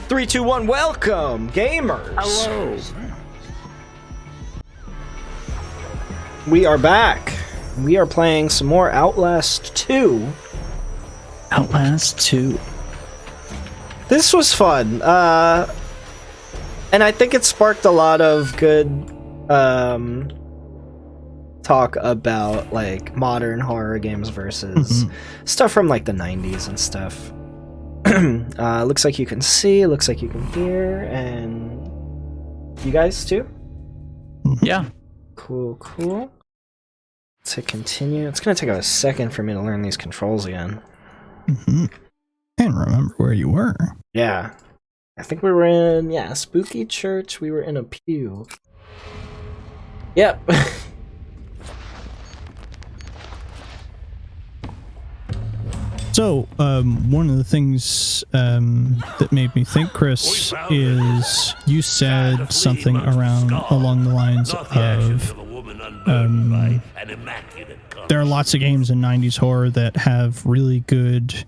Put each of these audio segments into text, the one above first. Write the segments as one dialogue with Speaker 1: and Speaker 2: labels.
Speaker 1: 3, 2, 1, welcome, gamers!
Speaker 2: Hello!
Speaker 1: We are back. We are playing some more Outlast 2.
Speaker 2: Outlast 2.
Speaker 1: This was fun. And I think it sparked a lot of good talk about like modern horror games versus stuff from like the 90s and stuff. Looks like you can see, looks like you can hear, and you guys too?
Speaker 2: Yeah.
Speaker 1: Cool, cool. To continue, it's gonna take a second for me to learn these controls again.
Speaker 3: Can't remember where you were.
Speaker 1: Yeah. I think we were in, yeah, Spooky Church. We were in a pew. Yep.
Speaker 3: So, one of the things that made me think, Chris, is you said something along the lines of there are lots of games in 90s horror that have really good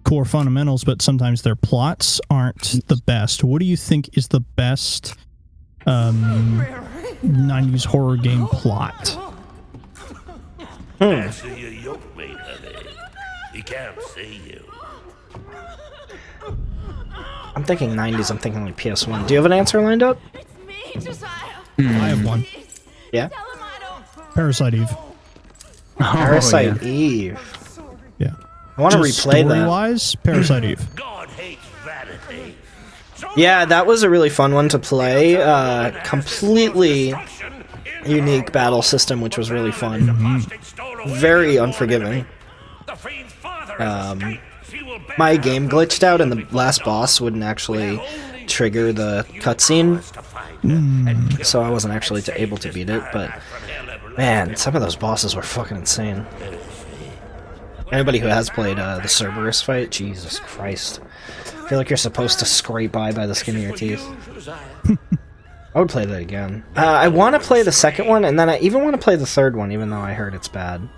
Speaker 3: core fundamentals, but sometimes their plots aren't the best. What do you think is the best 90s horror game plot?
Speaker 4: He can't see you.
Speaker 1: I'm thinking 90s, I'm thinking like PS1. Do you have an answer lined up?
Speaker 5: It's me, Josiah.
Speaker 3: I have one.
Speaker 1: Yeah?
Speaker 5: Tell him I don't...
Speaker 3: Parasite Eve.
Speaker 1: Parasite Eve.
Speaker 3: Yeah.
Speaker 1: I want to
Speaker 3: Just
Speaker 1: replay that.
Speaker 3: story-wise, Parasite Eve.
Speaker 4: God hates vanity.
Speaker 1: Yeah, that was a really fun one to play. Completely unique battle system, which was really fun. Very unforgiving. My game glitched out and the last boss wouldn't actually trigger the cutscene, so I wasn't actually able to beat it, but man, some of those bosses were fucking insane. Anybody who has played the Cerberus fight, Jesus Christ. I feel like you're supposed to scrape by the skin of your teeth. I would play that again. I want to play the second one, and then I even want to play the third one, even though I heard it's bad.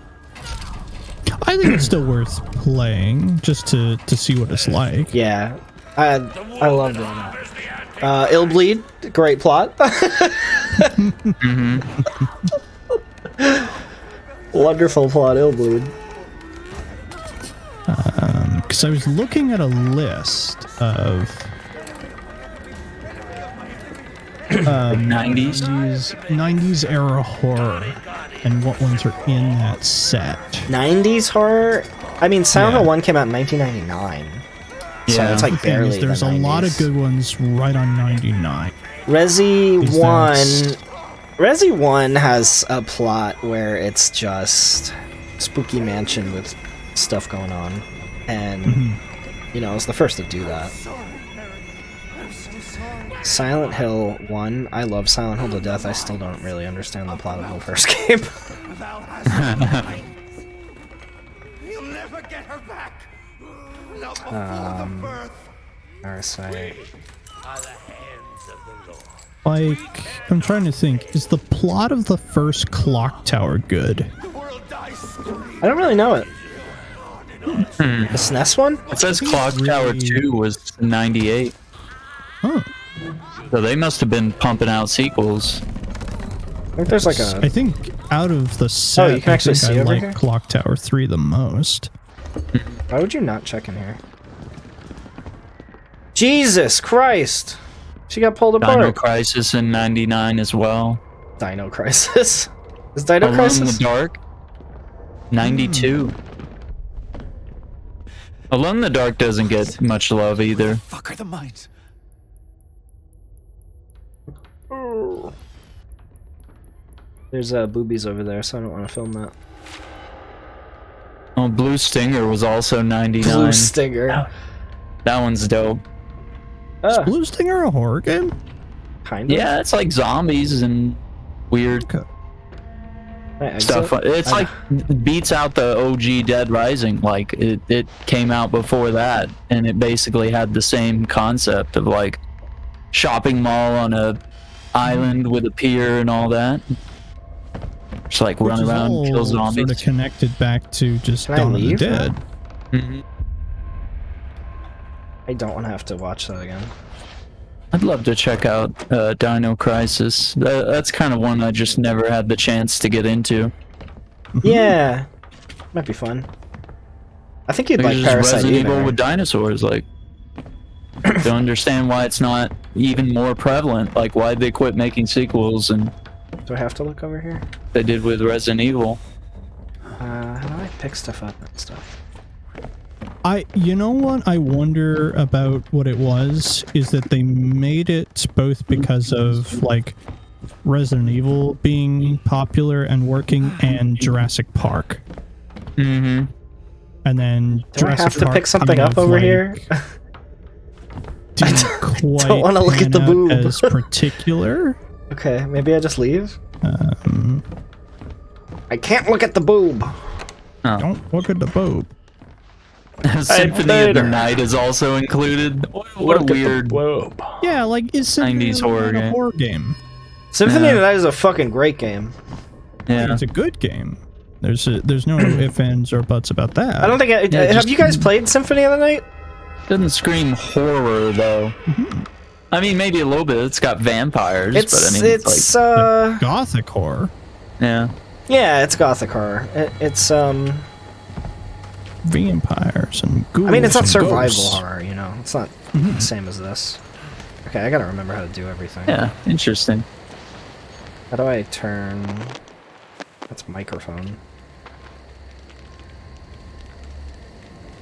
Speaker 3: I think it's still worth playing, just to see what it's like.
Speaker 1: Yeah, I love doing that. Illbleed, great plot. Wonderful plot, Illbleed.
Speaker 3: Because I was looking at a list of 90s era horror and what ones are in that set.
Speaker 1: 90s horror? I mean, Silent Hill 1 came out in 1999. So it's like barely
Speaker 3: There's
Speaker 1: the 90s.
Speaker 3: a lot of good ones right on 99.
Speaker 1: Resi 1 has a plot where it's just spooky mansion with stuff going on. And, you know, it's the first to do that. Silent Hill 1, I love Silent Hill to death. I still don't really understand the plot of the first game.
Speaker 4: You'll never get her back.
Speaker 1: Parasite.
Speaker 3: Like, I'm trying to think, is the plot of the first Clock Tower good?
Speaker 1: I don't really know it. The SNES one?
Speaker 2: It says Clock Tower 2 was 98.
Speaker 3: Oh.
Speaker 2: So they must have been pumping out sequels.
Speaker 1: I think there's like a...
Speaker 3: I think out of the set,
Speaker 1: you can actually
Speaker 3: I think
Speaker 1: see
Speaker 3: I
Speaker 1: over
Speaker 3: like
Speaker 1: here?
Speaker 3: Clock Tower 3 the most.
Speaker 1: Why would you not check in here? Jesus Christ! She got pulled apart.
Speaker 2: Dino Crisis in 99 as well.
Speaker 1: Dino Crisis? Is Dino
Speaker 2: Alone
Speaker 1: Crisis?
Speaker 2: in the Dark? 92. Alone in the Dark doesn't get much love either.
Speaker 4: Fuck are the mines.
Speaker 1: There's boobies over there, so I don't want to film that.
Speaker 2: Oh, Blue Stinger was also 99.
Speaker 1: Blue Stinger.
Speaker 2: That one's dope.
Speaker 3: Is Blue Stinger a horror game?
Speaker 1: Kind of.
Speaker 2: Yeah, it's like zombies and weird stuff. It's like beats out the OG Dead Rising. Like it came out before that, and it basically had the same concept of like shopping mall on a island with a pier and all that. Just like run around, and kill zombies.
Speaker 3: Sort of connected back to just
Speaker 1: Can I
Speaker 3: Dawn of the
Speaker 1: leave?
Speaker 3: Dead.
Speaker 1: I don't want to have to watch that again.
Speaker 2: I'd love to check out Dino Crisis. That's kind of one I just never had the chance to get into.
Speaker 1: Yeah, might be fun. I think you'd like
Speaker 2: Just
Speaker 1: Parasite
Speaker 2: Resident
Speaker 1: either.
Speaker 2: Evil with dinosaurs, like. Don't understand why it's not even more prevalent. Like, why'd they quit making sequels and
Speaker 1: Do I have to look over here?
Speaker 2: they did with Resident Evil?
Speaker 1: How do I pick stuff up and stuff?
Speaker 3: You know what I wonder about what it was is that they made it both because of like Resident Evil being popular and working and Jurassic Park.
Speaker 2: Mm-hmm.
Speaker 3: And then
Speaker 1: Do
Speaker 3: Jurassic
Speaker 1: I have to
Speaker 3: Park
Speaker 1: pick something
Speaker 3: kind
Speaker 1: up
Speaker 3: of,
Speaker 1: over
Speaker 3: like,
Speaker 1: here?
Speaker 3: Didn't quite
Speaker 1: don't wanna look at the
Speaker 3: pan out
Speaker 1: boob.
Speaker 3: as particular.
Speaker 1: Okay, maybe I just leave? I can't look at the boob!
Speaker 2: Oh.
Speaker 3: Don't look at the boob.
Speaker 2: Symphony of the Night is also included. What a weird
Speaker 1: boob.
Speaker 3: Yeah, like it's
Speaker 2: 90s horror
Speaker 3: a
Speaker 2: game.
Speaker 3: horror game.
Speaker 1: Symphony
Speaker 2: Yeah.
Speaker 1: of the Night is a fucking great game.
Speaker 2: Yeah.
Speaker 3: It's a good game. There's no ifs, ands, or buts about that.
Speaker 1: I don't think have
Speaker 2: just-
Speaker 1: you guys played Symphony of the Night?
Speaker 2: Doesn't scream horror though. I mean, maybe a little bit. It's got vampires, but I mean, it's like,
Speaker 3: Gothic horror.
Speaker 2: yeah.
Speaker 1: Yeah, it's gothic horror. It's
Speaker 3: Vampires and ghouls.
Speaker 1: I mean, it's not
Speaker 3: and
Speaker 1: survival
Speaker 3: ghosts.
Speaker 1: horror, you know. It's not the same as this. Okay, I gotta remember how to do everything.
Speaker 2: Yeah, interesting.
Speaker 1: How do I turn? That's microphone.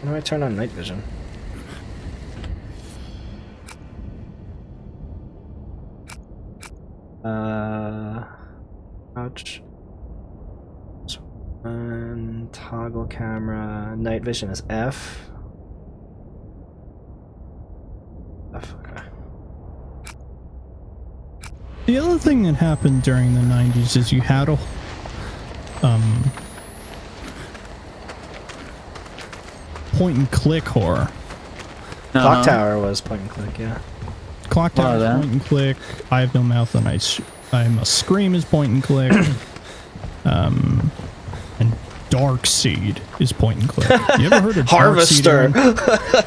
Speaker 1: How do I turn on night vision? Ouch. And toggle camera. Night vision is F. F, okay.
Speaker 3: The other thing that happened during the 90s is you had a point and click horror.
Speaker 1: Clock Tower was point and click, yeah.
Speaker 3: Clock Tower is
Speaker 2: that.
Speaker 3: point and click. I Have No Mouth and I Must Scream is point and click. And Dark Seed is point and click. You ever heard of
Speaker 1: Harvester?
Speaker 3: Dark Seed?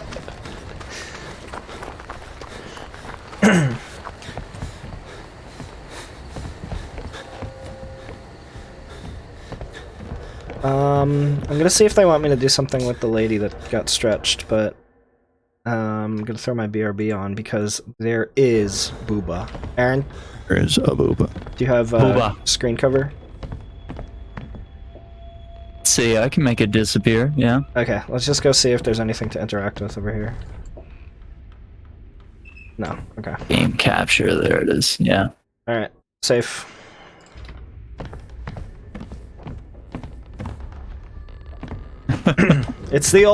Speaker 1: I'm gonna see if they want me to do something with the lady that got stretched, but I'm gonna throw my BRB on because there is Booba. Aaron,
Speaker 3: There is a booba.
Speaker 1: do you have
Speaker 2: Booba.
Speaker 1: screen cover?
Speaker 2: Let's see, I can make it disappear. Yeah.
Speaker 1: Okay, let's just go see if there's anything to interact with over here. No, okay.
Speaker 2: Game capture. There it is. Yeah.
Speaker 1: Alright, safe. It's the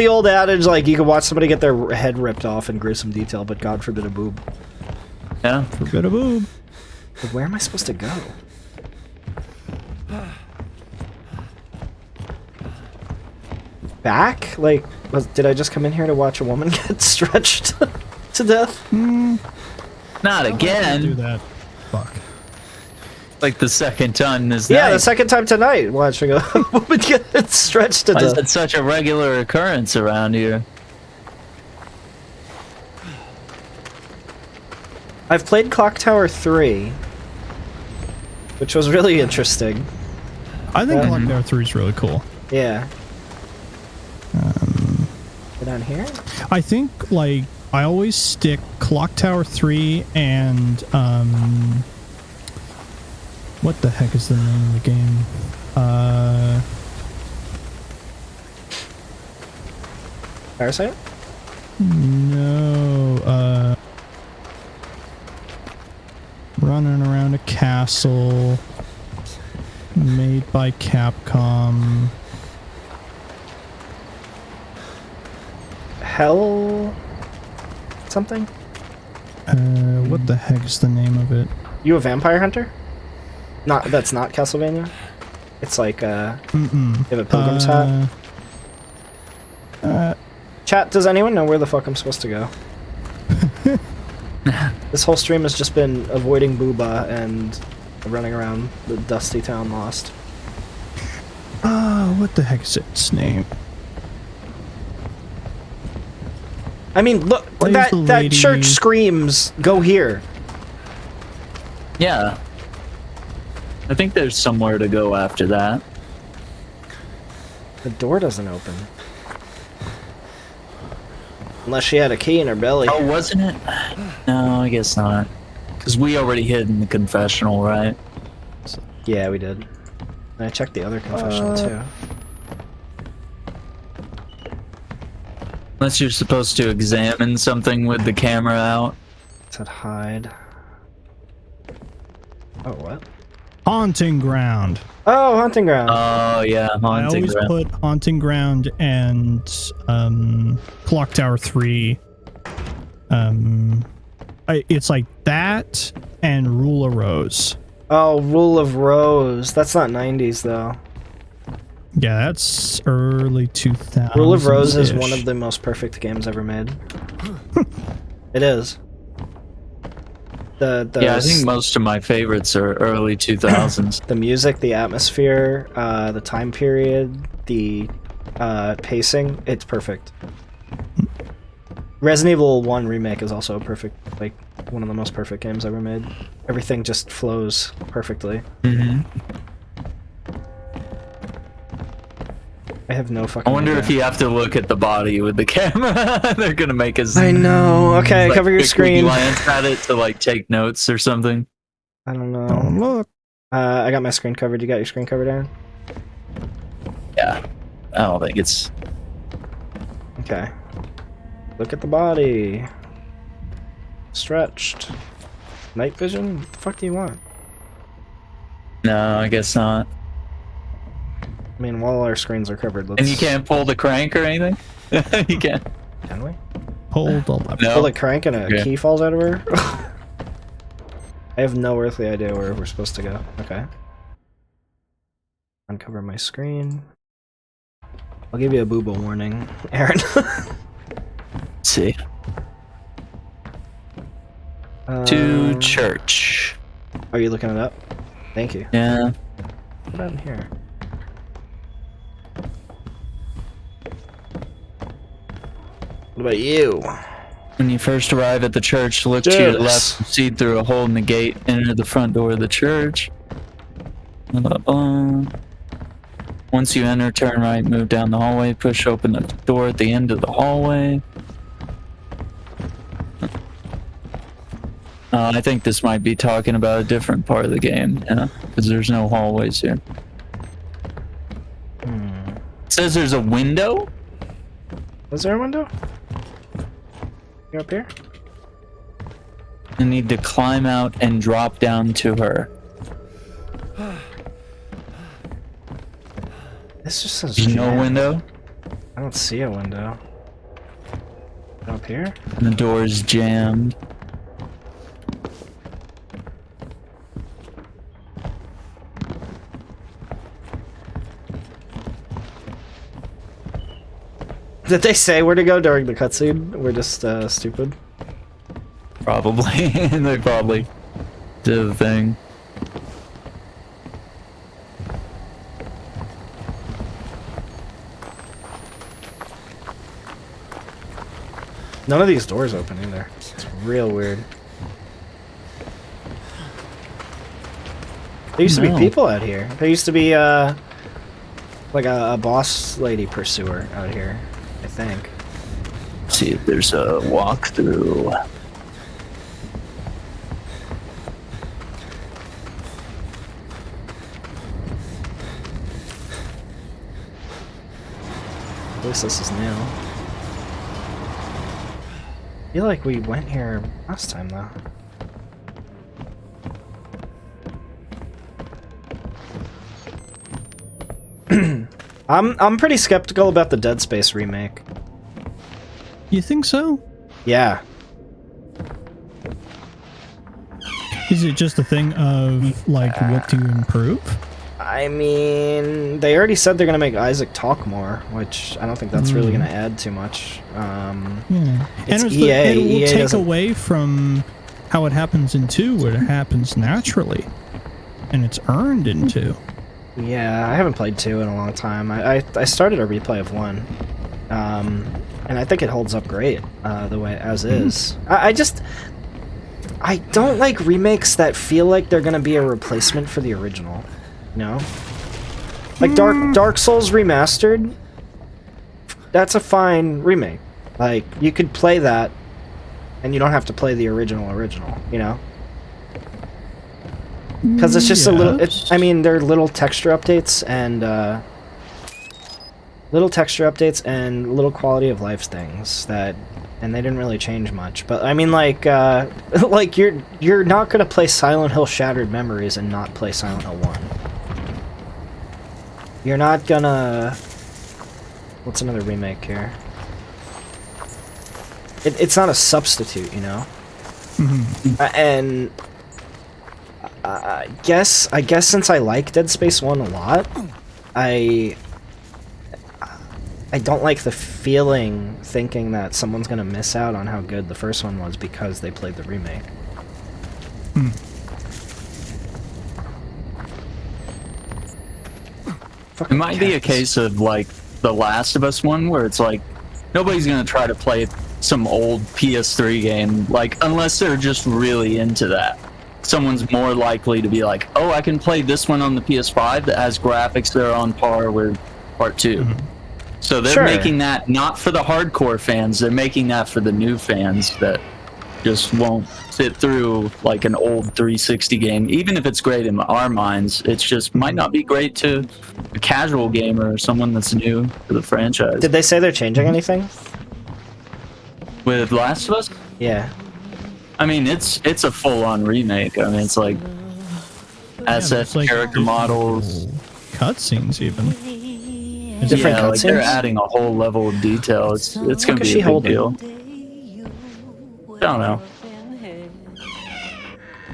Speaker 1: old adage, like, you can watch somebody get their head ripped off in gruesome detail, but God forbid a boob.
Speaker 2: Yeah.
Speaker 3: Forbid a boob.
Speaker 1: But where am I supposed to go? Back? Like, did I just come in here to watch a woman get stretched to death?
Speaker 2: Not
Speaker 3: Do
Speaker 2: again.
Speaker 3: that. Fuck.
Speaker 2: Like the second time this
Speaker 1: Yeah,
Speaker 2: night.
Speaker 1: the second time tonight, watching a woman get stretched to
Speaker 2: Why is
Speaker 1: death.
Speaker 2: that such a regular occurrence around here?
Speaker 1: I've played Clock Tower 3, which was really interesting.
Speaker 3: I think Clock Tower 3 is really cool.
Speaker 1: Yeah. Go down here?
Speaker 3: I think, like, I always stick Clock Tower 3 and, what the heck is the name of the game?
Speaker 1: Parasite?
Speaker 3: No, running around a castle made by Capcom.
Speaker 1: Hell... something?
Speaker 3: What the heck is the name of it?
Speaker 1: You a vampire hunter? Not, that's not Castlevania? It's like, you have a pilgrim's hat? Chat, does anyone know where the fuck I'm supposed to go? This whole stream has just been avoiding Booba and running around the dusty town lost.
Speaker 3: What the heck is its name?
Speaker 1: I mean, look,
Speaker 3: There's
Speaker 1: that
Speaker 3: the lady.
Speaker 1: church screams, go here.
Speaker 2: Yeah. I think there's somewhere to go after that.
Speaker 1: The door doesn't open. Unless she had a key in her belly.
Speaker 2: Oh, wasn't it? No, I guess not. Because we already hid in the confessional, right?
Speaker 1: Yeah, we did. And I checked the other confessional too.
Speaker 2: Unless you're supposed to examine something with the camera out.
Speaker 1: It said hide. Oh, what?
Speaker 3: Haunting ground.
Speaker 1: Oh, hunting ground.
Speaker 2: Oh, yeah.
Speaker 3: I
Speaker 2: Haunting
Speaker 3: always
Speaker 2: ground.
Speaker 3: put haunting ground and clock tower 3. It's like that and rule of rose.
Speaker 1: Oh, Rule of Rose. That's not 90s though.
Speaker 3: Yeah, that's early 2000s.
Speaker 1: Rule of Rose is one of the most perfect games ever made. It is. The
Speaker 2: Yeah, I think most of my favorites are early 2000s.
Speaker 1: the music, the atmosphere, the time period, the pacing, it's perfect. Resident Evil 1 Remake is also a perfect, like, one of the most perfect games ever made. Everything just flows perfectly.
Speaker 2: Mm-hmm.
Speaker 1: I have no fucking
Speaker 2: I wonder
Speaker 1: idea.
Speaker 2: if you have to look at the body with the camera. They're gonna make us.
Speaker 1: I know. Okay,
Speaker 2: like,
Speaker 1: cover your
Speaker 2: quickly
Speaker 1: screen.
Speaker 2: glance at it to like take notes or something.
Speaker 1: I don't know.
Speaker 3: Don't look.
Speaker 1: I got my screen covered. You got your screen covered, Aaron?
Speaker 2: Yeah, I don't think it's.
Speaker 1: Okay. Look at the body. Stretched. Night vision? What the fuck do you want?
Speaker 2: No, I guess not.
Speaker 1: I mean, while our screens are covered, let's...
Speaker 2: And you can't pull the crank or anything. You can't.
Speaker 1: Can we?
Speaker 3: Hold the lever.
Speaker 2: No.
Speaker 1: Pull the crank and a
Speaker 2: Okay.
Speaker 1: key falls out of her? I have no earthly idea where we're supposed to go. Okay. Uncover my screen. I'll give you a booba warning, Aaron.
Speaker 2: Let's see. To church.
Speaker 1: Are you looking it up? Thank you.
Speaker 2: Yeah.
Speaker 1: What about in here? What about you?
Speaker 2: When you first arrive at the church, look to your left, proceed through a hole in the gate, enter the front door of the church. Once you enter, turn right, move down the hallway, push open the door at the end of the hallway. I think this might be talking about a different part of the game, yeah, because there's no hallways here. It says there's a window?
Speaker 1: Was there a window? You up here?
Speaker 2: You need to climb out and drop down to her.
Speaker 1: This just says
Speaker 2: There's no
Speaker 1: jam.
Speaker 2: window?
Speaker 1: I don't see a window. Up here?
Speaker 2: And the door's jammed.
Speaker 1: Did they say where to go during the cutscene? We're just stupid.
Speaker 2: Probably. They probably did the thing.
Speaker 1: None of these doors open either. It's real weird. There used to be
Speaker 2: No.
Speaker 1: people out here. There used to be like a boss lady pursuer out here, I think.
Speaker 2: See if there's a walkthrough.
Speaker 1: At least this is new. I feel like we went here last time though. I'm pretty skeptical about the Dead Space remake.
Speaker 3: You think so?
Speaker 1: Yeah.
Speaker 3: Is it just a thing of, like, what to improve?
Speaker 1: I mean, they already said they're gonna make Isaac talk more, which I don't think that's really gonna add too much.
Speaker 3: Yeah.
Speaker 1: It's
Speaker 3: And
Speaker 1: EA.
Speaker 3: it will
Speaker 1: EA
Speaker 3: take
Speaker 1: doesn't-
Speaker 3: away from how it happens in 2, where it happens naturally. And it's earned in 2.
Speaker 1: Yeah, I haven't played 2 in a long time. I started a replay of 1. And I think it holds up great the way as is. I don't like remakes that feel like they're gonna be a replacement for the original. You know, like Dark Souls Remastered. That's a fine remake. Like, you could play that, and you don't have to play the original. You know, because it's just a little. I mean, there are little texture updates and little quality of life things that. And they didn't really change much, but I mean, like, like you're not gonna play Silent Hill Shattered Memories and not play Silent Hill 1. You're not gonna. What's another remake here? It's not a substitute, you know. And I guess since I like Dead Space 1 a lot, I don't like the feeling thinking that someone's gonna miss out on how good the first one was because they played the remake.
Speaker 2: It might be a case of like the Last of Us one where it's like nobody's gonna try to play some old PS3 game, like unless they're just really into that. Someone's more likely to be like, oh, I can play this one on the PS5 that has graphics that are on par with Part 2. So they're making that not for the hardcore fans, they're making that for the new fans that just won't sit through like an old 360 game. Even if it's great in our minds, it's just might not be great to a casual gamer or someone that's new to the franchise.
Speaker 1: Did they say they're changing anything?
Speaker 2: With Last of Us?
Speaker 1: Yeah.
Speaker 2: I mean, it's a full-on remake. I mean, it's like asset
Speaker 3: like
Speaker 2: character models.
Speaker 3: Cutscenes even.
Speaker 1: Different
Speaker 2: Yeah, like they're
Speaker 1: cutscenes?
Speaker 2: adding a whole level of detail. It's gonna
Speaker 1: is
Speaker 2: be
Speaker 1: she
Speaker 2: a big
Speaker 1: holding?
Speaker 2: deal. I don't know.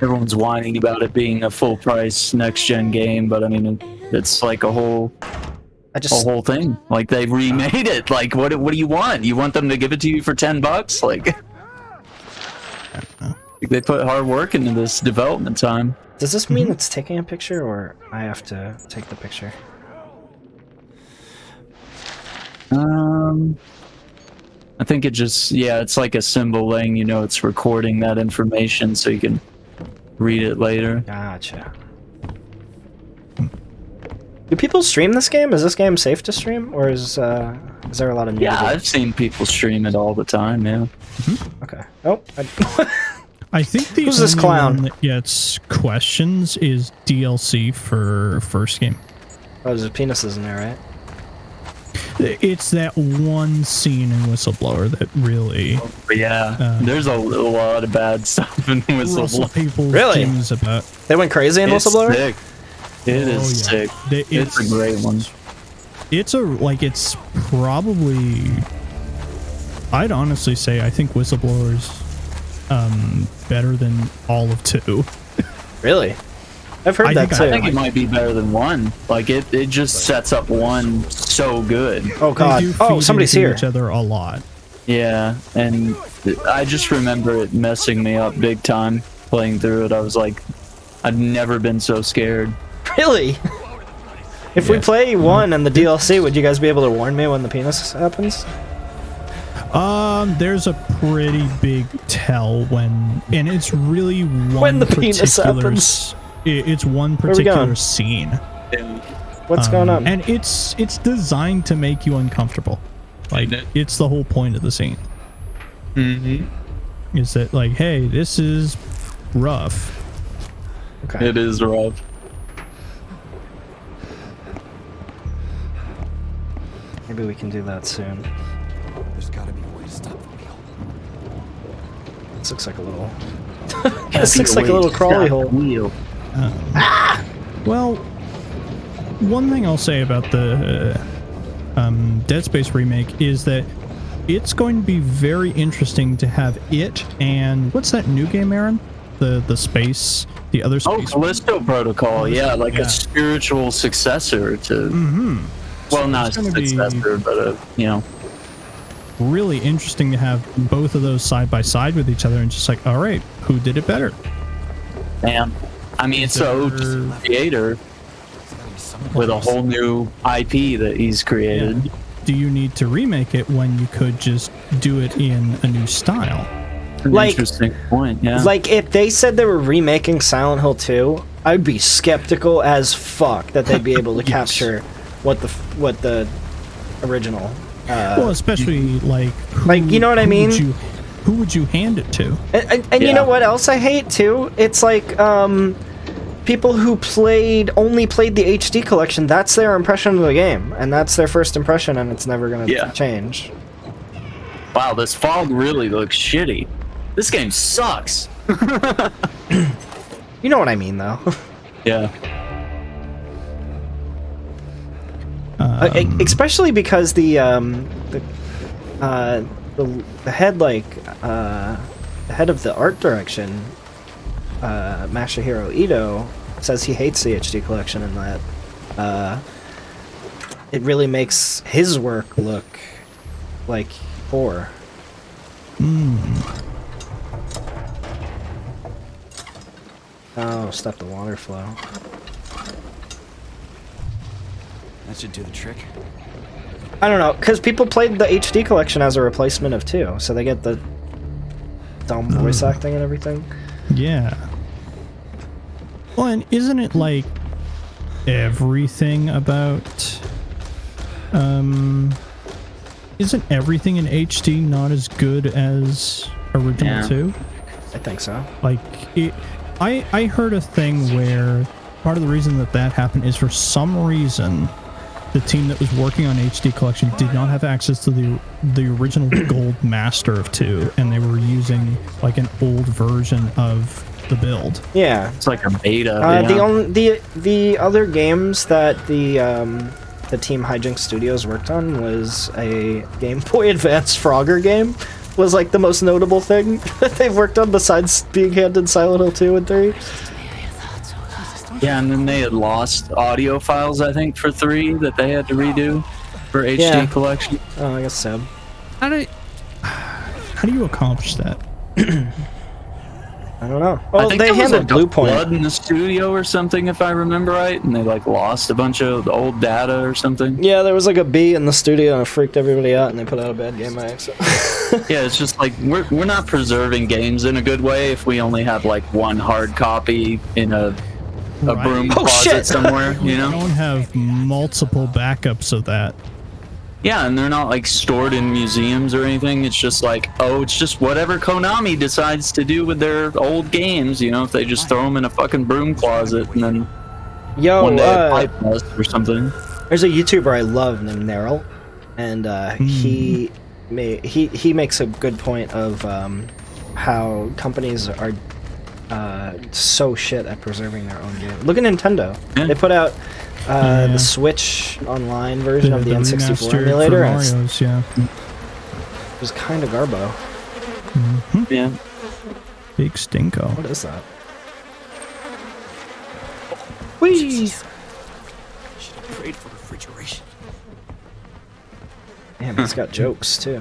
Speaker 2: Everyone's whining about it being a full-price next-gen game, but I mean, it's like a whole thing. Like they remade it. Like, what do you want? You want them to give it to you for $10? Like, they put hard work into this development time.
Speaker 1: Does this mean it's taking a picture, or I have to take the picture?
Speaker 2: I think it just, yeah, it's like a symbol letting you know it's recording that information so you can read it later.
Speaker 1: Gotcha. Do people stream this game? Is this game safe to stream, or is there a lot of nudity?
Speaker 2: Yeah, I've seen people stream it all the time, yeah.
Speaker 1: Okay. Oh.
Speaker 3: I think the
Speaker 1: Who's this
Speaker 3: only
Speaker 1: clown?
Speaker 3: one that gets questions is DLC for first game.
Speaker 1: Oh, there's penises in there, right?
Speaker 3: It's that one scene in Whistleblower that really
Speaker 2: But yeah, there's a lot of bad stuff in
Speaker 3: Russell
Speaker 2: Whistleblower.
Speaker 3: people's
Speaker 1: Really?
Speaker 3: teams about.
Speaker 1: They went crazy in
Speaker 2: It's
Speaker 1: Whistleblower?
Speaker 2: sick. It is sick. It's a great one.
Speaker 3: It's it's probably. I'd honestly say I think Whistleblower's better than all of 2.
Speaker 1: Really? I've heard that too.
Speaker 2: I think it might be better than 1. Like it just sets up 1 so good.
Speaker 1: Oh god.
Speaker 3: They do
Speaker 1: Oh,
Speaker 3: feed
Speaker 1: somebody's
Speaker 3: into
Speaker 1: here.
Speaker 3: each other a lot.
Speaker 2: Yeah, and I just remember it messing me up big time playing through it. I was like, I've never been so scared.
Speaker 1: Really? If we play 1 and the DLC, would you guys be able to warn me when the penis happens?
Speaker 3: There's a pretty big tell when, and it's really one
Speaker 1: When the penis
Speaker 3: particular
Speaker 1: happens.
Speaker 3: It's one
Speaker 1: we
Speaker 3: particular
Speaker 1: going?
Speaker 3: scene.
Speaker 1: What's going on?
Speaker 3: And it's designed to make you uncomfortable. Like, it's the whole point of the scene. Is that like, hey, this is rough.
Speaker 1: Okay.
Speaker 2: It is rough.
Speaker 1: Maybe we can do that soon.
Speaker 4: There's gotta be a way to stop the wheel.
Speaker 1: This looks like a little... This looks like a little crawly hole.
Speaker 2: Wheel.
Speaker 3: Well, one thing I'll say about the Dead Space remake is that it's going to be very interesting to have it and what's that new game, Aaron? The space, the other
Speaker 2: Oh,
Speaker 3: space.
Speaker 2: Callisto Protocol, yeah, like
Speaker 3: Yeah.
Speaker 2: a spiritual successor to... Well,
Speaker 3: So
Speaker 2: not
Speaker 3: it's
Speaker 2: a
Speaker 3: gonna be-
Speaker 2: successor, but
Speaker 3: Really interesting to have both of those side by side with each other and just like, all right, who did it better?
Speaker 2: man. I mean, it's the OG creator with a whole new IP that he's created.
Speaker 3: do you need to remake it when you could just do it in a new style?
Speaker 2: An
Speaker 1: Like-
Speaker 2: interesting point. Yeah.
Speaker 1: Like, if they said they were remaking Silent Hill 2, I'd be skeptical as fuck that they'd be able to
Speaker 3: Yes.
Speaker 1: capture what the original.
Speaker 3: Well, especially like,
Speaker 1: you know what I
Speaker 3: who
Speaker 1: mean?
Speaker 3: Who would you hand it to?
Speaker 1: And you know what else I hate too? It's like people who only played the HD collection. That's their impression of the game, and that's their first impression, and it's never gonna change.
Speaker 2: Wow, this fog really looks shitty. This game sucks.
Speaker 1: You know what I mean, though.
Speaker 2: Yeah.
Speaker 1: Especially because the head the head of the art direction, Masahiro Ito, says he hates the HD collection and that it really makes his work look like poor. Oh, stop the water flow.
Speaker 4: That should do the trick.
Speaker 1: I don't know, because people played the HD collection as a replacement of 2, so they get the dumb voice acting and everything.
Speaker 3: Yeah. Well, and isn't it like everything about isn't everything in HD not as good as original 2?
Speaker 1: I think so.
Speaker 3: Like I heard a thing where part of the reason that happened is for some reason the team that was working on HD collection did not have access to the original gold master of 2, and they were using like an old version of the build.
Speaker 1: Yeah.
Speaker 2: It's like a beta.
Speaker 1: The other games that the team Hijinks Studios worked on was a Game Boy Advance Frogger game. Was like the most notable thing that they've worked on besides being handed Silent Hill 2 and 3.
Speaker 2: Yeah, and then they had lost audio files, I think, for 3 that they had to redo for HD
Speaker 1: Yeah.
Speaker 2: collection.
Speaker 1: Oh, I guess so.
Speaker 3: How do you accomplish that?
Speaker 1: I don't know.
Speaker 2: I
Speaker 1: Well,
Speaker 2: think
Speaker 1: they
Speaker 2: there was
Speaker 1: handed
Speaker 2: like
Speaker 1: Blue
Speaker 2: a
Speaker 1: Point.
Speaker 2: flood in the studio or something, if I remember right, and they like lost a bunch of old data or something.
Speaker 1: Yeah, there was like a bee in the studio and it freaked everybody out, and they put out a bad game by accident.
Speaker 2: Yeah, it's just like we're not preserving games in a good way if we only have like one hard copy in a
Speaker 3: Right.
Speaker 2: broom
Speaker 1: Oh,
Speaker 2: closet
Speaker 1: shit.
Speaker 2: somewhere, you
Speaker 3: You
Speaker 2: know?
Speaker 3: don't have multiple backups of that.
Speaker 2: Yeah, and they're not like stored in museums or anything. It's just like, oh, it's just whatever Konami decides to do with their old games, you know, if they just throw them in a fucking broom closet and then
Speaker 1: Yo,
Speaker 2: one day pipe bust or something.
Speaker 1: there's a YouTuber I love named Neryl, and he makes a good point of how companies are so shit at preserving their own game. Look at Nintendo.
Speaker 2: Yeah.
Speaker 1: They put out the Switch Online version of the N64
Speaker 3: remastered
Speaker 1: emulator,
Speaker 3: for
Speaker 1: and it
Speaker 3: Mario's, yeah.
Speaker 1: was kind of garbo.
Speaker 2: Yeah.
Speaker 3: Big stinko.
Speaker 1: What is that? Whee!
Speaker 4: Should have prayed for refrigeration.
Speaker 1: Damn, he's got jokes too.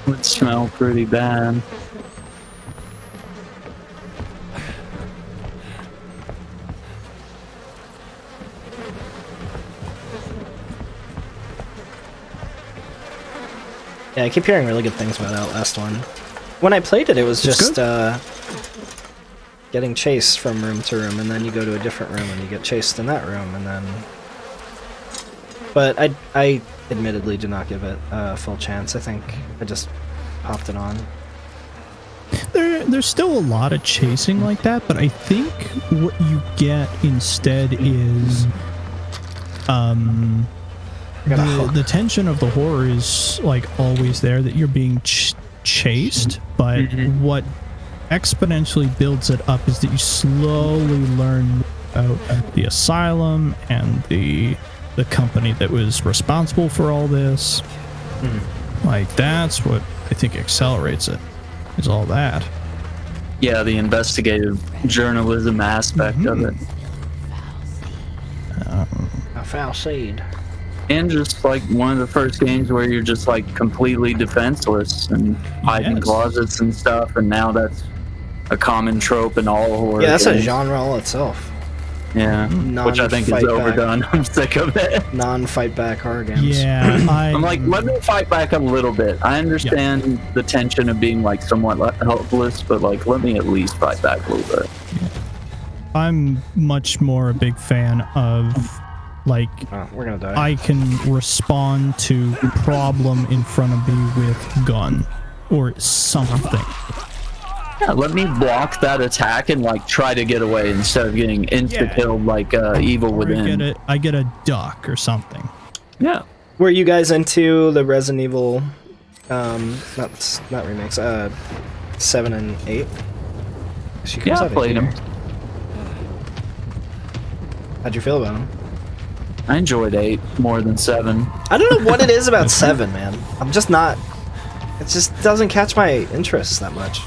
Speaker 2: Would smell pretty bad.
Speaker 1: Yeah, I keep hearing really good things about Outlast 1. When I played it, it was
Speaker 3: It's
Speaker 1: just
Speaker 3: good.
Speaker 1: getting chased from room to room, and then you go to a different room and you get chased in that room, and then... But I admittedly did not give it a full chance. I think I just popped it on.
Speaker 3: There's still a lot of chasing like that, but I think what you get instead is the tension of the horror is like always there, that you're being chased, but what exponentially builds it up is that you slowly learn about the asylum and the company that was responsible for all this. Like, that's what I think accelerates it, is all that.
Speaker 2: Yeah, the investigative journalism aspect of it.
Speaker 1: A foul seed.
Speaker 2: And just like one of the first games where you're just like completely defenseless and hiding
Speaker 3: Yes.
Speaker 2: closets and stuff, and now that's a common trope in all horror
Speaker 1: Yeah, that's a
Speaker 2: games.
Speaker 1: genre all itself.
Speaker 2: Yeah, which I think is
Speaker 1: Non-fight back.
Speaker 2: overdone. I'm sick of it.
Speaker 1: Non-fight back horror games.
Speaker 3: Yeah,
Speaker 2: I'm like, let me fight back a little bit. I understand the tension of being like somewhat helpless, but like, let me at least fight back a little bit.
Speaker 3: I'm much more a big fan of like
Speaker 1: Oh, we're gonna die.
Speaker 3: I can respond to problem in front of me with gun or something.
Speaker 2: Yeah, let me block that attack and like try to get away instead of getting insta killed like Evil
Speaker 3: Or
Speaker 2: Within.
Speaker 3: I get a duck or something.
Speaker 2: Yeah.
Speaker 1: Were you guys into the Resident Evil, not remakes, 7 and 8?
Speaker 2: Yeah, I played them.
Speaker 1: How'd you feel about them?
Speaker 2: I enjoyed 8 more than 7.
Speaker 1: I don't know what it is about 7, man. I'm just not. It just doesn't catch my interest that much.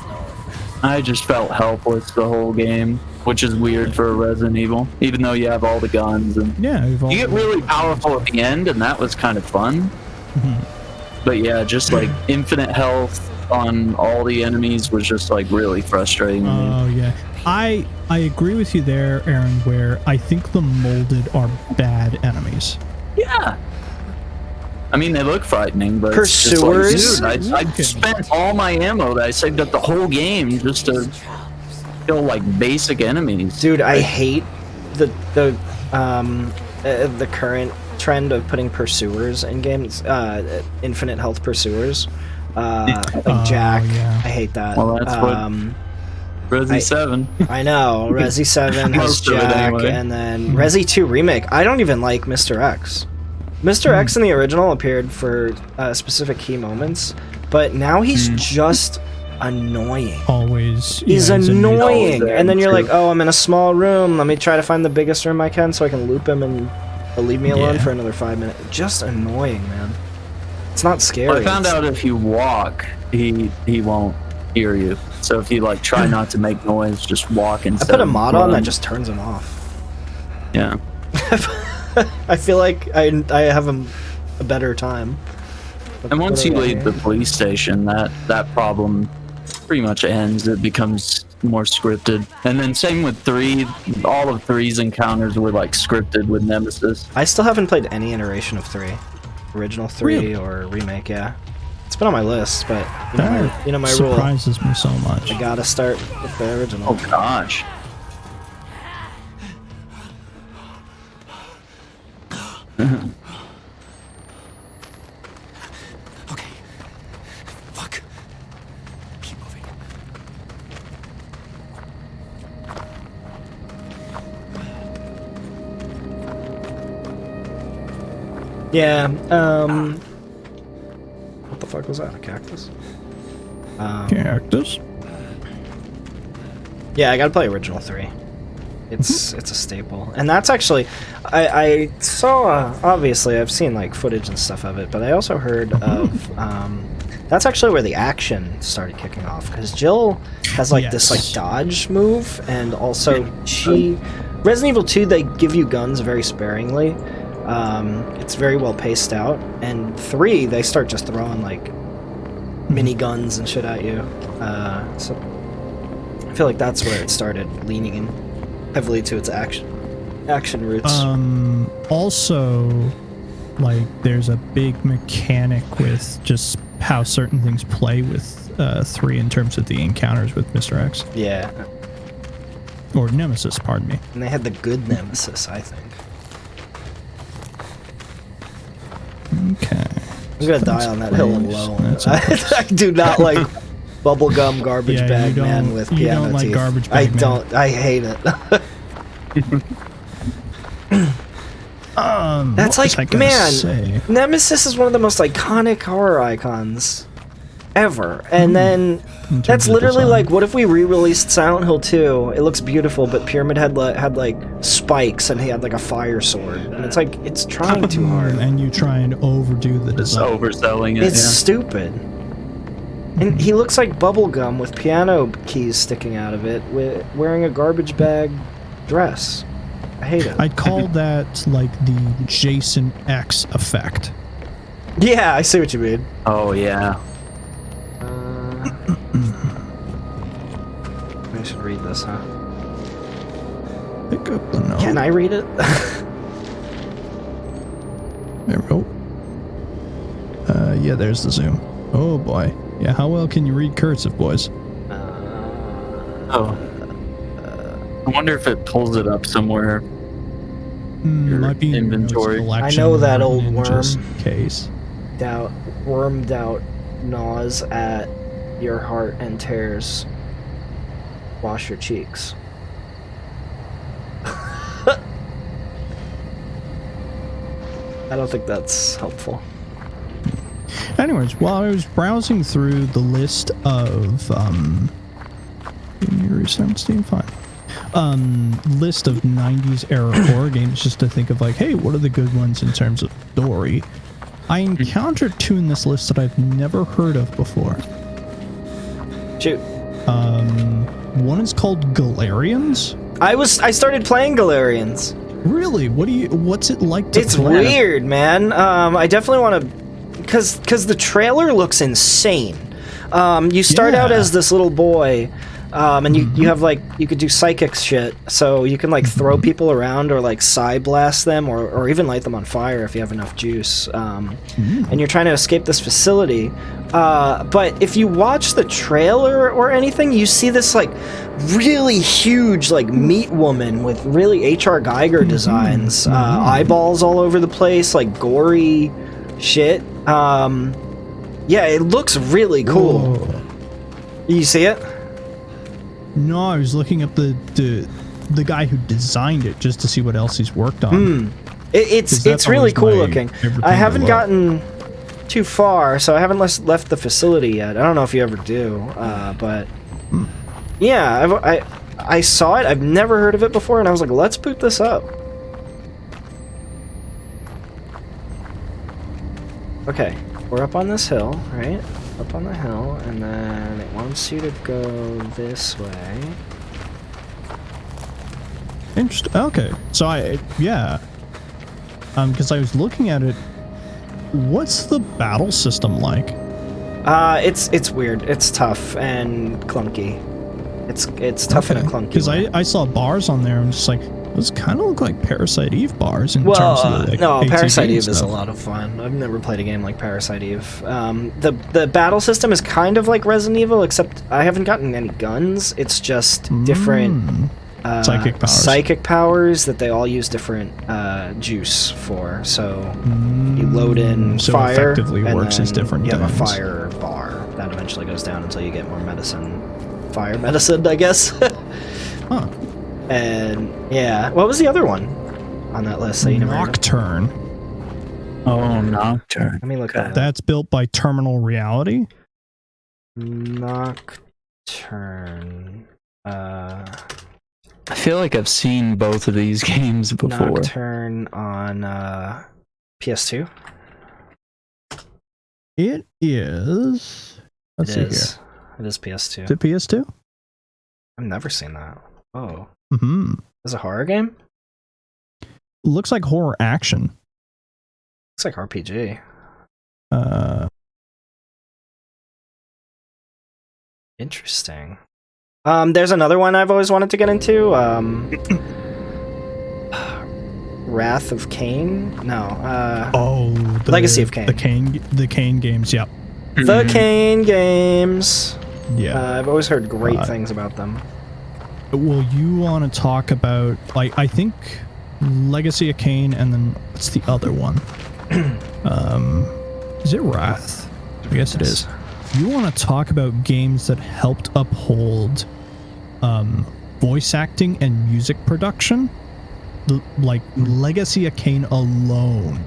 Speaker 2: I just felt helpless the whole game, which is weird for a Resident Evil, even though you have all the guns and
Speaker 3: Yeah,
Speaker 2: you get really powerful at the end, and that was kind of fun. But yeah, just like infinite health on all the enemies was just like really frustrating to me.
Speaker 3: Oh yeah, I agree with you there, Aaron. Where I think the molded are bad enemies.
Speaker 2: Yeah. I mean, they look frightening, but
Speaker 1: Pursuers?
Speaker 2: it's just like, dude, I spent all my ammo that I saved up the whole game just to kill like basic enemies.
Speaker 1: Dude, I hate the current trend of putting pursuers in games. Infinite health pursuers. Like Jack.
Speaker 3: Yeah.
Speaker 1: I hate that.
Speaker 2: Well, that's what Resi 7.
Speaker 1: I know. Resi 7 has
Speaker 2: Most of it
Speaker 1: Jack,
Speaker 2: anyway.
Speaker 1: and then Resi 2 Remake. I don't even like Mr. X. Mr. X in the original appeared for specific key moments, but now he's just annoying.
Speaker 3: Always.
Speaker 1: He's
Speaker 3: yeah,
Speaker 1: annoying.
Speaker 2: Always there,
Speaker 1: And then you're
Speaker 2: true.
Speaker 1: like, oh, I'm in a small room. Let me try to find the biggest room I can so I can loop him and he'll leave me alone
Speaker 3: Yeah.
Speaker 1: for another 5 minutes. Just annoying, man. It's not scary.
Speaker 2: Well, I found out if you walk, he won't hear you. So if you like try not to make noise, just walk
Speaker 1: I
Speaker 2: instead.
Speaker 1: put a
Speaker 2: of
Speaker 1: mod on
Speaker 2: run.
Speaker 1: that just turns him off.
Speaker 2: Yeah.
Speaker 1: I feel like I have a better time.
Speaker 2: And once you
Speaker 1: What do I
Speaker 2: leave the
Speaker 1: hear?
Speaker 2: police station, that problem pretty much ends. It becomes more scripted. And then same with 3. All of 3's encounters were like scripted with Nemesis.
Speaker 1: I still haven't played any iteration of 3. Original 3
Speaker 3: Really?
Speaker 1: or remake, yeah. It's been on my list, but
Speaker 3: That
Speaker 1: you know my rule.
Speaker 3: surprises me so much.
Speaker 1: I gotta start with the original.
Speaker 2: Oh gosh.
Speaker 4: Okay. Fuck. Keep moving.
Speaker 1: Yeah, what the fuck was that? A cactus?
Speaker 3: Characters.
Speaker 1: Yeah, I gotta play original 3. It's a staple. And that's actually I saw obviously I've seen like footage and stuff of it, but I also heard of that's actually where the action started kicking off, because Jill has like this like
Speaker 3: Yes.
Speaker 1: dodge move, and also Resident Evil 2 they give you guns very sparingly. It's very well paced out, and 3 they start just throwing like mini guns and shit at you. So I feel like that's where it started leaning in heavily to its action roots.
Speaker 3: Also, like, there's a big mechanic with just how certain things play with 3 in terms of the encounters with Mr. X.
Speaker 1: Yeah,
Speaker 3: Or Nemesis, pardon me.
Speaker 1: and they had the good Nemesis, I think.
Speaker 3: Okay.
Speaker 1: I'm gonna die on that hill alone.
Speaker 3: That's
Speaker 1: I do not like bubblegum garbage
Speaker 3: Yeah,
Speaker 1: bag
Speaker 3: you
Speaker 1: man
Speaker 3: don't-
Speaker 1: with
Speaker 3: you
Speaker 1: piano
Speaker 3: don't like
Speaker 1: teeth.
Speaker 3: garbage
Speaker 1: I
Speaker 3: bag man.
Speaker 1: don't. I hate it. That's
Speaker 3: what was I
Speaker 1: like,
Speaker 3: gonna
Speaker 1: man,
Speaker 3: say?
Speaker 1: Nemesis is one of the most iconic horror icons ever. And then
Speaker 3: In terms
Speaker 1: that's
Speaker 3: of
Speaker 1: literally
Speaker 3: design.
Speaker 1: like, what if we re-released Silent Hill 2? It looks beautiful, but Pyramid had like spikes and he had like a fire sword. And it's like, it's trying too hard.
Speaker 3: And you try and overdo the
Speaker 2: Just
Speaker 3: design.
Speaker 2: overselling it.
Speaker 1: It's
Speaker 2: Yeah.
Speaker 1: stupid. And he looks like bubblegum with piano keys sticking out of it, wearing a garbage bag dress. I hate it.
Speaker 3: I'd call that like the Jason X effect.
Speaker 1: Yeah, I see what you mean.
Speaker 2: Oh yeah.
Speaker 1: I should read this, huh?
Speaker 3: Pick up the note.
Speaker 1: Can I read it?
Speaker 3: There we go. Yeah, there's the zoom. Oh boy. Yeah, how well can you read cursive, boys?
Speaker 2: Oh. I wonder if it pulls it up somewhere. Your
Speaker 3: Might be in your notes
Speaker 2: inventory.
Speaker 3: collection
Speaker 1: I know that
Speaker 3: or
Speaker 1: old
Speaker 3: Ninja's
Speaker 1: worm.
Speaker 3: case.
Speaker 1: Worm doubt gnaws at your heart and tears. Wash your cheeks. I don't think that's helpful.
Speaker 3: Anyways, while I was browsing through the list of give me a restart Steam, fine. List of 90s era horror games just to think of like, hey, what are the good ones in terms of story? I encountered two in this list that I've never heard of before.
Speaker 1: Shoot.
Speaker 3: One is called Galarians.
Speaker 1: I started playing Galarians.
Speaker 3: Really? What's it like to
Speaker 1: It's
Speaker 3: play?
Speaker 1: weird, man. I definitely want to, because the trailer looks insane. You start out
Speaker 3: Yeah.
Speaker 1: as this little boy, and you have like, you could do psychic shit, so you can like throw people around or like psi blast them or even light them on fire if you have enough juice. And you're trying to escape this facility. But if you watch the trailer or anything, you see this like really huge like meat woman with really H.R. Geiger designs, eyeballs all over the place, like gory shit. Yeah, it looks really cool.
Speaker 3: Whoa.
Speaker 1: You see it?
Speaker 3: No, I was looking up the guy who designed it just to see what else he's worked on.
Speaker 1: It's
Speaker 3: that's
Speaker 1: really
Speaker 3: always
Speaker 1: cool
Speaker 3: my
Speaker 1: looking.
Speaker 3: favorite
Speaker 1: I
Speaker 3: thing
Speaker 1: haven't
Speaker 3: to look.
Speaker 1: gotten too far, so I haven't left the facility yet. I don't know if you ever do, but yeah, I saw it. I've never heard of it before, and I was like, let's boot this up. Okay, we're up on this hill, right? Up on the hill, and then it wants you to go this way.
Speaker 3: Interesting. Okay, so because I was looking at it. What's the battle system like?
Speaker 1: It's weird. It's tough and clunky. It's tough and a clunky.
Speaker 3: Because
Speaker 1: way.
Speaker 3: I saw bars on there. I'm just like, those kind of look like Parasite Eve bars in terms of the, like,
Speaker 1: no,
Speaker 3: ATV
Speaker 1: Parasite
Speaker 3: and
Speaker 1: Eve is a
Speaker 3: stuff.
Speaker 1: lot of fun. I've never played a game like Parasite Eve. The battle system is kind of like Resident Evil, except I haven't gotten any guns. It's just different psychic powers that they all use different juice for. So you load in
Speaker 3: so
Speaker 1: fire,
Speaker 3: effectively
Speaker 1: and
Speaker 3: works as
Speaker 1: then
Speaker 3: different
Speaker 1: you have a
Speaker 3: things.
Speaker 1: fire bar that eventually goes down until you get more medicine. Fire medicine, I guess.
Speaker 3: Huh.
Speaker 1: And yeah, what was the other one on that list that you never heard of?
Speaker 3: Nocturne.
Speaker 2: Oh, Nocturne.
Speaker 1: Let me look that up.
Speaker 3: That's built by Terminal Reality.
Speaker 1: Nocturne.
Speaker 2: I feel like I've seen both of these games before.
Speaker 1: Nocturne on PS2.
Speaker 3: It is. Let's see here.
Speaker 1: It is PS2.
Speaker 3: Is it PS2?
Speaker 1: I've never seen that. Oh,
Speaker 3: Mm-hmm.
Speaker 1: is it a horror game?
Speaker 3: Looks like horror action.
Speaker 1: Looks like RPG. Interesting. There's another one I've always wanted to get into. Wrath of Cain? No.
Speaker 3: The
Speaker 1: Legacy of Kain.
Speaker 3: The Cain games. Yep.
Speaker 1: The Cain games.
Speaker 3: Yeah.
Speaker 1: I've always heard great things about them.
Speaker 3: Well, you want to talk about, like, I think Legacy of Kain, and then what's the other one? Is it Wrath? I guess it is. You want to talk about games that helped uphold voice acting and music production? Like, Legacy of Kain alone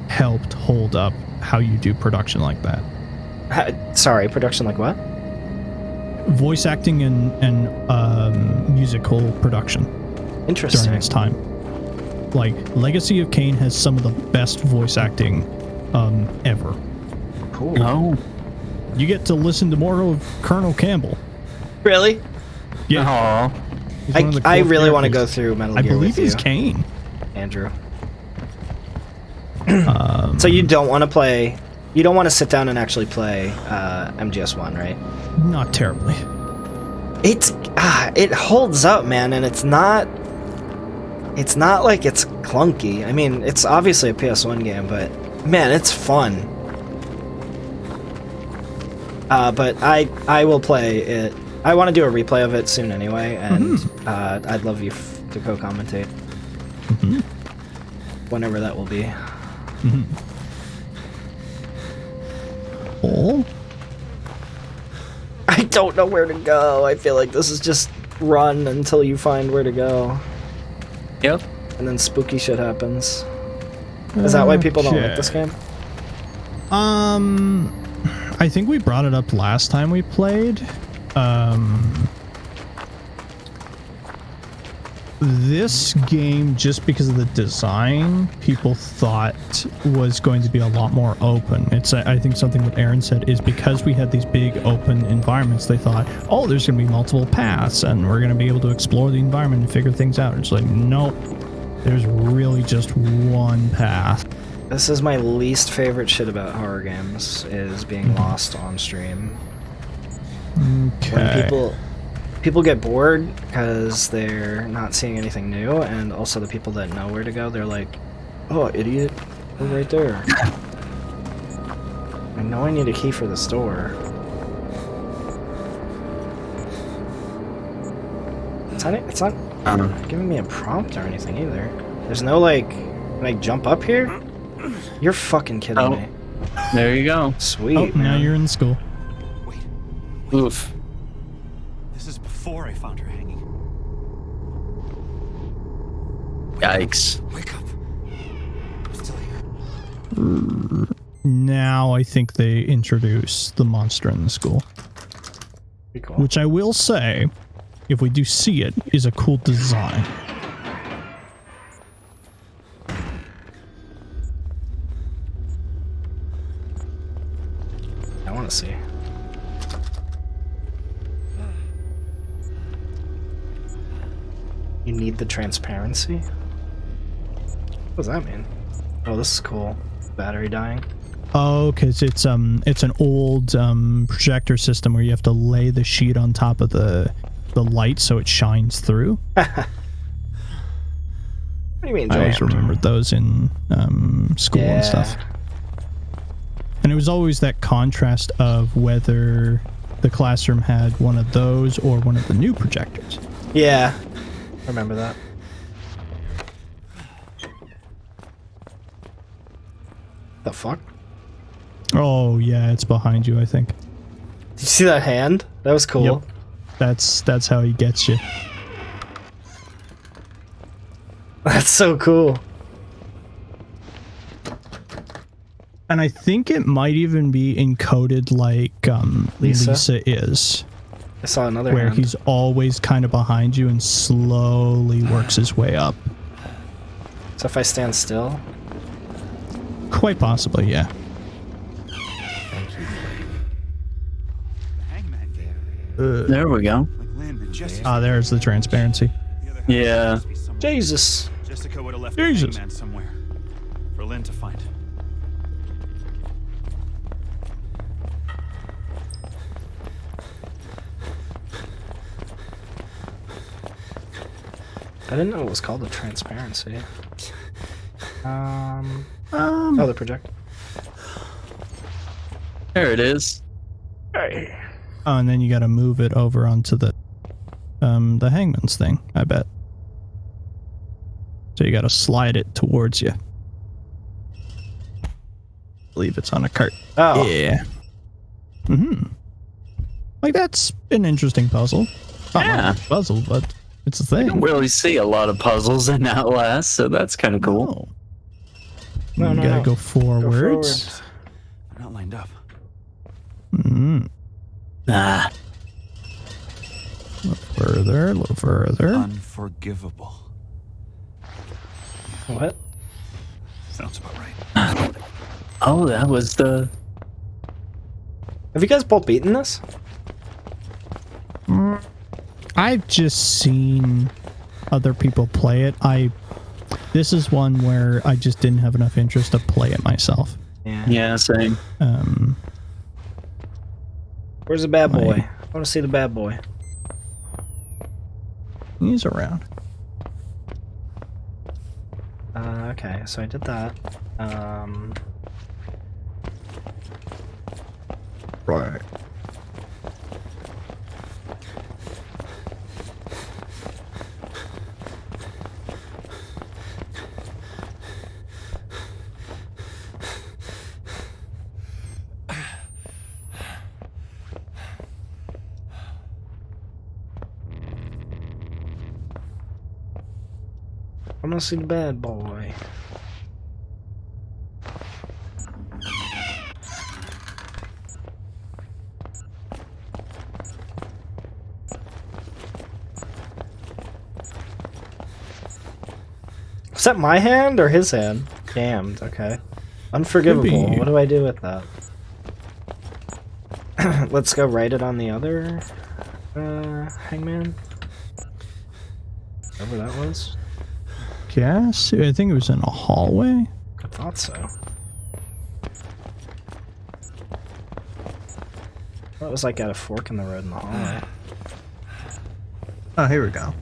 Speaker 3: helped hold up how you do production like that.
Speaker 1: Sorry, production like what?
Speaker 3: Voice acting and musical production
Speaker 1: Interesting.
Speaker 3: during its time. Like, Legacy of Kain has some of the best voice acting ever.
Speaker 1: Cool.
Speaker 2: No.
Speaker 3: You get to listen to more of Colonel Campbell.
Speaker 1: Really?
Speaker 3: Yeah.
Speaker 2: Aw.
Speaker 3: He's one of the
Speaker 1: I
Speaker 3: core
Speaker 1: really want to go
Speaker 3: characters.
Speaker 1: through Metal
Speaker 3: I
Speaker 1: Gear
Speaker 3: believe
Speaker 1: with you,
Speaker 3: he's Kain.
Speaker 1: Andrew. So you don't want to play... You don't want to sit down and actually play MGS1, right?
Speaker 3: Not terribly.
Speaker 1: It holds up, man, and it's not It's not like it's clunky. I mean, it's obviously a PS1 game, but man, it's fun. But I will play it. I want to do a replay of it soon anyway, and I'd love you to co-commentate. Whenever that will be.
Speaker 3: Oh?
Speaker 1: I don't know where to go. I feel like this is just run until you find where to go.
Speaker 2: Yep.
Speaker 1: And then spooky shit happens. Is that why people don't like this game?
Speaker 3: I think we brought it up last time we played. This game, just because of the design, people thought was going to be a lot more open. It's, I think something that Aaron said is because we had these big open environments, they thought, oh, there's going to be multiple paths and we're going to be able to explore the environment and figure things out. It's like, nope, there's really just one path.
Speaker 1: This is my least favorite shit about horror games, is being lost on stream.
Speaker 3: Okay.
Speaker 1: When people get bored because they're not seeing anything new, and also the people that know where to go, they're like, oh, idiot, we're right there. I know I need a key for the store. It's not giving me a prompt or anything either. There's no, like, can I jump up here? You're fucking kidding me.
Speaker 2: There you go.
Speaker 1: Sweet,
Speaker 3: Oh,
Speaker 1: man.
Speaker 3: now you're in school.
Speaker 4: Wait,
Speaker 2: Oof.
Speaker 4: this is before I found her hanging.
Speaker 2: Yikes.
Speaker 4: Wake up. I'm still here.
Speaker 3: Now I think they introduce the monster in the school.
Speaker 1: Pretty cool.
Speaker 3: Which I will say, if we do see it, is a cool design.
Speaker 1: I want to see. You need the transparency? What does that mean? Oh, this is cool. Battery dying.
Speaker 3: Oh, because it's an old projector system where you have to lay the sheet on top of the light so it shines through.
Speaker 1: What do you mean,
Speaker 3: I always
Speaker 1: jammed?
Speaker 3: remembered those in school and stuff. And it was always that contrast of whether the classroom had one of those or one of the new projectors.
Speaker 1: Yeah. I remember that. The fuck?
Speaker 3: Oh yeah, it's behind you, I think.
Speaker 1: Did you see that hand? That was cool.
Speaker 3: Yep. That's how he gets you.
Speaker 1: That's so cool.
Speaker 3: And I think it might even be encoded like
Speaker 1: Lisa?
Speaker 3: Lisa is,
Speaker 1: I saw another
Speaker 3: where
Speaker 1: hand.
Speaker 3: he's always kind of behind you and slowly works his way up.
Speaker 1: So if I stand still?
Speaker 3: Quite possibly, yeah.
Speaker 4: The hangman there.
Speaker 2: There we go.
Speaker 4: Like Lynn and Jessica.
Speaker 3: Ah, there's the transparency.
Speaker 4: The other
Speaker 2: Yeah.
Speaker 4: must be somewhere.
Speaker 1: Jesus.
Speaker 4: Jessica would have left
Speaker 3: Jesus.
Speaker 4: the hangman somewhere for Lynn to find.
Speaker 1: I didn't know it was called the transparency. Oh, the projector.
Speaker 2: There it is.
Speaker 1: Hey.
Speaker 3: Oh, and then you got to move it over onto the hangman's thing, I bet. So you got to slide it towards you. I believe it's on a cart.
Speaker 1: Oh.
Speaker 3: Yeah. Like, that's an interesting puzzle. Not
Speaker 2: Yeah.
Speaker 3: much puzzle, but it's a
Speaker 2: I
Speaker 3: thing.
Speaker 2: don't really see a lot of puzzles in Outlast, so that's kind of cool.
Speaker 3: Oh.
Speaker 1: No,
Speaker 3: You
Speaker 1: no,
Speaker 3: gotta
Speaker 1: no.
Speaker 3: go forwards.
Speaker 1: forward.
Speaker 4: They're not lined up.
Speaker 2: Ah,
Speaker 3: A little further.
Speaker 4: Unforgivable.
Speaker 1: What?
Speaker 4: Sounds about right.
Speaker 2: oh, that was the.
Speaker 1: Have you guys both beaten this?
Speaker 3: I've just seen other people play it. This is one where I just didn't have enough interest to play it myself.
Speaker 1: Yeah.
Speaker 2: Yeah, same.
Speaker 1: Where's the bad boy?
Speaker 3: Like-
Speaker 1: I want to see the bad boy.
Speaker 3: He's around.
Speaker 1: Okay, so I did that.
Speaker 3: Right.
Speaker 1: I'm gonna see the bad boy. Is that my hand or his hand? Damned, okay. Unforgivable.
Speaker 3: Could be.
Speaker 1: What do I do with that? Let's go write it on the other hangman. Whatever that was.
Speaker 3: Guess? I think it was in a hallway.
Speaker 1: I thought so. Well, it was like at a fork in the road in the hallway.
Speaker 3: Oh, here we go.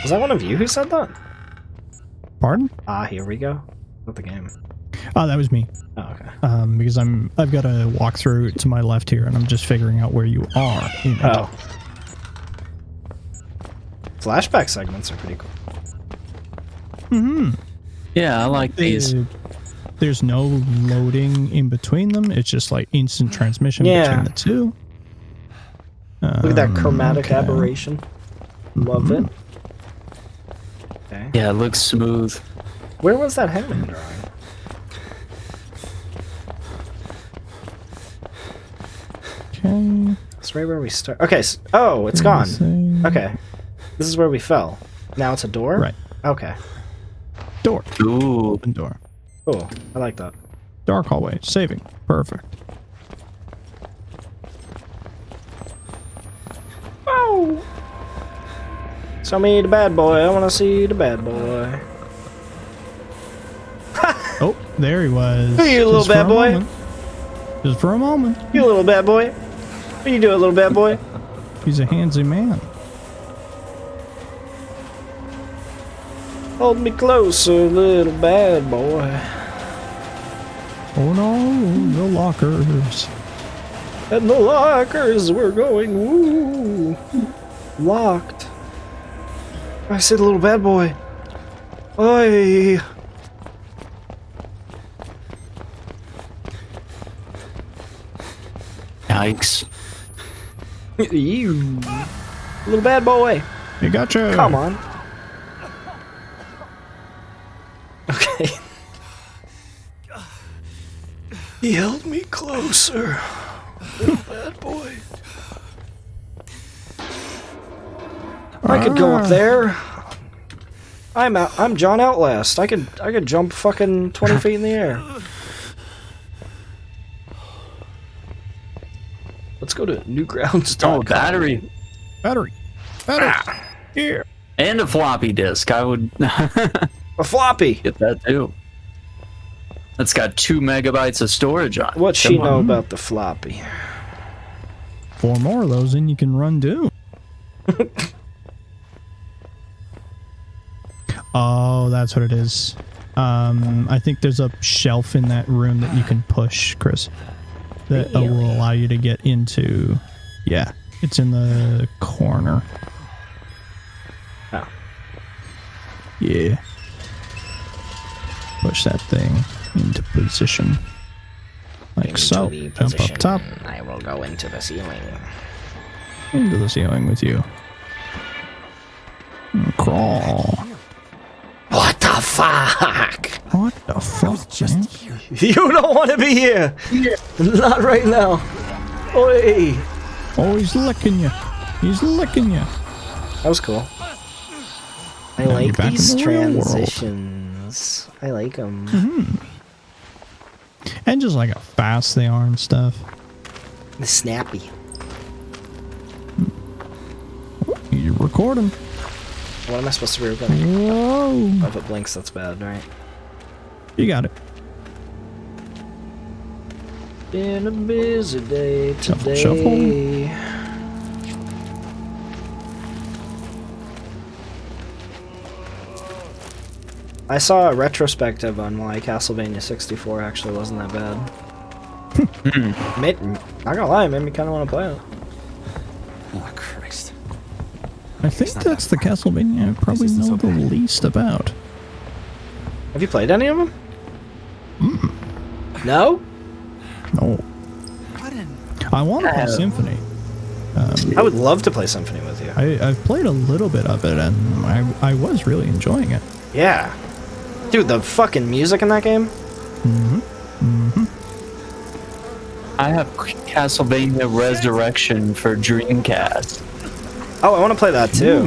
Speaker 1: Was that one of you who said that?
Speaker 3: Pardon?
Speaker 1: Ah, here we go. Not the game.
Speaker 3: Oh, that was me.
Speaker 1: Oh, okay.
Speaker 3: Because I've got a walkthrough to my left here, and I'm just figuring out where you are. In it.
Speaker 1: Oh. Flashback segments are pretty cool.
Speaker 3: Mm-hmm.
Speaker 2: Yeah, I like these.
Speaker 3: There's no loading in between them. It's just like instant transmission
Speaker 1: Yeah.
Speaker 3: between the two.
Speaker 1: Look at that chromatic
Speaker 3: okay.
Speaker 1: aberration. Love it. Okay.
Speaker 2: Yeah, it looks smooth.
Speaker 1: Where was that hangman drawing?
Speaker 3: Okay.
Speaker 1: It's right where we start. Okay. Oh, it's gone. Okay. This is where we fell. Now it's a door?
Speaker 3: Right.
Speaker 1: Okay.
Speaker 3: Door.
Speaker 2: Ooh.
Speaker 3: Open door.
Speaker 1: Cool. I like that.
Speaker 3: Dark hallway. Saving. Perfect.
Speaker 1: Oh! Show me the bad boy. I want to see the bad boy.
Speaker 3: Oh, there he was.
Speaker 1: Hey, you little
Speaker 3: Just for
Speaker 1: bad
Speaker 3: a
Speaker 1: boy.
Speaker 3: moment. Just for a moment.
Speaker 1: You little bad boy. What you doing, little bad boy?
Speaker 3: He's a handsy man.
Speaker 1: Hold me closer, little bad boy.
Speaker 3: Oh no, the lockers.
Speaker 1: And the lockers we're going, woo. Locked. I said little bad boy. Oi.
Speaker 2: Yikes.
Speaker 1: You. Little bad boy.
Speaker 3: He got you.
Speaker 1: Come on. Okay. He held me closer. Little bad boy. I could go up there. I'm John Outlast. I could jump fucking 20 feet in the air. Let's go to newgrounds.com.
Speaker 2: Oh, battery.
Speaker 3: Battery. Here.
Speaker 2: And a floppy disk. I would
Speaker 1: A floppy.
Speaker 2: get that too. That's got 2 megabytes of storage on it.
Speaker 1: What's she
Speaker 2: Come
Speaker 1: know
Speaker 2: on.
Speaker 1: about the floppy?
Speaker 3: 4 more of those and you can run Doom. Oh, that's what it is. I think there's a shelf in that room that you can push, Chris. That will allow you to get into... Yeah, it's in the corner.
Speaker 1: Oh.
Speaker 3: Yeah. Push that thing into position. Like so. Jump up top.
Speaker 1: I will go into the ceiling.
Speaker 3: Into the ceiling with you. And crawl.
Speaker 1: What the fuck?
Speaker 3: What the fuck, man?
Speaker 1: You don't want to be here. Not right now. Oi.
Speaker 3: Oh, he's licking you. He's licking you.
Speaker 1: That was cool. I
Speaker 3: Now you're
Speaker 1: like
Speaker 3: back
Speaker 1: these
Speaker 3: in the real world.
Speaker 1: transitions. I like them.
Speaker 3: And just like how fast they are and stuff.
Speaker 1: Snappy.
Speaker 3: You're recording.
Speaker 1: What am I supposed to be recording?
Speaker 3: Whoa.
Speaker 1: Oh, if it blinks, that's bad, right?
Speaker 3: You got it.
Speaker 1: Been a busy day
Speaker 3: Shuffle,
Speaker 1: today. I saw a retrospective on why Castlevania 64 actually wasn't that bad. Not gonna lie, it made me kind of want to play it.
Speaker 4: Oh, Christ.
Speaker 3: I think that's the Castlevania I probably know the least about.
Speaker 1: Have you played any of them? No?
Speaker 3: No. I want to play Symphony.
Speaker 1: I would love to play Symphony with you.
Speaker 3: I've played a little bit of it, and I was really enjoying it.
Speaker 1: Yeah. Dude, the fucking music in that game?
Speaker 2: I have Castlevania Resurrection for Dreamcast.
Speaker 1: Oh, I want to play that too.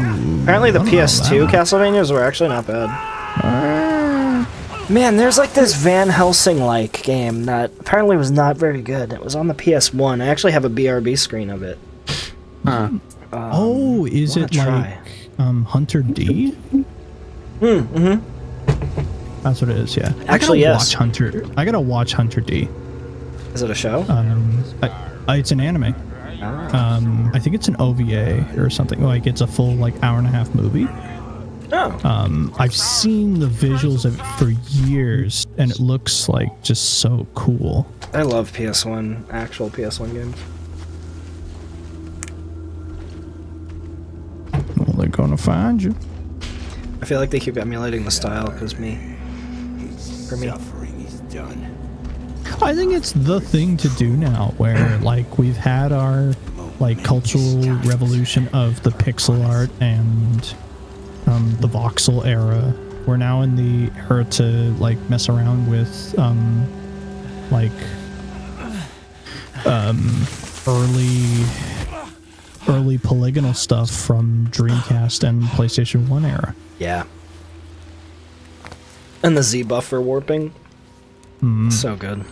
Speaker 1: Apparently the
Speaker 3: I don't know
Speaker 1: PS2
Speaker 3: that.
Speaker 1: Castlevanias were actually not bad. Man, there's like this Van Helsing-like game that apparently was not very good. It was on the PS1. I actually have a BRB screen of it.
Speaker 2: Huh.
Speaker 3: Oh, is
Speaker 1: wanna
Speaker 3: it like Hunter D? That's what it is. Yeah.
Speaker 1: Actually, yes.
Speaker 3: I gotta watch Hunter D.
Speaker 1: Is it a show?
Speaker 3: It's an anime. I think it's an OVA or something. Like it's a full like hour-and-a-half movie.
Speaker 1: Oh.
Speaker 3: I've seen the visuals of it for years, and it looks like just so cool.
Speaker 1: I love PS1, actual PS1 games.
Speaker 3: Well, they're gonna find you.
Speaker 1: I feel like they keep emulating the style because me. For me.
Speaker 3: I think it's the thing to do now, where like we've had our like cultural revolution of the pixel art and the voxel era. We're now in the era to like mess around with early polygonal stuff from Dreamcast and PlayStation 1 era.
Speaker 1: Yeah. And the Z buffer warping. So good.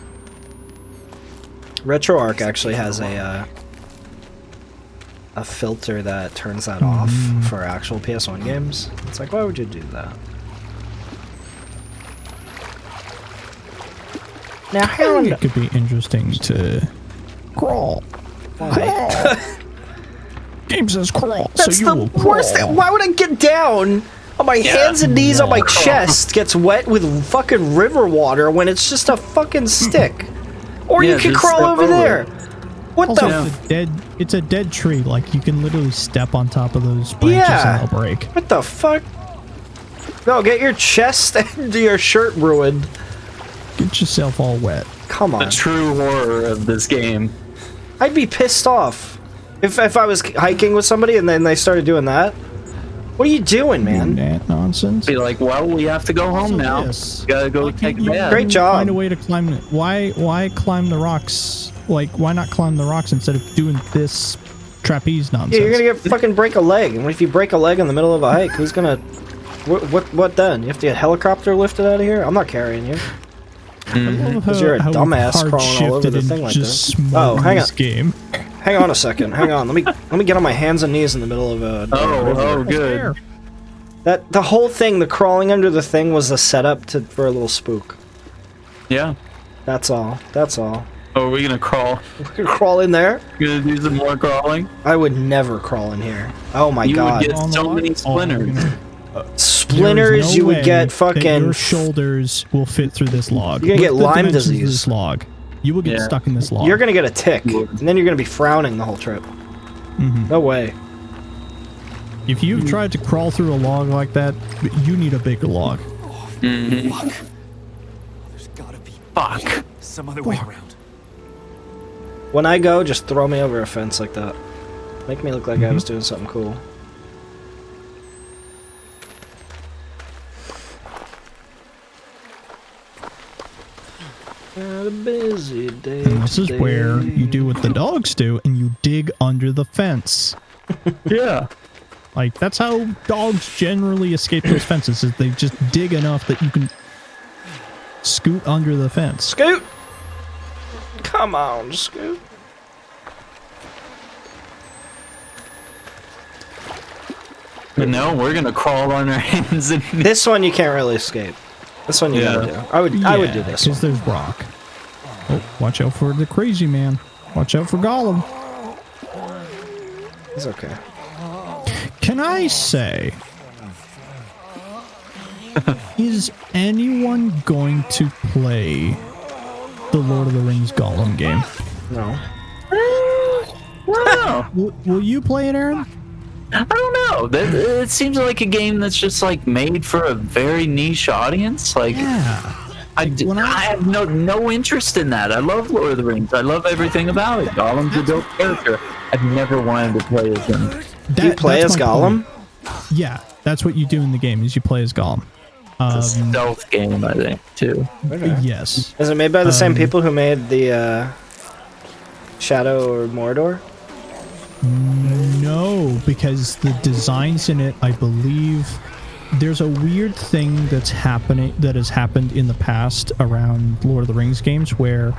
Speaker 1: RetroArch actually has a filter that turns that off for actual PS1 games. It's like, why would you do that? Now,
Speaker 3: I
Speaker 1: how
Speaker 3: think it could be interesting to crawl. Game says crawl,
Speaker 1: That's
Speaker 3: so you
Speaker 1: the
Speaker 3: will
Speaker 1: worst
Speaker 3: crawl.
Speaker 1: thing. Why would I get down on my hands and knees on my chest gets wet with fucking river water when it's just a fucking stick? Or
Speaker 2: Yeah,
Speaker 1: you can
Speaker 2: just
Speaker 1: crawl
Speaker 2: step
Speaker 1: over
Speaker 2: over
Speaker 1: there.
Speaker 2: it.
Speaker 1: What
Speaker 3: Also,
Speaker 1: the
Speaker 3: it's a dead tree. Like you can literally step on top of those branches
Speaker 1: Yeah.
Speaker 3: and they'll break.
Speaker 1: What the fuck? No, get your chest and your shirt ruined.
Speaker 3: Get yourself all wet.
Speaker 1: Come
Speaker 2: The
Speaker 1: on.
Speaker 2: true horror of this game.
Speaker 1: I'd be pissed off if I was hiking with somebody and then they started doing that. What are you doing, man?
Speaker 3: That nonsense.
Speaker 2: Be like, well, we have to go home now.
Speaker 3: Yes.
Speaker 2: Gotta go take a bath.
Speaker 1: Great job.
Speaker 3: Find a way to climb it. Why climb the rocks? Like, why not climb the rocks instead of doing this trapeze nonsense?
Speaker 1: Yeah, you're gonna get fucking break a leg, and if you break a leg in the middle of a hike, who's gonna? What then? You have to get a helicopter lifted out of here? I'm not carrying you. Because you're a dumbass crawling all over the thing like this.
Speaker 3: Oh,
Speaker 1: hang on.
Speaker 3: Game.
Speaker 1: Hang on a second. Hang on. Let me get on my hands and knees in the middle of a.
Speaker 2: Oh, good.
Speaker 1: That the whole thing, the crawling under the thing, was a setup for a little spook.
Speaker 2: Yeah.
Speaker 1: That's all. That's all.
Speaker 2: Oh, are we gonna crawl?
Speaker 1: You crawl in there?
Speaker 2: Gonna do some more crawling?
Speaker 1: I would never crawl in here. Oh my
Speaker 2: You
Speaker 1: god.
Speaker 2: would get so many splinters.
Speaker 1: Splinters, you would get fucking.
Speaker 3: Your shoulders will fit through this log.
Speaker 1: You're gonna get
Speaker 3: Look at the
Speaker 1: Lyme
Speaker 3: dimensions of
Speaker 1: disease.
Speaker 3: This log. You will get
Speaker 2: Yeah.
Speaker 3: stuck in this log.
Speaker 1: You're gonna get a tick, and then you're gonna be frowning the whole trip. No way.
Speaker 3: If you've tried to crawl through a log like that, you need a bigger log.
Speaker 4: There's gotta be
Speaker 2: Fuck.
Speaker 4: some other way around.
Speaker 1: When I go, just throw me over a fence like that. Make me look like I was doing something cool. Had a busy day.
Speaker 3: And this is where you do what the dogs do, and you dig under the fence.
Speaker 2: Yeah.
Speaker 3: Like, that's how dogs generally escape those fences, is they just dig enough that you can scoot under the fence.
Speaker 1: Scoot! Come on, Scoot.
Speaker 2: But no, we're gonna crawl on our hands and
Speaker 1: This one you can't really escape. This one you
Speaker 2: Yeah.
Speaker 1: gotta do. I would do this one.
Speaker 3: because there's rock. Oh, watch out for the crazy man. Watch out for Gollum.
Speaker 1: It's okay.
Speaker 3: Can I say Is anyone going to play the Lord of the Rings Gollum game?
Speaker 1: No.
Speaker 2: Wow.
Speaker 3: Will you play it, Aaron?
Speaker 2: I don't know. It seems like a game that's just like made for a very niche audience. Like,
Speaker 3: Yeah.
Speaker 2: I have no interest in that. I love Lord of the Rings. I love everything about it. Gollum's a dope character. I've never wanted to play as him.
Speaker 1: You play
Speaker 3: that's
Speaker 1: as
Speaker 3: my
Speaker 1: Gollum?
Speaker 3: point. Yeah, that's what you do in the game. Is you play as Gollum.
Speaker 2: It's a stealth game, I think, too.
Speaker 3: Yes.
Speaker 1: Is it made by the same people who made the Shadow or Mordor?
Speaker 3: No, because the designs in it, I believe, there's a weird thing that has happened in the past around Lord of the Rings games where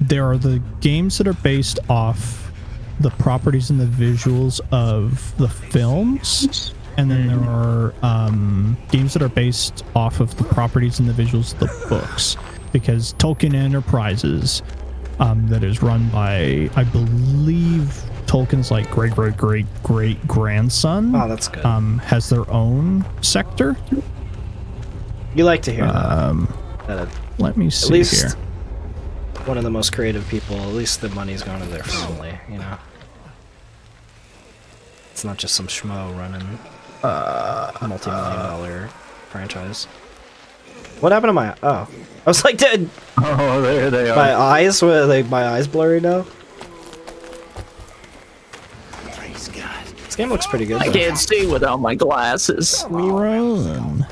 Speaker 3: there are the games that are based off the properties and the visuals of the films, and then there are games that are based off of the properties and the visuals of the books, because Tolkien Enterprises, that is run by, I believe, Tolkien's like great grandson.
Speaker 1: Oh, that's good.
Speaker 3: Has their own sector.
Speaker 1: You like to hear that.
Speaker 3: Let me
Speaker 1: At
Speaker 3: see
Speaker 1: least
Speaker 3: here.
Speaker 1: one of the most creative people, at least the money's going to their family, you know? It's not just some schmo running a multi-million-dollar franchise. What happened to my... Oh. I was like, dude,
Speaker 2: Oh, there they are.
Speaker 1: my eyes blurry now?
Speaker 4: Praise God.
Speaker 1: This game looks pretty good,
Speaker 2: I
Speaker 1: though.
Speaker 2: can't see without my glasses.
Speaker 3: Run.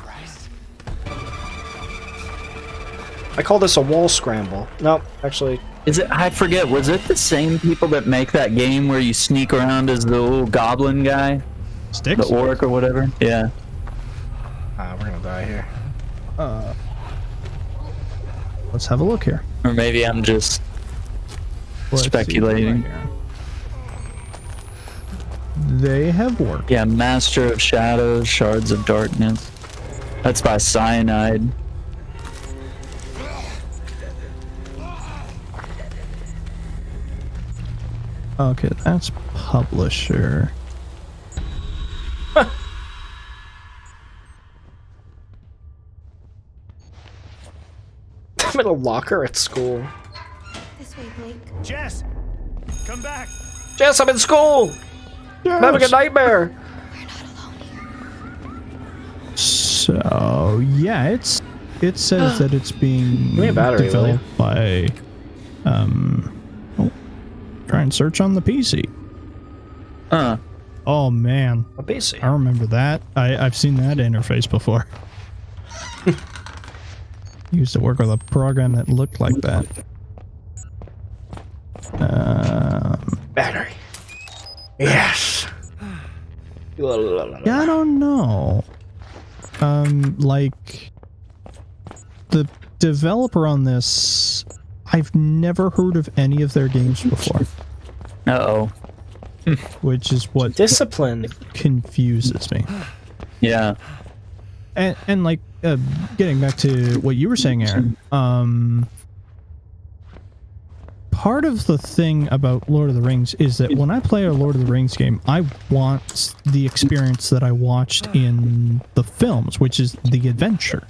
Speaker 1: I call this a wall scramble. No, actually,
Speaker 2: Is it? I forget. Was it the same people that make that game where you sneak around as the little goblin guy,
Speaker 3: Sticks?
Speaker 2: the orc or whatever? Yeah.
Speaker 1: we're gonna die here.
Speaker 3: Let's have a look here.
Speaker 2: Or maybe I'm just
Speaker 3: Let's see
Speaker 2: speculating.
Speaker 3: right here. They have worked.
Speaker 2: Yeah, Master of Shadows, Shards of Darkness. That's by Cyanide.
Speaker 3: Okay, that's publisher.
Speaker 1: I'm in a locker at school.
Speaker 5: This way, Blake.
Speaker 4: Jess, come back.
Speaker 1: Jess, I'm in school! I'm having a nightmare!
Speaker 3: So yeah, it says that it's being
Speaker 1: Give me a battery, will you?
Speaker 3: developed by try and search on the PC. Oh man,
Speaker 1: A PC.
Speaker 3: I remember that. I've seen that interface before. Used to work with a program that looked like that.
Speaker 1: Battery. Yes!
Speaker 3: Yeah, I don't know. Like the developer on this, I've never heard of any of their games before,
Speaker 2: Uh-oh.
Speaker 3: which is what
Speaker 1: Discipline.
Speaker 3: confuses me.
Speaker 2: Yeah.
Speaker 3: And like getting back to what you were saying, Aaron, part of the thing about Lord of the Rings is that when I play a Lord of the Rings game, I want the experience that I watched in the films, which is the adventure.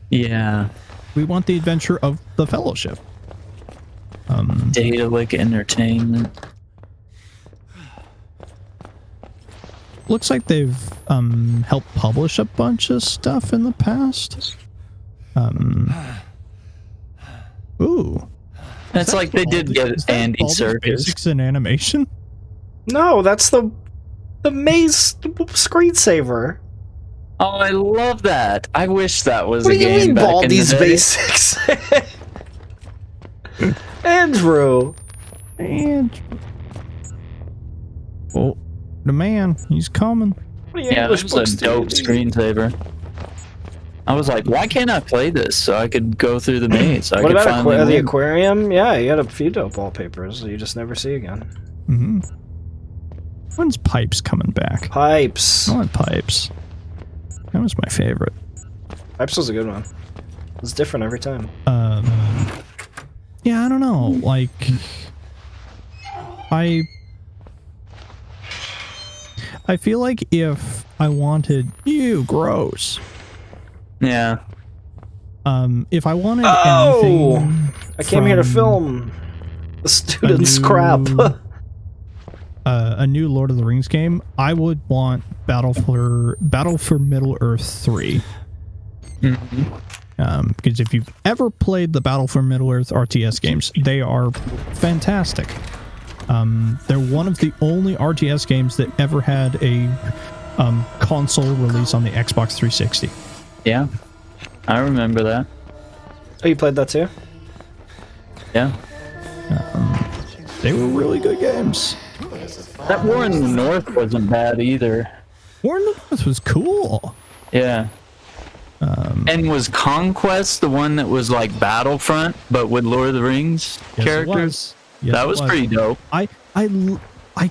Speaker 2: Yeah.
Speaker 3: We want the adventure of the Fellowship.
Speaker 2: Daedalic Entertainment.
Speaker 3: Looks like they've helped publish a bunch of stuff in the past. Ooh.
Speaker 2: It's like they did
Speaker 3: Is
Speaker 2: get
Speaker 3: that
Speaker 2: Andy
Speaker 3: Baldur's
Speaker 2: Serkis.
Speaker 3: Basics in animation?
Speaker 1: No, that's the maze screensaver.
Speaker 2: Oh, I love that. I wish that was
Speaker 1: What
Speaker 2: a
Speaker 1: do you
Speaker 2: game
Speaker 1: mean,
Speaker 2: back in
Speaker 1: Baldi's
Speaker 2: the day.
Speaker 1: Basics? Andrew!
Speaker 3: And oh, the man, he's coming.
Speaker 1: What are you
Speaker 2: Yeah,
Speaker 1: English
Speaker 2: this
Speaker 1: books
Speaker 2: was a dope
Speaker 1: do you read?
Speaker 2: screensaver. I was like, why can't I play this so I could go through the maze? I
Speaker 1: What
Speaker 2: could
Speaker 1: about
Speaker 2: finally
Speaker 1: the
Speaker 2: win.
Speaker 1: aquarium? Yeah, you got a few dope wallpapers that you just never see again.
Speaker 3: Mm-hmm. When's Pipes coming back?
Speaker 1: Pipes.
Speaker 3: I want Pipes. That was my favorite.
Speaker 1: Pipes was a good one. It's different every time.
Speaker 3: Yeah, I don't know. Like, I feel like if I wanted you gross.
Speaker 2: Yeah.
Speaker 3: If I wanted
Speaker 1: Oh!
Speaker 3: anything,
Speaker 1: I came here to
Speaker 3: from
Speaker 1: film the student's
Speaker 3: new-
Speaker 1: crap.
Speaker 3: a new Lord of the Rings game, I would want Battle for Middle Earth 3. Because if you've ever played the Battle for Middle Earth RTS games, they are fantastic. They're one of the only RTS games that ever had a console release on the Xbox 360.
Speaker 2: Yeah. I remember that.
Speaker 1: Oh, you played that too?
Speaker 2: Yeah.
Speaker 3: They were really good games.
Speaker 2: That War in the North wasn't bad either.
Speaker 3: War in the North was cool.
Speaker 2: Yeah. And was Conquest the one that was like Battlefront, but with Lord of the Rings
Speaker 3: Yes, it
Speaker 2: characters?
Speaker 3: was. Yes,
Speaker 2: That
Speaker 3: it
Speaker 2: was pretty dope.
Speaker 3: I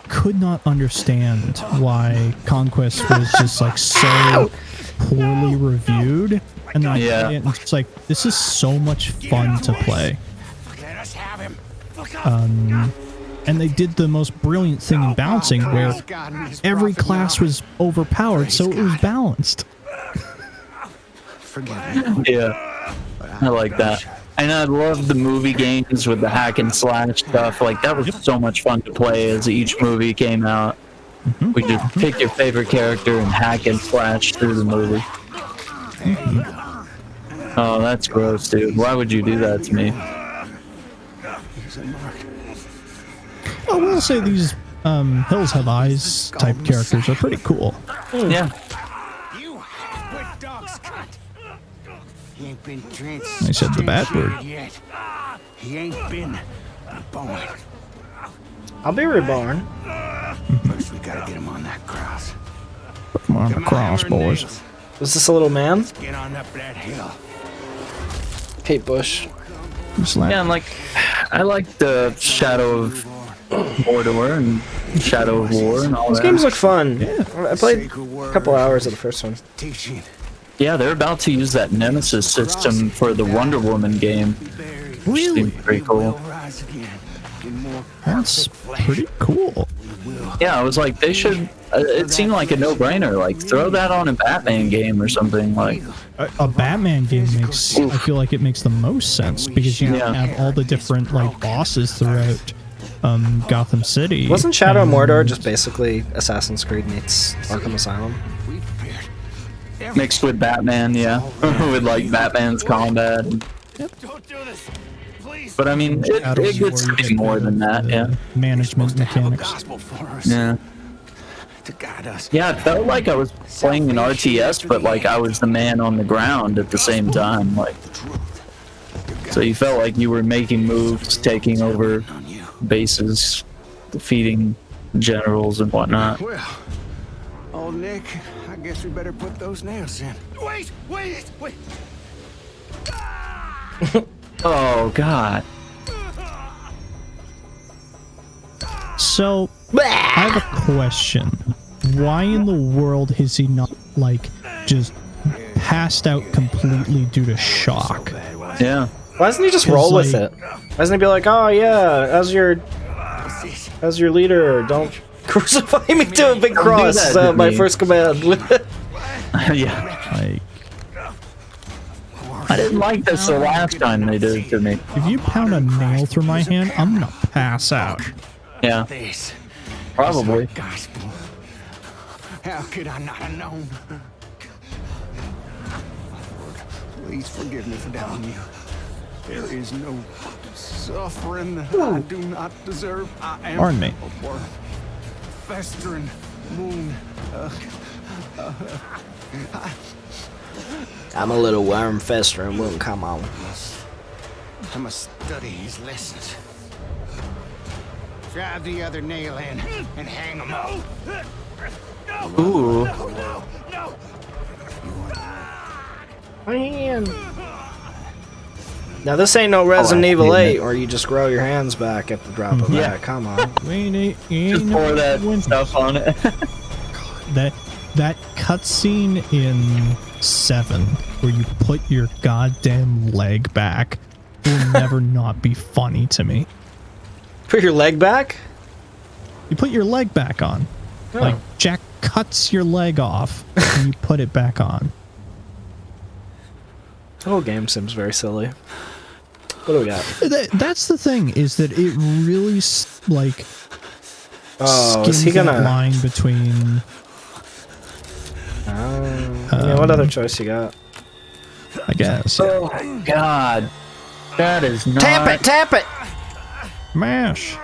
Speaker 3: could not understand why Conquest was just like so poorly reviewed. And then I
Speaker 2: Yeah.
Speaker 3: play it and it's like, this is so much fun to play.
Speaker 4: Let us have him.
Speaker 3: And they did the most brilliant thing in bouncing where every class was overpowered, so it was balanced.
Speaker 2: Yeah. I like that. And I love the movie games with the hack and slash stuff. Like, that was so much fun to play as each movie came out. We just pick your favorite character and hack and slash through the movie. Oh, that's gross, dude. Why would you do that to me?
Speaker 3: I will say these Hills Have Eyes type characters are pretty cool.
Speaker 2: Yeah.
Speaker 4: You half-wit dog's cunt. He ain't been
Speaker 3: I said the bad word.
Speaker 4: yet. He ain't been born.
Speaker 1: I'll be reborn.
Speaker 4: First, we gotta get him on that cross.
Speaker 3: Come on, across, boys.
Speaker 1: Was this a little man?
Speaker 4: Get on up that hill.
Speaker 1: Kate Bush.
Speaker 2: Yeah, and like, I like the Shadow of Mordor and Shadow of War and all
Speaker 1: Those
Speaker 2: that.
Speaker 1: games look fun. I played a couple hours of the first one.
Speaker 4: Teaching.
Speaker 2: Yeah, they're about to use that Nemesis system for the Wonder Woman game.
Speaker 3: Really?
Speaker 2: Seems pretty cool.
Speaker 4: Rise again. In more
Speaker 3: That's
Speaker 4: perfect flesh.
Speaker 3: pretty cool.
Speaker 2: Yeah, I was like, they should. It seemed like a no-brainer. Like, throw that on a Batman game or something. Like,
Speaker 3: A Batman game makes, I feel like it makes the most sense because you
Speaker 2: Yeah.
Speaker 3: have all the different like bosses throughout Gotham City.
Speaker 1: Wasn't Shadow of
Speaker 3: and-
Speaker 1: Mordor just basically Assassin's Creed meets Arkham Asylum?
Speaker 4: We prepared.
Speaker 2: mixed with Batman, yeah, with like Batman's combat.
Speaker 4: Don't do this. Please.
Speaker 2: But I mean,
Speaker 3: Shadow
Speaker 2: it
Speaker 3: of
Speaker 2: gets
Speaker 3: War,
Speaker 2: to
Speaker 3: you
Speaker 2: be
Speaker 3: get
Speaker 2: more
Speaker 3: the-
Speaker 2: than that.
Speaker 3: the
Speaker 2: Yeah,
Speaker 3: Management mechanics.
Speaker 4: Gospel for us.
Speaker 2: yeah.
Speaker 4: To guide us.
Speaker 2: Yeah, it felt like I was playing an RTS, but like I was the man on the ground at the same time. Like, so you felt like you were making moves, taking over
Speaker 4: On you.
Speaker 2: bases, defeating generals and whatnot.
Speaker 4: Well, old Nick, I guess we better put those nails in. Wait.
Speaker 2: Oh God.
Speaker 3: So I have a question. Why in the world is he not like just passed out completely due to shock?
Speaker 2: Yeah.
Speaker 1: Why doesn't he just roll with
Speaker 3: like-
Speaker 1: it? Why doesn't he be like, oh yeah, as your leader, don't crucify me to a big cross.
Speaker 2: that to
Speaker 1: My
Speaker 2: me.
Speaker 1: first command.
Speaker 2: Yeah.
Speaker 3: Like,
Speaker 2: I didn't like this the last time they did it to me.
Speaker 3: if you pound a nail through my hand, I'm gonna pass out.
Speaker 2: Yeah.
Speaker 4: This.
Speaker 2: Probably.
Speaker 4: Gospel. How could I not have known? Lord, please forgive me for doubting you. There is no suffering that I do not deserve. I am
Speaker 3: Pardon me.
Speaker 4: a worm, festering wound.
Speaker 1: I'm a little worm festering wound. Come on.
Speaker 4: I must study his lessons. Drive the other nail in and hang him up.
Speaker 2: Ooh.
Speaker 1: Man. Now this ain't no Resident Evil 8 where you just grow your hands back at the drop of
Speaker 2: Yeah.
Speaker 1: that. Come on.
Speaker 2: Just pour that stuff on it.
Speaker 3: That cutscene in 7 where you put your goddamn leg back will never not be funny to me.
Speaker 1: Put your leg back?
Speaker 3: You put your leg back on. Like Jack cuts your leg off and you put it back on.
Speaker 1: The whole game seems very silly. What do we got?
Speaker 3: That's the thing, is that it really like
Speaker 1: Oh, is
Speaker 3: skims
Speaker 1: he
Speaker 3: that
Speaker 1: gonna?
Speaker 3: line between.
Speaker 1: Yeah, what other choice you got?
Speaker 3: I guess.
Speaker 2: Oh God, that is not.
Speaker 1: Tap it! Tap it!
Speaker 3: Mash.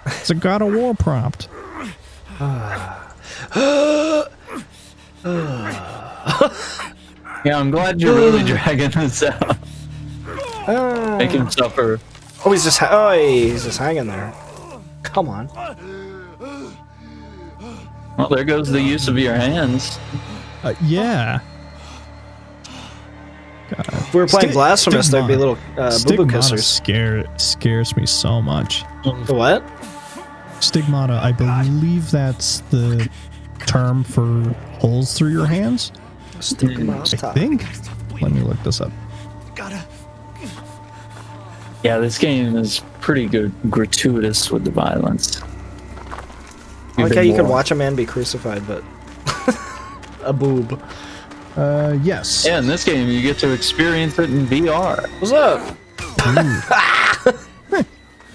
Speaker 3: It's a God of War prompt.
Speaker 2: Yeah, I'm glad you're really dragging this out. Make him suffer.
Speaker 1: Oh, he's just he's just hanging there. Come on.
Speaker 2: Well, there goes the use of your hands.
Speaker 3: Yeah.
Speaker 1: If we were playing Blasphemous, there'd be little boo-boo kissers.
Speaker 3: Scares me so much.
Speaker 1: The what?
Speaker 3: Stigmata, I believe that's the term for holes through your hands. I think. Let me look this up.
Speaker 2: Yeah, this game is pretty good, gratuitous with the violence.
Speaker 1: I like how you can watch a man be crucified, but a boob.
Speaker 3: Yes.
Speaker 2: Yeah, in this game you get to experience it in VR.
Speaker 1: What's up?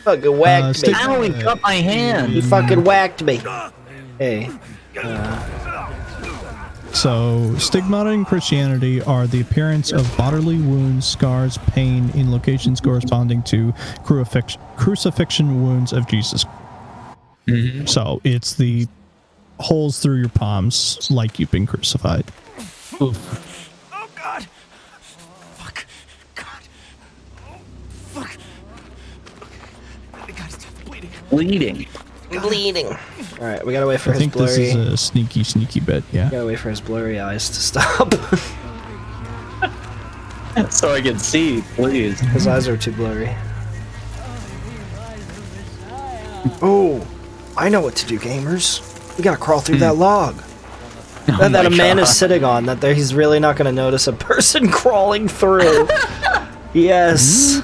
Speaker 1: Fucking whacked me.
Speaker 2: Ow, he cut my hand.
Speaker 1: He fucking whacked me. Hey.
Speaker 3: So, stigmata in Christianity are the appearance of bodily wounds, scars, pain in locations corresponding to crucifixion wounds of Jesus.
Speaker 2: Mm-hmm.
Speaker 3: So, it's the holes through your palms like you've been crucified.
Speaker 2: Oof.
Speaker 4: Oh God! Fuck! God! Oh fuck! I gotta stop bleeding.
Speaker 2: Bleeding.
Speaker 1: Bleeding. Alright, we gotta wait for
Speaker 3: I
Speaker 1: his
Speaker 3: think this
Speaker 1: blurry.
Speaker 3: is a sneaky bit, yeah.
Speaker 1: We gotta wait for his blurry eyes to stop.
Speaker 2: So I can see, please.
Speaker 1: His eyes are too blurry. Oh, I know what to do, gamers. We gotta crawl through that log. That a man is sitting on, that he's really not gonna notice a person crawling through. Yes.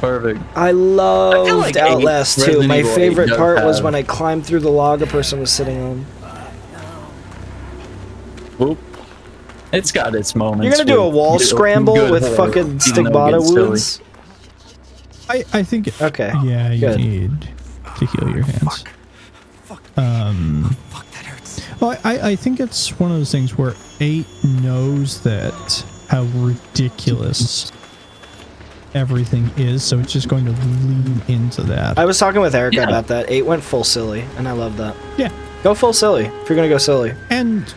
Speaker 2: Perfect.
Speaker 1: I loved
Speaker 2: like
Speaker 1: Outlast 2.
Speaker 2: Resident
Speaker 1: My
Speaker 2: Evil 8
Speaker 1: favorite
Speaker 2: does
Speaker 1: part was
Speaker 2: have-
Speaker 1: when I climbed through the log a person was sitting on.
Speaker 2: Whoop. It's got its moments.
Speaker 1: You're gonna do a
Speaker 2: with
Speaker 1: wall
Speaker 2: good
Speaker 1: scramble with
Speaker 2: horror,
Speaker 1: fucking
Speaker 2: even though it
Speaker 1: stigmata
Speaker 2: gets silly.
Speaker 1: wounds?
Speaker 3: I think...
Speaker 1: Okay,
Speaker 3: Yeah, you
Speaker 1: good.
Speaker 3: need to heal your hands.
Speaker 4: Fuck, that hurts.
Speaker 3: Well, I think it's one of those things where 8 knows that how ridiculous everything is, so it's just going to lean into that.
Speaker 1: I was talking with Erica
Speaker 2: Yeah.
Speaker 1: about that. 8 went full silly, and I love that.
Speaker 3: Yeah.
Speaker 1: Go full silly if you're gonna go silly.
Speaker 3: And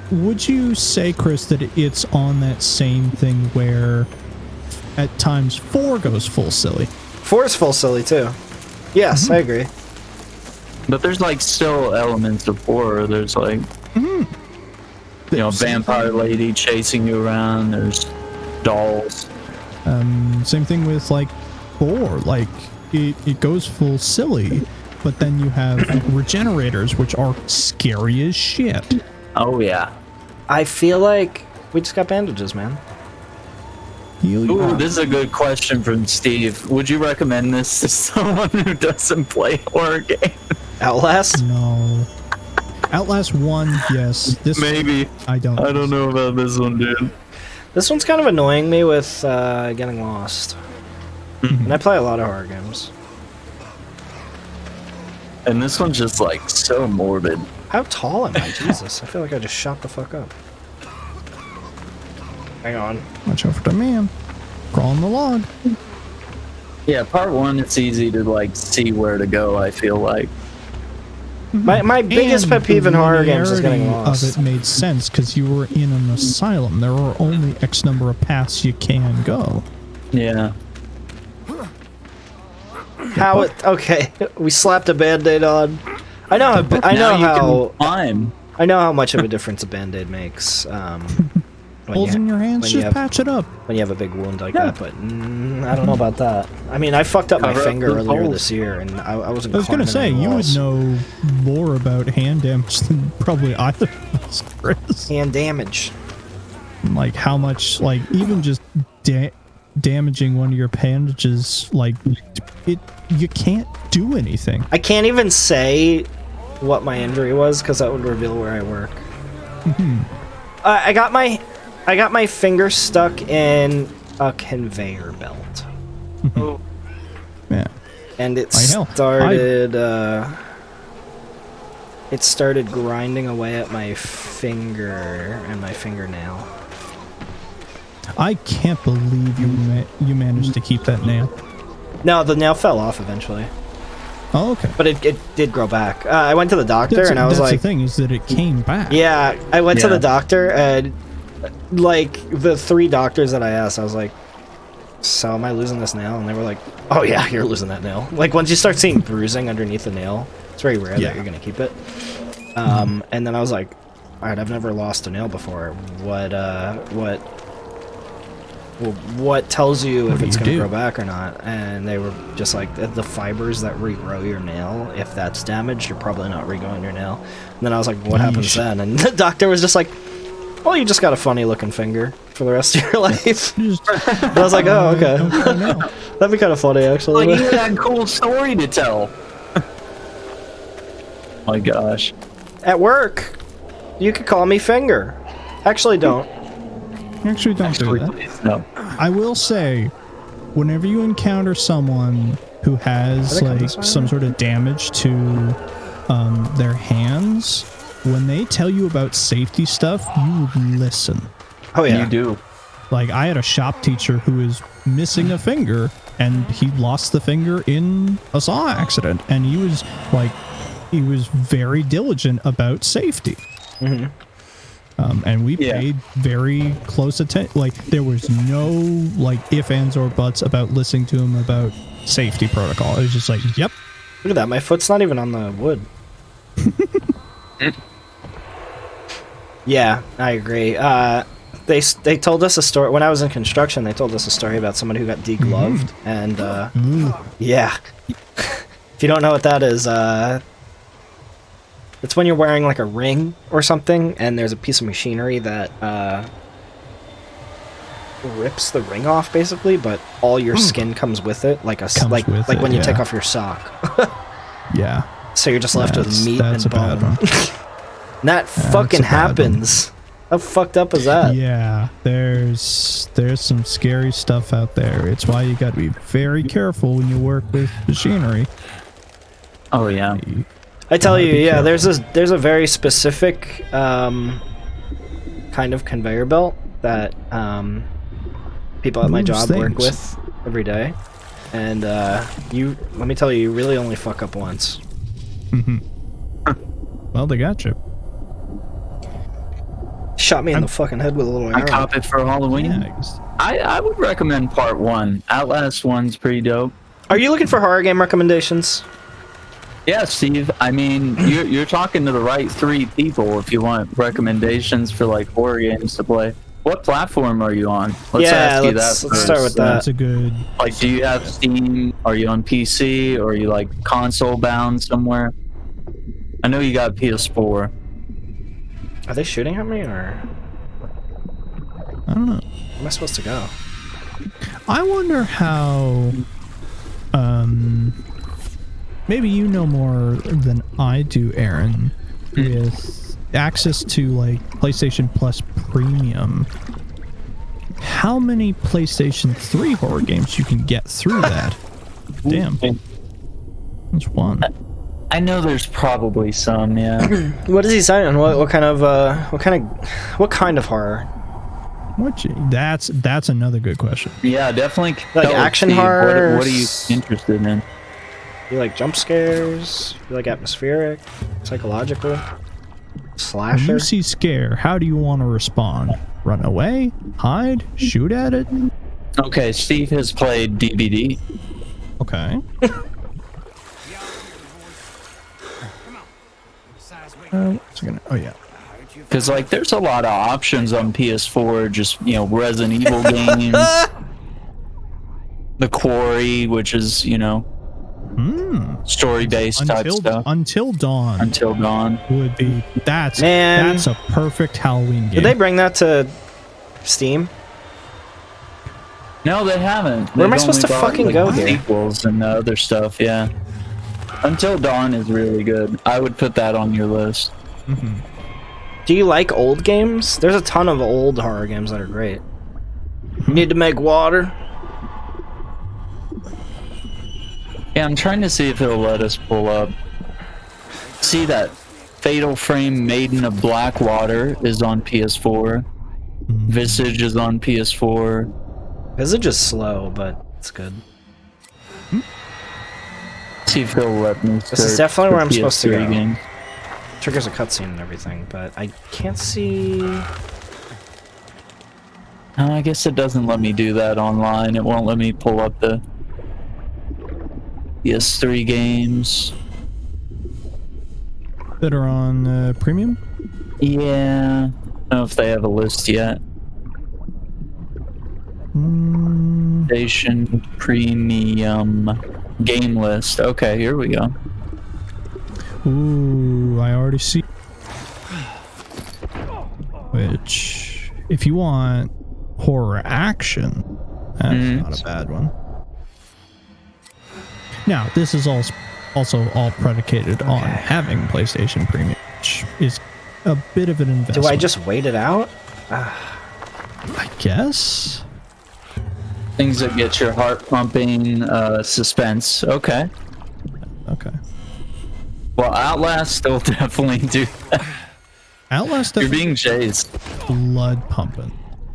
Speaker 3: would you say, Chris, that it's on that same thing where at times 4 goes full silly?
Speaker 1: 4 is full silly too. Yes, I agree.
Speaker 2: But there's like still elements of horror. There's like, you know, vampire lady chasing you around. There's dolls.
Speaker 3: Same thing with like 4, like it goes full silly, but then you have regenerators, which are scary as shit.
Speaker 2: Oh yeah.
Speaker 1: I feel like we just got bandages, man.
Speaker 2: Ooh, this is a good question from Steve. Would you recommend this to someone who doesn't play horror games?
Speaker 1: Outlast?
Speaker 3: No. Outlast 1, yes. This
Speaker 2: Maybe.
Speaker 3: I don't
Speaker 2: know about this one, dude.
Speaker 1: This one's kind of annoying me with getting lost. And I play a lot of horror games.
Speaker 2: And this one's just like so morbid.
Speaker 1: How tall am I? Jesus, I feel like I just shot the fuck up. Hang on.
Speaker 3: Watch out for the man. Crawling the log.
Speaker 2: Yeah, part 1, it's easy to like see where to go, I feel like.
Speaker 1: My biggest
Speaker 3: And
Speaker 1: pet peeve in
Speaker 3: the
Speaker 1: horror games is getting
Speaker 3: linearity
Speaker 1: lost.
Speaker 3: Of it made sense because you were in an asylum. There are only X number of paths you can go.
Speaker 2: Yeah.
Speaker 1: How it? Okay, we slapped a band-aid on. I know how. I know
Speaker 2: Now you
Speaker 1: how.
Speaker 2: can climb.
Speaker 1: I know how much of a difference a band-aid makes. When
Speaker 3: Holes in your hands,
Speaker 1: when you
Speaker 3: just
Speaker 1: have-
Speaker 3: patch it up.
Speaker 1: when you have a big wound like that, but I don't know about that. I mean, I fucked up my
Speaker 2: Cover up
Speaker 1: finger
Speaker 2: those
Speaker 1: earlier
Speaker 2: holes.
Speaker 1: this year, and I wasn't.
Speaker 3: I was gonna
Speaker 1: climbing
Speaker 3: say,
Speaker 1: any
Speaker 3: you would
Speaker 1: walls.
Speaker 3: know more about hand damage than probably either of us, Chris.
Speaker 1: Hand damage.
Speaker 3: Like how much, like even just damaging one of your appendages, like you can't do anything.
Speaker 1: I can't even say what my injury was, because that would reveal where I work. I got my finger stuck in a conveyor belt.
Speaker 2: Oh,
Speaker 3: Yeah.
Speaker 1: And it
Speaker 3: hell,
Speaker 1: started grinding away at my finger and my fingernail.
Speaker 3: I can't believe you managed to keep that nail.
Speaker 1: No, the nail fell off eventually.
Speaker 3: Oh, okay.
Speaker 1: But it did grow back. I went to the doctor and I was
Speaker 3: that's
Speaker 1: like,
Speaker 3: the thing is that it came back.
Speaker 1: yeah, I went to
Speaker 2: Yeah.
Speaker 1: the doctor and like the 3 doctors that I asked, I was like, so am I losing this nail? And they were like, oh yeah, you're losing that nail. Like once you start seeing bruising underneath the nail, it's very rare that you're gonna keep it. And then I was like, all right, I've never lost a nail before. What tells you if it's gonna grow back or not? And they were just like, the fibers that regrow your nail, if that's damaged, you're probably not regrowing your nail. And then I was like, what happens then? And the doctor was just like, well, you just got a funny looking finger for the rest of your life. And I was like, oh, okay. That'd be kind of funny, actually.
Speaker 2: like you had a cool story to tell. My gosh.
Speaker 1: At work, you could call me Finger. Actually, don't.
Speaker 3: Actually, don't do that.
Speaker 2: No.
Speaker 3: I will say, whenever you encounter someone who has like some sort of damage to their hands, when they tell you about safety stuff, you listen.
Speaker 1: Oh yeah,
Speaker 2: You do.
Speaker 3: Like I had a shop teacher who is missing a finger, and he lost the finger in a saw accident, and he was very diligent about safety. And we paid very close attention. Like there was no like ifs, ands, or buts about listening to him about safety protocol. It was just like, yep.
Speaker 1: Look at that. My foot's not even on the wood. Yeah, I agree. They told us a story when I was in construction. They told us a story about someone who got degloved, and yeah. If you don't know what that is, it's when you're wearing like a ring or something, and there's a piece of machinery that rips the ring off, basically, but all your skin comes with it, like when you take off your sock.
Speaker 3: Yeah.
Speaker 1: So you're just left with meat
Speaker 3: that's
Speaker 1: and
Speaker 3: a bad
Speaker 1: bone.
Speaker 3: one.
Speaker 1: That fucking happens. How fucked up is that?
Speaker 3: Yeah, there's some scary stuff out there. It's why you got to be very careful when you work with machinery.
Speaker 2: Oh yeah.
Speaker 1: I tell you, yeah,
Speaker 3: careful.
Speaker 1: there's a very specific kind of conveyor belt that people at my
Speaker 3: Moves
Speaker 1: job work
Speaker 3: things.
Speaker 1: with every day, and let me tell you, you really only fuck up once.
Speaker 3: Well, they got you.
Speaker 1: Shot me in the fucking head with a little
Speaker 2: I
Speaker 1: arrow.
Speaker 2: cop it for Halloween.
Speaker 3: Yeah, I guess.
Speaker 2: I would recommend part 1. Outlast 1's pretty dope.
Speaker 1: Are you looking for horror game recommendations?
Speaker 2: Yeah, Steve. I mean, you're talking to the right 3 people if you want recommendations for like horror games to play. What platform are you on? Let's ask you that
Speaker 1: let's
Speaker 2: first.
Speaker 1: start with that.
Speaker 3: That's a good.
Speaker 2: Like, do you have Steam? Are you on PC? Or are you like console bound somewhere? I know you got PS4.
Speaker 1: Are they shooting at me, or
Speaker 3: I don't know.
Speaker 1: where am I supposed to go?
Speaker 3: I wonder how. Maybe you know more than I do, Aaron, with access to like PlayStation Plus Premium. How many PlayStation 3 horror games you can get through that? Damn, that's one.
Speaker 2: I know there's probably some, yeah.
Speaker 1: What is he saying? What kind of horror?
Speaker 3: That's another good question.
Speaker 2: Yeah, definitely.
Speaker 1: Like
Speaker 2: tell us,
Speaker 1: action
Speaker 2: Steve,
Speaker 1: horror?
Speaker 2: What are you interested in?
Speaker 1: You like jump scares? You like atmospheric, psychological,
Speaker 3: When
Speaker 1: slasher?
Speaker 3: you see scare, how do you want to respond? Run away? Hide? Shoot at it?
Speaker 2: Okay, Steve has played DVD.
Speaker 3: Okay. What's it gonna? Oh yeah.
Speaker 2: Because, like, there's a lot of options on PS4, just, you know, Resident Evil games. The Quarry, which is, you know, story-based type stuff.
Speaker 3: Until Dawn
Speaker 2: Until Dawn.
Speaker 3: would be that's
Speaker 1: Man.
Speaker 3: a perfect Halloween game.
Speaker 1: Did they bring that to Steam?
Speaker 2: No, they haven't.
Speaker 1: Where am I
Speaker 2: They've
Speaker 1: supposed to
Speaker 2: only brought,
Speaker 1: fucking
Speaker 2: like,
Speaker 1: go here?
Speaker 2: sequels and other stuff, yeah. Until Dawn is really good. I would put that on your list.
Speaker 1: Do you like old games? There's a ton of old horror games that are great. You need to make water.
Speaker 2: Yeah, I'm trying to see if it'll let us pull up. See that Fatal Frame Maiden of Blackwater is on PS4. Visage is on PS4.
Speaker 1: Visage is slow, but it's good.
Speaker 2: See if they'll let me.
Speaker 1: This is definitely where I'm supposed to go.
Speaker 2: Game.
Speaker 1: Triggers a cutscene and everything, but I can't see.
Speaker 2: I guess it doesn't let me do that online. It won't let me pull up the PS3 games
Speaker 3: That are on premium?
Speaker 2: Yeah, I don't know if they have a list yet. Station Premium Game List. Okay, here we go.
Speaker 3: Ooh, I already see. Which, if you want horror action, that's not a bad one. Now, this is also all predicated on having PlayStation Premium, which is a bit of an investment.
Speaker 1: Do I just wait it out?
Speaker 3: I guess.
Speaker 2: Things that get your heart pumping, suspense. Okay.
Speaker 3: Okay.
Speaker 2: Well, Outlast still definitely do that.
Speaker 3: Outlast
Speaker 2: You're
Speaker 3: definitely
Speaker 2: being chased.
Speaker 3: blood pumping.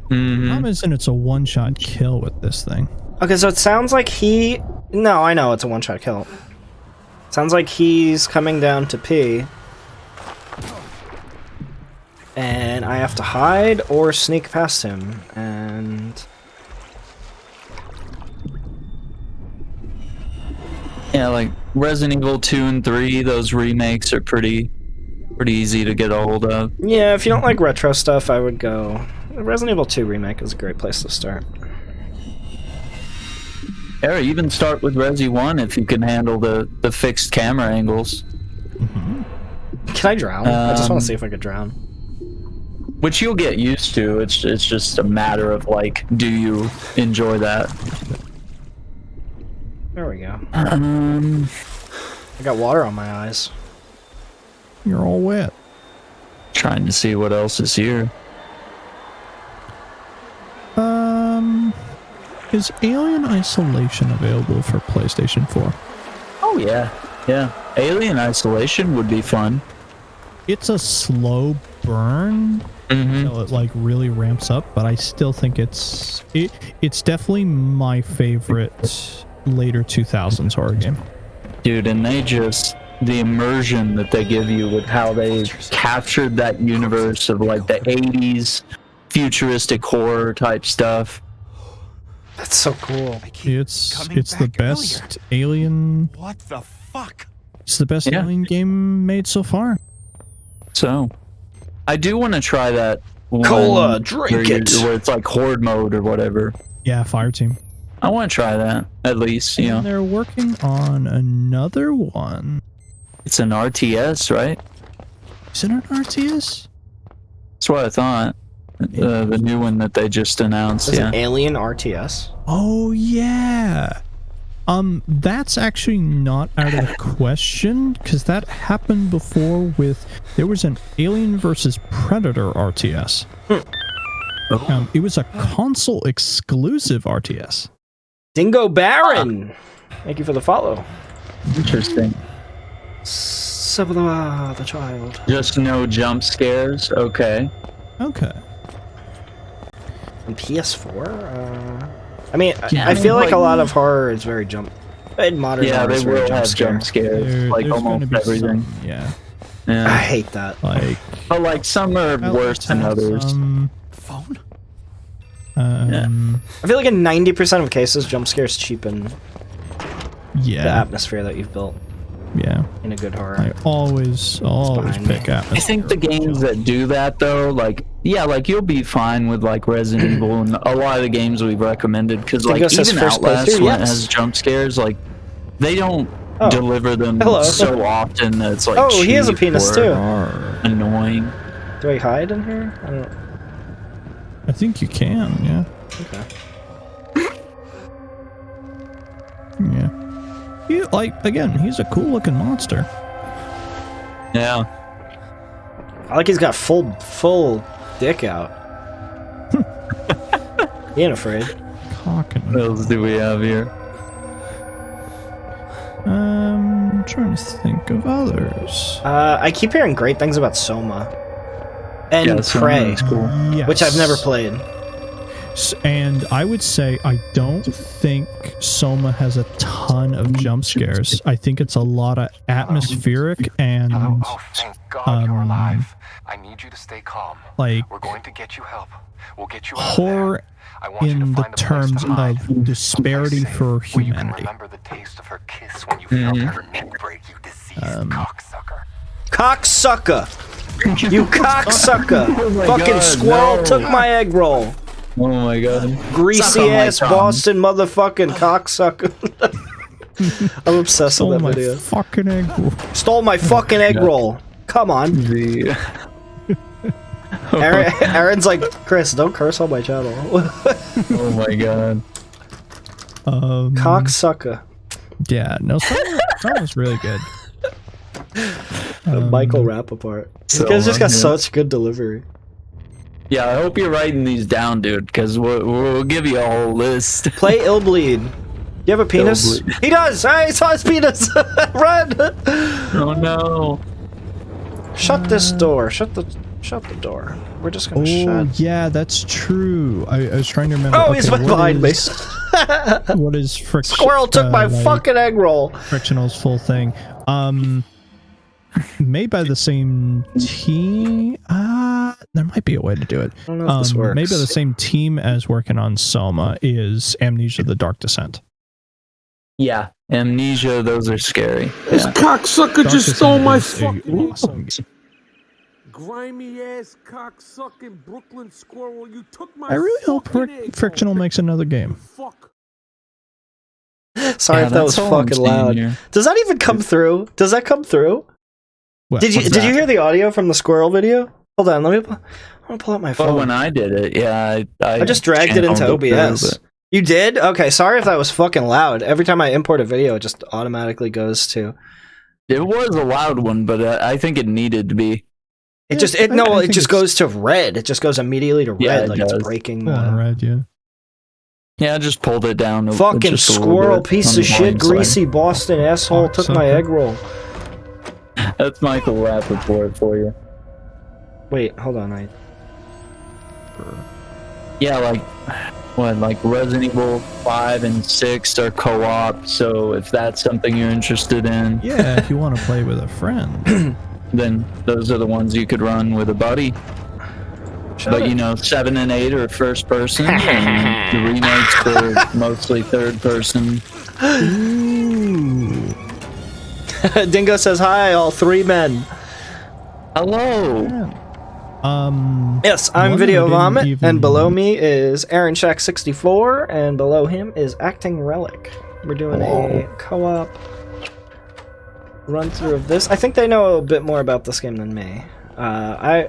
Speaker 3: Problem isn't it's a one-shot kill with this thing.
Speaker 1: Okay, so it sounds like he... No, I know it's a one-shot kill. Sounds like he's coming down to pee. And I have to hide or sneak past him. And...
Speaker 2: Yeah, like Resident Evil 2 and 3, those remakes are pretty easy to get a hold of.
Speaker 1: yeah, if you don't like retro stuff, I would go... Resident Evil 2 Remake is a great place to start.
Speaker 2: Or even start with Resi 1 if you can handle the fixed camera angles.
Speaker 1: Can I drown? I just want to see if I could drown.
Speaker 2: Which you'll get used to. It's just a matter of, like, do you enjoy that?
Speaker 1: There we go. I got water on my eyes.
Speaker 3: You're all wet.
Speaker 2: Trying to see what else is here.
Speaker 3: Is Alien Isolation available for PlayStation 4?
Speaker 2: Oh, yeah. Yeah. Alien Isolation would be fun.
Speaker 3: It's a slow burn until it like really ramps up, but I still think it's definitely my favorite later 2000s horror game.
Speaker 2: Dude, and the immersion that they give you with how they captured that universe of like the 80s futuristic horror type stuff.
Speaker 1: That's so cool.
Speaker 3: It's the best Alien.
Speaker 4: What the fuck?
Speaker 3: It's the best Alien game made so far.
Speaker 2: So, I do want to try that one
Speaker 1: Cola, drink it.
Speaker 2: where it's like horde mode or whatever.
Speaker 3: Yeah, Fireteam.
Speaker 2: I want to try that at least. You know,
Speaker 3: They're working on another one.
Speaker 2: it's an RTS, right?
Speaker 3: Is it an RTS?
Speaker 2: That's what I thought. The new one that they just announced.
Speaker 1: There's
Speaker 2: Yeah.
Speaker 1: an Alien RTS.
Speaker 3: Oh yeah. That's actually not out of the question because that happened before with there was an Alien versus Predator RTS. It was a console exclusive RTS.
Speaker 1: Dingo Baron! Thank you for the follow.
Speaker 2: Interesting.
Speaker 1: Sabla, the child.
Speaker 2: Just no jump scares. Okay.
Speaker 3: Okay.
Speaker 1: On PS4? I mean,
Speaker 3: Yeah,
Speaker 1: I feel like a
Speaker 2: like-
Speaker 1: lot of horror is very jump... In modern
Speaker 2: Yeah,
Speaker 1: horror
Speaker 2: they
Speaker 1: is very
Speaker 2: will
Speaker 1: jump
Speaker 2: have
Speaker 1: scare.
Speaker 2: jump scares, like
Speaker 3: There's gonna
Speaker 2: almost
Speaker 3: be
Speaker 2: everything.
Speaker 3: some, yeah.
Speaker 1: I
Speaker 2: Yeah.
Speaker 1: hate that.
Speaker 3: Like
Speaker 2: But like some are worse than others.
Speaker 4: Phone?
Speaker 1: I feel like in 90% of cases, jump scares cheapen the
Speaker 3: yeah.
Speaker 1: atmosphere that you've built
Speaker 3: Yeah.
Speaker 1: in a good horror.
Speaker 3: I always
Speaker 1: behind
Speaker 3: pick
Speaker 1: me.
Speaker 3: atmosphere.
Speaker 2: I think the games that do that though, like yeah, like you'll be fine with like Resident Evil and a lot of the games we've recommended because like
Speaker 1: Dingo says
Speaker 2: even
Speaker 1: first
Speaker 2: Outlast
Speaker 1: playthrough,
Speaker 2: when it
Speaker 1: yes.
Speaker 2: has jump scares, like they don't
Speaker 1: Oh.
Speaker 2: deliver them
Speaker 1: Hello.
Speaker 2: so often that it's like
Speaker 1: Oh, he has a
Speaker 2: cheap
Speaker 1: penis
Speaker 2: or
Speaker 1: too.
Speaker 2: annoying.
Speaker 1: Do I hide in here? I don't...
Speaker 3: I think you can, yeah.
Speaker 1: Okay.
Speaker 3: Yeah. He, like, again, he's a cool looking monster.
Speaker 2: Yeah.
Speaker 1: I like he's got full dick out. He ain't afraid.
Speaker 3: Cocking.
Speaker 2: What else do we have here?
Speaker 3: Trying to think of others.
Speaker 1: I keep hearing great things about Soma. And
Speaker 2: Yeah, Soma
Speaker 1: Prey,
Speaker 2: is cool.
Speaker 3: Yes.
Speaker 1: which I've never played.
Speaker 3: And I would say I don't think Soma has a ton of jump scares. I think it's a lot of atmospheric and
Speaker 6: Oh, thank God you're alive. I need you to stay calm.
Speaker 3: like
Speaker 6: We're going to get you help. We'll get you out of
Speaker 3: horror
Speaker 6: there. I want you to
Speaker 3: in the
Speaker 6: find a place
Speaker 3: terms
Speaker 6: to hide.
Speaker 3: of disparity
Speaker 6: Someplace
Speaker 3: for
Speaker 6: safe where you can
Speaker 3: humanity.
Speaker 6: remember the taste of her kiss when you felt her neck break, you diseased cocksucker.
Speaker 1: Cocksucker! You cocksucker!
Speaker 2: my
Speaker 1: Fucking
Speaker 2: God,
Speaker 1: squirrel
Speaker 2: no.
Speaker 1: took my egg roll.
Speaker 2: Oh my god.
Speaker 1: Greasy
Speaker 2: Suck on my
Speaker 1: ass
Speaker 2: tongue.
Speaker 1: Boston motherfucking cocksucker. I'm obsessed
Speaker 3: Stole
Speaker 1: with that
Speaker 3: my
Speaker 1: video.
Speaker 3: fucking egg.
Speaker 1: Stole my fucking egg roll. Come on.
Speaker 2: The
Speaker 1: Aaron's like, Chris, don't curse on my channel.
Speaker 2: oh my god.
Speaker 1: Cocksucker.
Speaker 3: Yeah, no, Soma's really good.
Speaker 1: Michael Rappaport. This
Speaker 2: So,
Speaker 1: guy's just got
Speaker 2: yeah.
Speaker 1: such good delivery.
Speaker 2: Yeah, I hope you're writing these down, dude, because we'll give you a whole list.
Speaker 1: Play Illbleed. You have a penis?
Speaker 2: Illbleed.
Speaker 1: He does! I saw his penis! Run!
Speaker 2: Oh no.
Speaker 1: Shut this door. Shut the door. We're just gonna
Speaker 3: Oh,
Speaker 1: shut.
Speaker 3: yeah, that's true. I was trying to remember.
Speaker 1: Oh, he's
Speaker 3: okay, what
Speaker 1: behind me.
Speaker 3: is- What is friction?
Speaker 1: Squirrel took my fucking egg roll.
Speaker 3: Frictional's full thing. Made by the same team. There might be a way to do it.
Speaker 1: I don't know if this works.
Speaker 3: Made by the same team as working on Soma is Amnesia: The Dark Descent.
Speaker 2: Yeah, Amnesia, those are scary.
Speaker 7: This
Speaker 2: Yeah.
Speaker 7: cocksucker
Speaker 3: Dark
Speaker 7: just stole
Speaker 3: Descent
Speaker 7: my
Speaker 3: is a
Speaker 7: fucking
Speaker 3: awesome.
Speaker 7: grimy ass cocksucking Brooklyn squirrel. You took my
Speaker 3: I really hope
Speaker 7: fucking egg
Speaker 3: Frictional
Speaker 7: roll.
Speaker 3: makes another game.
Speaker 7: Fuck.
Speaker 1: Sorry
Speaker 2: Yeah,
Speaker 1: if that was
Speaker 2: that's all I'm
Speaker 1: fucking
Speaker 2: seeing
Speaker 1: loud.
Speaker 2: here.
Speaker 1: Does that even come through? Does that come through?
Speaker 3: What,
Speaker 1: Did you
Speaker 3: what's
Speaker 1: did you
Speaker 3: that?
Speaker 1: hear the audio from the squirrel video? Hold on, I'm gonna pull out my
Speaker 2: Well,
Speaker 1: phone.
Speaker 2: when I did it, yeah, I
Speaker 1: I just dragged it into
Speaker 2: channeled through,
Speaker 1: OBS.
Speaker 2: but-
Speaker 1: You did? Okay, sorry if that was fucking loud. Every time I import a video, it just automatically goes to.
Speaker 2: It was a loud one, but I think it needed to be.
Speaker 1: It
Speaker 3: Yeah,
Speaker 1: just
Speaker 3: I
Speaker 1: it
Speaker 3: think
Speaker 1: just
Speaker 3: it's-
Speaker 1: goes to red. It just goes immediately to red,
Speaker 2: Yeah, it
Speaker 1: like it's
Speaker 2: does.
Speaker 1: breaking
Speaker 3: Full on
Speaker 1: the
Speaker 3: red, yeah.
Speaker 2: Yeah, I just pulled it down.
Speaker 1: fucking
Speaker 2: just a little
Speaker 1: squirrel
Speaker 2: bit
Speaker 1: piece
Speaker 2: on
Speaker 1: of
Speaker 2: the
Speaker 1: shit,
Speaker 2: blind side.
Speaker 1: greasy Boston asshole took my
Speaker 3: Cocksucker.
Speaker 1: egg roll.
Speaker 2: That's Michael Rappaport for you.
Speaker 1: Wait, hold on.
Speaker 2: Yeah, like Resident Evil 5 and 6 are co-op, so if that's something you're interested in,
Speaker 3: Yeah, if you want to play with a friend.
Speaker 2: then those are the ones you could run with a buddy. But you know, 7 and 8 are first person, and the remakes are mostly third person.
Speaker 1: Dingo says hi, all three men.
Speaker 2: Hello!
Speaker 1: Yes, I'm
Speaker 3: One
Speaker 1: Video
Speaker 3: that I didn't
Speaker 1: Vomit,
Speaker 3: even-
Speaker 1: and below me is AaronShack64, and below him is ActingRelic. We're doing a co-op run through of this. I think they know a bit more about this game than me. I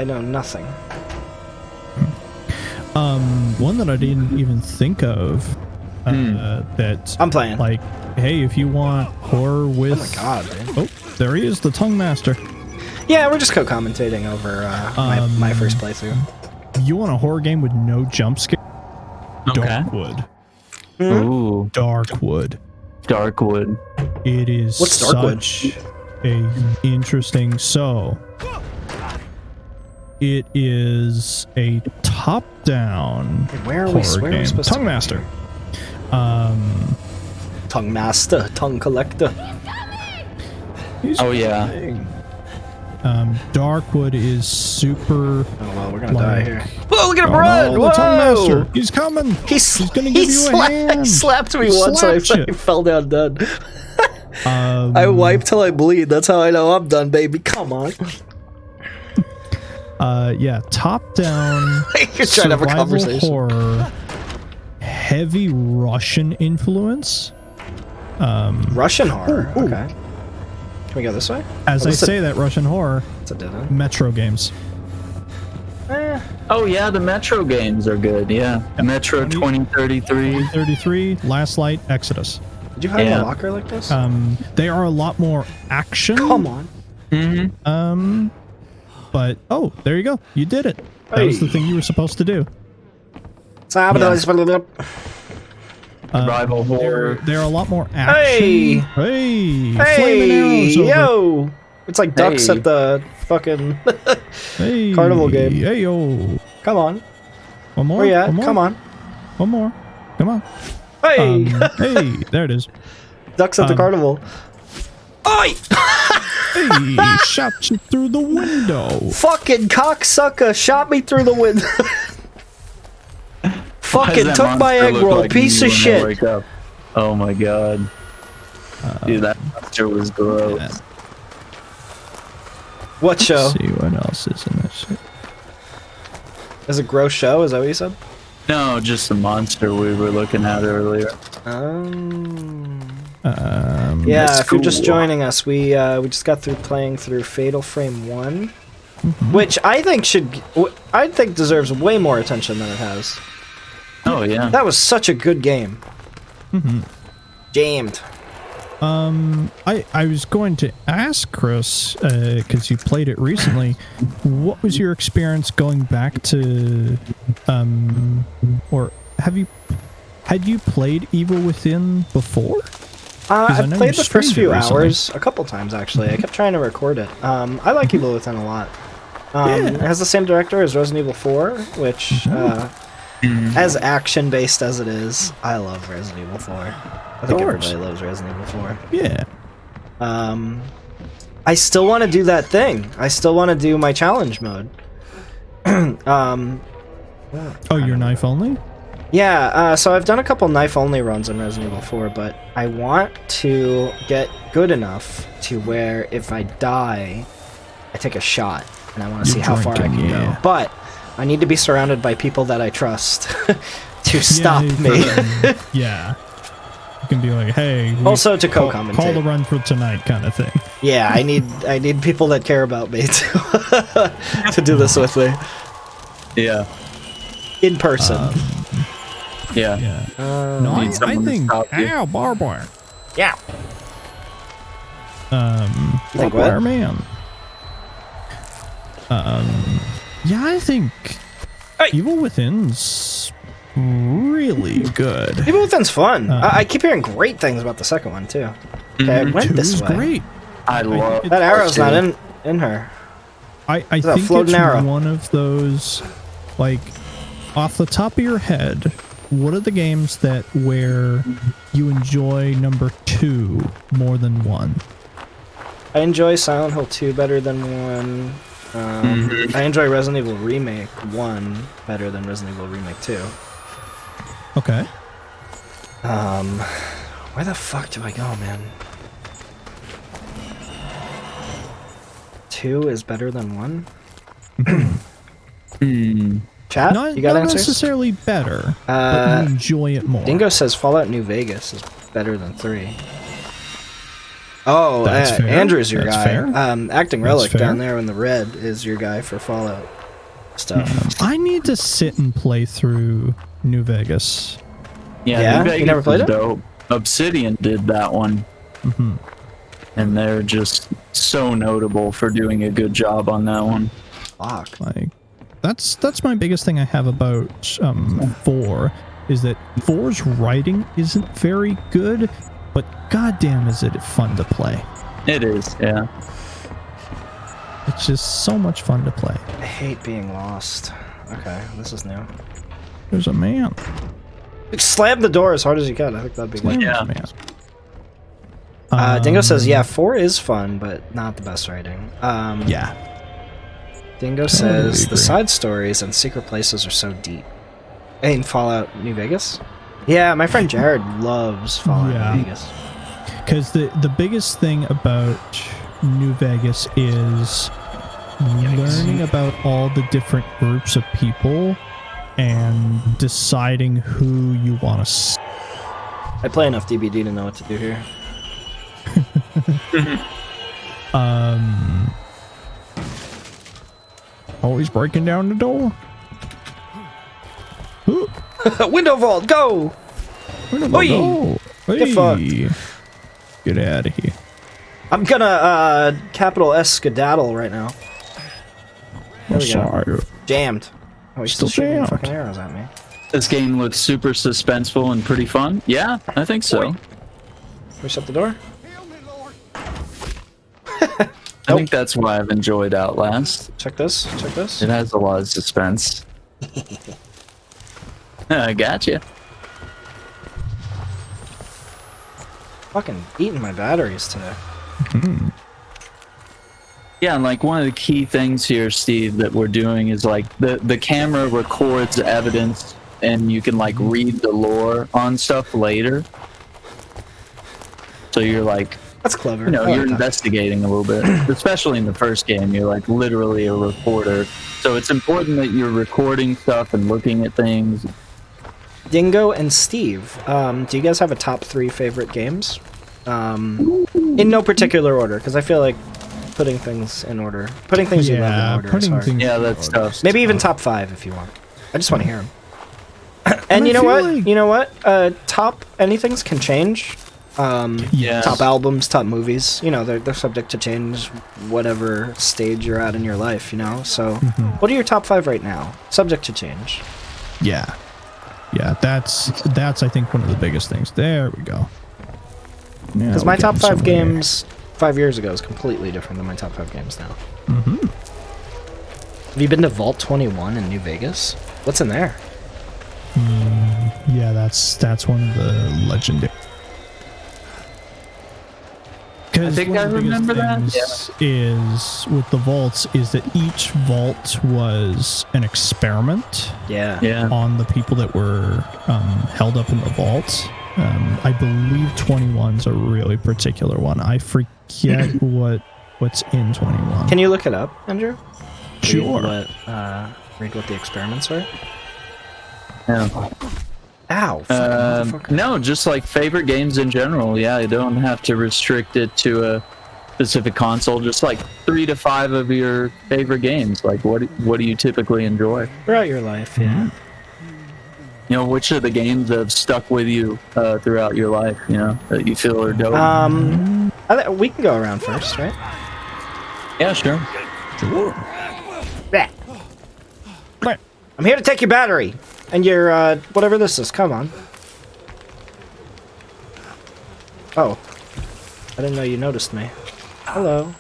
Speaker 1: know nothing.
Speaker 3: One that I didn't even think of. That
Speaker 1: I'm playing.
Speaker 3: like, hey, if you want horror with.
Speaker 1: Oh my god, dude.
Speaker 3: Oh, there he is, the Tongue Master.
Speaker 1: Yeah, we're just co-commentating over my first playthrough.
Speaker 3: You want a horror game with no jump scare?
Speaker 2: Okay.
Speaker 3: Darkwood.
Speaker 2: Ooh,
Speaker 3: Darkwood.
Speaker 2: Darkwood.
Speaker 3: It is
Speaker 1: What's Darkwood?
Speaker 3: such a interesting. So, it is a top-down
Speaker 1: Where are we?
Speaker 3: horror
Speaker 1: Where are we
Speaker 3: game.
Speaker 1: supposed
Speaker 3: Tongue
Speaker 1: to?
Speaker 3: Master.
Speaker 1: Tongue master, tongue collector.
Speaker 3: He's
Speaker 2: Oh yeah.
Speaker 3: fine. Darkwood is super.
Speaker 1: Oh well, we're gonna die
Speaker 3: Like-
Speaker 1: here. Whoa, look at him
Speaker 3: Oh,
Speaker 1: run!
Speaker 3: no,
Speaker 1: Whoa!
Speaker 3: the Tongue Master. He's coming.
Speaker 1: He's
Speaker 3: gonna give you a hand.
Speaker 1: He slapped me
Speaker 3: He
Speaker 1: once and
Speaker 3: slapped
Speaker 1: I
Speaker 3: you.
Speaker 1: fell down dead. I wipe till I bleed. That's how I know I'm done, baby. Come on.
Speaker 3: Yeah, top-down.
Speaker 1: You're trying to have a
Speaker 3: survival
Speaker 1: conversation.
Speaker 3: horror, heavy Russian influence.
Speaker 1: Russian horror. Okay. Can we go this way?
Speaker 3: As
Speaker 1: Oh,
Speaker 3: I
Speaker 1: this is
Speaker 3: say that, Russian horror,
Speaker 1: It's a dead end.
Speaker 3: Metro games.
Speaker 2: Oh yeah, the Metro games are good. Yeah, Metro 2033.
Speaker 3: 33, Last Light, Exodus.
Speaker 1: Did you hide in
Speaker 2: Yeah.
Speaker 1: a locker like this?
Speaker 3: They are a lot more action.
Speaker 1: Come on.
Speaker 3: But oh, there you go. You did it. That was the
Speaker 1: Hey.
Speaker 3: thing you were supposed to do.
Speaker 2: Rival horror.
Speaker 3: They're a lot more action.
Speaker 1: Hey.
Speaker 3: Hey, flaming
Speaker 1: Hey,
Speaker 3: arrows over.
Speaker 1: yo! It's like ducks
Speaker 2: Hey.
Speaker 1: at the fucking
Speaker 3: Hey,
Speaker 1: carnival game.
Speaker 3: Hey yo,
Speaker 1: Come on.
Speaker 3: one more.
Speaker 1: Where you at?
Speaker 3: One more.
Speaker 1: Come on.
Speaker 3: One more. Come on.
Speaker 1: Hey!
Speaker 3: Hey, there it is.
Speaker 1: Ducks at the carnival. Oi!
Speaker 3: Hey, shot you through the window.
Speaker 1: Fucking cocksucker shot me through the window.
Speaker 2: Why does
Speaker 1: Fucking
Speaker 2: that
Speaker 1: took my
Speaker 2: monster
Speaker 1: egg
Speaker 2: look
Speaker 1: roll,
Speaker 2: like
Speaker 1: piece
Speaker 2: me
Speaker 1: of
Speaker 2: when I
Speaker 1: shit.
Speaker 2: wake up? Oh my god. Dude, that monster was gross.
Speaker 3: Yeah.
Speaker 1: What show?
Speaker 3: Let's see what else is in this shit.
Speaker 1: Is it gross show? Is that what you said?
Speaker 2: No, just the monster we were looking at earlier.
Speaker 1: Yeah,
Speaker 2: That's
Speaker 1: if you're just
Speaker 2: cool.
Speaker 1: joining us, we just got through playing through Fatal Frame 1, which I think deserves way more attention than it has.
Speaker 2: Oh yeah.
Speaker 1: That was such a good game. Jammed.
Speaker 3: I was going to ask Chris, because you played it recently, what was your experience going back to, or had you played Evil Within before? I
Speaker 1: I
Speaker 3: know
Speaker 1: played
Speaker 3: you
Speaker 1: the first
Speaker 3: streamed it
Speaker 1: few
Speaker 3: recently.
Speaker 1: hours a couple times actually. I kept trying to record it. I like Evil Within a lot. It has the same director as Resident Evil 4, which, as action-based as it is, I love Resident Evil 4. I think
Speaker 3: course.
Speaker 1: everybody loves Resident Evil 4.
Speaker 3: Yeah.
Speaker 1: I still want to do that thing. I still want to do my challenge mode.
Speaker 3: Oh, your knife only?
Speaker 1: Yeah, so I've done a couple knife-only runs in Resident Evil 4, but I want to get good enough to where if I die, I take a shot, and I want to see how far I can
Speaker 3: drinking,
Speaker 1: go.
Speaker 3: yeah.
Speaker 1: But I need to be surrounded by people that I trust to stop me.
Speaker 3: Yeah. You can be like, hey.
Speaker 1: Also to
Speaker 3: call
Speaker 1: co-commentate.
Speaker 3: the run for tonight kind of thing.
Speaker 1: Yeah, I need people that care about me to do this with me
Speaker 2: Yeah.
Speaker 1: in person.
Speaker 2: Yeah.
Speaker 3: Yeah.
Speaker 1: Uh,
Speaker 3: No,
Speaker 2: Need
Speaker 3: I
Speaker 2: someone to
Speaker 3: think.
Speaker 2: stop you.
Speaker 3: Ow, barbed wire.
Speaker 1: yeah. You think
Speaker 3: Barbed wire
Speaker 1: what?
Speaker 3: man. Yeah, I think
Speaker 1: Hey.
Speaker 3: Evil Within's really good.
Speaker 1: Evil Within's fun. I keep hearing great things about the second one too. Okay, it went
Speaker 3: Two
Speaker 1: this
Speaker 3: is
Speaker 1: way.
Speaker 3: great.
Speaker 2: I love
Speaker 1: That arrow's not
Speaker 2: R2.
Speaker 1: in her.
Speaker 3: I
Speaker 1: that
Speaker 3: think
Speaker 1: floating
Speaker 3: it's
Speaker 1: arrow?
Speaker 3: one of those, like, off the top of your head, what are the games that where you enjoy number 2 more than 1?
Speaker 1: I enjoy Silent Hill 2 better than 1. I enjoy Resident Evil Remake 1 better than Resident Evil Remake 2.
Speaker 3: Okay.
Speaker 1: Where the fuck do I go, man? 2 is better than 1? Chat?
Speaker 3: Not,
Speaker 1: You got
Speaker 3: not
Speaker 1: answers?
Speaker 3: necessarily better, but you enjoy it more.
Speaker 1: Dingo says Fallout New Vegas is better than 3. Oh,
Speaker 3: That's fair.
Speaker 1: Andrew's your
Speaker 3: That's
Speaker 1: guy.
Speaker 3: fair.
Speaker 1: ActingRelic
Speaker 3: fair.
Speaker 1: down there in the red is your guy for Fallout stuff.
Speaker 3: I need to sit and play through New Vegas.
Speaker 1: Yeah?
Speaker 2: New
Speaker 1: You
Speaker 2: Vegas
Speaker 1: never played
Speaker 2: is
Speaker 1: it?
Speaker 2: dope. Obsidian did that one. And they're just so notable for doing a good job on that one.
Speaker 1: Fuck.
Speaker 3: Like, that's my biggest thing I have about 4 is that 4's writing isn't very good, but goddamn is it fun to play.
Speaker 2: It is, yeah.
Speaker 3: It's just so much fun to play.
Speaker 1: I hate being lost. Okay, this is new.
Speaker 3: There's a man.
Speaker 1: Slam the door as hard as you can. I think that'd be good.
Speaker 2: Yeah.
Speaker 3: There's a man.
Speaker 1: Dingo says, yeah, 4 is fun, but not the best writing.
Speaker 3: Yeah.
Speaker 1: Dingo
Speaker 3: Totally
Speaker 1: says, the
Speaker 3: agree.
Speaker 1: side stories and secret places are so deep. In Fallout New Vegas? Yeah, my friend Jared loves Fallout
Speaker 3: Yeah.
Speaker 1: New Vegas.
Speaker 3: Because the biggest thing about New Vegas is learning about all the different groups of people and deciding who you want to.
Speaker 1: I play enough DBD to know what to do here.
Speaker 3: Always breaking down the door. Ooh,
Speaker 1: Window vault, go!
Speaker 3: where did we
Speaker 1: Oi!
Speaker 3: go?
Speaker 1: The fuck?
Speaker 3: Get out of here.
Speaker 1: I'm gonna capital S skedaddle right now. There we go.
Speaker 3: Sorry.
Speaker 1: Jammed. Oh, he's
Speaker 3: Still
Speaker 1: still shooting
Speaker 3: jammed.
Speaker 1: fucking arrows at me.
Speaker 2: This game looks super suspenseful and pretty fun. Yeah, I think so.
Speaker 1: Can we shut the door?
Speaker 2: I think that's why I've enjoyed Outlast.
Speaker 1: Check this. Check this.
Speaker 2: It has a lot of suspense. I gotcha.
Speaker 1: Fucking eating my batteries today.
Speaker 2: Yeah, and like one of the key things here, Steve, that we're doing is like the camera records evidence and you can like read the lore on stuff later. So you're like,
Speaker 1: That's clever.
Speaker 2: you know,
Speaker 1: I like
Speaker 2: you're
Speaker 1: that.
Speaker 2: investigating a little bit, especially in the first game. You're like literally a reporter. So it's important that you're recording stuff and looking at things.
Speaker 1: Dingo and Steve, do you guys have a top 3 favorite games? In no particular order, because I feel like putting things in order, putting things you love in order is
Speaker 3: putting
Speaker 1: hard.
Speaker 3: things
Speaker 2: Yeah,
Speaker 3: in
Speaker 2: that's
Speaker 3: order.
Speaker 2: tough.
Speaker 1: Maybe even top 5 if you want. I just want to hear them. And you know
Speaker 3: feel
Speaker 1: what?
Speaker 3: like-
Speaker 1: You know what? Top anythings can change.
Speaker 2: Yeah.
Speaker 1: Top albums, top movies. You know, they're subject to change, whatever stage you're at in your life. You know. So, what are your top 5 right now? Subject to change.
Speaker 3: Yeah. Yeah, that's I think one of the biggest things. There we go.
Speaker 1: Because my top 5 games 5 years ago is completely different than my top 5 games now. Have you been to Vault 21 in New Vegas? What's in there?
Speaker 3: Yeah, that's one of the legendary.
Speaker 2: I think I remember that.
Speaker 3: Is with the vaults is that each vault was an experiment
Speaker 1: Yeah.
Speaker 2: Yeah.
Speaker 3: on the people that were held up in the vaults. I believe 21's a really particular one. I forget what's in 21.
Speaker 1: Can you look it up, Andrew?
Speaker 3: Sure.
Speaker 1: Read what the experiments were.
Speaker 2: Yeah.
Speaker 1: Ow! Motherfucker.
Speaker 2: No, just like favorite games in general. Yeah, you don't have to restrict it to a specific console. Just like 3 to 5 of your favorite games. Like what do you typically enjoy?
Speaker 1: Throughout your life, yeah.
Speaker 2: You know, which of the games have stuck with you throughout your life? You know, that you feel are dope.
Speaker 1: We can go around first, right?
Speaker 2: Yeah, sure.
Speaker 1: Yeah. I'm here to take your battery and your whatever this is. Come on. Oh, I didn't know you noticed me. Hello.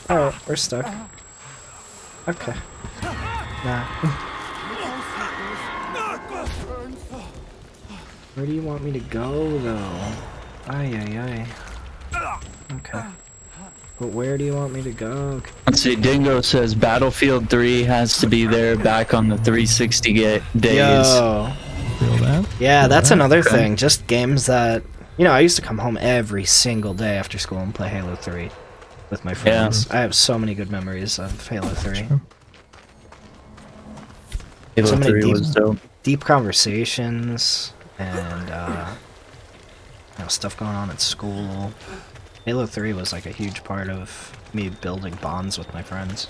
Speaker 1: Alright, we're stuck. Okay. Nah. Where do you want me to go, though? Ay. Okay. But where do you want me to go?
Speaker 2: Let's see. Dingo says Battlefield 3 has to be there back on the 360 days.
Speaker 1: Yo.
Speaker 3: Feel that?
Speaker 1: Yeah, that's another
Speaker 2: Okay.
Speaker 1: thing. Just games that... You know, I used to come home every single day after school and play Halo 3 with my friends. I have so many good memories of Halo 3.
Speaker 2: Halo
Speaker 1: So many
Speaker 2: 3 was dope.
Speaker 1: Deep conversations and you know, stuff going on at school. Halo 3 was like a huge part of me building bonds with my friends.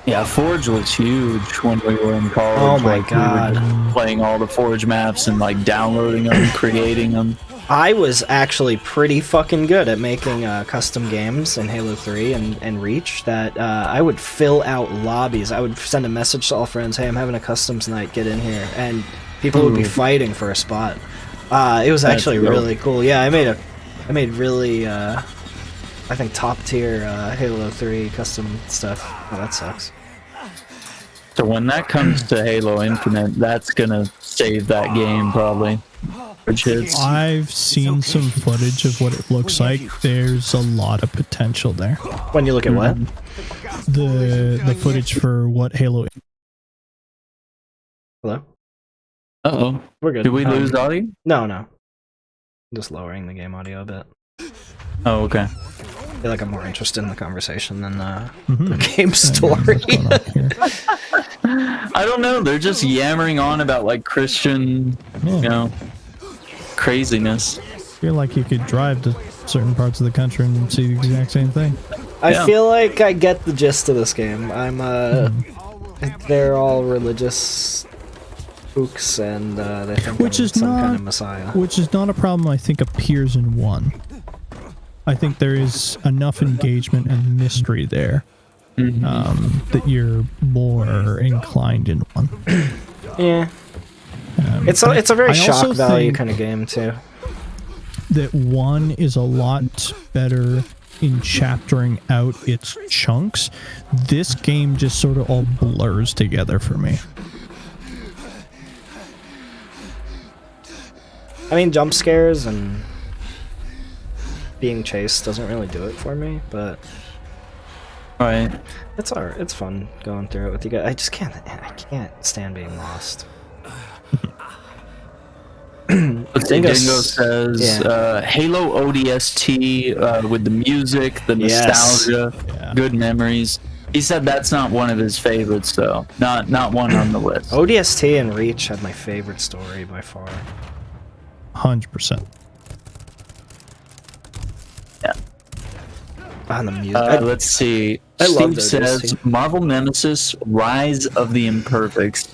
Speaker 2: Yeah, Forge was huge when we were in college.
Speaker 1: Oh my
Speaker 2: Like, we were
Speaker 1: God.
Speaker 2: just playing all the Forge maps and like downloading them, creating them.
Speaker 1: I was actually pretty fucking good at making custom games in Halo 3 and Reach that I would fill out lobbies. I would send a message to all friends, hey, I'm having a customs night, get in here. And people would be fighting for a spot. It was actually
Speaker 2: dope.
Speaker 1: really cool. Yeah, I made really, I think, top tier Halo 3 custom stuff. Oh, that sucks.
Speaker 2: So when that comes to Halo Infinite, that's gonna save that game probably. Which is
Speaker 3: I've seen some footage of what it looks like. There's a lot of potential there.
Speaker 1: When you look at what?
Speaker 3: The footage for what Halo.
Speaker 1: Hello?
Speaker 2: uh-oh.
Speaker 1: We're good.
Speaker 2: Did we lose audio?
Speaker 1: No. I'm just lowering the game audio a bit.
Speaker 2: Oh, okay.
Speaker 1: I feel like I'm more interested in the conversation than the
Speaker 3: Mhm.
Speaker 1: game story.
Speaker 3: What's going on here?
Speaker 2: I don't know. They're just yammering on about like Christian, you know, craziness.
Speaker 3: I feel like you could drive to certain parts of the country and see the exact same thing.
Speaker 1: I
Speaker 2: Yeah.
Speaker 1: feel like I get the gist of this game. I'm they're all religious spooks, and they think
Speaker 3: Which
Speaker 1: I'm
Speaker 3: is
Speaker 1: some
Speaker 3: not
Speaker 1: kind of messiah.
Speaker 3: which is not a problem. I think appears in 1. I think there is enough engagement and mystery there that you're more inclined in 1.
Speaker 1: Yeah. It's a very
Speaker 3: I
Speaker 1: shock
Speaker 3: also
Speaker 1: value
Speaker 3: think
Speaker 1: kind of game too.
Speaker 3: that 1 is a lot better in chaptering out its chunks. This game just sort of all blurs together for me.
Speaker 1: I mean, jump scares and being chased doesn't really do it for me, but
Speaker 2: Right.
Speaker 1: it's alright. It's fun going through it with you guys. I can't stand being lost.
Speaker 2: Let's see, Dingo says Halo ODST with the music, the nostalgia, good memories. He said that's not one of his favorites, though. Not one on the list.
Speaker 1: ODST and Reach had my favorite story by far.
Speaker 3: 100%.
Speaker 1: Yeah. On the music.
Speaker 2: Let's see.
Speaker 1: I love
Speaker 2: Steve says Marvel Nemesis, Rise of the Imperfects,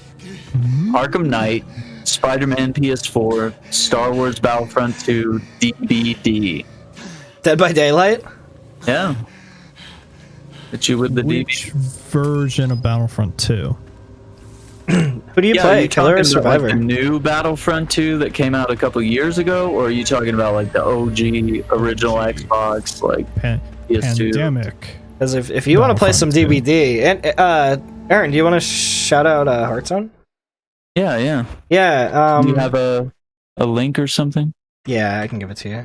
Speaker 2: Arkham Knight, Spider-Man PS4, Star Wars Battlefront 2, DBD.
Speaker 1: Dead by Daylight?
Speaker 2: Yeah. Hit you with the
Speaker 3: Which version of Battlefront 2?
Speaker 1: Who do you play, Killer or Survivor?
Speaker 2: Like the new Battlefront 2 that came out a couple years ago, or are you talking about like the OG original Xbox, like PS2?
Speaker 3: Pandemic.
Speaker 1: Because if you want to play some DBD, and Aaron, do you want to shout out Hearthstone?
Speaker 2: Yeah.
Speaker 1: Yeah.
Speaker 2: Do you have a link or something?
Speaker 1: Yeah, I can give it to you.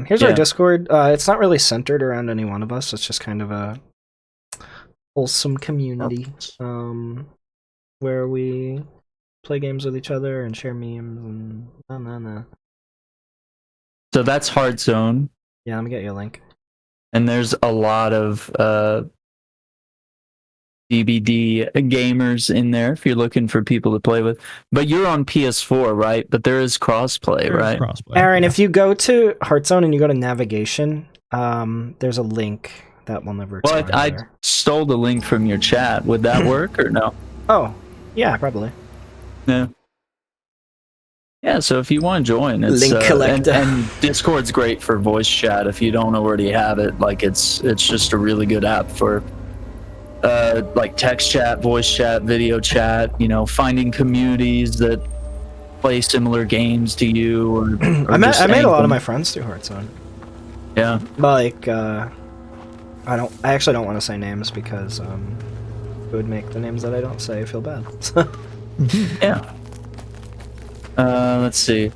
Speaker 1: Here's our Discord. It's not really centered around any one of us. It's just kind of a wholesome community where we play games with each other and share memes and
Speaker 2: So that's Hearthstone.
Speaker 1: Yeah, let me get you a link.
Speaker 2: And there's a lot of DBD gamers in there if you're looking for people to play with. But you're on PS4, right? But there is crossplay, right?
Speaker 3: Crossplay.
Speaker 1: Aaron, if you go to Hearthstone and you go to navigation, there's a link that will never expire.
Speaker 2: Well, I stole the link from your chat. Would that work or no?
Speaker 1: Oh, yeah, probably.
Speaker 2: No. Yeah, so if you want to join, it's
Speaker 1: Link collector.
Speaker 2: and Discord's great for voice chat if you don't already have it. Like it's just a really good app for like text chat, voice chat, video chat, finding communities that play similar games to you or
Speaker 1: I made a lot of my friends through Hearthstone.
Speaker 2: Yeah.
Speaker 1: Like I actually don't want to say names because it would make the names that I don't say feel bad.
Speaker 2: Yeah. Let's see.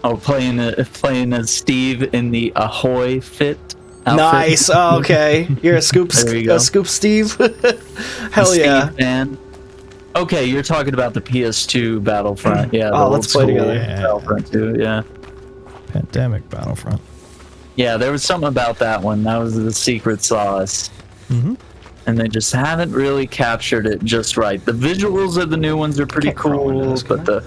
Speaker 2: Oh, playing as Steve in the Ahoy fit outfit.
Speaker 1: Nice. Oh, okay. You're a scoop.
Speaker 2: There you go.
Speaker 1: A scoop, Steve. Hell yeah.
Speaker 2: Steve fan. Okay, you're talking about the PS2 Battlefront. Yeah.
Speaker 1: Oh, let's play together.
Speaker 2: Battlefront 2. Yeah.
Speaker 3: Pandemic Battlefront.
Speaker 2: Yeah, there was something about that one. That was the secret sauce. And they just haven't really captured it just right. The visuals of the new ones are pretty cool, but the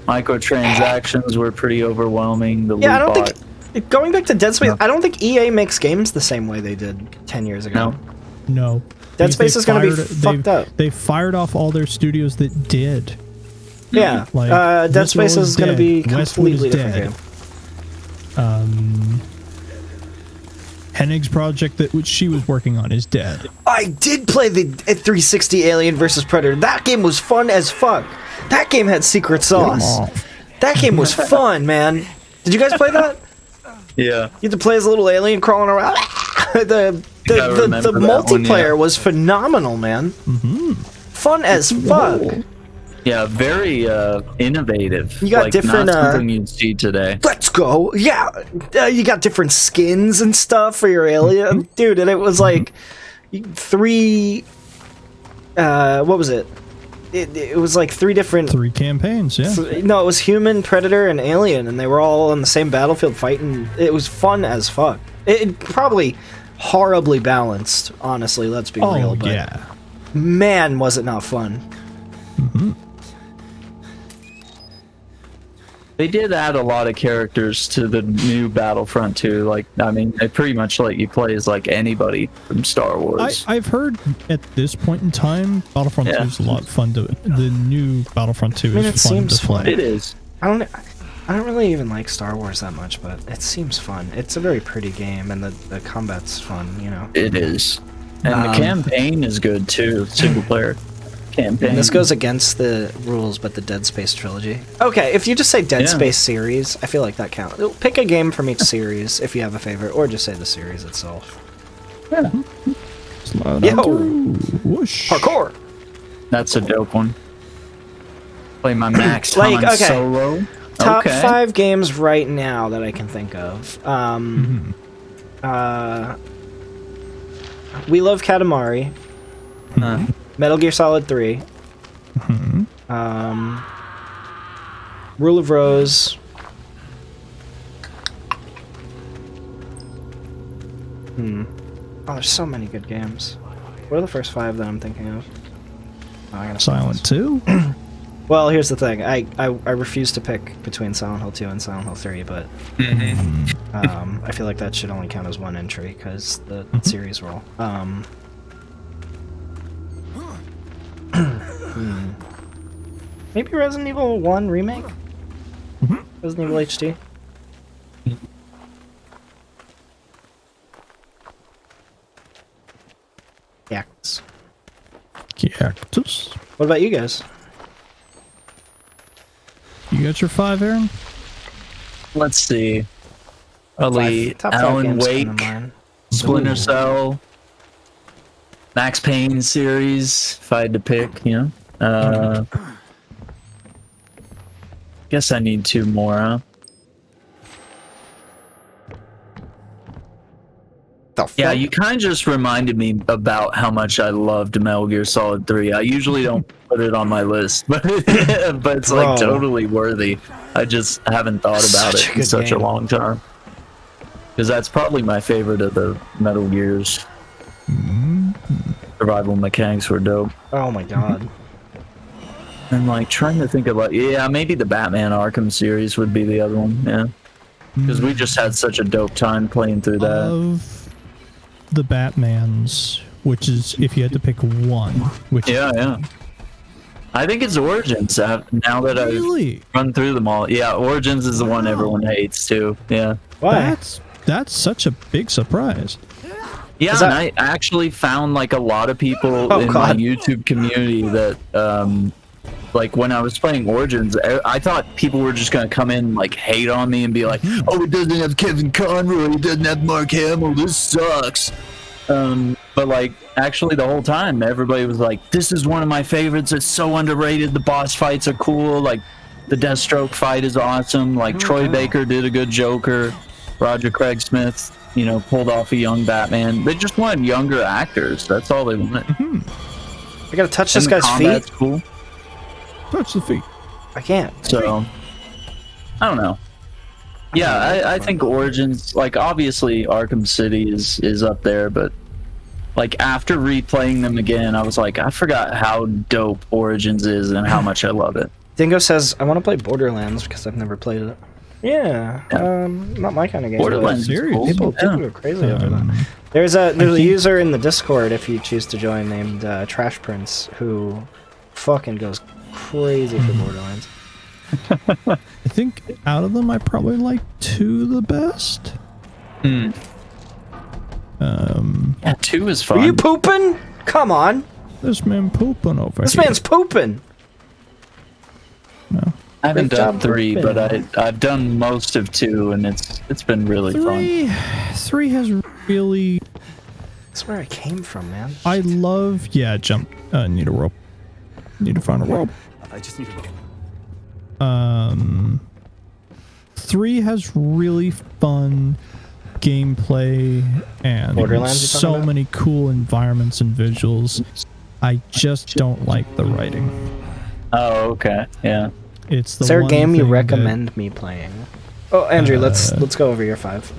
Speaker 2: microtransactions were pretty overwhelming.
Speaker 1: I don't think... Going back to Dead Space, I don't think EA makes games the same way they did 10 years ago.
Speaker 3: No.
Speaker 1: Dead Space is going to be fucked up.
Speaker 3: They fired off all their studios that did.
Speaker 1: Yeah. Dead Space is going to be completely different game.
Speaker 3: Hennig's project which she was working on is dead.
Speaker 1: I did play the 360 Alien vs Predator. That game was fun as fuck. That game had secret sauce. That game was fun, man. Did you guys play that?
Speaker 2: Yeah.
Speaker 1: You had to play as a little alien crawling around. the multiplayer was phenomenal, man. Fun as fuck.
Speaker 2: Yeah, very innovative.
Speaker 1: You got different.
Speaker 2: Not something you'd see today.
Speaker 1: Let's go. Yeah, you got different skins and stuff for your alien, dude. And it was like 3. What was it? It was like 3 different.
Speaker 3: 3 campaigns. Yeah.
Speaker 1: No, it was human, predator, and alien, and they were all on the same battlefield fighting. It was fun as fuck. It probably horribly balanced. Honestly, let's be real. But
Speaker 3: yeah.
Speaker 1: Man, was it not fun.
Speaker 2: They did add a lot of characters to the new Battlefront 2. Like, I mean, they pretty much let you play as like anybody from Star Wars.
Speaker 3: I've heard at this point in time, Battlefront 2 is a lot of fun to. The new Battlefront 2 is fun to play.
Speaker 2: It is.
Speaker 1: I don't really even like Star Wars that much, but it seems fun. It's a very pretty game, and the combat's fun, you know.
Speaker 2: It is. And the campaign is good too, single player campaign.
Speaker 1: And this goes against the rules, but the Dead Space trilogy. Okay, if you just say Dead Space series, I feel like that counts. Pick a game from each series if you have a favorite, or just say the series itself.
Speaker 2: Yeah.
Speaker 1: Yo!
Speaker 3: Whoosh.
Speaker 1: Parkour!
Speaker 2: That's a dope one. Play my Max
Speaker 1: Like,
Speaker 2: Han
Speaker 1: okay.
Speaker 2: Solo.
Speaker 1: Top
Speaker 2: Okay.
Speaker 1: 5 games right now that I can think of. We Love Katamari. Metal Gear Solid 3. Rule of Rose. Oh, there's so many good games. What are the first 5 that I'm thinking of? Oh, I gotta
Speaker 3: Silent 2?
Speaker 1: Well, here's the thing. I refuse to pick between Silent Hill 2 and Silent Hill 3, but I feel like that should only count as one entry because the series rule. Maybe Resident Evil 1 remake? Resident Evil HD? Cactus.
Speaker 3: Cactus.
Speaker 1: What about you guys?
Speaker 3: You got your 5, Aaron?
Speaker 2: Let's see. Probably
Speaker 1: Top 5
Speaker 2: Alan
Speaker 1: games
Speaker 2: Wake,
Speaker 1: come to mind.
Speaker 2: Splinter Cell, Max Payne series, if I had to pick, you know. Guess I need 2 more, huh? Yeah, you kind of just reminded me about how much I loved Metal Gear Solid 3. I usually don't put it on my list, but it's like totally worthy. I just haven't thought about it in such a long time. Because that's probably my favorite of the Metal Gears. Survival mechanics were dope.
Speaker 1: Oh my god.
Speaker 2: And like trying to think of like, yeah, maybe the Batman Arkham series would be the other one, yeah. Because we just had such a dope time playing through that.
Speaker 3: Of the Batmans, which is if you had to pick one, which
Speaker 2: Yeah. I think it's Origins. Now that
Speaker 3: really?
Speaker 2: I've run through them all, yeah, Origins is the one everyone hates too. Yeah.
Speaker 1: Why?
Speaker 3: That's such a big surprise.
Speaker 2: Yeah, and I actually found like a lot of people in my YouTube community that, like when I was playing Origins, I thought people were just gonna come in and like hate on me and be like, "Oh, it doesn't have Kevin Conroy, it doesn't have Mark Hamill, this sucks." But like actually the whole time everybody was like, "This is one of my favorites. It's so underrated. The boss fights are cool. Like the Deathstroke fight is awesome. Like Troy Baker did a good Joker. Roger Craig Smith, you know, pulled off a young Batman. They just wanted younger actors. That's all they wanted."
Speaker 1: I gotta touch this guy's feet.
Speaker 2: Cool.
Speaker 3: Touch the feet.
Speaker 1: I can't.
Speaker 2: So, I don't know. Yeah, I think Origins, like obviously Arkham City is up there, but like after replaying them again, I was like, I forgot how dope Origins is and how much I love it.
Speaker 1: Dingo says, I want to play Borderlands because I've never played it. Yeah, not my kind of game.
Speaker 2: Borderlands is cool.
Speaker 1: People go crazy over that. There's a user in the Discord, if you choose to join, named Trash Prince, who fucking goes crazy for Borderlands.
Speaker 3: I think out of them, I probably like 2 the best.
Speaker 2: Yeah, 2 is fun.
Speaker 1: Are you pooping? Come on.
Speaker 3: This man pooping over
Speaker 1: This
Speaker 3: here.
Speaker 1: man's pooping.
Speaker 3: No.
Speaker 2: I haven't
Speaker 1: Great
Speaker 2: done
Speaker 1: job,
Speaker 2: 3,
Speaker 1: Finn.
Speaker 2: but I've done most of 2, and it's been really fun.
Speaker 3: 3 has really.
Speaker 1: That's where I came from, man.
Speaker 3: I love. Yeah, jump. Need a rope. Need to find a rope.
Speaker 4: I just need a rope.
Speaker 3: 3 has really fun gameplay and
Speaker 1: Borderlands you're talking
Speaker 3: so
Speaker 1: about?
Speaker 3: many cool environments and visuals. I just don't like the writing.
Speaker 2: Oh, okay. Yeah.
Speaker 3: It's the
Speaker 1: Is there a
Speaker 3: one
Speaker 1: game you
Speaker 3: thing that
Speaker 1: recommend me playing? Oh, Andrew, let's go over your 5.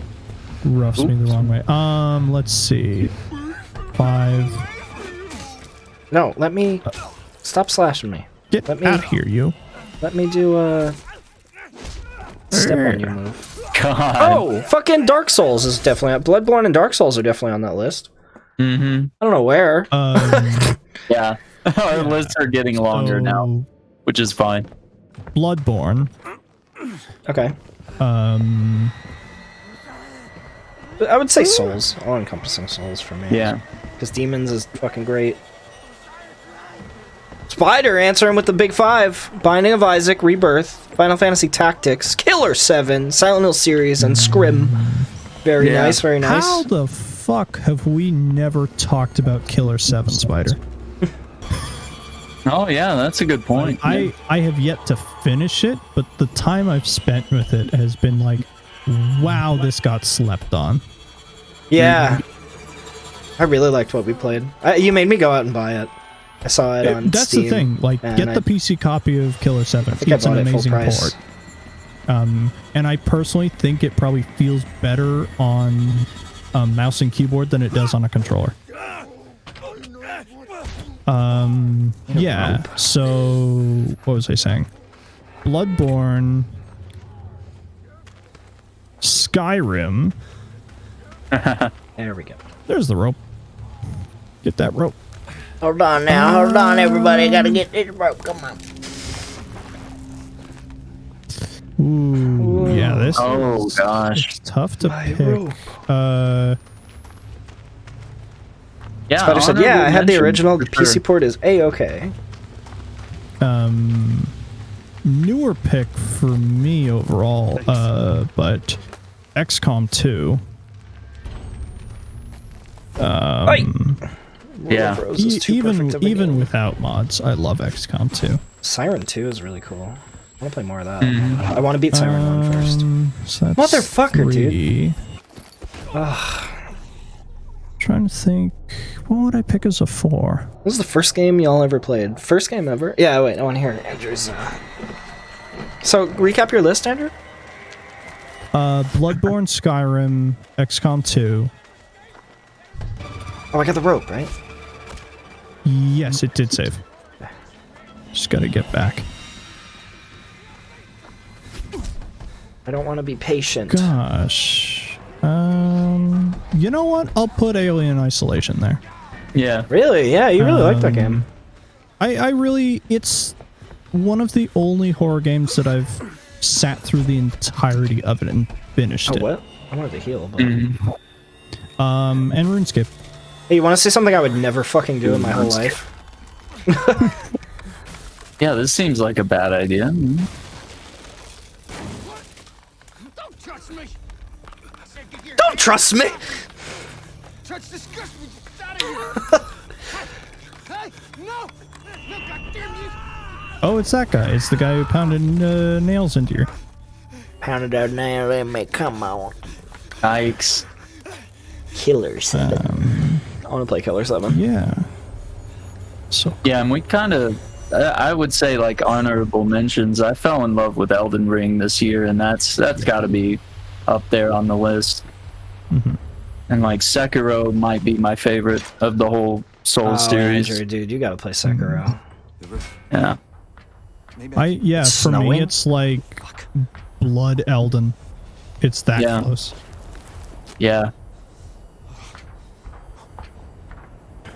Speaker 3: roughs me the wrong way. Let's see. 5.
Speaker 1: No, let me stop slashing me.
Speaker 3: Get
Speaker 1: Let me-
Speaker 3: out here, you.
Speaker 1: Let me do step on you move.
Speaker 2: God.
Speaker 1: Oh, fucking Dark Souls is definitely Bloodborne and Dark Souls are definitely on that list.
Speaker 2: Mm-hmm.
Speaker 1: I don't know where.
Speaker 2: Yeah. Our lists are getting longer now, which is fine.
Speaker 3: Bloodborne.
Speaker 1: Okay. I would say Souls. All encompassing Souls for me.
Speaker 2: Yeah.
Speaker 1: Because Demons is fucking great. Spider answering with the big 5. Binding of Isaac, Rebirth, Final Fantasy Tactics, Killer 7, Silent Hill series, and Scrim. Very nice, very nice.
Speaker 3: How the fuck have we never talked about Killer 7, Spider?
Speaker 2: Oh yeah, that's a good point.
Speaker 3: I have yet to finish it, but the time I've spent with it has been like, wow, this got slept on.
Speaker 1: Yeah. I really liked what we played. You made me go out and buy it. I saw it on
Speaker 3: That's
Speaker 1: Steam.
Speaker 3: the thing. Like, get the PC copy of Killer 7. It's an amazing port. And I personally think it probably feels better on mouse and keyboard than it does on a controller. Yeah. So, what was I saying? Bloodborne, Skyrim.
Speaker 1: There we go.
Speaker 3: There's the rope. Get that rope.
Speaker 8: Hold on now, hold on everybody, gotta get this rope, come on.
Speaker 3: Ooh, yeah, this
Speaker 2: Oh
Speaker 3: is
Speaker 2: gosh.
Speaker 3: tough to pick.
Speaker 2: Yeah.
Speaker 1: Spider said, yeah, I had the
Speaker 2: honorable
Speaker 1: original. The
Speaker 2: mention for
Speaker 1: PC port is A-okay.
Speaker 3: Newer pick for me overall, but XCOM 2.
Speaker 2: Yeah.
Speaker 3: Even without mods, I love XCOM 2.
Speaker 1: Siren 2 is really cool. I want to play more of that. I want to beat Siren 1 first.
Speaker 3: So that's
Speaker 1: Motherfucker,
Speaker 3: 3.
Speaker 1: dude.
Speaker 3: Trying to think, what would I pick as a 4?
Speaker 1: This is the first game y'all ever played. First game ever? Yeah, wait, I want to hear Andrew's. So, recap your list, Andrew?
Speaker 3: Bloodborne, Skyrim, XCOM 2.
Speaker 1: Oh, I got the rope, right?
Speaker 3: Yes, it did save. Just gotta get back.
Speaker 1: I don't want to be patient.
Speaker 3: Gosh. You know what? I'll put Alien Isolation there.
Speaker 2: Yeah.
Speaker 1: Really? Yeah, you really like that game.
Speaker 3: I really, it's one of the only horror games that I've sat through the entirety of it and finished
Speaker 1: Oh,
Speaker 3: it.
Speaker 1: what? I wanted to heal, but...
Speaker 3: And RuneScape.
Speaker 1: Hey, you want to see something I would never fucking do in my whole life?
Speaker 2: Yeah, this seems like a bad idea.
Speaker 4: Don't trust me! I said get here.
Speaker 1: Don't trust me!
Speaker 4: Touch disgust me! Get out of here! Hey! No! No, goddamn you!
Speaker 3: Oh, it's that guy. It's the guy who pounded nails into your...
Speaker 8: Pounded that nail in me, come on.
Speaker 2: Yikes.
Speaker 1: Killer 7. I want to play Killer 7.
Speaker 3: Yeah. So
Speaker 2: Yeah, and we kind of, I would say, like, honorable mentions. I fell in love with Elden Ring this year, and that's got to be up there on the list. And like Sekiro might be my favorite of the whole Souls series.
Speaker 1: Andrew, dude, you gotta play Sekiro.
Speaker 2: Yeah.
Speaker 3: for
Speaker 1: Snowing?
Speaker 3: me, it's like Blood Elden. It's that
Speaker 2: Yeah.
Speaker 3: close.
Speaker 2: Yeah.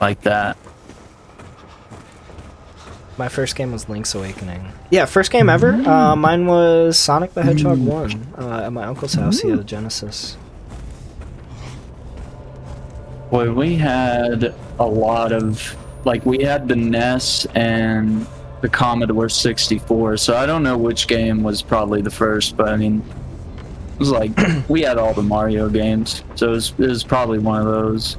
Speaker 2: Like that.
Speaker 1: My first game was Link's Awakening. Yeah, first game ever. Mine was Sonic the Hedgehog 1 at my uncle's house. He had a Genesis.
Speaker 2: Boy, we had a lot of, like, we had the NES and the Commodore 64, so I don't know which game was probably the first, but I mean, it was like, we had all the Mario games, so it was probably one of those.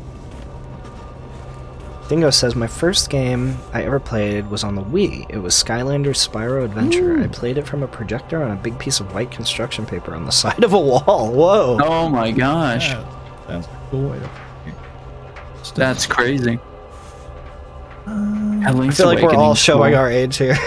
Speaker 1: Dingo says, my first game I ever played was on the Wii. It was Skylanders Spyro Adventure. I played it from a projector on a big piece of white construction paper on the side of a wall. Whoa.
Speaker 2: Oh my gosh.
Speaker 3: That's a cool way to...
Speaker 2: That's crazy.
Speaker 1: I feel like we're all showing our age here.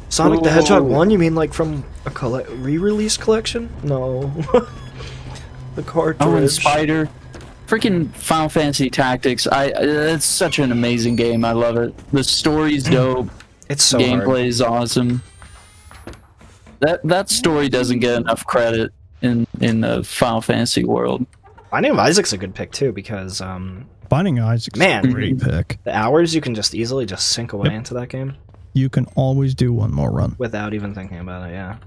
Speaker 1: Sonic the Hedgehog 1? You mean like from a re-release collection? No. The cartridge.
Speaker 2: Oh, and Spider. freaking Final Fantasy Tactics. It's such an amazing game. I love it. The story's dope.
Speaker 1: It's so
Speaker 2: Gameplay
Speaker 1: hard.
Speaker 2: is awesome. That story doesn't get enough credit in the Final Fantasy world.
Speaker 1: Binding of Isaac's a good pick too because
Speaker 3: Binding of Isaac's a great pick.
Speaker 1: the hours you can just easily just sink away into that game
Speaker 3: You can always do one more run.
Speaker 1: without even thinking about it. Yeah.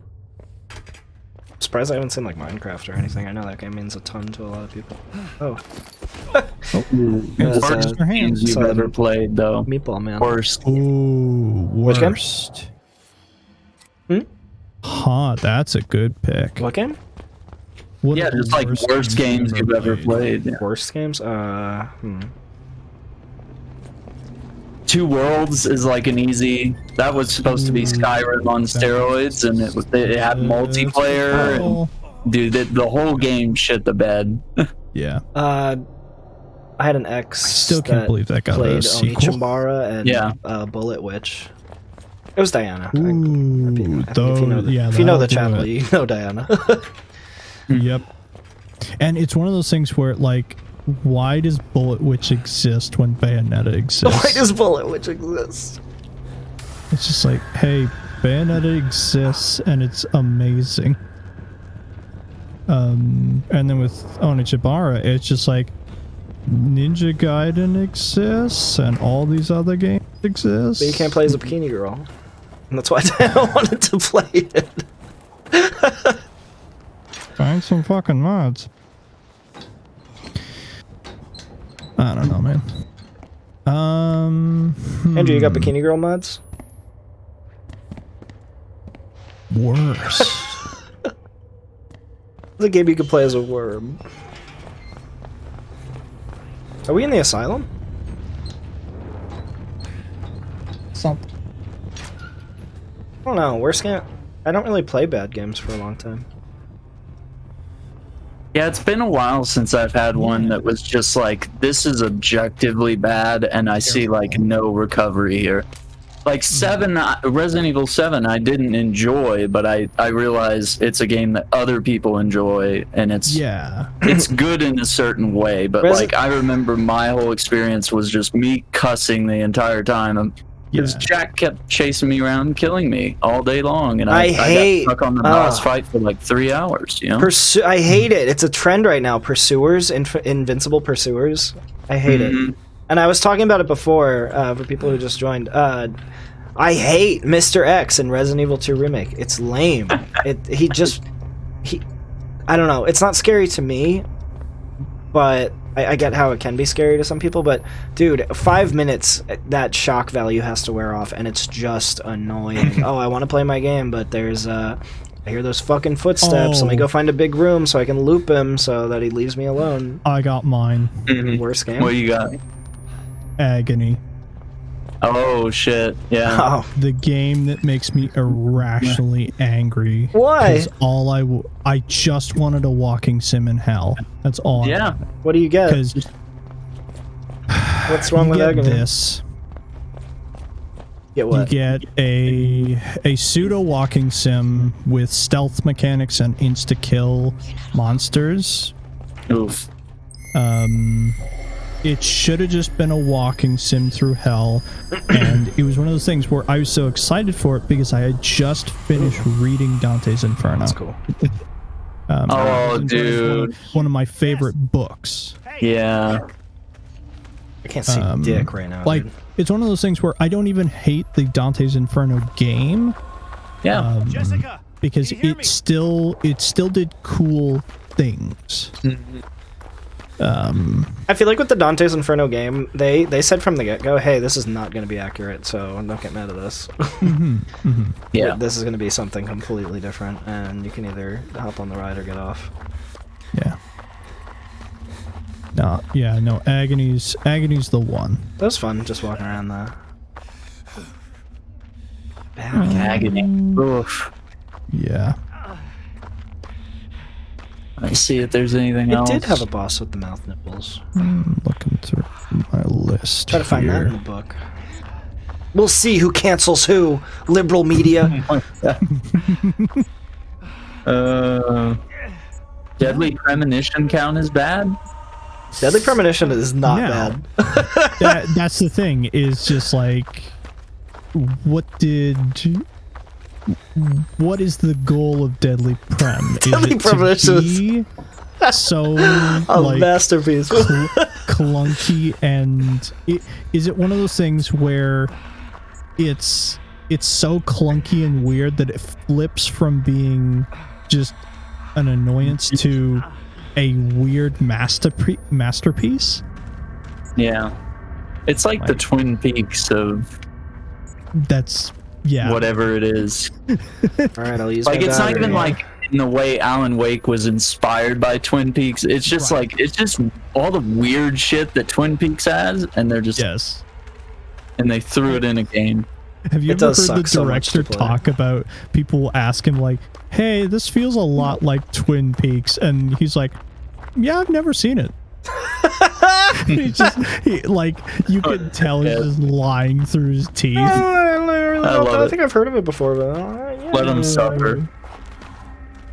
Speaker 1: I'm surprised I haven't seen like Minecraft or anything. I know that game means a ton to a lot of people. Oh.
Speaker 2: Worst games you've ever played, though.
Speaker 1: Meatball Man.
Speaker 2: Worst.
Speaker 3: Ooh,
Speaker 1: Which game?
Speaker 3: worst.
Speaker 1: Hmm?
Speaker 3: Huh, that's a good pick.
Speaker 1: What game?
Speaker 3: What
Speaker 2: Yeah,
Speaker 3: are the
Speaker 2: just like worst games you've ever played. Yeah.
Speaker 1: Worst games?
Speaker 2: Two Worlds is like an easy. That was supposed to be Skyrim on steroids, and it had multiplayer.
Speaker 3: Oh.
Speaker 2: And, dude, the whole game shit the bed.
Speaker 3: Yeah.
Speaker 1: I had an ex.
Speaker 3: I still can't believe that got a
Speaker 1: played
Speaker 3: sequel.
Speaker 1: Onichimbara and
Speaker 2: Yeah.
Speaker 1: Bullet Witch. It was Diana.
Speaker 3: Ooh,
Speaker 1: if you know the,
Speaker 3: yeah,
Speaker 1: if you know the
Speaker 3: that'll do
Speaker 1: channel,
Speaker 3: it.
Speaker 1: you know Diana.
Speaker 3: Yep. And it's one of those things where, like, why does Bullet Witch exist when Bayonetta exists?
Speaker 1: Why does Bullet Witch exist?
Speaker 3: It's just like, hey, Bayonetta exists and it's amazing. And then with Onichibara, it's just like Ninja Gaiden exists and all these other games exist.
Speaker 1: But you can't play as a bikini girl. And that's why Diana wanted to play it.
Speaker 3: Find some fucking mods. I don't know, man.
Speaker 1: Andrew, you got bikini girl mods?
Speaker 3: Worse.
Speaker 1: The game you could play as a worm. Are we in the asylum?
Speaker 3: Something.
Speaker 1: I don't know. Worst game. I don't really play bad games for a long time.
Speaker 2: Yeah, it's been a while since I've had one that was just like, this is objectively bad, and I see like no recovery here. Like Resident Evil 7, I didn't enjoy, but I realize it's a game that other people enjoy, and it's good in a certain way. But like, I remember my whole experience was just me cussing the entire time. Because Jack kept chasing me around and killing me all day long, and I got stuck on the boss fight for like 3 hours, you know?
Speaker 1: I hate it. It's a trend right now. Pursuers, invincible pursuers. I hate it. And I was talking about it before for people who just joined. I hate Mr. X in Resident Evil 2 Remake. It's lame. I don't know. It's not scary to me, but I get how it can be scary to some people, but dude, 5 minutes, that shock value has to wear off, and it's just annoying. Oh, I want to play my game, but there's I hear those fucking footsteps. Let me go find a big room so I can loop him so that he leaves me alone.
Speaker 3: I got mine.
Speaker 1: Worst game?
Speaker 2: What you got?
Speaker 3: Agony.
Speaker 2: Oh shit! Yeah.
Speaker 1: Oh.
Speaker 3: The game that makes me irrationally angry.
Speaker 1: Why?
Speaker 3: 'Cause I just wanted a walking sim in hell. That's all.
Speaker 2: Yeah.
Speaker 1: What do you get?
Speaker 3: Because
Speaker 1: what's wrong with Agony?
Speaker 3: this?
Speaker 1: Get what?
Speaker 3: You get a pseudo walking sim with stealth mechanics and insta kill monsters.
Speaker 2: Oof.
Speaker 3: It should have just been a walking sim through hell, and it was one of those things where I was so excited for it because I had just finished reading Dante's Inferno.
Speaker 1: That's cool.
Speaker 2: Dude.
Speaker 3: One of my favorite books.
Speaker 2: Yeah.
Speaker 1: I can't see dick right now.
Speaker 3: Like,
Speaker 1: dude.
Speaker 3: it's one of those things where I don't even hate the Dante's Inferno game.
Speaker 2: Yeah.
Speaker 3: Because it still did cool things.
Speaker 1: I feel like with the Dante's Inferno game, they said from the get-go, hey, this is not going to be accurate, so don't get mad at us.
Speaker 2: Yeah.
Speaker 1: This is going to be something completely different, and you can either hop on the ride or get off.
Speaker 3: Yeah. No, Agony's the one.
Speaker 1: That was fun, just walking around the...
Speaker 2: Agony. Oof.
Speaker 3: Yeah.
Speaker 2: Let's see if there's anything else.
Speaker 1: It did have a boss with the mouth nipples.
Speaker 3: Looking through my list.
Speaker 1: Try to find that
Speaker 3: here.
Speaker 1: in the book. We'll see who cancels who, liberal media.
Speaker 2: Deadly premonition count is bad?
Speaker 1: Deadly Premonition is not
Speaker 3: Now,
Speaker 1: bad.
Speaker 3: that's the thing, is just like, what is the goal of Deadly Prem?
Speaker 1: Deadly Premonition
Speaker 3: is it to be so
Speaker 1: A
Speaker 3: like
Speaker 1: masterpiece.
Speaker 3: clunky, and is it one of those things where it's so clunky and weird that it flips from being just an annoyance to a weird masterpiece?
Speaker 2: Yeah. It's like the Twin Peaks of
Speaker 3: That's
Speaker 2: whatever it is.
Speaker 1: Alright, I'll use
Speaker 2: Like,
Speaker 1: my
Speaker 2: it's not even
Speaker 1: battery.
Speaker 2: like in the way Alan Wake was inspired by Twin Peaks. It's just like, it's just all the weird shit that Twin Peaks has, and they're just, and they threw it in a game.
Speaker 3: Have you
Speaker 1: It
Speaker 3: ever
Speaker 1: does
Speaker 3: heard the
Speaker 1: suck so much to
Speaker 3: director
Speaker 1: play.
Speaker 3: talk about people ask him like, hey, this feels a lot like Twin Peaks, and he's like, yeah, I've never seen it. Like, you can tell he's just lying through his teeth.
Speaker 1: I think I've heard of it before, but
Speaker 2: Let him suffer.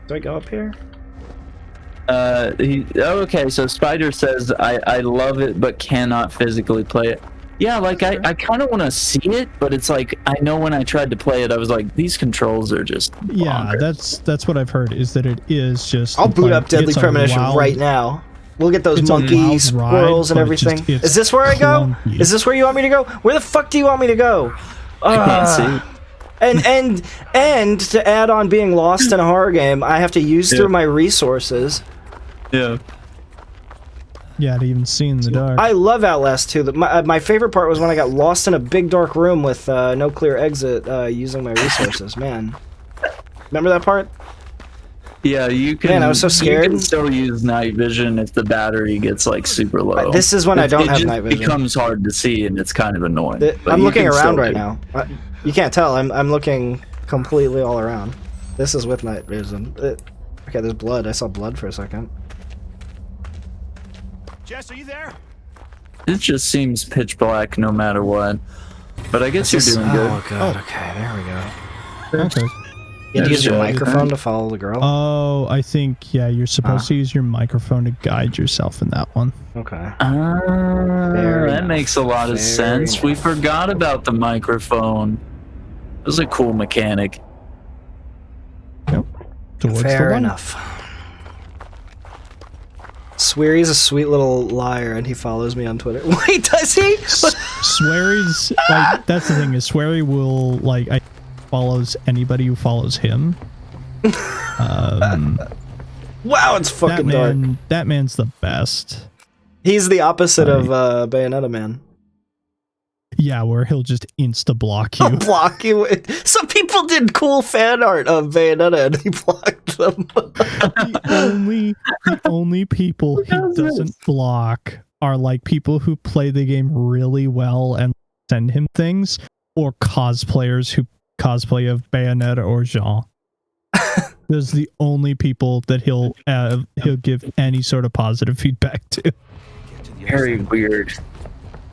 Speaker 1: Do I go up here?
Speaker 2: Okay, so Spider says, I love it, but cannot physically play it. Yeah, like, I kind of want to see it, but it's like, I know when I tried to play it, I was like, these controls are just bonkers.
Speaker 3: That's what I've heard, is that it is just
Speaker 1: I'll boot
Speaker 3: like,
Speaker 1: up Deadly
Speaker 3: it's a
Speaker 1: Premonition
Speaker 3: wild-
Speaker 1: right now. We'll get those
Speaker 3: it's a
Speaker 1: monkey
Speaker 3: wild
Speaker 1: squirrels
Speaker 3: ride,
Speaker 1: and
Speaker 3: but it's
Speaker 1: everything.
Speaker 3: just-
Speaker 1: Is this where I go?
Speaker 3: clunky.
Speaker 1: Is this where you want me to go? Where the fuck do you want me to go?
Speaker 2: I can't see.
Speaker 1: And to add on being lost in a horror game, I have to use through my resources.
Speaker 2: Yeah.
Speaker 3: Yeah, to even see in the dark.
Speaker 1: I love Outlast 2. My favorite part was when I got lost in a big dark room with no clear exit using my resources. Man. Remember that part?
Speaker 2: Yeah, you can.
Speaker 1: Man, I was so scared.
Speaker 2: You can still use night vision if the battery gets like super low.
Speaker 1: This is when I don't have night vision.
Speaker 2: It becomes hard to see, and it's kind of annoying. But
Speaker 1: I'm
Speaker 2: you
Speaker 1: looking
Speaker 2: can
Speaker 1: around
Speaker 2: still
Speaker 1: right
Speaker 2: do-
Speaker 1: now. You can't tell. I'm looking completely all around. This is with night vision. Okay, there's blood. I saw blood for a second.
Speaker 4: Jess, are you there?
Speaker 2: It just seems pitch black no matter what. But I guess you're doing good.
Speaker 1: Oh god. Okay, there we go.
Speaker 3: Okay.
Speaker 1: You have to use your
Speaker 2: Yeah,
Speaker 1: microphone to follow the girl.
Speaker 3: Oh, I think, yeah, you're supposed to use your microphone to guide yourself in that one.
Speaker 1: Okay.
Speaker 2: That
Speaker 1: enough.
Speaker 2: makes a lot of
Speaker 1: Fair
Speaker 2: sense. We
Speaker 1: enough.
Speaker 2: forgot about the microphone. It was a cool mechanic.
Speaker 3: Yep. Towards the
Speaker 1: Fair
Speaker 3: one.
Speaker 1: enough. Sweary's a sweet little liar, and he follows me on Twitter. Wait, does he?
Speaker 3: Sweary's, like, that's the thing, is Sweary will, like, follows anybody who follows him.
Speaker 1: Wow, it's fucking dark.
Speaker 3: That man's the best.
Speaker 1: He's the opposite of Bayonetta Man.
Speaker 3: Yeah, where he'll just insta-block you.
Speaker 1: He'll block you. Some people did cool fan art of Bayonetta, and he blocked them.
Speaker 3: the only people he doesn't block are like people who play the game really well and send him things, or cosplayers who cosplay of Bayonetta or Jean. Those are the only people that he'll give any sort of positive feedback to.
Speaker 2: Very weird.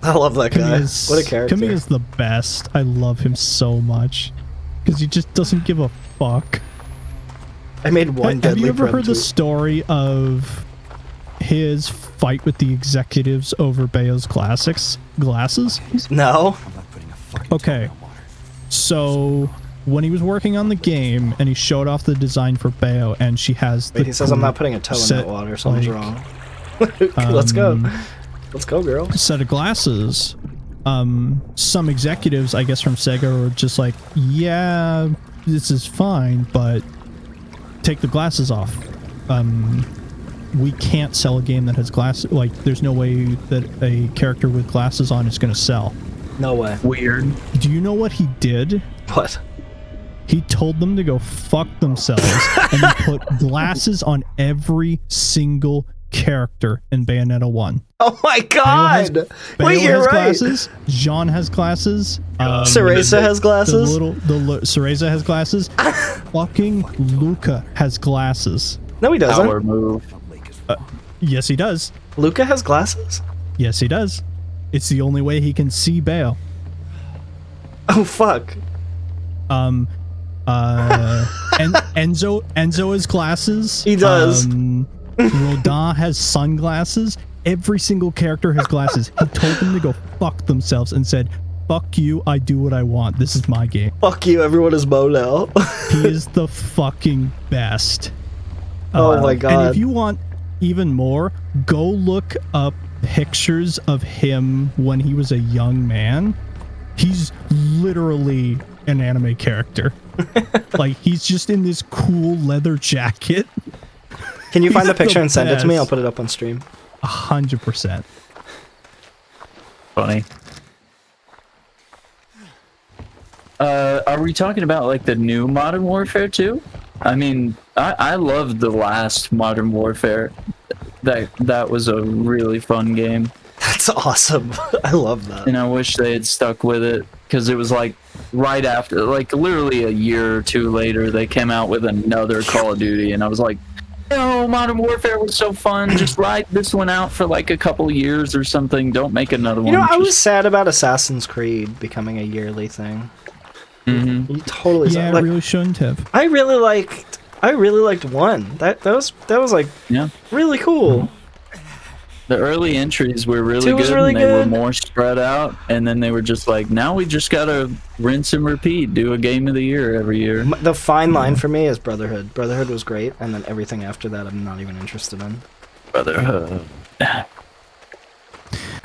Speaker 1: I love that guy. What a character.
Speaker 3: Kami is the best. I love him so much because he just doesn't give a fuck.
Speaker 1: I made one
Speaker 3: Have
Speaker 1: deadly
Speaker 3: you ever
Speaker 1: Prem
Speaker 3: heard the
Speaker 1: tweet.
Speaker 3: story of his fight with the executives over Bayo's glasses?
Speaker 1: No.
Speaker 3: Okay. So when he was working on the game and he showed off the design for Bayo, and she has the
Speaker 1: Wait, he says I'm not putting a toe in
Speaker 3: set,
Speaker 1: that water. Something's
Speaker 3: like,
Speaker 1: wrong. Let's go. Let's go, girl.
Speaker 3: set of glasses. Some executives, I guess from Sega, were just like, yeah, this is fine, but take the glasses off. We can't sell a game that has glasses. Like, there's no way that a character with glasses on is going to sell.
Speaker 1: No way.
Speaker 2: Weird.
Speaker 3: Do you know what he did?
Speaker 1: What?
Speaker 3: He told them to go fuck themselves, and he put glasses on every single character in Bayonetta 1.
Speaker 1: Oh my god!
Speaker 3: Bayo
Speaker 1: Wait, you're
Speaker 3: has
Speaker 1: right.
Speaker 3: glasses. Jean has glasses.
Speaker 1: Cereza has glasses.
Speaker 3: Cereza has glasses. Fucking Luca has glasses.
Speaker 1: No, he doesn't.
Speaker 2: Power move.
Speaker 3: Yes, he does.
Speaker 1: Luca has glasses?
Speaker 3: Yes, he does. It's the only way he can see Bayo.
Speaker 1: Oh, fuck.
Speaker 3: And Enzo has glasses.
Speaker 1: He does.
Speaker 3: Rodin has sunglasses. Every single character has glasses. He told them to go fuck themselves and said, fuck you, I do what I want. This is my game.
Speaker 1: Fuck you, everyone is Mo now.
Speaker 3: He is the fucking best.
Speaker 1: Oh my god.
Speaker 3: And if you want even more, go look up pictures of him when he was a young man. He's literally an anime character. Like, he's just in this cool leather jacket.
Speaker 1: Can you find the picture
Speaker 3: the
Speaker 1: and send it to me?
Speaker 3: best.
Speaker 1: I'll put it up on stream.
Speaker 3: 100%.
Speaker 2: Funny. Are we talking about like the new Modern Warfare 2? I mean, I loved the last Modern Warfare. That was a really fun game.
Speaker 1: That's awesome. I love that.
Speaker 2: And I wish they had stuck with it, because it was like right after, like literally a year or two later, they came out with another Call of Duty, and I was like, no, Modern Warfare was so fun. Just ride this one out for like a couple years or something. Don't make another one.
Speaker 1: You know, I was sad about Assassin's Creed becoming a yearly thing.
Speaker 2: Mm-hmm.
Speaker 1: You totally
Speaker 3: Yeah,
Speaker 1: like,
Speaker 3: I really shouldn't have.
Speaker 1: I really liked one. That was like
Speaker 2: Yeah.
Speaker 1: really cool.
Speaker 2: The early entries were really
Speaker 1: Two
Speaker 2: good,
Speaker 1: was really
Speaker 2: and they were
Speaker 1: good.
Speaker 2: more spread out, and then they were just like, now we just gotta rinse and repeat, do a game of the year every year.
Speaker 1: The fine line for me is Brotherhood. Brotherhood was great, and then everything after that I'm not even interested in.
Speaker 2: Brotherhood.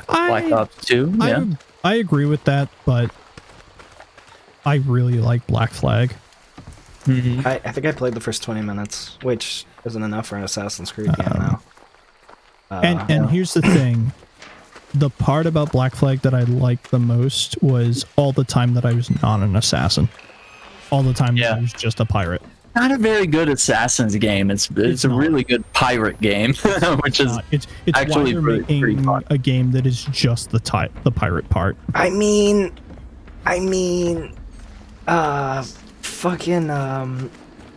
Speaker 2: Black Ops 2, yeah.
Speaker 3: I agree with that, but I really like Black Flag.
Speaker 2: Mm-hmm.
Speaker 1: I think I played the first 20 minutes, which isn't enough for an Assassin's Creed game now.
Speaker 3: And here's the thing. The part about Black Flag that I liked the most was all the time that I was not an assassin. All the time that I was just a pirate.
Speaker 2: Not a very good Assassin's game. It's a
Speaker 3: not.
Speaker 2: really good pirate game, which is
Speaker 3: It's
Speaker 2: actually
Speaker 3: why they're
Speaker 2: pretty
Speaker 3: making
Speaker 2: fun.
Speaker 3: a game that is just the pirate part.
Speaker 1: I mean, fucking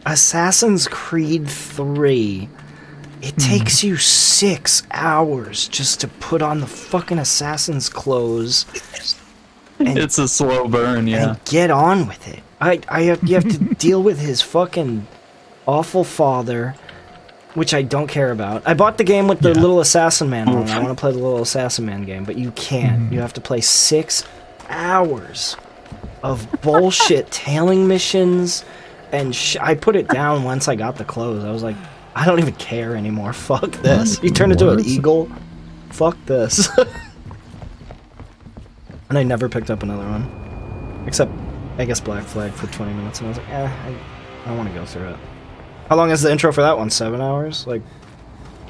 Speaker 1: Assassin's Creed 3. It takes you 6 hours just to put on the fucking assassin's clothes. And,
Speaker 2: It's a slow burn, yeah.
Speaker 1: and get on with it. You have to deal with his fucking awful father, which I don't care about. I bought the game with the little assassin man on it. I want to play the little assassin man game, but you can't. You have to play 6 hours of bullshit tailing missions, and I put it down once I got the clothes. I was like, I don't even care anymore. Fuck this. You turn into an eagle. Fuck this. And I never picked up another one. Except, I guess, Black Flag for 20 minutes. And I was like, I don't want to go through it. How long is the intro for that one? 7 hours? Like,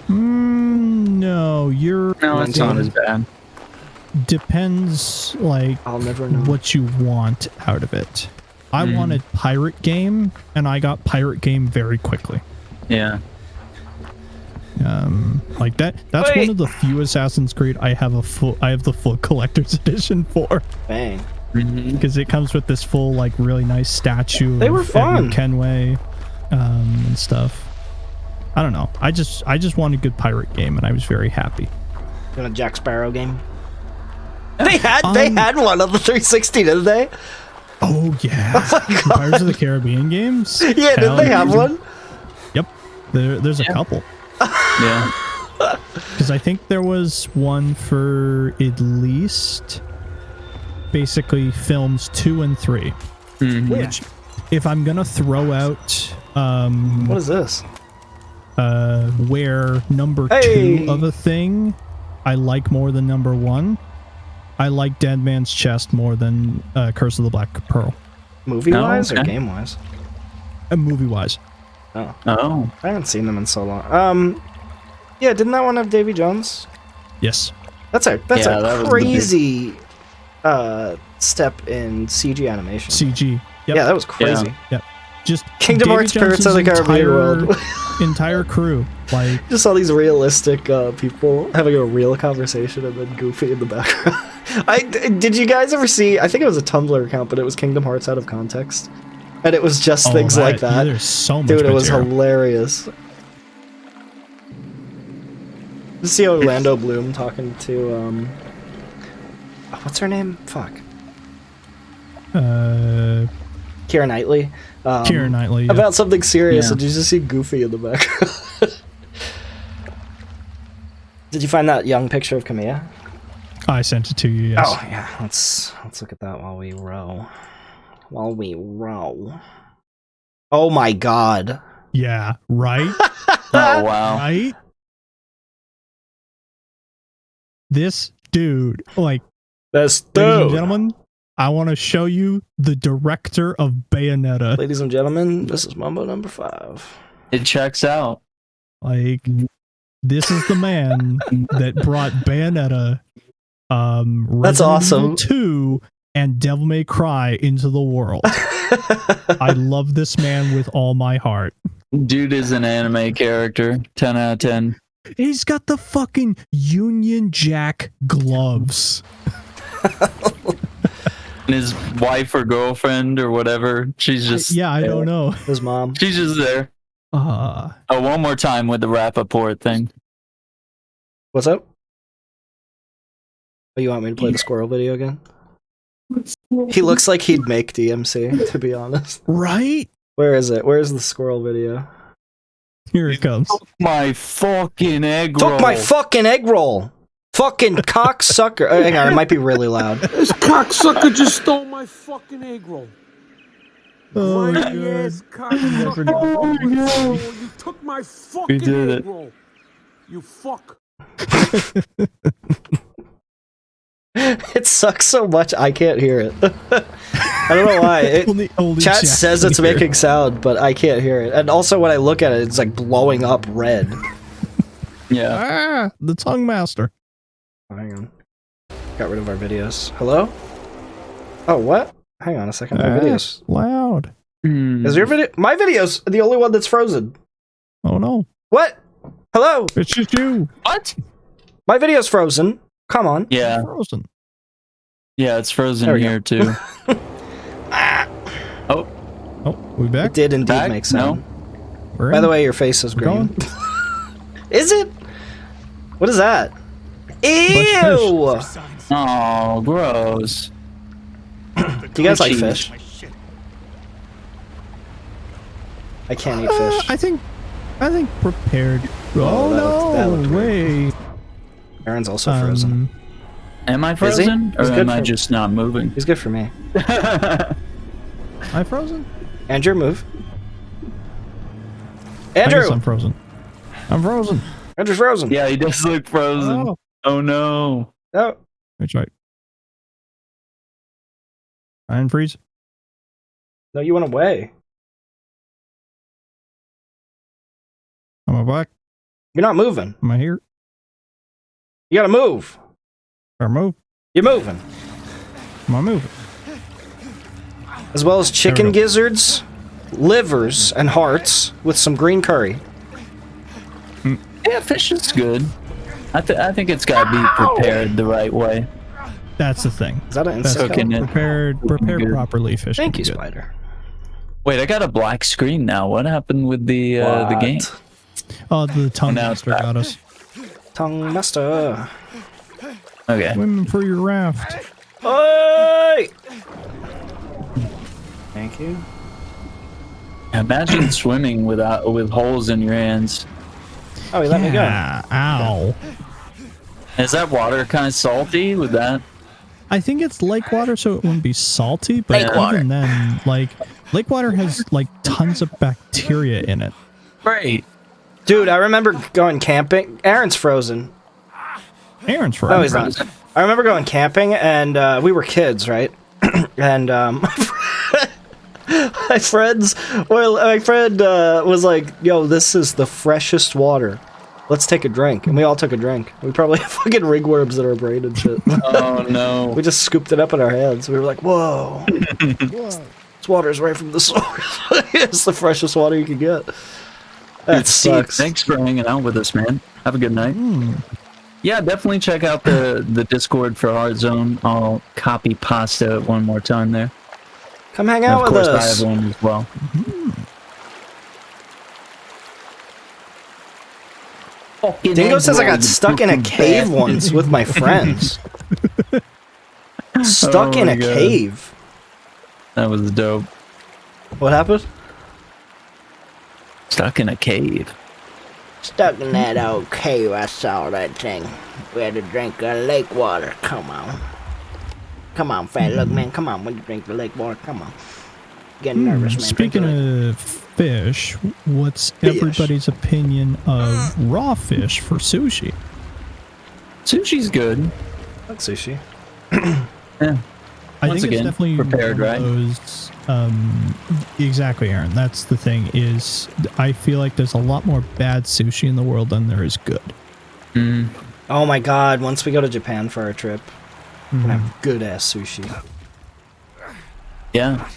Speaker 3: No,
Speaker 2: No, it's not as bad.
Speaker 3: depends, like,
Speaker 1: I'll never know.
Speaker 3: what you want out of it. I wanted pirate game, and I got pirate game very quickly.
Speaker 2: Yeah.
Speaker 3: Like that's
Speaker 1: Wait.
Speaker 3: one of the few Assassin's Creed I have the full collector's edition for,
Speaker 1: Bang.
Speaker 3: because it comes with this full, like, really nice statue
Speaker 1: They were
Speaker 3: of
Speaker 1: fun.
Speaker 3: Edward Kenway and stuff. I don't know, I just wanted a good pirate game, and I was very happy.
Speaker 1: You want a Jack Sparrow game? They had one on the 360, didn't they?
Speaker 3: Oh yeah. Pirates of the Caribbean games.
Speaker 1: Yeah, didn't they have one?
Speaker 3: Yep, there's a couple.
Speaker 2: Yeah.
Speaker 3: Because I think there was one for at least basically films 2 and 3. Which, if I'm gonna throw out
Speaker 1: What is this?
Speaker 3: where number
Speaker 1: Hey!
Speaker 3: 2 of a thing I like more than number 1, I like Dead Man's Chest more than Curse of the Black Pearl.
Speaker 1: Movie-wise or
Speaker 2: okay.
Speaker 1: game-wise?
Speaker 3: Movie wise.
Speaker 2: Oh.
Speaker 1: I haven't seen them in so long. Yeah, didn't that one have Davy Jones?
Speaker 3: Yes.
Speaker 1: That's
Speaker 2: Yeah, that
Speaker 1: a
Speaker 2: was the
Speaker 1: crazy step in CG animation.
Speaker 3: CG. Yep.
Speaker 1: Yeah, that was crazy.
Speaker 3: Yep. Just
Speaker 1: Kingdom
Speaker 3: Davy
Speaker 1: Hearts Pirates of the
Speaker 3: Jones's
Speaker 1: Caribbean world.
Speaker 3: entire crew. Like,
Speaker 1: Just all these realistic people having a real conversation, and then Goofy in the background. Did you guys ever see? I think it was a Tumblr account, but it was Kingdom Hearts out of context, and it was just things like that.
Speaker 3: There's so much
Speaker 1: Dude, it was
Speaker 3: material.
Speaker 1: hilarious. You see Orlando Bloom talking to what's her name? Fuck. Keira Knightley.
Speaker 3: Keira Knightley. Yeah.
Speaker 1: About something serious,
Speaker 2: Yeah.
Speaker 1: and you just see Goofy in the background. Did you find that young picture of Camilla?
Speaker 3: I sent it to you. Yes.
Speaker 1: Oh yeah, let's look at that while we row. Oh my god.
Speaker 3: Yeah. Right.
Speaker 2: Oh wow.
Speaker 3: Right. This dude, like,
Speaker 1: This
Speaker 3: ladies and
Speaker 1: dude.
Speaker 3: gentlemen, I want to show you the director of Bayonetta.
Speaker 1: Ladies and gentlemen, this is Mumbo number 5.
Speaker 2: It checks out.
Speaker 3: Like, this is the man that brought Bayonetta,
Speaker 1: That's
Speaker 3: Resident
Speaker 1: awesome.
Speaker 3: Evil 2, and Devil May Cry into the world. I love this man with all my heart.
Speaker 2: Dude is an anime character. 10 out of 10.
Speaker 3: He's got the fucking Union Jack gloves.
Speaker 2: And his wife or girlfriend or whatever, she's just
Speaker 3: Yeah, I don't know.
Speaker 1: His mom.
Speaker 2: She's just there. Oh, one more time with the Rappaport thing.
Speaker 1: What's up? Oh, you want me to play the squirrel video again? He looks like he'd make DMC, to be honest.
Speaker 3: Right?
Speaker 1: Where is it? Where's the squirrel video?
Speaker 3: Here it comes.
Speaker 2: My fucking egg roll.
Speaker 1: Took my fucking egg roll! Fucking cocksucker! Hang on, it might be really loud.
Speaker 7: This cocksucker just stole my fucking egg roll.
Speaker 3: Oh,
Speaker 7: Grimy ass cocksucker.
Speaker 3: Oh,
Speaker 7: Oh, you took my fucking
Speaker 2: did
Speaker 7: egg
Speaker 2: it.
Speaker 7: roll. You fuck.
Speaker 1: It sucks so much I can't hear it. I don't know why.
Speaker 3: Only
Speaker 1: Chat
Speaker 3: Jack
Speaker 1: says
Speaker 3: can
Speaker 1: it's
Speaker 3: hear
Speaker 1: making sound, but I can't hear it. And also when I look at it, it's like blowing up red.
Speaker 2: Yeah.
Speaker 3: the tongue master.
Speaker 1: Oh, hang on. Got rid of our videos. Hello? Oh, what? Hang on a second. My videos.
Speaker 3: Loud.
Speaker 1: Is your video? My video's the only one that's frozen.
Speaker 3: Oh no.
Speaker 1: What? Hello?
Speaker 3: It's just you.
Speaker 2: What?
Speaker 1: My video's frozen. Come on.
Speaker 2: Yeah.
Speaker 3: Frozen.
Speaker 2: Yeah, it's frozen
Speaker 1: There we
Speaker 2: here too. Oh,
Speaker 3: Oh, we back?
Speaker 1: It did indeed
Speaker 2: Back?
Speaker 1: make sound.
Speaker 3: We're
Speaker 1: By
Speaker 3: in.
Speaker 1: the way, your face is
Speaker 3: We're
Speaker 1: green. Is it? What is that? Ew!
Speaker 2: oh, gross.
Speaker 1: Do you guys like
Speaker 2: Cheese.
Speaker 1: fish? I can't eat fish.
Speaker 3: I think prepared. Oh,
Speaker 1: that
Speaker 3: no
Speaker 1: looked weird.
Speaker 3: way.
Speaker 1: Aaron's also frozen.
Speaker 2: Am I
Speaker 1: Is he?
Speaker 2: frozen? Or
Speaker 1: He's good
Speaker 2: am I
Speaker 1: for-
Speaker 2: just not moving?
Speaker 1: He's good for me.
Speaker 3: I frozen?
Speaker 1: Andrew, move.
Speaker 3: I guess
Speaker 1: Andrew!
Speaker 3: I'm frozen. I'm frozen.
Speaker 1: Andrew's frozen.
Speaker 2: Yeah, he does look frozen.
Speaker 3: Oh,
Speaker 2: Oh no.
Speaker 1: Oh,
Speaker 3: that's right. I didn't freeze.
Speaker 1: no, you went away.
Speaker 3: Am I back?
Speaker 1: You're not moving.
Speaker 3: Am I here?
Speaker 1: You gotta move.
Speaker 3: Or move?
Speaker 1: You're moving.
Speaker 3: Am I moving?
Speaker 1: As well as chicken
Speaker 3: go.
Speaker 1: gizzards, livers, and hearts with some green curry.
Speaker 2: Yeah, fish is good. I think it's got to be prepared the right way.
Speaker 3: That's the thing.
Speaker 1: Is that an
Speaker 3: That's
Speaker 1: insect?
Speaker 2: cooking it.
Speaker 3: prepared
Speaker 2: Good.
Speaker 3: properly. Fish.
Speaker 1: Thank
Speaker 3: can
Speaker 1: you,
Speaker 3: be good.
Speaker 1: Spider.
Speaker 2: Wait, I got a black screen now. What happened with the game?
Speaker 1: What?
Speaker 3: Oh, the tongue
Speaker 2: now it's
Speaker 3: master
Speaker 2: back.
Speaker 3: got us.
Speaker 1: Tongue master.
Speaker 2: Okay.
Speaker 3: Women for your raft.
Speaker 1: Oi! Thank you.
Speaker 2: Imagine swimming with holes in your hands.
Speaker 1: Oh, he let me go.
Speaker 3: Yeah. Ow.
Speaker 2: Is that water kind of salty with that?
Speaker 3: I think it's lake water, so it wouldn't be salty. But
Speaker 8: Lake water.
Speaker 3: even then, like, lake water has like tons of bacteria in it.
Speaker 2: Great.
Speaker 1: Dude, I remember going camping. Aaron's frozen.
Speaker 3: Aaron's
Speaker 1: No,
Speaker 3: frozen.
Speaker 1: he's not. I remember going camping, and we were kids, right? And my friend was like, "Yo, this is the freshest water. Let's take a drink." And we all took a drink. We probably had fucking ringworms in our brain and shit.
Speaker 2: Oh no.
Speaker 1: We just scooped it up in our hands. We were like, "Whoa, this water is right from the source. It's the freshest water you can get." That
Speaker 2: Dude, Steve,
Speaker 1: sucks.
Speaker 2: thanks for hanging out with us, man. Have a good night. Yeah, definitely check out the Discord for Hard Zone. I'll copy pasta one more time there.
Speaker 1: Come hang
Speaker 2: And
Speaker 1: out
Speaker 2: of
Speaker 1: with
Speaker 2: course, I
Speaker 1: us.
Speaker 2: have one as well.
Speaker 1: Dingo says I got stuck in a cave once with my friends. Stuck
Speaker 2: Oh
Speaker 1: in
Speaker 2: my
Speaker 1: a
Speaker 2: God.
Speaker 1: cave.
Speaker 2: That was dope.
Speaker 1: What happened?
Speaker 2: Stuck in a cave.
Speaker 8: Stuck in that old cave, I saw that thing. We had to drink lake water. Come on. Come on, fat. Look, man. Come on. When you drink the lake water, come on. Getting nervous, man.
Speaker 3: Speaking of fish, what's everybody's opinion of raw fish for sushi?
Speaker 2: Sushi's good.
Speaker 1: Like sushi.
Speaker 2: Yeah.
Speaker 3: I
Speaker 2: Once
Speaker 3: think
Speaker 2: again,
Speaker 3: it's definitely
Speaker 2: prepared,
Speaker 3: one
Speaker 2: right?
Speaker 3: of those, exactly, Aaron. That's the thing. Is I feel like there's a lot more bad sushi in the world than there is good.
Speaker 2: Mm.
Speaker 1: Oh my god, once we go to Japan for our trip, we're gonna have good ass sushi.
Speaker 2: Yeah.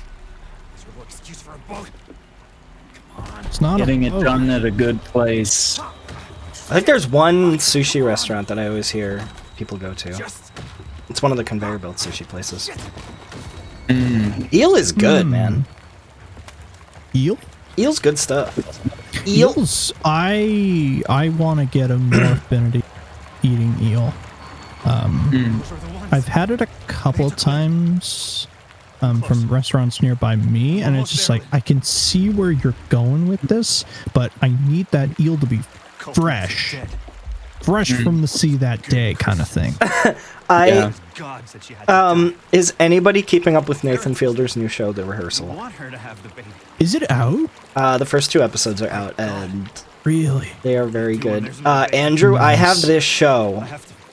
Speaker 3: It's not
Speaker 2: Getting
Speaker 3: a
Speaker 2: it done at a good place.
Speaker 1: I think there's one sushi restaurant that I always hear people go to. It's one of the conveyor belt sushi places. Eel is good, man.
Speaker 3: Eel.
Speaker 1: Eel's good stuff. Eel.
Speaker 3: Eels. I want to get a more affinity eating eel. I've had it a couple times from restaurants nearby me, and it's just like I can see where you're going with this, but I need that eel to be fresh from the sea that day, kind of thing.
Speaker 1: Is anybody keeping up with Nathan Fielder's new show, The Rehearsal?
Speaker 3: Is it out?
Speaker 1: The first 2 episodes are out, and
Speaker 3: Really?
Speaker 1: they are very good. Andrew, I have this show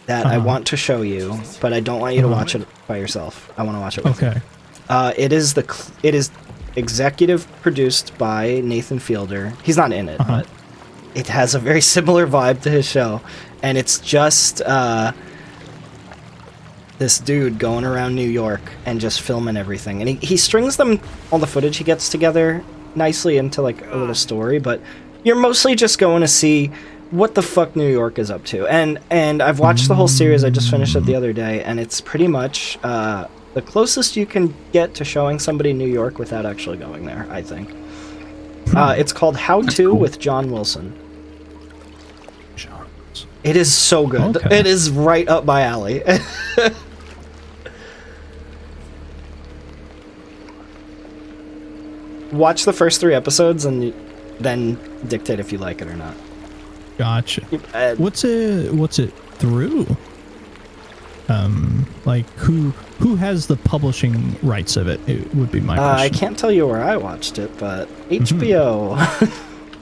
Speaker 1: that I want to show you, but I don't want you to watch it by yourself. I want to watch it with you. It is executive produced by Nathan Fielder. He's not in it, but it has a very similar vibe to his show, and it's just this dude going around New York and just filming everything, and he strings all the footage he gets together nicely into like a little story, but you're mostly just going to see what the fuck New York is up to. And I've watched the whole series. I just finished it the other day, and it's pretty much the closest you can get to showing somebody New York without actually going there, I think. It's called How To with John Wilson. It is so good.
Speaker 3: Okay.
Speaker 1: It is right up my alley. Watch the first 3 episodes and then dictate if you like it or not.
Speaker 3: Gotcha. What's it through? Like who has the publishing rights of it? It would be my question.
Speaker 1: I can't tell you where I watched it, but HBO.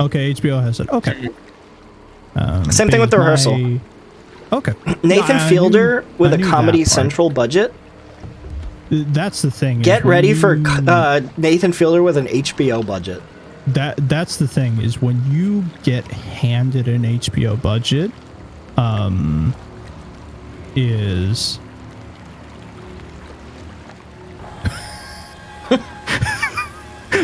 Speaker 3: Okay, HBO has it. Okay.
Speaker 1: Same thing with The Rehearsal.
Speaker 3: Okay.
Speaker 1: Nathan Fielder with a Comedy Central budget.
Speaker 3: That's the thing.
Speaker 1: Get ready for Nathan Fielder with an HBO budget.
Speaker 3: That's the thing, is when you get handed an HBO budget, is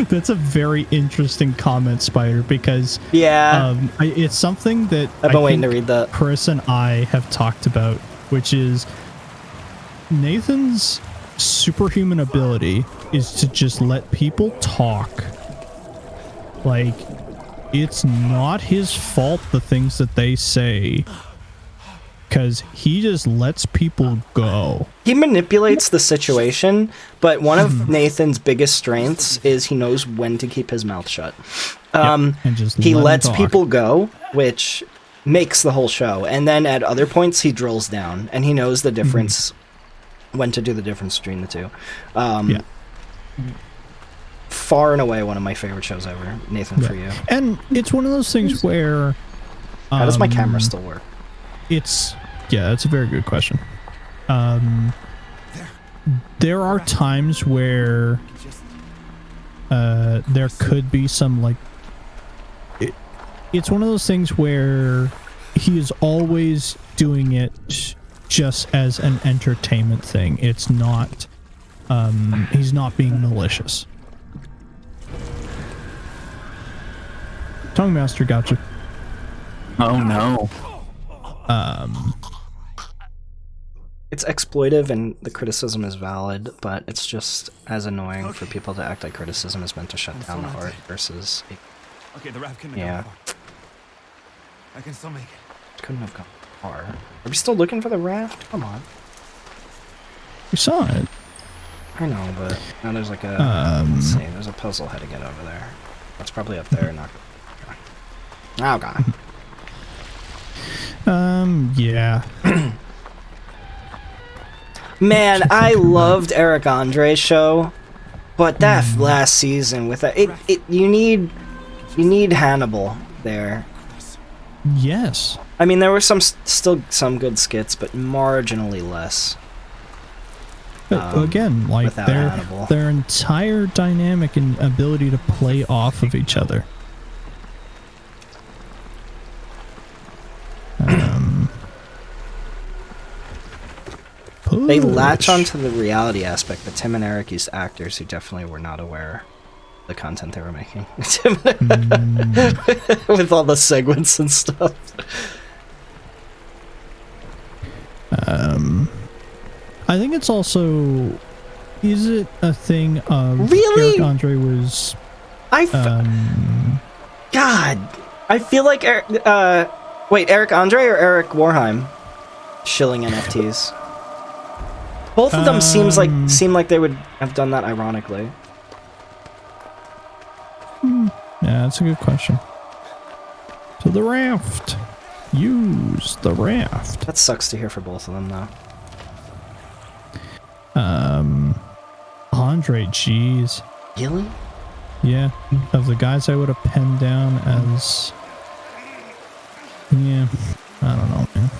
Speaker 3: that's a very interesting comment, Spider, because it's something that
Speaker 1: I've been waiting to read that.
Speaker 3: Chris and I have talked about, which is Nathan's superhuman ability is to just let people talk. Like, it's not his fault, the things that they say, because he just lets people go.
Speaker 1: He manipulates the situation, but one of Nathan's biggest strengths is he knows when to keep his mouth shut.
Speaker 3: And just
Speaker 1: He
Speaker 3: let
Speaker 1: lets
Speaker 3: him talk.
Speaker 1: people go, which makes the whole show. And then at other points, he drills down, and he knows the difference, when to do the difference between the two. Far and away one of my favorite shows ever, Nathan For You.
Speaker 3: And it's one of those things where...
Speaker 1: How does my camera still work?
Speaker 3: That's a very good question. There are times where there could be some, like... It's one of those things where he is always doing it just as an entertainment thing. It's not... he's not being malicious. Tongue Master got you.
Speaker 2: Oh no.
Speaker 1: It's exploitive and the criticism is valid, but it's just as annoying for people to act like criticism is meant to shut down the art versus...
Speaker 4: Okay, the raft can
Speaker 1: Yeah.
Speaker 4: I can still make it.
Speaker 1: Couldn't have gone far. Are we still looking for the raft? Come on.
Speaker 3: We saw it.
Speaker 1: I know, but now there's like a... let's see, there's a puzzle head to get over there. That's probably up there, not... Oh, God.
Speaker 3: Yeah.
Speaker 1: Man, I loved Eric Andre's show, but that last season with that, you need Hannibal there.
Speaker 3: Yes.
Speaker 1: I mean, there were still some good skits, but marginally less.
Speaker 3: But again, like
Speaker 1: without Hannibal.
Speaker 3: their entire dynamic and ability to play off of each other.
Speaker 1: They latch onto the reality aspect, but Tim and Eric used actors who definitely were not aware of the content they were making. With all the segments and stuff.
Speaker 3: I think it's also... Is it a thing of...
Speaker 1: Really?
Speaker 3: Eric Andre was...
Speaker 1: God! I feel like wait, Eric Andre or Eric Warheim shilling NFTs? Both of them seem like they would have done that ironically.
Speaker 3: Yeah, that's a good question. To the raft. Use the raft.
Speaker 1: That sucks to hear for both of them, though.
Speaker 3: Andre, jeez.
Speaker 1: Really?
Speaker 3: Yeah, of the guys I would have penned down as... Yeah, I don't know, man.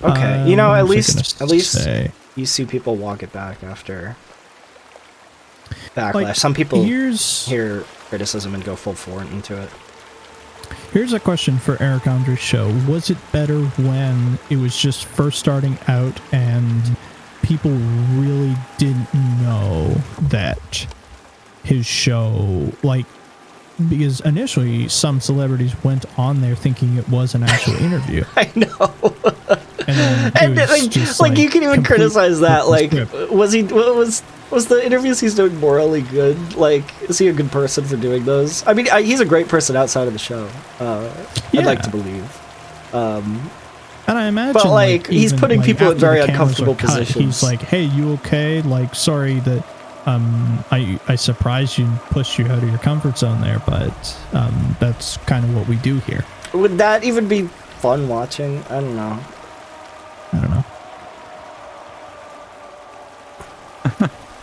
Speaker 1: Okay, you know, at least
Speaker 3: say?
Speaker 1: you see people walk it back after backlash.
Speaker 3: Like,
Speaker 1: Some people
Speaker 3: here's
Speaker 1: hear criticism and go full forward into it.
Speaker 3: Here's a question for Eric Andre's show. Was it better when it was just first starting out and people really didn't know that his show, like, because initially some celebrities went on there thinking it was an actual interview.
Speaker 1: I know.
Speaker 3: And then
Speaker 1: like you can even criticize that. Like, was the interviews he's doing morally good? Like, is he a good person for doing those? I mean, he's a great person outside of the show. I'd like to believe.
Speaker 3: And I imagine,
Speaker 1: but like he's putting people in very uncomfortable positions.
Speaker 3: He's like, "Hey, you okay? Like, sorry that I surprised you and pushed you out of your comfort zone there, but that's kind of what we do here."
Speaker 1: Would that even be fun watching? I don't know.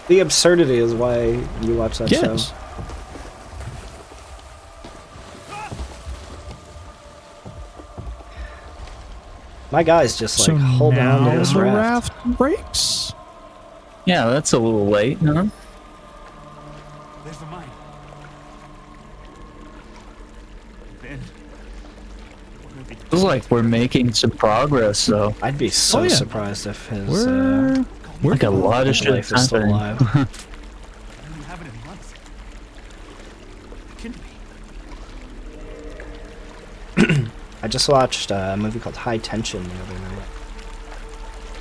Speaker 1: The absurdity is why you watch that show. My guy's just like holding on to his raft.
Speaker 3: Breaks.
Speaker 2: Yeah, that's a little late, huh?
Speaker 4: There's the mine. Then
Speaker 2: Feels like we're making some progress, though.
Speaker 1: I'd be so surprised if his
Speaker 2: we're like a lot of shit
Speaker 1: life is still
Speaker 2: happening.
Speaker 1: alive.
Speaker 4: I don't have it in months. It can be.
Speaker 1: I just watched a movie called High Tension the other night.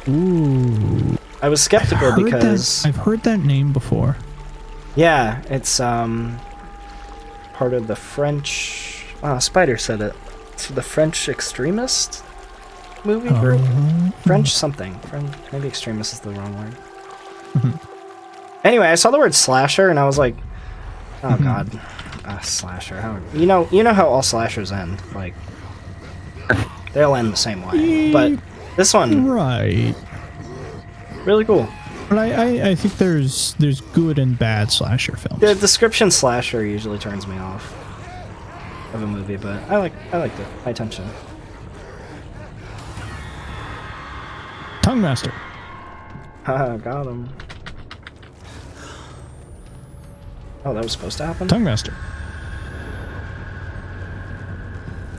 Speaker 3: Ooh.
Speaker 1: I was skeptical because
Speaker 3: I've heard that name before.
Speaker 1: Yeah, it's part of the French. Spider said it. It's the French extremist movie group. French something. Maybe extremist is the wrong word. Anyway, I saw the word slasher and I was like, "Oh God, slasher." How you know how all slashers end? Like they'll end the same way. But this one,
Speaker 3: right?
Speaker 1: Really cool.
Speaker 3: But I think there's good and bad slasher films.
Speaker 1: The description slasher usually turns me off of a movie, but I liked it. High Tension.
Speaker 3: Tongue Master.
Speaker 1: Haha, got him. Oh, that was supposed to happen?
Speaker 3: Tongue Master.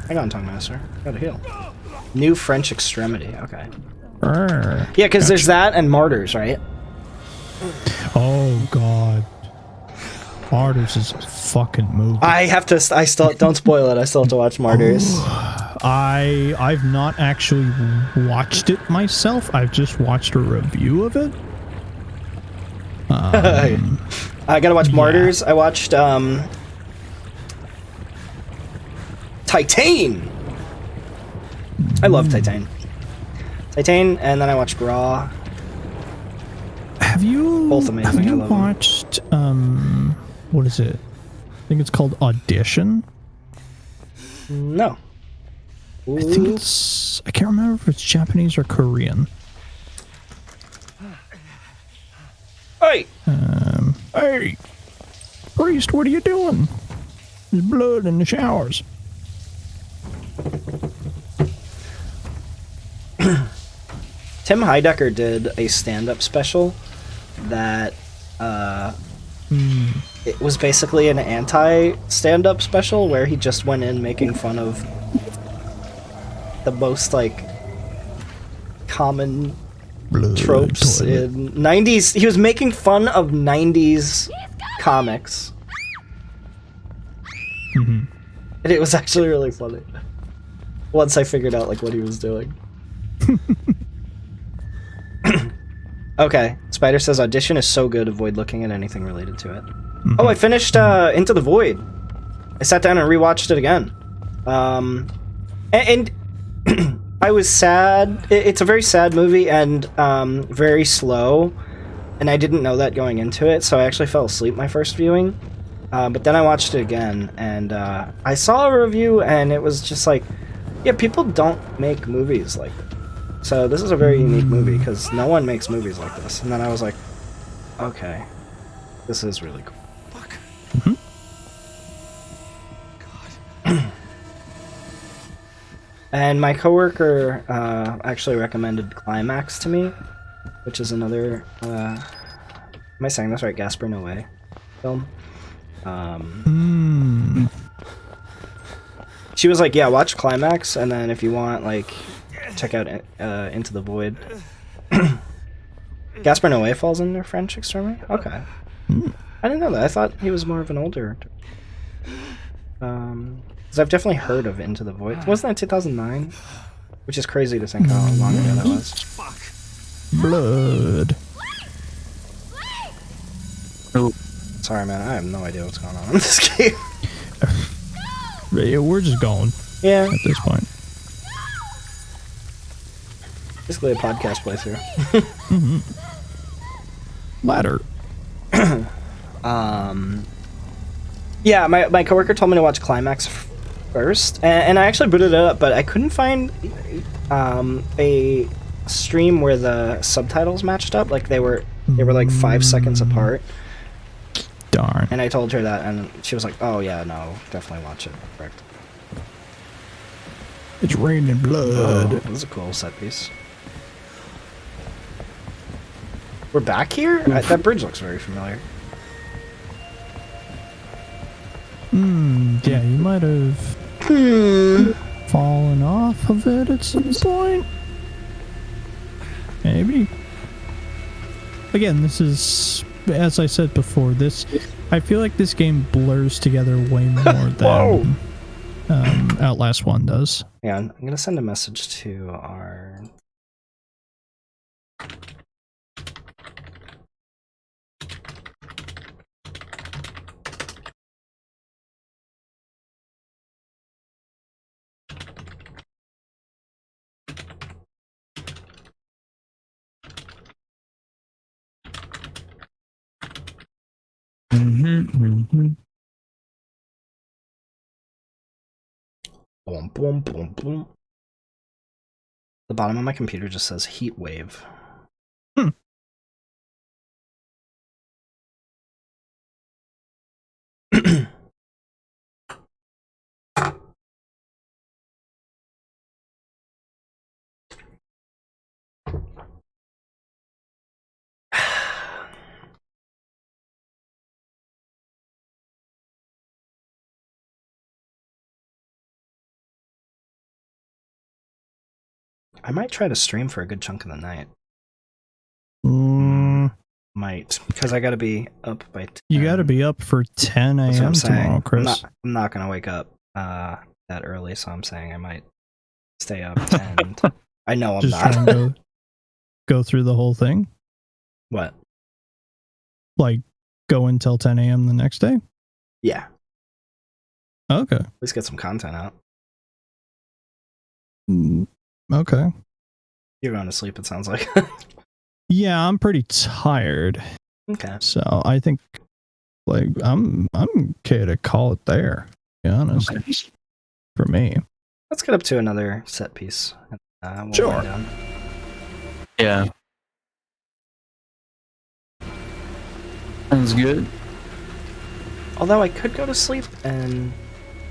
Speaker 1: Hang on, Tongue Master. Gotta heal. New French Extremity. Okay.
Speaker 3: Yeah,
Speaker 1: because there's that and Martyrs, right?
Speaker 3: Oh God. Martyrs is a fucking movie.
Speaker 1: I still don't spoil it. I still have to watch Martyrs.
Speaker 3: I've not actually watched it myself. I've just watched a review of it.
Speaker 1: I gotta watch Martyrs. I watched Titan. I love Titan. And then I watched Raw.
Speaker 3: Have you
Speaker 1: Both amazing, I love them.
Speaker 3: watched what is it? I think it's called Audition.
Speaker 1: No.
Speaker 3: I think it's, I can't remember if it's Japanese or Korean.
Speaker 1: Hey!
Speaker 3: Hey, priest, what are you doing? There's blood in the showers.
Speaker 1: Tim Heidecker did a stand-up special that it was basically an anti-stand-up special where he just went in making fun of the most like common
Speaker 3: Blood
Speaker 1: tropes
Speaker 3: toilet.
Speaker 1: in 90s. He was making fun of 90s comics. And it was actually really funny once I figured out like what he was doing. Okay, Spider says Audition is so good, avoid looking at anything related to it. Oh, I finished Into the Void. I sat down and rewatched it again. And I was sad. It's a very sad movie and very slow, and I didn't know that going into it, so I actually fell asleep my first viewing. But then I watched it again, and I saw a review, and it was just like, yeah, people don't make movies like this. So this is a very unique movie, because no one makes movies like this. And then I was like, okay, this is really cool. And my coworker actually recommended Climax to me, which is another, am I saying this right? Gaspar Noé film. She was like, yeah, watch Climax, and then if you want, like, check out Into the Void. Gaspar Noé falls under French exterminate? Okay. I didn't know that. I thought he was more of an older... because I've definitely heard of Into the Void. Wasn't that 2009? Which is crazy to think how long ago that was.
Speaker 3: Blood.
Speaker 2: Oh,
Speaker 1: Sorry, man. I have no idea what's going on in this game.
Speaker 3: Yeah, we're just going
Speaker 1: Yeah,
Speaker 3: at this point.
Speaker 1: basically a podcast playthrough.
Speaker 3: Ladder.
Speaker 1: Yeah, my coworker told me to watch Climax first, and I actually booted it up, but I couldn't find a stream where the subtitles matched up. Like they were like 5 seconds apart.
Speaker 3: Darn.
Speaker 1: And I told her that, and she was like, "Oh yeah, no, definitely watch it." Correct.
Speaker 3: It's raining blood.
Speaker 1: Oh, this is a cool set piece. We're back here? That bridge looks very familiar.
Speaker 3: Yeah, you might have fallen off of it at some point. Maybe. Again, this is, as I said before, I feel like this game blurs together way more than Outlast 1 does.
Speaker 1: Yeah, I'm gonna send a message to our... Boom, boom, boom, boom. The bottom of my computer just says heat wave. I might try to stream for a good chunk of the night. Might, because I gotta be up by 10.
Speaker 3: You gotta be up for 10
Speaker 1: That's what
Speaker 3: a.m.
Speaker 1: I'm saying.
Speaker 3: tomorrow, Chris.
Speaker 1: I'm not gonna wake up that early, so I'm saying I might stay up, and I know I'm
Speaker 3: Just
Speaker 1: not.
Speaker 3: trying to go through the whole thing?
Speaker 1: What?
Speaker 3: Like, go until 10 a.m. the next day?
Speaker 1: Yeah.
Speaker 3: Okay.
Speaker 1: At least get some content out.
Speaker 3: Okay.
Speaker 1: You're going to sleep, it sounds like.
Speaker 3: Yeah, I'm pretty tired.
Speaker 1: Okay.
Speaker 3: So I think, like, I'm okay to call it there. To be honest, for me.
Speaker 1: Let's get up to another set piece. We'll
Speaker 3: Sure.
Speaker 1: wind down.
Speaker 2: Yeah. Sounds good.
Speaker 1: Although I could go to sleep and...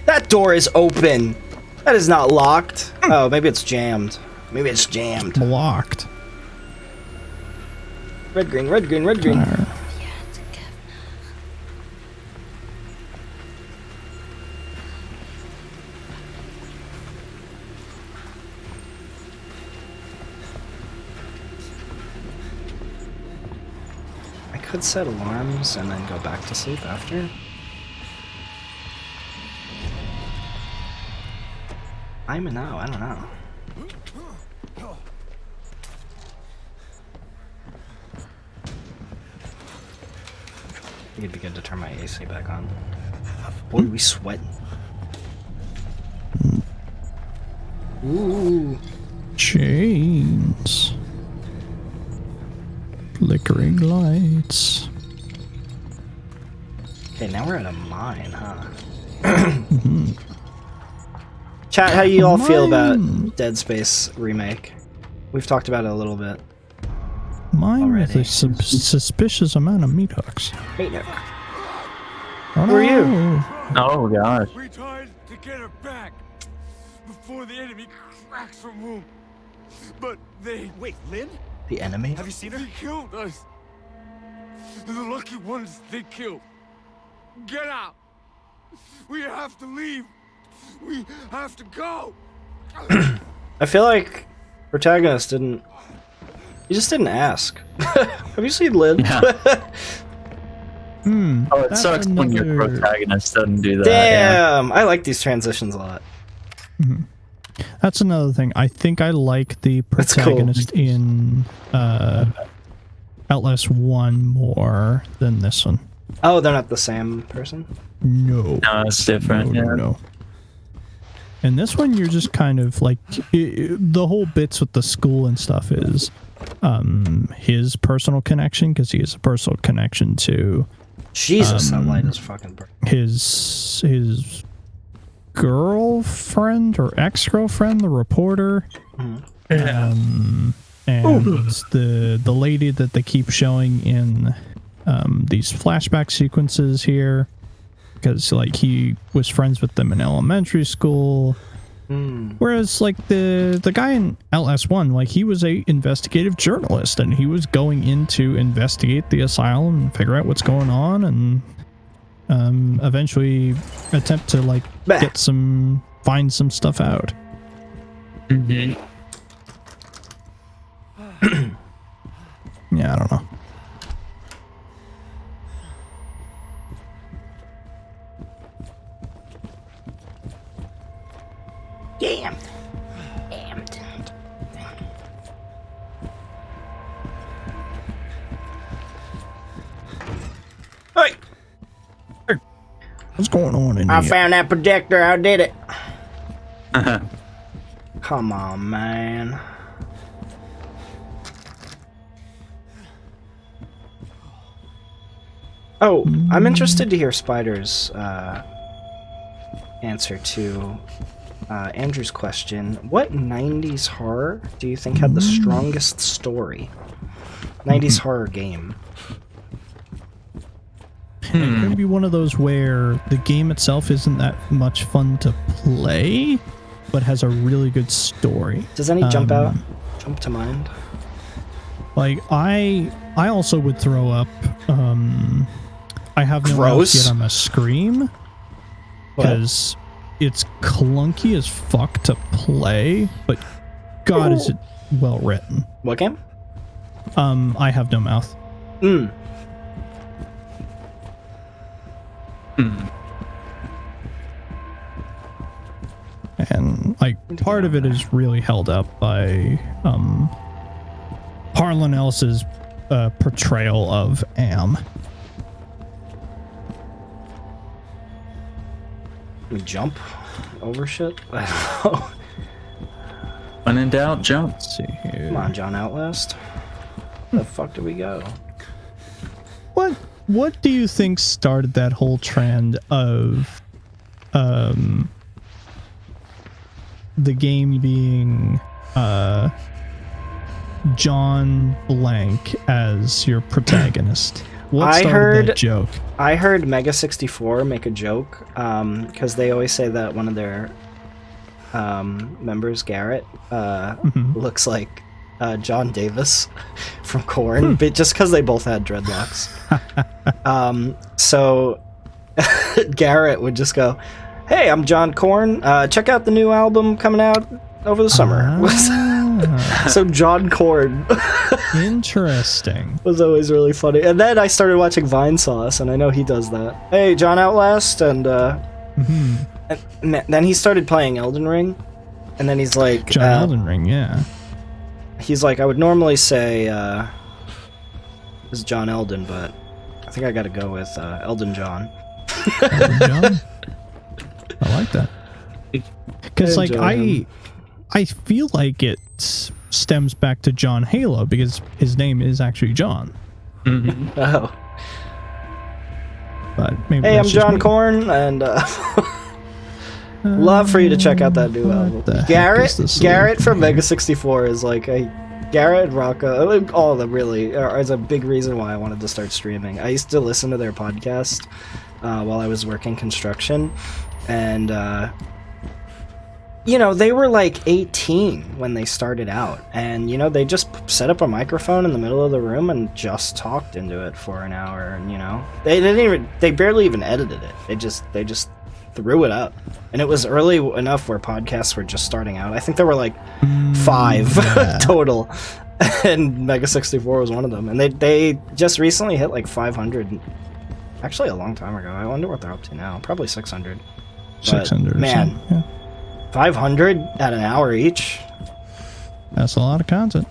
Speaker 1: That door is open! That is not locked. Oh, maybe it's jammed. Maybe it's jammed.
Speaker 3: Blocked.
Speaker 1: Red, green, red, green, red, green. I could set alarms and then go back to sleep after. I'm a no, I don't know. It'd be good to turn my AC back on. Boy, we sweating. Ooh.
Speaker 3: Chains. Flickering lights.
Speaker 1: Okay, now we're at a mine, huh? Chat, how do you all feel about Dead Space remake? We've talked about it a little bit.
Speaker 3: Mine with
Speaker 1: Already.
Speaker 3: a suspicious amount of meat hooks.
Speaker 1: Hey, Nick.
Speaker 3: Oh,
Speaker 1: Who are you?
Speaker 3: no.
Speaker 2: Oh gosh.
Speaker 7: We tried to get her back before the enemy cracks her womb. But they...
Speaker 4: Wait, Lynn?
Speaker 1: The enemy?
Speaker 4: Have you seen her?
Speaker 7: They killed us. The lucky ones they killed. Get out. We have to leave. We have to go.
Speaker 1: I feel like protagonist didn't... He just didn't ask. Have you seen Lynn?
Speaker 2: Yeah. Oh, it
Speaker 3: That's
Speaker 2: sucks when your
Speaker 3: another-
Speaker 2: protagonist doesn't do that. Yeah.
Speaker 1: Damn! I like these transitions a lot.
Speaker 3: That's another thing. I think I like the
Speaker 1: That's cool.
Speaker 3: protagonist in Outlast 1 more than this one.
Speaker 1: Oh, they're not the same person?
Speaker 3: No.
Speaker 2: No, it's different.
Speaker 3: No,
Speaker 2: yeah.
Speaker 3: no. And this one, you're just kind of like the whole bits with the school and stuff is his personal connection, because he has a personal connection to
Speaker 1: Jesus, that light is fucking bright.
Speaker 3: his girlfriend or ex-girlfriend, the reporter. And the lady that they keep showing in these flashback sequences here, because like he was friends with them in elementary school. Whereas like the guy in Outlast 1, like he was a investigative journalist and he was going in to investigate the asylum and figure out what's going on and eventually attempt to like find some stuff out. Yeah, I don't know.
Speaker 8: Damn. Damn.
Speaker 1: Hey!
Speaker 3: What's going on in
Speaker 8: I
Speaker 3: here?
Speaker 8: found that projector. I did it.
Speaker 1: Come on, man. Oh, I'm interested to hear Spider's answer to Andrew's question. What 90s horror do you think had the strongest story? 90s horror game.
Speaker 3: It could be one of those where the game itself isn't that much fun to play, but has a really good story.
Speaker 1: Does any jump to mind?
Speaker 3: Like I also would throw up. I have no
Speaker 1: Gross.
Speaker 3: else yet on a Scream because it's clunky as fuck to play, but God, is it well written.
Speaker 1: What game?
Speaker 3: I have no mouth. And like part of it is really held up by Harlan Ellis's portrayal of Am.
Speaker 1: We jump over shit? I don't know.
Speaker 2: When in doubt, jump.
Speaker 3: Let's see here.
Speaker 1: Come on, John Outlast. The fuck do we go?
Speaker 3: What do you think started that whole trend of the game being John Blank as your protagonist? What started that joke?
Speaker 1: I heard KB64 make a joke because they always say that one of their members, Garrett, looks like John Davis from Korn, but just because they both had dreadlocks. So Garrett would just go, "Hey, I'm John Korn. Check out the new album coming out over the summer." So John Korn
Speaker 3: Interesting.
Speaker 1: was always really funny. And then I started watching Vine Sauce, and I know he does that. Hey, John Outlast, and then he started playing Elden Ring, and then he's like,
Speaker 3: John Elden Ring, yeah.
Speaker 1: He's like, I would normally say this is John Elden, but I think I got to go with Elden John.
Speaker 3: Elden John? I like that. Because like I feel like it stems back to John Halo because his name is actually John.
Speaker 1: Oh.
Speaker 3: But maybe
Speaker 1: hey, I'm
Speaker 3: that's just
Speaker 1: John
Speaker 3: me.
Speaker 1: Korn, and love for you to check out that new album. Garrett from KB64 is like Garrett and Rocco, all of them really is a big reason why I wanted to start streaming. I used to listen to their podcast while I was working construction, and you know, they were like 18 when they started out, and you know, they just set up a microphone in the middle of the room and just talked into it for an hour, and you know, they barely even edited it. They just threw it up, and it was early enough where podcasts were just starting out. I think there were like 5 total, and KB64 was one of them, and they just recently hit like 500, actually a long time ago. I wonder what they're up to now. Probably 600.
Speaker 3: 600
Speaker 1: man,
Speaker 3: yeah.
Speaker 1: 500 at an hour each.
Speaker 3: That's a lot of content.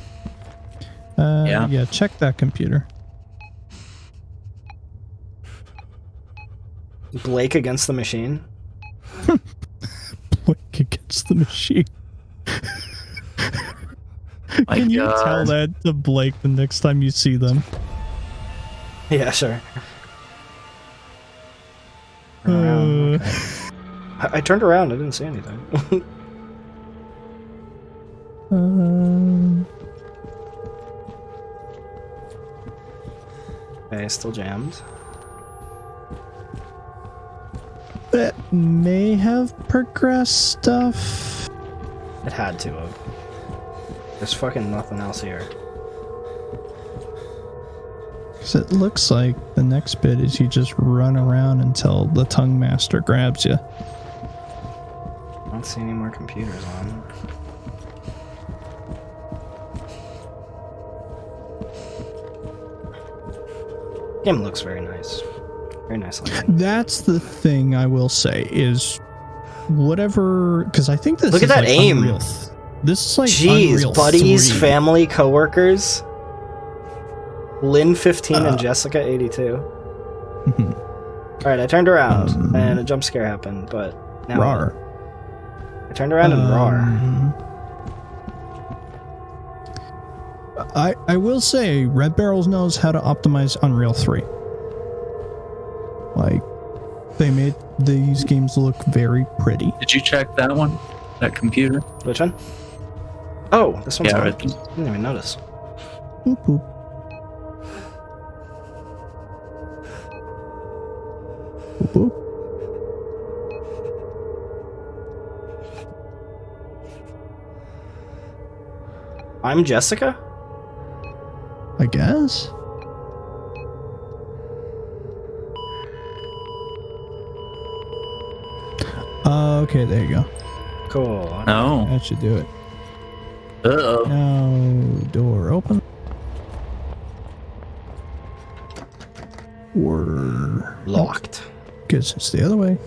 Speaker 3: Yeah, check that computer.
Speaker 1: Blake against the machine.
Speaker 3: Blake against the machine. Can you tell that to Blake the next time you see them?
Speaker 1: Yeah, sure. Okay. I turned around. I didn't see anything. Okay, still jammed.
Speaker 3: That may have progressed stuff.
Speaker 1: It had to have. There's fucking nothing else here.
Speaker 3: Because it looks like the next bit is you just run around until the tongue master grabs you.
Speaker 1: I don't see any more computers on. Game looks very nice. Very nice looking.
Speaker 3: That's the thing I will say is whatever, because I think this
Speaker 1: Look
Speaker 3: is
Speaker 1: at that
Speaker 3: like
Speaker 1: aim.
Speaker 3: Unreal. This is like
Speaker 1: Jeez,
Speaker 3: Unreal
Speaker 1: buddies,
Speaker 3: 3.
Speaker 1: family, coworkers. Lynn 15 and Jessica 82. Alright, I turned around and a jump scare happened, but now
Speaker 3: Rawr.
Speaker 1: I turned around and rawr.
Speaker 3: I will say Red Barrels knows how to optimize Unreal 3. Like, they made these games look very pretty.
Speaker 2: Did you check that one? That computer?
Speaker 1: Which one? Oh, this one's
Speaker 2: Yeah,
Speaker 1: good.
Speaker 2: right.
Speaker 1: I didn't even notice.
Speaker 3: Boop, boop. Boop, boop.
Speaker 1: I'm Jessica?
Speaker 3: I guess. Okay, there you go.
Speaker 1: Cool.
Speaker 2: No.
Speaker 3: That should do it.
Speaker 2: Uh-oh.
Speaker 3: Now, door open. Or
Speaker 1: Locked.
Speaker 3: guess it's the other way.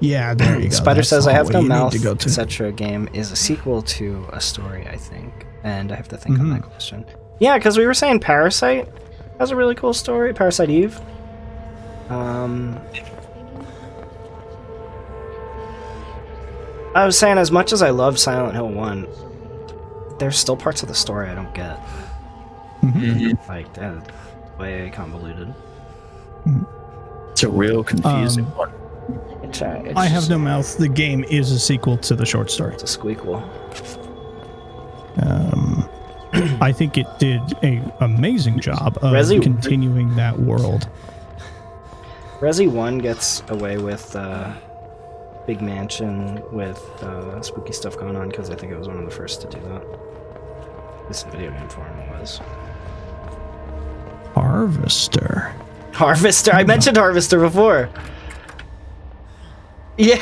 Speaker 3: Yeah, there you go.
Speaker 1: Spider
Speaker 3: That's
Speaker 1: says,
Speaker 3: the
Speaker 1: I have
Speaker 3: hallway
Speaker 1: no
Speaker 3: you need
Speaker 1: mouth,
Speaker 3: to go to.
Speaker 1: etc. game is a sequel to a story, I think. And I have to think on that question. Yeah, because we were saying Parasite has a really cool story. Parasite Eve. I was saying, as much as I love Silent Hill 1, there's still parts of the story I don't get. Like that, way convoluted.
Speaker 2: It's a real confusing one.
Speaker 1: It's
Speaker 3: I Have No Mouth, the game, is a sequel to the short story.
Speaker 1: It's a squeakquel.
Speaker 3: I think it did an amazing job of continuing that world.
Speaker 1: Resi 1 gets away with big mansion with spooky stuff going on because I think it was one of the first to do that. This video game form was.
Speaker 3: Harvester.
Speaker 1: Harvester. I mentioned Harvester before. Yeah.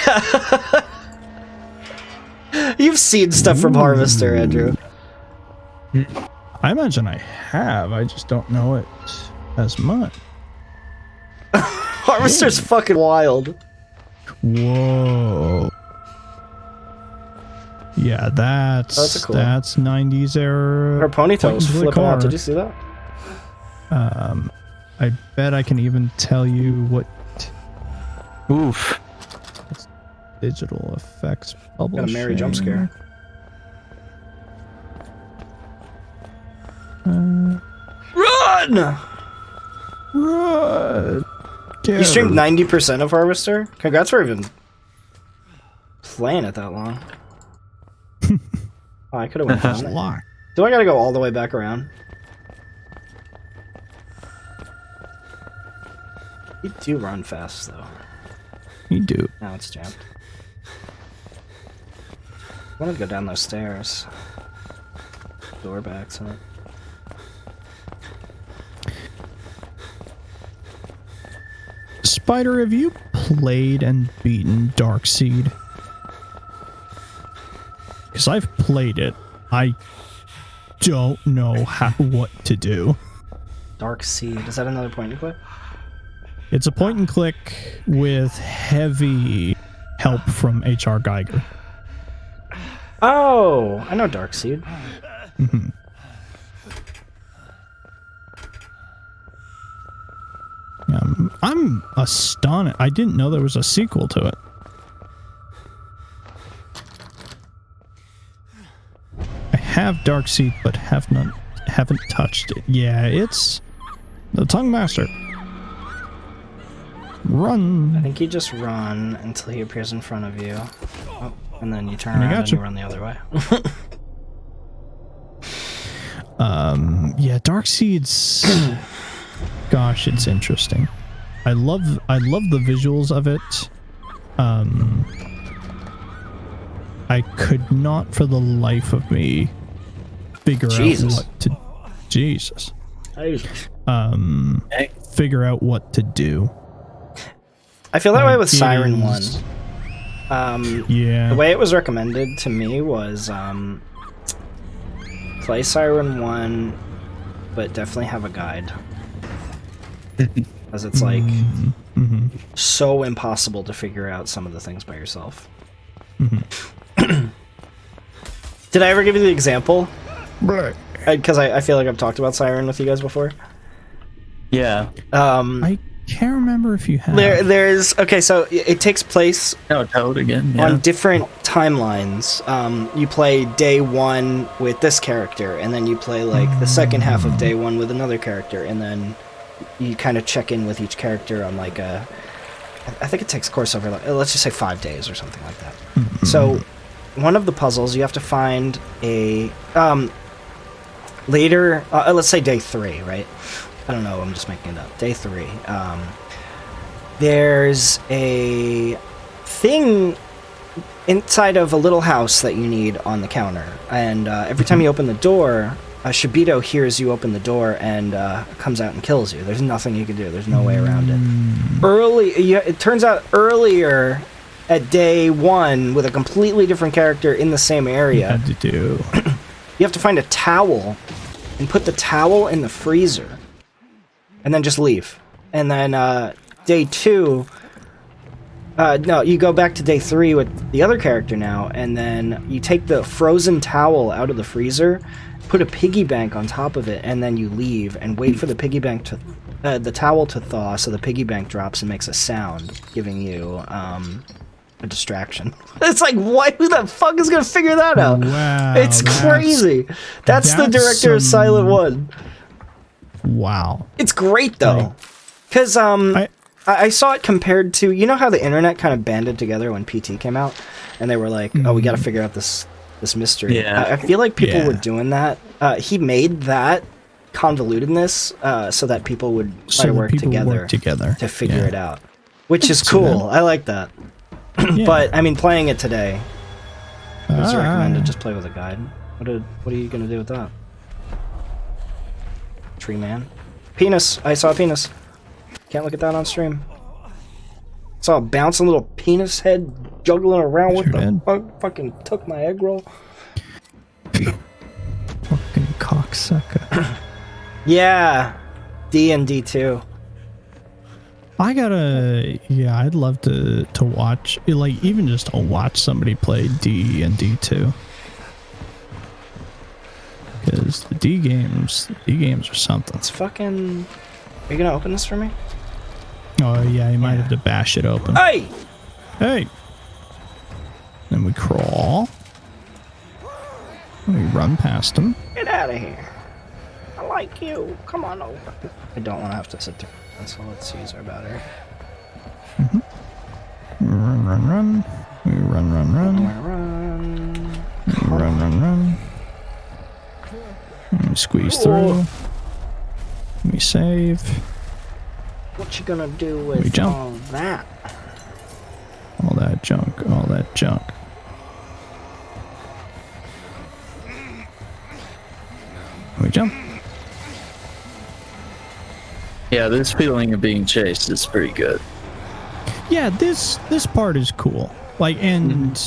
Speaker 1: You've seen stuff from Harvester, Andrew.
Speaker 3: I imagine I have. I just don't know it as much.
Speaker 1: Harvester's fucking wild.
Speaker 3: Whoa. Yeah, that's
Speaker 1: cool.
Speaker 3: that's 90s era.
Speaker 1: Her ponytail was flipping out. Did you see that?
Speaker 3: I bet I can even tell you what.
Speaker 2: Oof.
Speaker 3: Digital effects
Speaker 1: Got
Speaker 3: publishing.
Speaker 1: a merry jump scare. Run!
Speaker 3: Run!
Speaker 1: You streamed 90% of Harvester? Congrats for even playing it that long. Oh, I could have went down there. Do I gotta go all the way back around? You do run fast, though.
Speaker 3: You do.
Speaker 1: Now it's jammed. I want to go down those stairs. Door backs in it.
Speaker 3: Spider, have you played and beaten Darkseid? Because I've played it. I don't know what to do.
Speaker 1: Darkseid. Is that another point and click?
Speaker 3: It's a point and click with heavy help from H.R. Geiger.
Speaker 1: Oh, I know Darkseid.
Speaker 3: Mm-hmm. I'm astonished. I didn't know there was a sequel to it. I have Darkseid, but haven't touched it. Yeah, it's the Tongue Master. Run.
Speaker 1: I think you just run until he appears in front of you. Oh, and then you turn around and you run the other way.
Speaker 3: Yeah, Darkseid's gosh, it's interesting. I love the visuals of it. I could not for the life of me figure out what to figure out what to do.
Speaker 1: I feel that way with Siren 1.
Speaker 3: Yeah.
Speaker 1: The way it was recommended to me was play Siren 1, but definitely have a guide. Because it's like so impossible to figure out some of the things by yourself. Did I ever give you the example? Because I feel like I've talked about Siren with you guys before.
Speaker 2: Yeah.
Speaker 3: I can't remember if you have.
Speaker 1: There's okay, so it takes place
Speaker 2: on
Speaker 1: different timelines. You play day 1 with this character, and then you play like the second half of day 1 with another character, and then you kind of check in with each character on like I think it takes course over like, let's just say 5 days or something like that. So one of the puzzles you have to find a later let's say day 3, right? I don't know, I'm just making it up. Day 3. There's a thing inside of a little house that you need on the counter, and every time you open the door, a Shibito hears you open the door and comes out and kills you. There's nothing you can do. There's no way around it. It turns out earlier at day 1 with a completely different character in the same area. You have to find a towel and put the towel in the freezer. And then just leave. And then day 2, no, you go back to day 3 with the other character now, and then you take the frozen towel out of the freezer, put a piggy bank on top of it, and then you leave and wait for the piggy bank to, the towel to thaw, so the piggy bank drops and makes a sound, giving you a distraction. It's like, what? Who the fuck is gonna figure that out?
Speaker 3: Wow,
Speaker 1: it's crazy. That's the director of Silent 1.
Speaker 3: wow.
Speaker 1: It's great though, because I saw it compared to, you know how the internet kind of banded together when PT came out, and they were like, oh, we got to figure out this mystery.
Speaker 2: Yeah.
Speaker 1: I feel like people
Speaker 3: Yeah.
Speaker 1: were doing that. He made that convolutedness so that people would try to work together to figure it out, which is cool. I like that.
Speaker 3: Yeah.
Speaker 1: But I mean, playing it today, I would recommend to just play with a guide. What are you gonna do with that? Tree man, penis. I saw a penis. Can't look at that on stream. Saw a bouncing little penis head juggling around with the fucking took my egg roll.
Speaker 3: Fucking cocksucker.
Speaker 1: Yeah, D and D2.
Speaker 3: I'd love to watch, like, even just to watch somebody play D and D2. Because the D games are something.
Speaker 1: It's fucking. Are you gonna open this for me?
Speaker 3: Oh yeah, you might have to bash it open.
Speaker 1: Hey!
Speaker 3: Hey! Then we crawl. We run past him.
Speaker 1: Get out of here. I like you. Come on over. I don't want to have to sit there. So let's use our battery.
Speaker 3: We run. We run.
Speaker 1: Run.
Speaker 3: And we squeeze through. We save.
Speaker 1: What you gonna do with
Speaker 3: We jump.
Speaker 1: all that?
Speaker 3: All that junk. All that junk. We jump.
Speaker 2: Yeah, this feeling of being chased is pretty good.
Speaker 3: Yeah, this part is cool. Like, and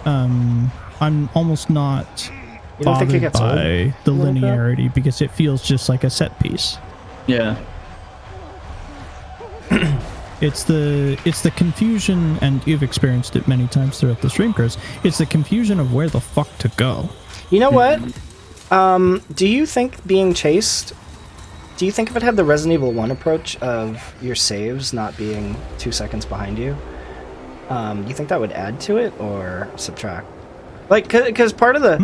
Speaker 3: I'm almost not
Speaker 1: You don't think it
Speaker 3: bothered
Speaker 1: gets
Speaker 3: by the
Speaker 1: little bit?
Speaker 3: linearity because it feels just like a set piece.
Speaker 2: Yeah.
Speaker 3: It's the confusion, and you've experienced it many times throughout the stream, Chris. It's the confusion of where the fuck to go.
Speaker 1: You know what? Do you think being chased? Do you think if it had the Resident Evil 1 approach of your saves not being 2 seconds behind you, you think that would add to it or subtract? Like, because part of the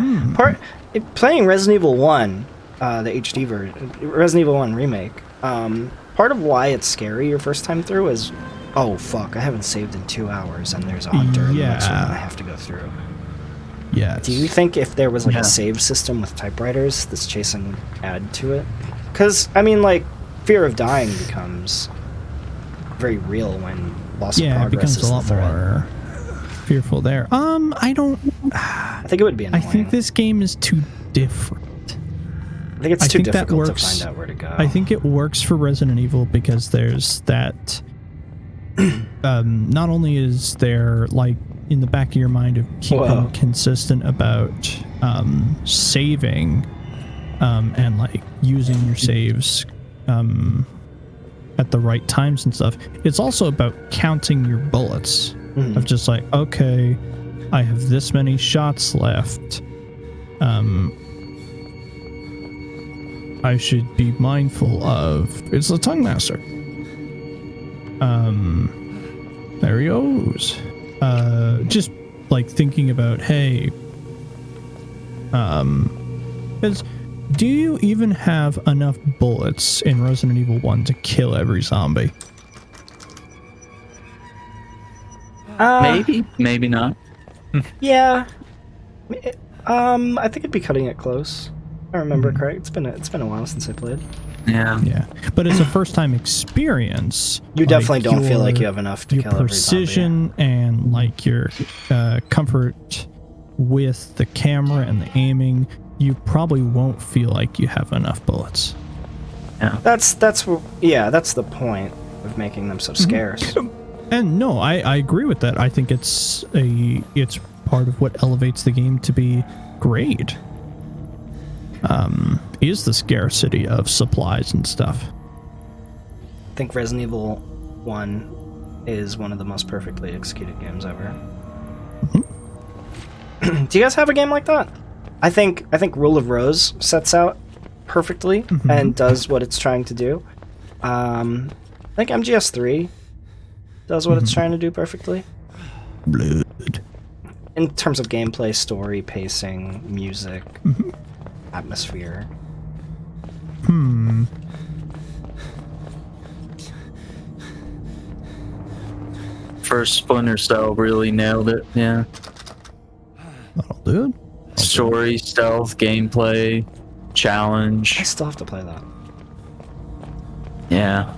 Speaker 1: playing Resident Evil 1, the HD version, Resident Evil 1 remake, part of why it's scary your first time through is, oh fuck, I haven't saved in 2 hours and there's a hunter in the next one I have to go through.
Speaker 3: Yes.
Speaker 1: Do you think if there was like a save system with typewriters, this chasing would add to it? Because, I mean, like, fear of dying becomes very real when loss of progress
Speaker 3: it becomes
Speaker 1: is
Speaker 3: a
Speaker 1: the
Speaker 3: lot
Speaker 1: threat.
Speaker 3: more fearful there.
Speaker 1: I think it would be annoying.
Speaker 3: I think this game is too different.
Speaker 1: I think it's too
Speaker 3: think that
Speaker 1: difficult
Speaker 3: works.
Speaker 1: to find out where to go.
Speaker 3: I think it works for Resident Evil because there's that. Not only is there, like, in the back of your mind of keeping consistent about saving and like using your saves at the right times and stuff. It's also about counting your bullets of just like, okay, I have this many shots left. I should be mindful of. It's the Tongue Master. There he goes. Just like thinking about, hey, because do you even have enough bullets in Resident Evil 1 to kill every zombie?
Speaker 2: Maybe, maybe not.
Speaker 1: Yeah. I think it'd be cutting it close. I remember correct. It's been a while since I played.
Speaker 2: Yeah.
Speaker 3: Yeah, but as a first-time experience,
Speaker 1: You definitely
Speaker 3: like,
Speaker 1: don't feel like you have enough to
Speaker 3: your
Speaker 1: kill every
Speaker 3: precision and like your comfort with the camera and the aiming, you probably won't feel like you have enough bullets.
Speaker 2: Yeah.
Speaker 1: That's the point of making them so scarce.
Speaker 3: And no, I agree with that. I think it's part of what elevates the game to be great. Is the scarcity of supplies and stuff.
Speaker 1: I think Resident Evil 1 is one of the most perfectly executed games ever. Do you guys have a game like that? I think Rule of Rose sets out perfectly and does what it's trying to do. I think MGS3 does what it's trying to do perfectly.
Speaker 3: Blood.
Speaker 1: In terms of gameplay, story, pacing, music, atmosphere.
Speaker 2: first Splinter Cell really nailed it. Yeah.
Speaker 3: That'll do it.
Speaker 2: Story, stealth, gameplay,
Speaker 1: I
Speaker 2: challenge.
Speaker 1: still have to play that.
Speaker 2: Yeah.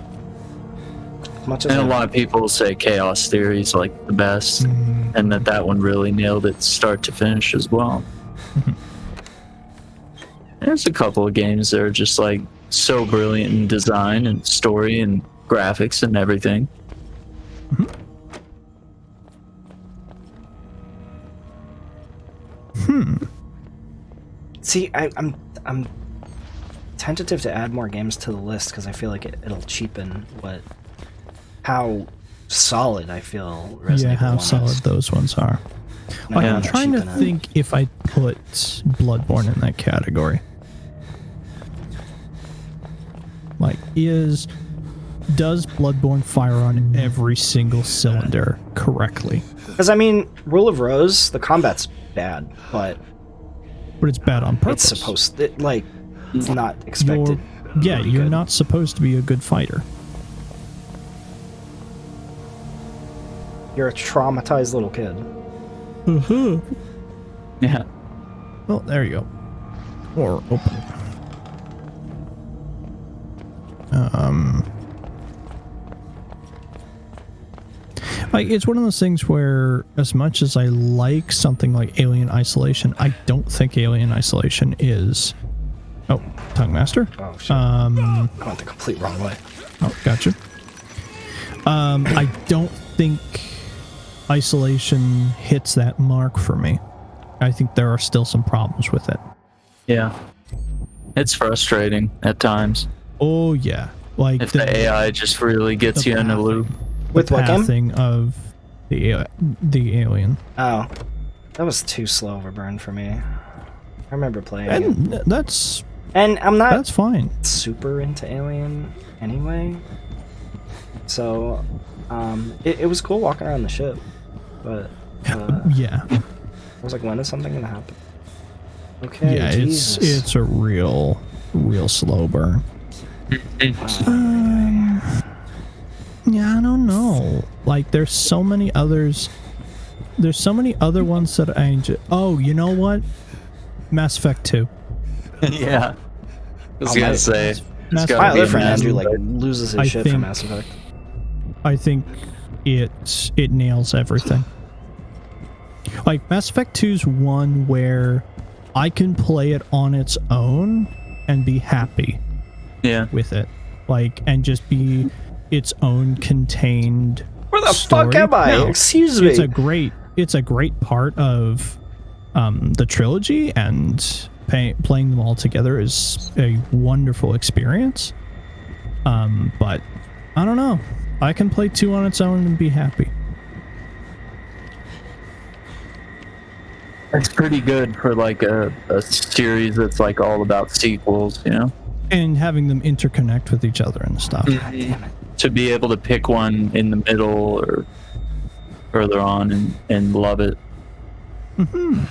Speaker 1: As much as
Speaker 2: And a
Speaker 1: I-
Speaker 2: lot of people say Chaos Theory is like the best, and that one really nailed it start to finish as well. There's a couple of games that are just like so brilliant in design and story and graphics and everything.
Speaker 1: See, I'm tentative to add more games to the list because I feel like it'll cheapen how solid I feel Resident Evil
Speaker 3: how
Speaker 1: 1
Speaker 3: solid
Speaker 1: is.
Speaker 3: those ones are.
Speaker 1: Not
Speaker 3: I'm
Speaker 1: gonna
Speaker 3: trying to
Speaker 1: cheapen it.
Speaker 3: think if I put Bloodborne in that category. Like, does Bloodborne fire on every single cylinder correctly?
Speaker 1: Because I mean, Rule of Rose, the combat's bad, but
Speaker 3: But it's bad on purpose.
Speaker 1: it's supposed it's not expected.
Speaker 3: You're
Speaker 1: to be
Speaker 3: you're
Speaker 1: good.
Speaker 3: not supposed to be a good fighter.
Speaker 1: You're a traumatized little kid.
Speaker 2: Yeah.
Speaker 3: Well, there you go. Or open. Like, it's one of those things where, as much as I like something like Alien Isolation, I don't think Alien Isolation is. Oh, Tongue Master.
Speaker 1: Oh shit! I went the complete wrong way.
Speaker 3: Oh, gotcha. I don't think Isolation hits that mark for me. I think there are still some problems with it.
Speaker 2: Yeah. It's frustrating at times.
Speaker 3: Oh yeah, like
Speaker 2: If the AI just really gets
Speaker 3: the
Speaker 2: you in a loop.
Speaker 1: With what game?
Speaker 3: pathing of the alien.
Speaker 1: Oh, that was too slow of a burn for me. I remember playing it.
Speaker 3: And that's
Speaker 1: And I'm not
Speaker 3: fine.
Speaker 1: super into Alien anyway. So, it was cool walking around the ship. But,
Speaker 3: Yeah.
Speaker 1: I was like, when is something gonna happen? Okay,
Speaker 3: Yeah,
Speaker 1: Jesus.
Speaker 3: it's a real slow burn. Yeah, I don't know. Like, there's so many others. There's so many other ones that I enjoy. Oh, you know what? Mass Effect 2.
Speaker 2: Yeah. I was
Speaker 1: Oh,
Speaker 2: gonna
Speaker 1: my-
Speaker 2: say.
Speaker 3: Mass
Speaker 2: It's gotta
Speaker 1: My
Speaker 3: Effect
Speaker 2: be
Speaker 1: other friend
Speaker 2: Mass
Speaker 1: Andrew
Speaker 2: Effect.
Speaker 1: loses his
Speaker 3: I
Speaker 1: shit for
Speaker 3: think-
Speaker 1: Mass Effect.
Speaker 3: I think it nails everything. Like, Mass Effect 2's one where I can play it on its own and be happy
Speaker 2: Yeah.
Speaker 3: with it. Like, and just be its own contained
Speaker 1: Where the
Speaker 3: story.
Speaker 1: fuck am I?
Speaker 3: No,
Speaker 1: Excuse me.
Speaker 3: it's a great part of the trilogy, and playing them all together is a wonderful experience. But I don't know. I can play 2 on its own and be happy.
Speaker 2: It's pretty good for like a series that's like all about sequels, you know?
Speaker 3: And having them interconnect with each other and stuff.
Speaker 2: To be able to pick one in the middle or further on and love it.
Speaker 3: Yeah.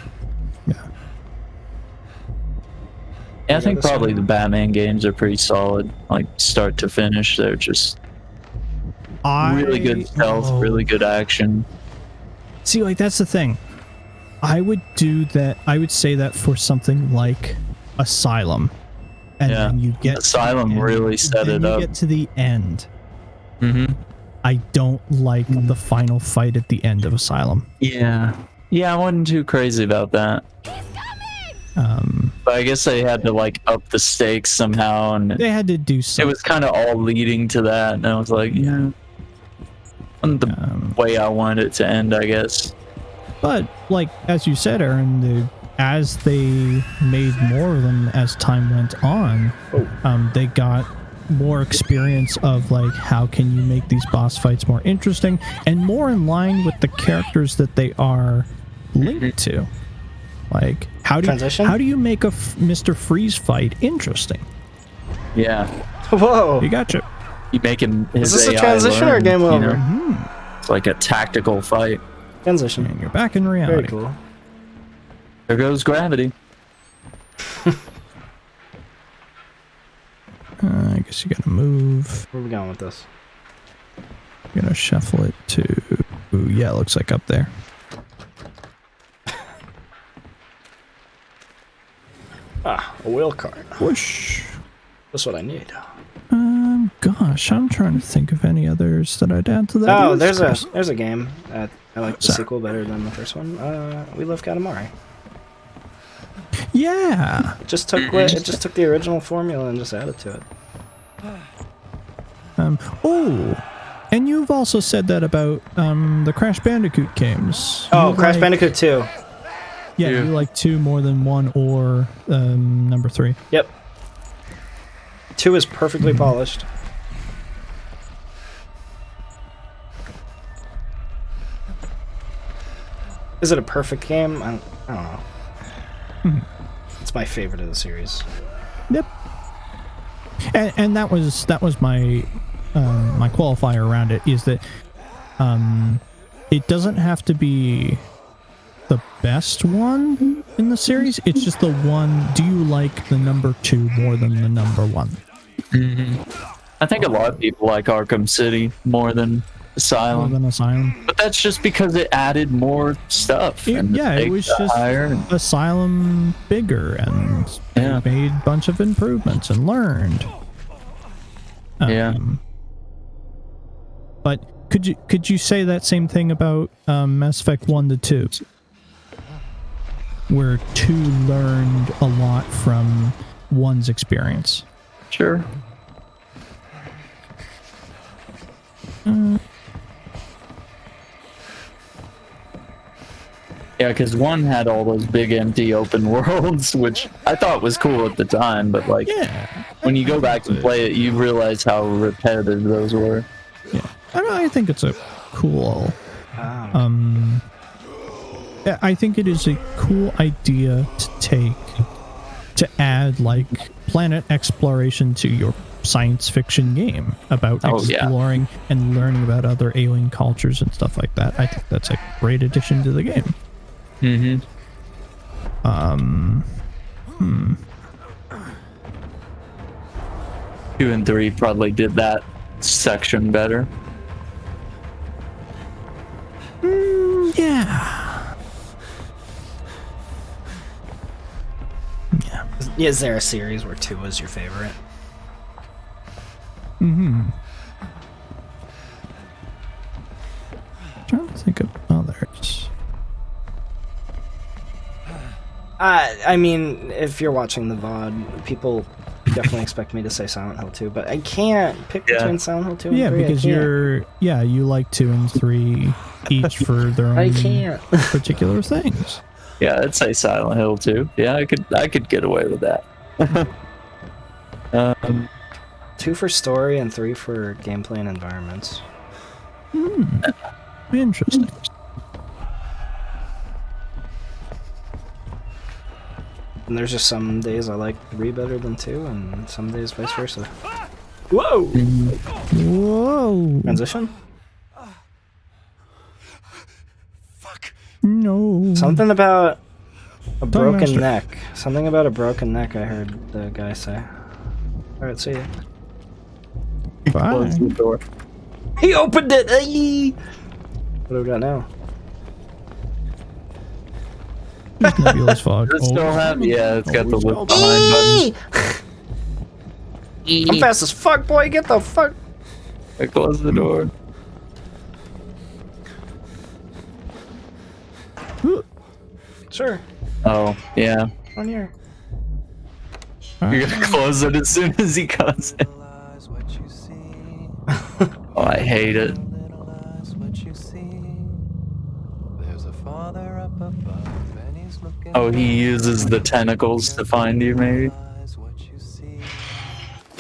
Speaker 2: Yeah, I think probably the Batman games are pretty solid. Like start to finish, they're just really good stealth, really good action.
Speaker 3: See, like, that's the thing. I would do that. I would say that for something like Asylum. And
Speaker 2: Yeah.
Speaker 3: then you get
Speaker 2: Asylum
Speaker 3: to the end,
Speaker 2: really set
Speaker 3: then
Speaker 2: it
Speaker 3: you
Speaker 2: up.
Speaker 3: get to the end.
Speaker 2: Mm-hmm.
Speaker 3: I don't like the final fight at the end of Asylum.
Speaker 2: Yeah. Yeah, I wasn't too crazy about that. But I guess they had to like up the stakes somehow, and
Speaker 3: They had to do
Speaker 2: it
Speaker 3: something.
Speaker 2: was kind of all leading to that, and I was like, yeah, wasn't the way I wanted it to end, I guess.
Speaker 3: But, like, as you said, Aaron, as they made more of them as time went on, they got more experience of, like, how can you make these boss fights more interesting and more in line with the characters that they are linked to. Like, how do you make a Mr. Freeze fight interesting?
Speaker 2: Yeah,
Speaker 1: Whoa.
Speaker 3: You gotcha.
Speaker 2: you make him.
Speaker 1: Is
Speaker 2: His
Speaker 1: this a
Speaker 2: AI
Speaker 1: transition or
Speaker 2: learn,
Speaker 1: game
Speaker 2: you
Speaker 1: over?
Speaker 2: know? It's like a tactical fight.
Speaker 1: Transition.
Speaker 3: And you're back in
Speaker 1: Very
Speaker 3: reality.
Speaker 1: cool.
Speaker 2: There goes gravity.
Speaker 3: I guess you gotta move.
Speaker 1: Where are we going with this?
Speaker 3: You're gonna shuffle it to Ooh, yeah, looks like up there.
Speaker 1: Ah, a wheel cart.
Speaker 3: Whoosh.
Speaker 1: That's what I need.
Speaker 3: Gosh, I'm trying to think of any others that I'd add to that.
Speaker 1: Oh,
Speaker 3: list.
Speaker 1: there's a game. I like the
Speaker 3: Sorry.
Speaker 1: sequel better than the first one. We Love Katamari.
Speaker 3: Yeah.
Speaker 1: It just took the original formula and just added to it.
Speaker 3: Oh, and you've also said that about the Crash Bandicoot games.
Speaker 1: Oh,
Speaker 3: You
Speaker 1: Crash
Speaker 3: like-
Speaker 1: Bandicoot 2.
Speaker 3: Yeah, you like 2 more than 1 or number 3.
Speaker 1: Yep. 2 is perfectly polished. Is it a perfect game? I don't know. It's my favorite of the series.
Speaker 3: Yep. And that was my my qualifier around it, is that it doesn't have to be the best one in the series. It's just the one. Do you like the number 2 more than the number 1?
Speaker 2: I think a lot of people like Arkham City more than Asylum.
Speaker 3: More than Asylum.
Speaker 2: But that's just because it added more stuff. And the
Speaker 3: Yeah, it was
Speaker 2: stakes
Speaker 3: just
Speaker 2: are higher and-
Speaker 3: Asylum bigger, and
Speaker 2: Yeah.
Speaker 3: they made a bunch of improvements and learned.
Speaker 2: Yeah.
Speaker 3: But could you say that same thing about Mass Effect 1 to 2? Where 2 learned a lot from 1's experience.
Speaker 2: Sure. Yeah, because 1 had all those big empty open worlds, which I thought was cool at the time, but like
Speaker 3: Yeah.
Speaker 2: when you go back and play it, you realize how repetitive those were.
Speaker 3: Yeah. I think it's a cool I think it is a cool idea to take to add like planet exploration to your science fiction game about exploring and learning about other alien cultures and stuff like that. I think that's a great addition to the game.
Speaker 2: Mm-hmm. 2 and 3 probably did that section better.
Speaker 3: Yeah.
Speaker 1: Is there a series where 2 was your favorite?
Speaker 3: Trying to think of others.
Speaker 1: I mean, if you're watching the VOD, people definitely expect me to say Silent Hill 2, but I can't pick between Silent Hill 2 and 3.
Speaker 3: Yeah, because you like 2 and 3 each for their own
Speaker 1: I can't.
Speaker 3: particular things.
Speaker 2: Yeah, I'd say Silent Hill 2. Yeah, I could get away with that.
Speaker 1: 2 for story and 3 for gameplay and environments.
Speaker 3: Interesting.
Speaker 1: And there's just some days I like 3 better than 2, and some days vice versa. Whoa!
Speaker 3: Whoa.
Speaker 1: Transition?
Speaker 3: No.
Speaker 1: Something about a broken
Speaker 3: Master.
Speaker 1: neck. Something about a broken neck I heard the guy say. Alright, see ya.
Speaker 2: Close the door.
Speaker 1: He opened it! Aye! What do we got now?
Speaker 3: Nebulous fog.
Speaker 2: Does it still have? Yeah, it's got the look
Speaker 1: Eee!
Speaker 2: behind button.
Speaker 1: I'm fast as fuck, boy! Get the fuck!
Speaker 2: I close the door.
Speaker 1: Sure.
Speaker 2: Oh, yeah.
Speaker 1: On here.
Speaker 2: You're gonna close it as soon as he comes in. Oh, I hate it. Oh, he uses the tentacles to find you, maybe?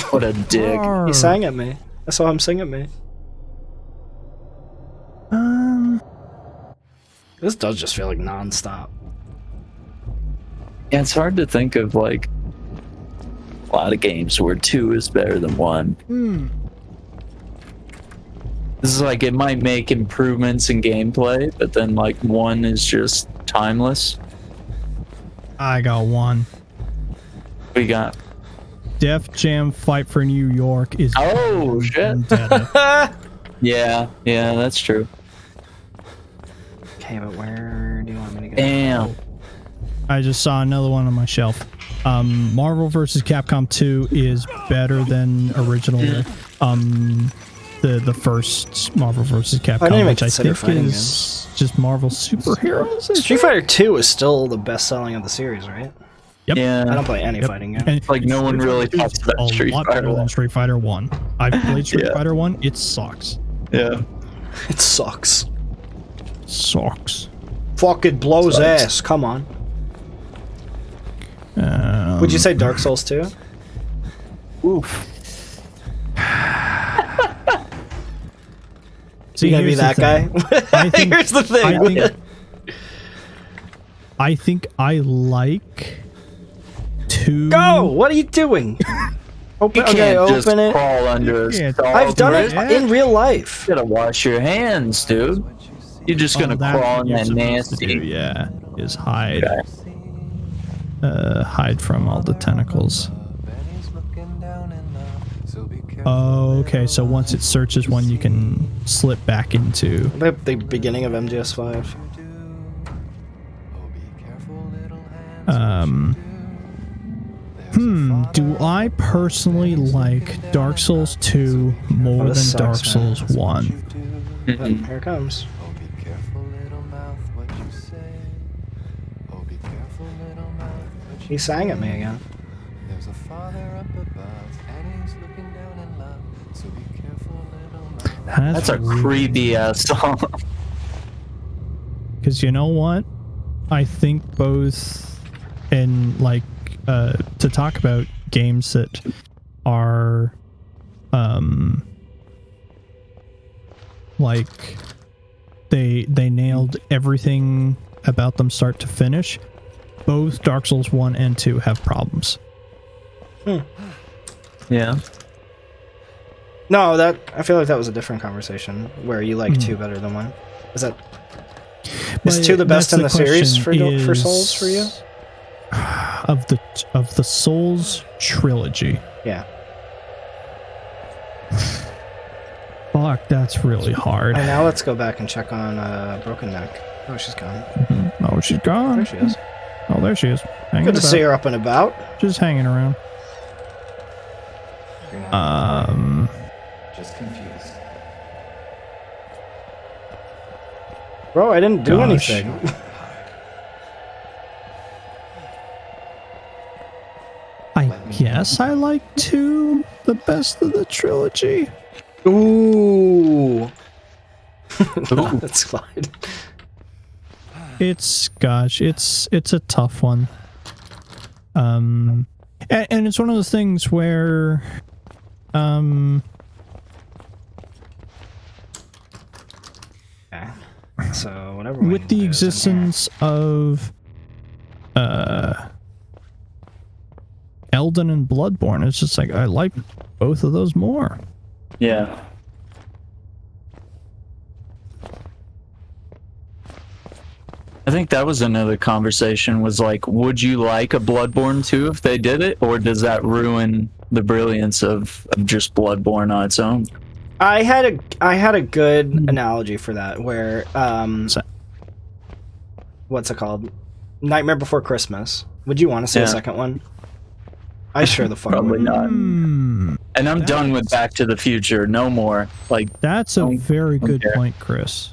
Speaker 2: What a dick.
Speaker 1: He sang at me. I saw him sing at me. This does just feel like non-stop.
Speaker 2: Yeah, it's hard to think of, like, a lot of games where 2 is better than 1. This is like, it might make improvements in gameplay, but then, like, 1 is just timeless.
Speaker 3: I got one.
Speaker 2: We got...
Speaker 3: Def Jam Fight for New York is
Speaker 2: Oh, shit.
Speaker 3: vendetta.
Speaker 2: Yeah, that's true.
Speaker 1: Okay, but where do you want me to go?
Speaker 2: Damn.
Speaker 3: I just saw another one on my shelf. Marvel vs. Capcom 2 is better than original. The first Marvel vs. Capcom,
Speaker 1: I didn't even
Speaker 3: which I
Speaker 1: consider
Speaker 3: think
Speaker 1: fighting
Speaker 3: is just Marvel superheroes.
Speaker 1: Street Fighter 2 is still the best selling of the series, right?
Speaker 3: Yep.
Speaker 2: Yeah.
Speaker 1: I don't play any fighting game.
Speaker 3: And
Speaker 2: Like no one really
Speaker 3: Street
Speaker 2: talks
Speaker 3: Fighter 2
Speaker 2: about
Speaker 3: is
Speaker 2: Street
Speaker 3: a lot
Speaker 2: Fighter
Speaker 3: better than
Speaker 2: 1.
Speaker 3: Street Fighter 1. I've played Street
Speaker 2: Yeah.
Speaker 3: Fighter 1. It sucks.
Speaker 2: Yeah.
Speaker 1: It sucks.
Speaker 3: Sucks.
Speaker 1: Fuck, it blows
Speaker 2: Sucks.
Speaker 1: ass. Come on. Would you say Dark Souls 2?
Speaker 2: Oof.
Speaker 3: See,
Speaker 1: You gonna be
Speaker 3: here's the
Speaker 1: that guy?
Speaker 3: thing. I think-
Speaker 1: Here's the thing.
Speaker 3: I think I like 2.
Speaker 1: Go! What are you doing? Open,
Speaker 2: You can't just
Speaker 1: open it.
Speaker 2: crawl under a
Speaker 3: Yeah,
Speaker 2: stall.
Speaker 1: I've done it
Speaker 3: Yeah.
Speaker 1: in real life.
Speaker 2: You gotta wash your hands, dude. You're just gonna
Speaker 3: that's
Speaker 2: crawl
Speaker 3: what
Speaker 2: in
Speaker 3: you're
Speaker 2: that
Speaker 3: supposed to do,
Speaker 2: nasty.
Speaker 3: yeah, is hide.
Speaker 2: Okay.
Speaker 3: Hide from all the tentacles. Oh, okay, so once it searches one, you can slip back into.
Speaker 1: The beginning of MGS5.
Speaker 3: Do I personally like Dark Souls 2 more than
Speaker 1: this
Speaker 3: Dark
Speaker 1: sucks, man.
Speaker 3: Souls 1?
Speaker 1: Oh, here it comes. He sang at me again.
Speaker 2: That's a creepy ass song.
Speaker 3: Because you know what? I think both, and like, to talk about games that are, like, they nailed everything about them start to finish. Both Dark Souls 1 and 2 have problems.
Speaker 2: Yeah.
Speaker 1: No, I feel like that was a different conversation where you like 2 better than 1. Is that is
Speaker 3: But
Speaker 1: 2 the best in the
Speaker 3: that's
Speaker 1: series
Speaker 3: question
Speaker 1: for Souls for you?
Speaker 3: Of the Souls trilogy.
Speaker 1: Yeah.
Speaker 3: Fuck, that's really hard.
Speaker 1: And now let's go back and check on Broken Neck. Oh, she's gone.
Speaker 3: Oh, she's gone.
Speaker 1: There she is.
Speaker 3: Oh, there she is. Hanging
Speaker 1: Good to
Speaker 3: about.
Speaker 1: see her up and about.
Speaker 3: Just hanging around.
Speaker 9: Just confused.
Speaker 1: Bro, I didn't do
Speaker 3: Gosh.
Speaker 1: anything.
Speaker 3: I guess I like 2 the best of the trilogy.
Speaker 1: Ooh. That's fine.
Speaker 3: It's a tough one. And it's one of those things where
Speaker 1: Okay. So whatever.
Speaker 3: with the existence of Elden and Bloodborne, it's just like I like both of those more.
Speaker 2: Yeah. I think that was another conversation, was like, would you like a Bloodborne 2 if they did it, or does that ruin the brilliance of just Bloodborne on its own?
Speaker 1: I had a good analogy for that where what's it called? Nightmare Before Christmas. Would you want to see a second one? I sure the fuck
Speaker 2: Probably
Speaker 1: would.
Speaker 2: not. And I'm done with Back to the Future. No more. Like,
Speaker 3: That's a very good
Speaker 2: care.
Speaker 3: point, Chris.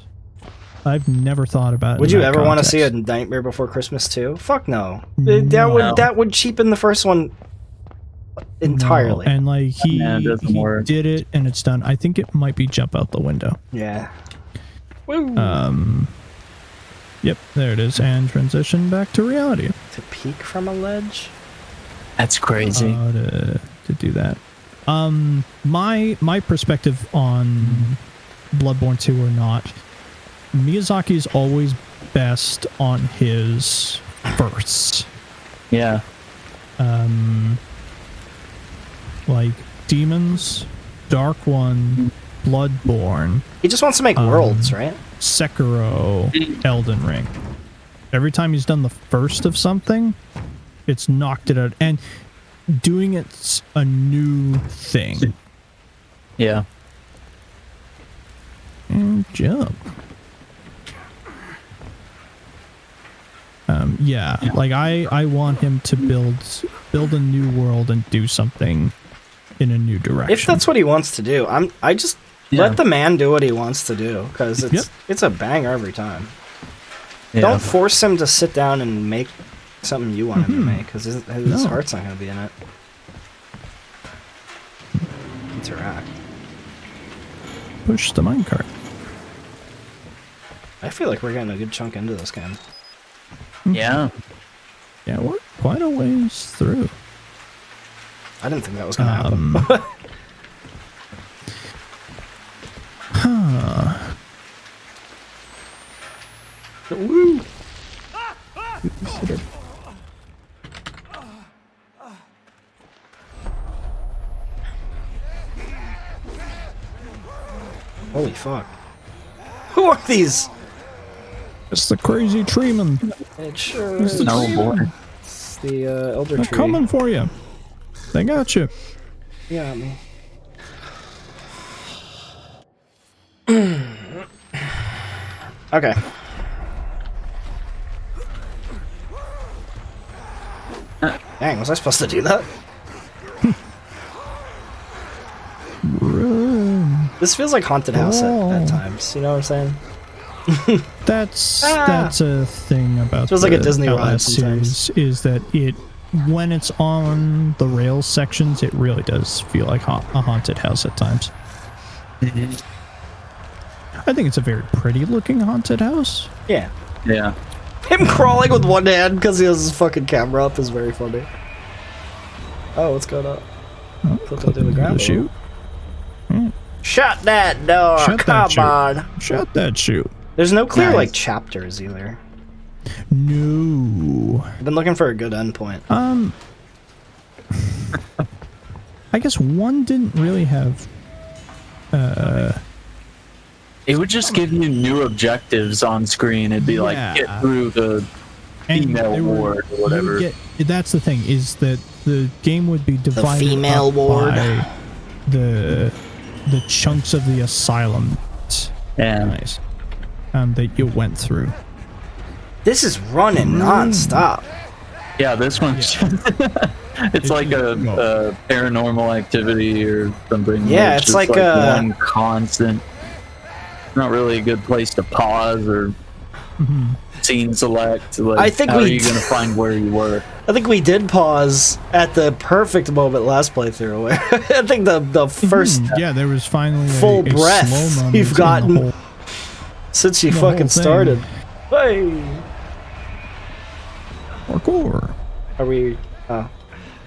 Speaker 3: I've never thought about it.
Speaker 1: Would
Speaker 3: in
Speaker 1: you
Speaker 3: that
Speaker 1: ever want to see a
Speaker 3: context.
Speaker 1: Nightmare Before Christmas too? Fuck no.
Speaker 3: No.
Speaker 1: That would cheapen the first one entirely.
Speaker 3: No, and like he
Speaker 2: doesn't work.
Speaker 3: did it and it's done. I think it might be jump out the window.
Speaker 1: Yeah. Woo.
Speaker 3: Yep, there it is, and transition back to reality.
Speaker 1: To peek from a ledge.
Speaker 2: that's crazy.
Speaker 3: To do that. My perspective on Bloodborne 2 or not, Miyazaki is always best on his firsts.
Speaker 2: Yeah.
Speaker 3: Like Demons, Dark One, Bloodborne,
Speaker 1: He just wants to make worlds, right?
Speaker 3: Sekiro, Elden Ring. Every time he's done the first of something, it's knocked it out. And doing it's a new thing.
Speaker 2: Yeah.
Speaker 3: And jump. Yeah, like I want him to build a new world and do something in a new direction.
Speaker 1: If that's what he wants to do, I just let the man do what he wants to do, because it's a banger every time.
Speaker 2: Yeah.
Speaker 1: Don't force him to sit down and make something you want him to make, because his heart's not going to be in it. Interact.
Speaker 3: Push the minecart.
Speaker 1: I feel like we're getting a good chunk into this game.
Speaker 2: Yeah.
Speaker 3: Yeah, we're quite a ways through.
Speaker 1: I didn't think that was going to happen. Woo! Holy fuck. Who are these?
Speaker 3: It's the crazy treeman.
Speaker 1: It sure
Speaker 3: It's
Speaker 1: is.
Speaker 3: the
Speaker 2: No,
Speaker 3: treeman.
Speaker 2: boy.
Speaker 1: It's the elder
Speaker 3: They're
Speaker 1: tree.
Speaker 3: coming for you. They got you.
Speaker 1: Yeah, me. Okay. Dang, was I supposed to do that?
Speaker 3: Run.
Speaker 1: This feels like Haunted House at times, you know what I'm saying?
Speaker 3: That's a thing about
Speaker 1: Feels like a
Speaker 3: the
Speaker 1: Disney ride
Speaker 3: Outlast
Speaker 1: sometimes.
Speaker 3: series, is that when it's on the rails sections, it really does feel like a haunted house at times. I think it's a very pretty looking haunted house.
Speaker 1: Yeah.
Speaker 2: Yeah.
Speaker 1: Him crawling with one hand because he has his fucking camera up is very funny. Oh, what's going on?
Speaker 3: Oh,
Speaker 1: Clip
Speaker 3: clip
Speaker 1: into the
Speaker 3: into
Speaker 1: ground.
Speaker 3: the chute.
Speaker 1: Shut that door!
Speaker 3: Shut that
Speaker 1: Come
Speaker 3: chute.
Speaker 1: on!
Speaker 3: Shut that chute.
Speaker 1: There's no clear,
Speaker 2: Nice.
Speaker 1: like, chapters either.
Speaker 3: No.
Speaker 1: I've been looking for a good endpoint.
Speaker 3: I guess one didn't really have.
Speaker 2: It would just give you new objectives on screen. It'd be like,
Speaker 3: Yeah.
Speaker 2: get through the female
Speaker 3: they were-
Speaker 2: ward or whatever.
Speaker 3: That's the thing, is that the game would be divided
Speaker 8: female
Speaker 3: up
Speaker 8: ward.
Speaker 3: by the chunks of the asylum.
Speaker 2: Yeah.
Speaker 3: Nice. That you went through.
Speaker 1: This is running non-stop.
Speaker 2: Yeah, this one's it's like a paranormal activity or something.
Speaker 1: Yeah,
Speaker 2: where
Speaker 1: it's
Speaker 2: just
Speaker 1: like
Speaker 2: one constant. Not really a good place to pause or scene select. Like,
Speaker 1: I think
Speaker 2: how
Speaker 1: we
Speaker 2: are you going to find where you were?
Speaker 1: I think we did pause at the perfect moment last playthrough. Where I think the first
Speaker 3: Yeah, there was finally
Speaker 1: full
Speaker 3: a
Speaker 1: breath
Speaker 3: slow moment
Speaker 1: you've
Speaker 3: in the
Speaker 1: gotten
Speaker 3: whole-
Speaker 1: since you
Speaker 3: the whole
Speaker 1: fucking
Speaker 3: thing.
Speaker 1: started. Hey,
Speaker 3: Parkour.
Speaker 1: are we? Oh,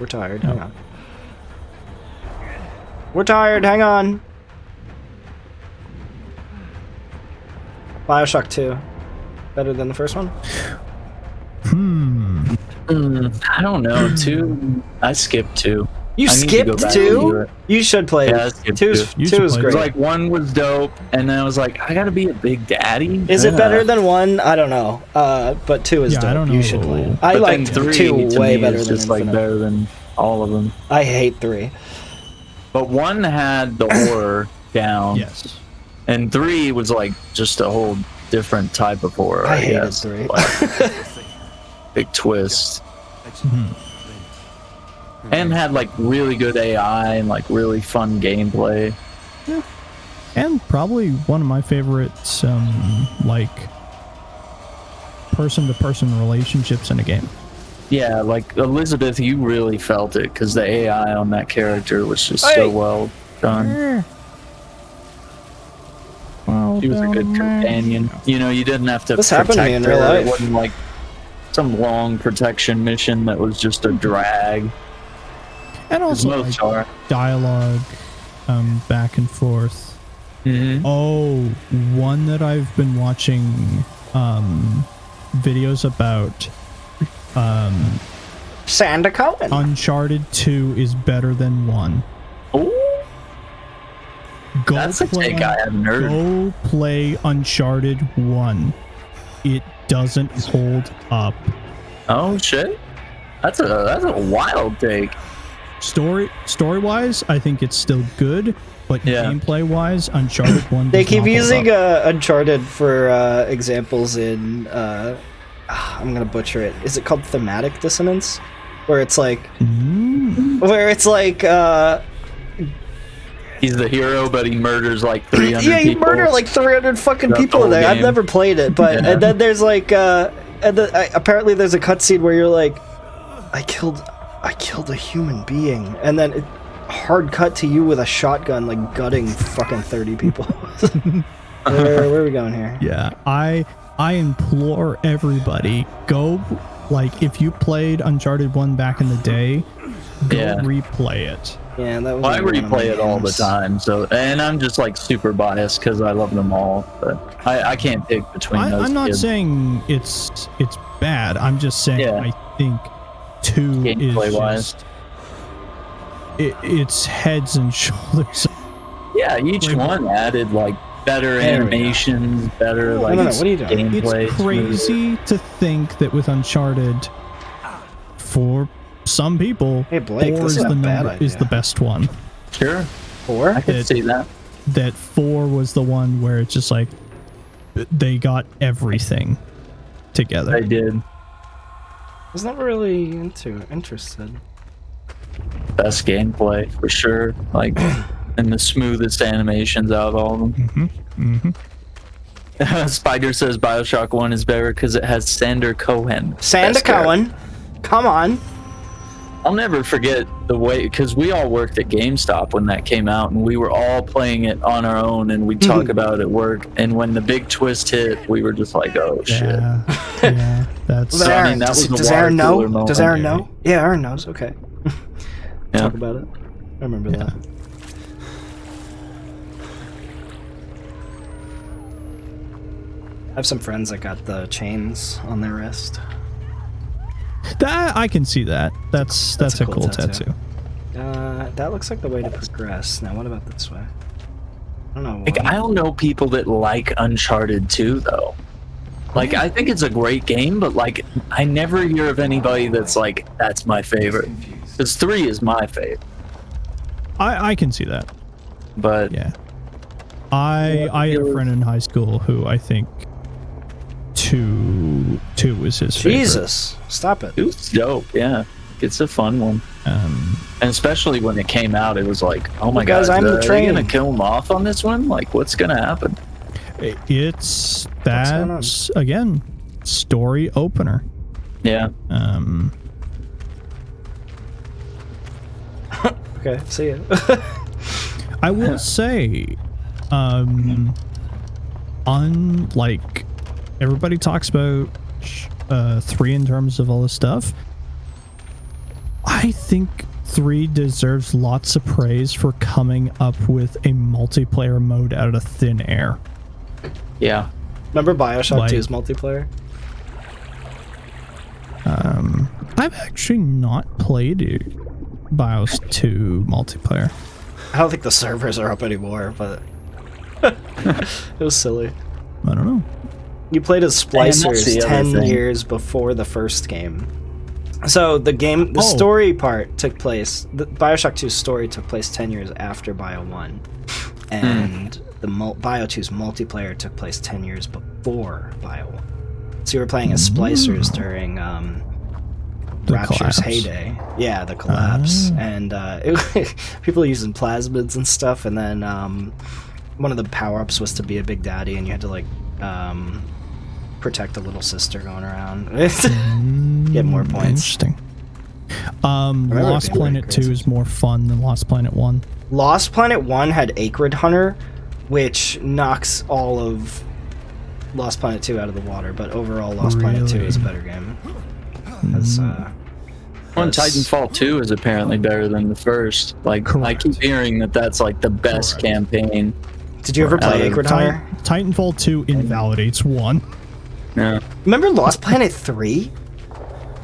Speaker 1: we're tired. Hang on. We're tired. Hang on. BioShock 2, better than the first one.
Speaker 2: I don't know. 2, I skipped 2.
Speaker 1: You
Speaker 2: I need to go
Speaker 1: skipped
Speaker 2: back and do
Speaker 1: 2?
Speaker 2: it.
Speaker 1: You should play
Speaker 2: Yeah, I
Speaker 1: it.
Speaker 2: skipped
Speaker 1: 2's
Speaker 2: 2.
Speaker 3: You
Speaker 1: 2
Speaker 3: should
Speaker 1: is
Speaker 3: play
Speaker 2: It
Speaker 1: great.
Speaker 2: was like 1 was dope, and then I was like, I gotta be a big daddy.
Speaker 1: Is it
Speaker 2: Yeah.
Speaker 1: better than 1? I don't know. But 2 is
Speaker 3: Yeah, I
Speaker 1: dope.
Speaker 3: don't
Speaker 1: You
Speaker 3: know.
Speaker 1: should play it. I
Speaker 2: But
Speaker 1: like
Speaker 2: then 3
Speaker 1: 2
Speaker 2: to
Speaker 1: way
Speaker 2: me
Speaker 1: better
Speaker 2: is
Speaker 1: than
Speaker 2: just like
Speaker 1: Infinite.
Speaker 2: better than all of them.
Speaker 1: I hate 3.
Speaker 2: But 1 had the horror down,
Speaker 3: Yes.
Speaker 2: and 3 was like just a whole different type of horror.
Speaker 1: I hated
Speaker 2: guess.
Speaker 1: 3.
Speaker 2: Like, big twist. And had like really good AI and like really fun gameplay.
Speaker 3: And probably one of my favorites, like person-to-person relationships in a game.
Speaker 2: Yeah, like Elizabeth, you really felt it because the AI on that character was just
Speaker 1: Hey!
Speaker 2: so well done.
Speaker 3: Well,
Speaker 2: She was a good companion. You know, you didn't have to
Speaker 1: This happened to me
Speaker 2: protect
Speaker 1: in real
Speaker 2: her.
Speaker 1: life.
Speaker 2: It wasn't like some long protection mission that was just a drag.
Speaker 3: And also like,
Speaker 2: Most are.
Speaker 3: dialogue, back and forth.
Speaker 2: Mm-hmm.
Speaker 3: Oh, one that I've been watching videos about,
Speaker 1: Santa Cohen.
Speaker 3: Uncharted 2 is better than 1.
Speaker 2: Ooh,
Speaker 3: Go
Speaker 2: that's a
Speaker 3: play,
Speaker 2: take I hadn't heard.
Speaker 3: Go play Uncharted 1. It doesn't hold up.
Speaker 2: Oh shit, that's a wild take.
Speaker 3: Story-wise, I think it's still good, but
Speaker 2: Yeah.
Speaker 3: gameplay-wise, Uncharted 1
Speaker 1: They
Speaker 3: does
Speaker 1: keep
Speaker 3: not hold
Speaker 1: using
Speaker 3: up.
Speaker 1: Uncharted for examples in I'm gonna butcher it. Is it called thematic dissonance? Where it's like,
Speaker 2: He's the hero, but he murders like 300
Speaker 1: yeah, you
Speaker 2: people.
Speaker 1: murder like 300 fucking
Speaker 2: Throughout
Speaker 1: people
Speaker 2: the
Speaker 1: in there.
Speaker 2: whole
Speaker 1: I've
Speaker 2: game.
Speaker 1: never played it, but
Speaker 2: Yeah.
Speaker 1: and then there's like, apparently there's a cutscene where you're like, I killed a human being, and then it, hard cut to you with a shotgun like gutting fucking 30 people. where are we going here?
Speaker 3: Yeah, I implore everybody, go, like, if you played Uncharted 1 back in the day, go
Speaker 2: Yeah.
Speaker 3: replay it.
Speaker 1: Yeah, that was.
Speaker 2: Well, I
Speaker 1: like one of my
Speaker 2: replay it all the
Speaker 1: games.
Speaker 2: time, so and I'm just like super biased because I love them all, but I can't pick between those.
Speaker 3: I'm not
Speaker 2: kids.
Speaker 3: saying it's bad. I'm just saying
Speaker 2: Yeah.
Speaker 3: I think 2 is
Speaker 2: Gameplay-wise.
Speaker 3: just it's heads and shoulders.
Speaker 2: Yeah, each one added like better
Speaker 1: There we go.
Speaker 2: animations, better
Speaker 1: No,
Speaker 2: like
Speaker 1: no, what are you doing?
Speaker 2: gameplay.
Speaker 3: It's crazy to think that with Uncharted, for some people,
Speaker 1: Hey, Blake,
Speaker 3: 4
Speaker 1: this
Speaker 3: is
Speaker 1: is a
Speaker 3: the
Speaker 1: bad
Speaker 3: number is
Speaker 1: idea.
Speaker 3: the best one.
Speaker 2: Sure,
Speaker 1: 4?
Speaker 2: I can
Speaker 3: It-
Speaker 2: see that.
Speaker 3: That 4 was the one where it's just like they got everything together.
Speaker 2: I did.
Speaker 1: I was never really interested.
Speaker 2: Best gameplay for sure, like and the smoothest animations out of all of them. Spider says Bioshock 1 is better because it has Sander Cohen.
Speaker 1: Sander
Speaker 2: Best character.
Speaker 1: Cohen, come on.
Speaker 2: I'll never forget the way, because we all worked at GameStop when that came out, and we were all playing it on our own, and we'd talk about it at work. And when the big twist hit, we were just like, "Oh shit!"
Speaker 3: Yeah, that's
Speaker 2: So, I mean, that
Speaker 1: does,
Speaker 2: was the
Speaker 1: does Aaron
Speaker 2: water cooler
Speaker 1: know?
Speaker 2: moment.
Speaker 1: Does Aaron know? Yeah, Aaron knows. Okay.
Speaker 2: Yeah.
Speaker 1: Talk about it. I remember that. I have some friends that got the chains on their wrist.
Speaker 3: that I can see that. That's a cool tattoo.
Speaker 1: That looks like the way to progress. Now, what about this way? I don't know.
Speaker 2: Like, I don't know people that like Uncharted 2 though. Like, I think it's a great game, but like, I never hear of anybody that's like, that's my favorite. Because 3 is my favorite.
Speaker 3: I can see that.
Speaker 2: But
Speaker 3: Yeah. I had a friend in high school who I think 2 was his favorite.
Speaker 1: Jesus, stop it.
Speaker 2: it was dope, yeah. It's a fun one. And especially when it came out, it was like, oh my
Speaker 1: Guys,
Speaker 2: god,
Speaker 1: I'm the
Speaker 2: are they
Speaker 1: train.
Speaker 2: gonna kill him off on this one? Like, what's gonna happen?
Speaker 3: It's
Speaker 1: going
Speaker 3: that again, story opener.
Speaker 2: Yeah.
Speaker 1: Okay, see ya.
Speaker 3: I will say, unlike everybody talks about 3 in terms of all this stuff, I think 3 deserves lots of praise for coming up with a multiplayer mode out of thin air.
Speaker 2: Yeah.
Speaker 1: Remember Bioshock
Speaker 3: Like-
Speaker 1: 2's multiplayer?
Speaker 3: I've actually not played BIOS 2 multiplayer.
Speaker 1: I don't think the servers are up anymore, but it was silly.
Speaker 3: I don't know.
Speaker 1: You played as
Speaker 2: that's
Speaker 1: splicers
Speaker 2: the other
Speaker 1: 10
Speaker 2: thing.
Speaker 1: years before the first game. So the game, the
Speaker 3: Oh.
Speaker 1: story part took place, the Bioshock 2's story took place 10 years after Bio 1. And the Bio 2's multiplayer took place 10 years before Bio 1. So you were playing as splicers during
Speaker 3: The
Speaker 1: Rapture's
Speaker 3: collapse.
Speaker 1: heyday. Yeah, the collapse. And people using plasmids and stuff, and then one of the power-ups was to be a big daddy, and you had to like protect a little sister going around. Get more points.
Speaker 3: Interesting.
Speaker 1: remember it
Speaker 3: Lost
Speaker 1: being
Speaker 3: Planet
Speaker 1: pretty
Speaker 3: 2
Speaker 1: crazy.
Speaker 3: is more fun than Lost Planet 1.
Speaker 1: Lost Planet 1 had Acrid Hunter, which knocks all of Lost Planet 2 out of the water, but overall Lost Planet 2 is a better game. As,
Speaker 2: One Titanfall 2 is apparently better than the first. Like, I
Speaker 3: Correct.
Speaker 2: keep hearing that that's like the best
Speaker 3: Correct.
Speaker 2: campaign.
Speaker 1: did you ever play Acrid Hunter?
Speaker 3: Titanfall 2 invalidates 1.
Speaker 2: Yeah.
Speaker 1: Remember Lost Planet 3?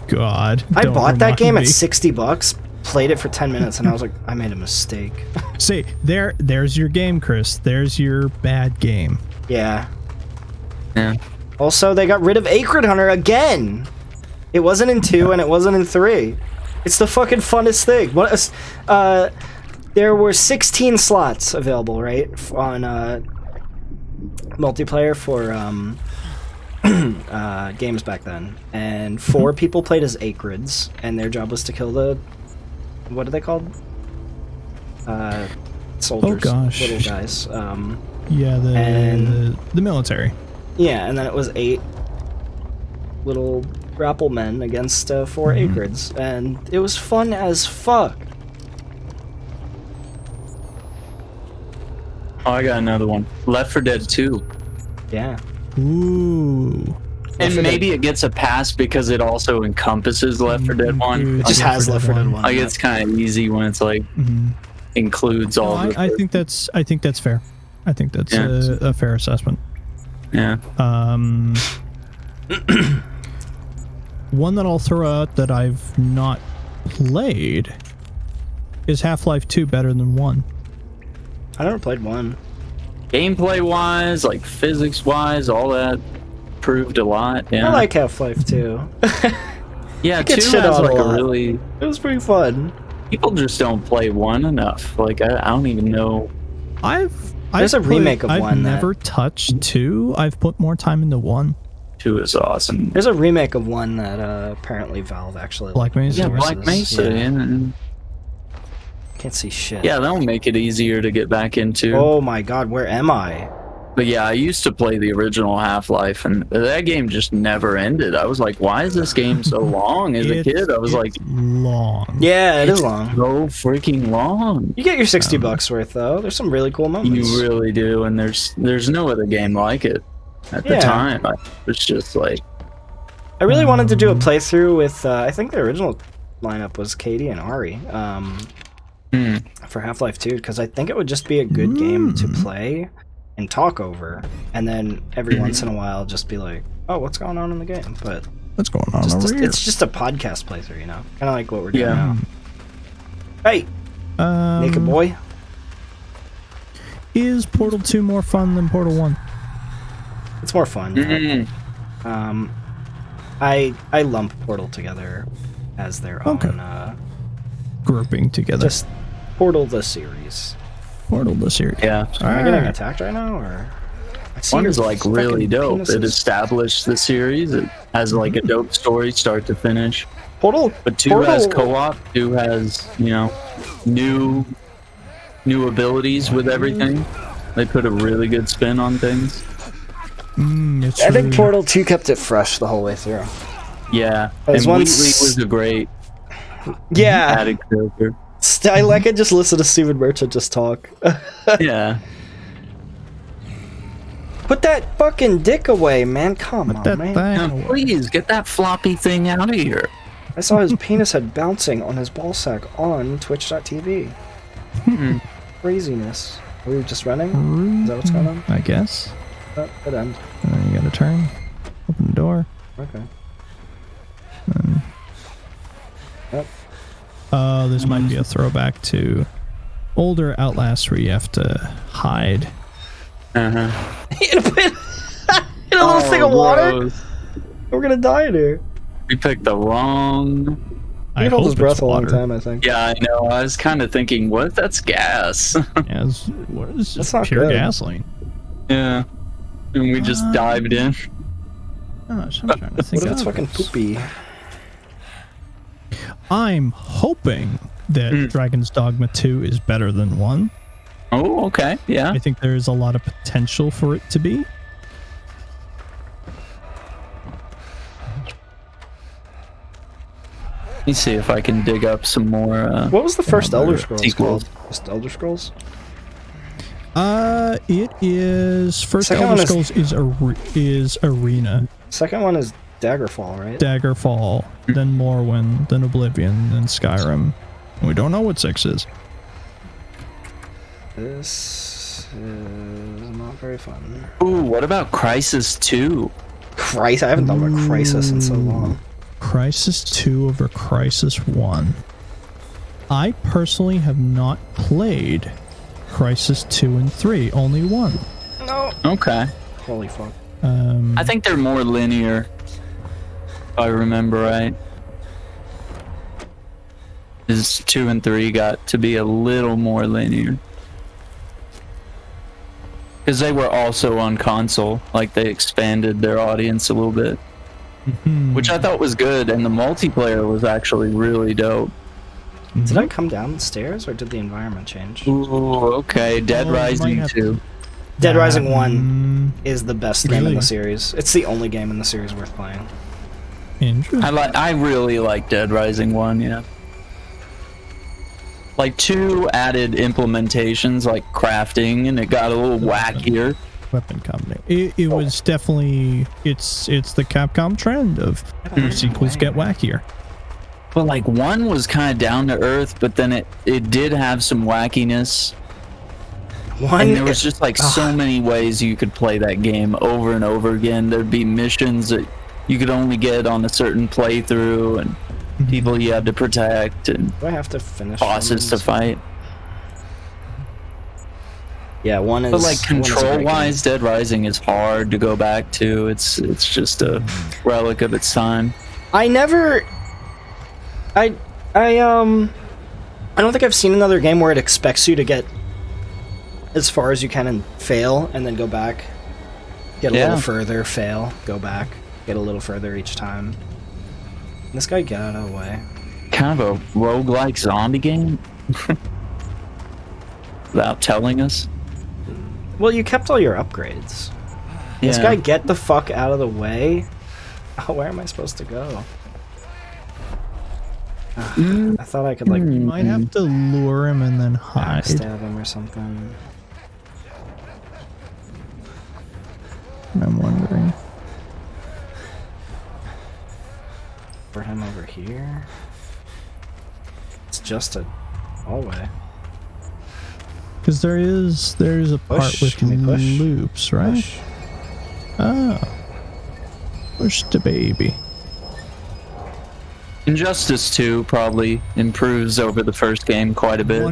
Speaker 3: God.
Speaker 1: I
Speaker 3: don't
Speaker 1: bought that
Speaker 3: remind
Speaker 1: game at
Speaker 3: me.
Speaker 1: $60, played it for 10 minutes, and I was like, I made a mistake.
Speaker 3: See, there's your game, Chris. There's your bad game.
Speaker 1: Yeah.
Speaker 2: Yeah.
Speaker 1: Also, they got rid of Acrid Hunter again. It wasn't in 2 and it wasn't in 3. It's the fucking funnest thing. What? There were 16 slots available, right, on multiplayer for games back then, and 4 people played as Acrids, and their job was to kill the, what are they called? Soldiers.
Speaker 3: Oh gosh.
Speaker 1: Little guys.
Speaker 3: Yeah, the military.
Speaker 1: Yeah, and then it was 8 little grapple men against 4 Acrids, and it was fun as fuck.
Speaker 2: Oh, I got another one. Left 4 Dead 2.
Speaker 1: Yeah.
Speaker 3: Ooh.
Speaker 2: And maybe it gets a pass because it also encompasses Left 4 Dead 1.
Speaker 1: It just has Left 4 Dead 1.
Speaker 2: Like, it's kind of easy when it's like includes all.
Speaker 3: I think that's fair. I think that's a fair assessment.
Speaker 2: Yeah.
Speaker 3: One that I'll throw out that I've not played is Half-Life 2 better than 1.
Speaker 1: I never played 1.
Speaker 2: Gameplay wise, like physics wise, all that proved a lot. Yeah.
Speaker 1: I like Half-Life 2.
Speaker 2: Yeah, 2
Speaker 1: get
Speaker 2: has
Speaker 1: shit on
Speaker 2: like
Speaker 1: a
Speaker 2: a
Speaker 1: lot.
Speaker 2: really.
Speaker 1: It was pretty fun.
Speaker 2: People just don't play 1 enough. Like I don't even know.
Speaker 1: There's a remake of 1
Speaker 3: I've
Speaker 1: that-
Speaker 3: never touched 2. I've put more time into 1.
Speaker 2: 2 is awesome.
Speaker 1: There's a remake of 1 that apparently Valve actually
Speaker 3: Black Mesa?
Speaker 2: Yeah,
Speaker 1: resources.
Speaker 2: Black Mesa.
Speaker 1: Yeah.
Speaker 2: And
Speaker 1: Can't see shit.
Speaker 2: yeah, that'll make it easier to get back into.
Speaker 1: Oh my god, where am I?
Speaker 2: But yeah, I used to play the original Half-Life, and that game just never ended. I was like, why is this game so long? As a kid, I was like,
Speaker 3: long.
Speaker 1: Yeah, it
Speaker 2: it's
Speaker 1: is long.
Speaker 2: so freaking long.
Speaker 1: You get your 60 bucks worth though. There's some really cool moments.
Speaker 2: You really do, and there's no other game like it at the
Speaker 1: Yeah.
Speaker 2: time. I was just like,
Speaker 1: I really wanted to do a playthrough with I think the original lineup was Katie and Ari for Half-Life 2 because I think it would just be a good game to play and talk over, and then every once in a while just be like, oh, what's going on in the game? But
Speaker 3: What's going on over here?
Speaker 1: it's just a podcast playthrough, you know, kind of like what we're doing
Speaker 2: Yeah.
Speaker 1: now. Hey, naked boy.
Speaker 3: Is Portal 2 more fun than Portal 1?
Speaker 1: It's more fun. Yeah. I lump Portal together as their own.
Speaker 3: Grouping together.
Speaker 1: Just Portal the series.
Speaker 3: Portal the series.
Speaker 2: yeah.
Speaker 1: Am I getting attacked right now, or? I see
Speaker 2: 1 is
Speaker 1: your
Speaker 2: like really
Speaker 1: fucking
Speaker 2: dope. It
Speaker 1: penises.
Speaker 2: established the series. It has like a dope story, start to finish.
Speaker 1: Portal.
Speaker 2: But 2 has co-op. 2 has, you know, new abilities with everything. They put a really good spin on things.
Speaker 3: It's
Speaker 1: I think
Speaker 3: true.
Speaker 1: Portal 2 kept it fresh the whole way through.
Speaker 2: Yeah,
Speaker 1: There's
Speaker 2: and
Speaker 1: one
Speaker 2: Wheatley was a great
Speaker 1: Yeah,
Speaker 2: added character.
Speaker 1: I like it. Just listen to Steven Merchant just talk.
Speaker 2: Yeah.
Speaker 1: Put that fucking dick away, man. Come on,
Speaker 3: That
Speaker 1: man.
Speaker 3: thing
Speaker 2: Now,
Speaker 3: away.
Speaker 2: please get that floppy thing out of here.
Speaker 1: I saw his penis head bouncing on his ballsack on Twitch.tv. Craziness. Are we just running? Is that what's going on?
Speaker 3: I guess.
Speaker 1: Oh, good end.
Speaker 3: And then you gotta turn. Open the door.
Speaker 1: Okay.
Speaker 3: This might be a throwback to older Outlast where you have to hide.
Speaker 1: In a little thing of water?
Speaker 2: gross.
Speaker 1: We're gonna die in here.
Speaker 2: We picked the wrong.
Speaker 3: I
Speaker 1: He held
Speaker 3: hope
Speaker 1: his breath
Speaker 3: it's
Speaker 1: a long
Speaker 3: water.
Speaker 1: time, I think.
Speaker 2: Yeah, I know. I was kind of thinking, what if that's gas?
Speaker 3: Yes. What is
Speaker 1: That's
Speaker 3: this?
Speaker 1: not
Speaker 3: Pure
Speaker 1: good.
Speaker 3: gasoline.
Speaker 2: Yeah. And we just dived in.
Speaker 3: Gosh, I'm trying to think
Speaker 1: What if it's
Speaker 3: of
Speaker 1: fucking
Speaker 3: this.
Speaker 1: poopy?
Speaker 3: I'm hoping that Dragon's Dogma 2 is better than 1.
Speaker 2: Oh, okay. Yeah.
Speaker 3: I think there's a lot of potential for it to be.
Speaker 2: Let me see if I can dig up some more.
Speaker 1: What was the first Elder Scrolls
Speaker 2: sequels.
Speaker 1: called? Just Elder Scrolls?
Speaker 3: It is first
Speaker 1: Second
Speaker 3: Elder
Speaker 1: one is-
Speaker 3: Scrolls is Arena,
Speaker 1: Second one is Daggerfall, right?
Speaker 3: Daggerfall, then Morrowind, then Oblivion, then Skyrim. We don't know what 6 is.
Speaker 1: This is not very fun.
Speaker 2: Ooh, what about Crisis 2?
Speaker 1: Christ, I haven't done a Crisis in so long.
Speaker 3: Crisis 2 over Crisis 1. I personally have not played Crisis 2 and 3, only 1.
Speaker 1: No.
Speaker 2: Okay.
Speaker 1: Holy fuck.
Speaker 2: I think they're more linear, if I remember right. Is 2 and 3 got to be a little more linear. Because they were also on console. Like, they expanded their audience a little bit. Which I thought was good, and the multiplayer was actually really dope.
Speaker 1: Did I come down the stairs, or did the environment change?
Speaker 2: Ooh, okay. Dead Rising 2.
Speaker 1: Dead Rising 1 is the best game in
Speaker 3: Really?
Speaker 1: the series. It's the only game in the series worth playing.
Speaker 3: Interesting.
Speaker 2: I really like Dead Rising 1, yeah. Like, 2 added implementations, like crafting, and it got a little wackier.
Speaker 3: Weapon combination. It was definitely it's the Capcom trend of sequels get wackier.
Speaker 2: But like 1 was kind of down to earth, but then it did have some wackiness. And there was just like so many ways you could play that game over and over again. There'd be missions that you could only get on a certain playthrough, and people you had to protect, and
Speaker 1: Do I have to finish
Speaker 2: bosses to fight.
Speaker 1: Yeah, 1 is.
Speaker 2: But like
Speaker 1: one is a great game.
Speaker 2: control-wise, Dead Rising is hard to go back to. It's just a relic of its time.
Speaker 1: I never. I don't think I've seen another game where it expects you to get as far as you can and fail, and then go back, get a little further, fail, go back, get a little further each time. This guy got out of the way.
Speaker 2: Kind of a roguelike zombie game. Without telling us.
Speaker 1: Well, you kept all your upgrades. This guy, get the fuck out of the way. Oh, where am I supposed to go? I thought I could like
Speaker 3: You might have to lure him and then hide.
Speaker 1: stab him or something.
Speaker 3: I'm wondering.
Speaker 1: For him over here. It's just a hallway.
Speaker 3: Because there's a part
Speaker 1: Push.
Speaker 3: with
Speaker 1: Can we push?
Speaker 3: loops, right?
Speaker 1: Push.
Speaker 3: Oh. Push the baby.
Speaker 2: Injustice 2 probably improves over the first game quite a bit.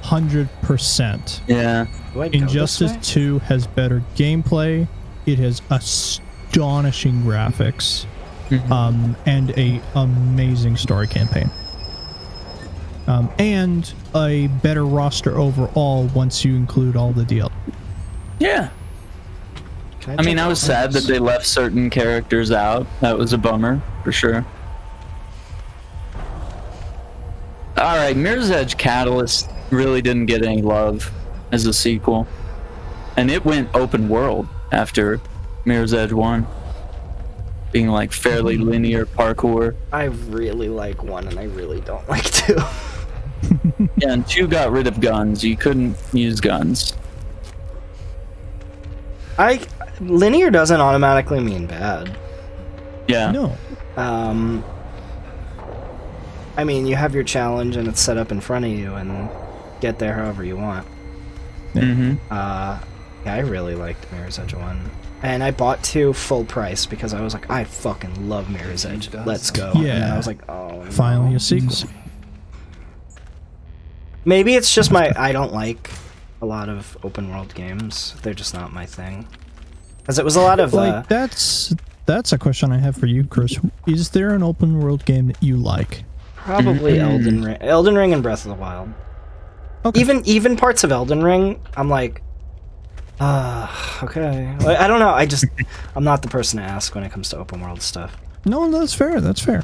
Speaker 3: 100%.
Speaker 2: Yeah.
Speaker 1: Do I go
Speaker 3: Injustice
Speaker 1: this way?
Speaker 3: 2 has better gameplay. It has astonishing graphics. And a amazing story campaign. And a better roster overall once you include all the DLC.
Speaker 2: Yeah.
Speaker 1: Can
Speaker 2: I mean,
Speaker 1: check
Speaker 2: I was
Speaker 1: out
Speaker 2: sad that
Speaker 1: this?
Speaker 2: they left certain characters out. That was a bummer, for sure. Alright, Mirror's Edge Catalyst really didn't get any love as a sequel. And it went open world after Mirror's Edge 1. Being like fairly linear parkour.
Speaker 1: I really like 1 and I really don't like 2.
Speaker 2: Yeah, and 2 got rid of guns. You couldn't use guns.
Speaker 1: Linear doesn't automatically mean bad.
Speaker 2: Yeah.
Speaker 3: No.
Speaker 1: I mean, you have your challenge and it's set up in front of you, and get there however you want.
Speaker 2: Mm-hmm.
Speaker 1: Yeah, I really liked Mirror's Edge 1. And I bought 2 full price because I was like, I fucking love Mirror's Edge. Let's go.
Speaker 3: Yeah.
Speaker 1: And then I was like, oh, no.
Speaker 3: Finally a sequel.
Speaker 1: Maybe it's just I don't like a lot of open world games. They're just not my thing. Because it was a lot of...
Speaker 3: Like, that's a question I have for you, Chris. Is there an open world game that you like?
Speaker 1: Probably Elden Ring. Elden Ring and Breath of the Wild.
Speaker 3: Okay.
Speaker 1: Even parts of Elden Ring, I'm like... okay. Like, I don't know, I'm not the person to ask when it comes to open world stuff.
Speaker 3: No, that's fair. That's fair.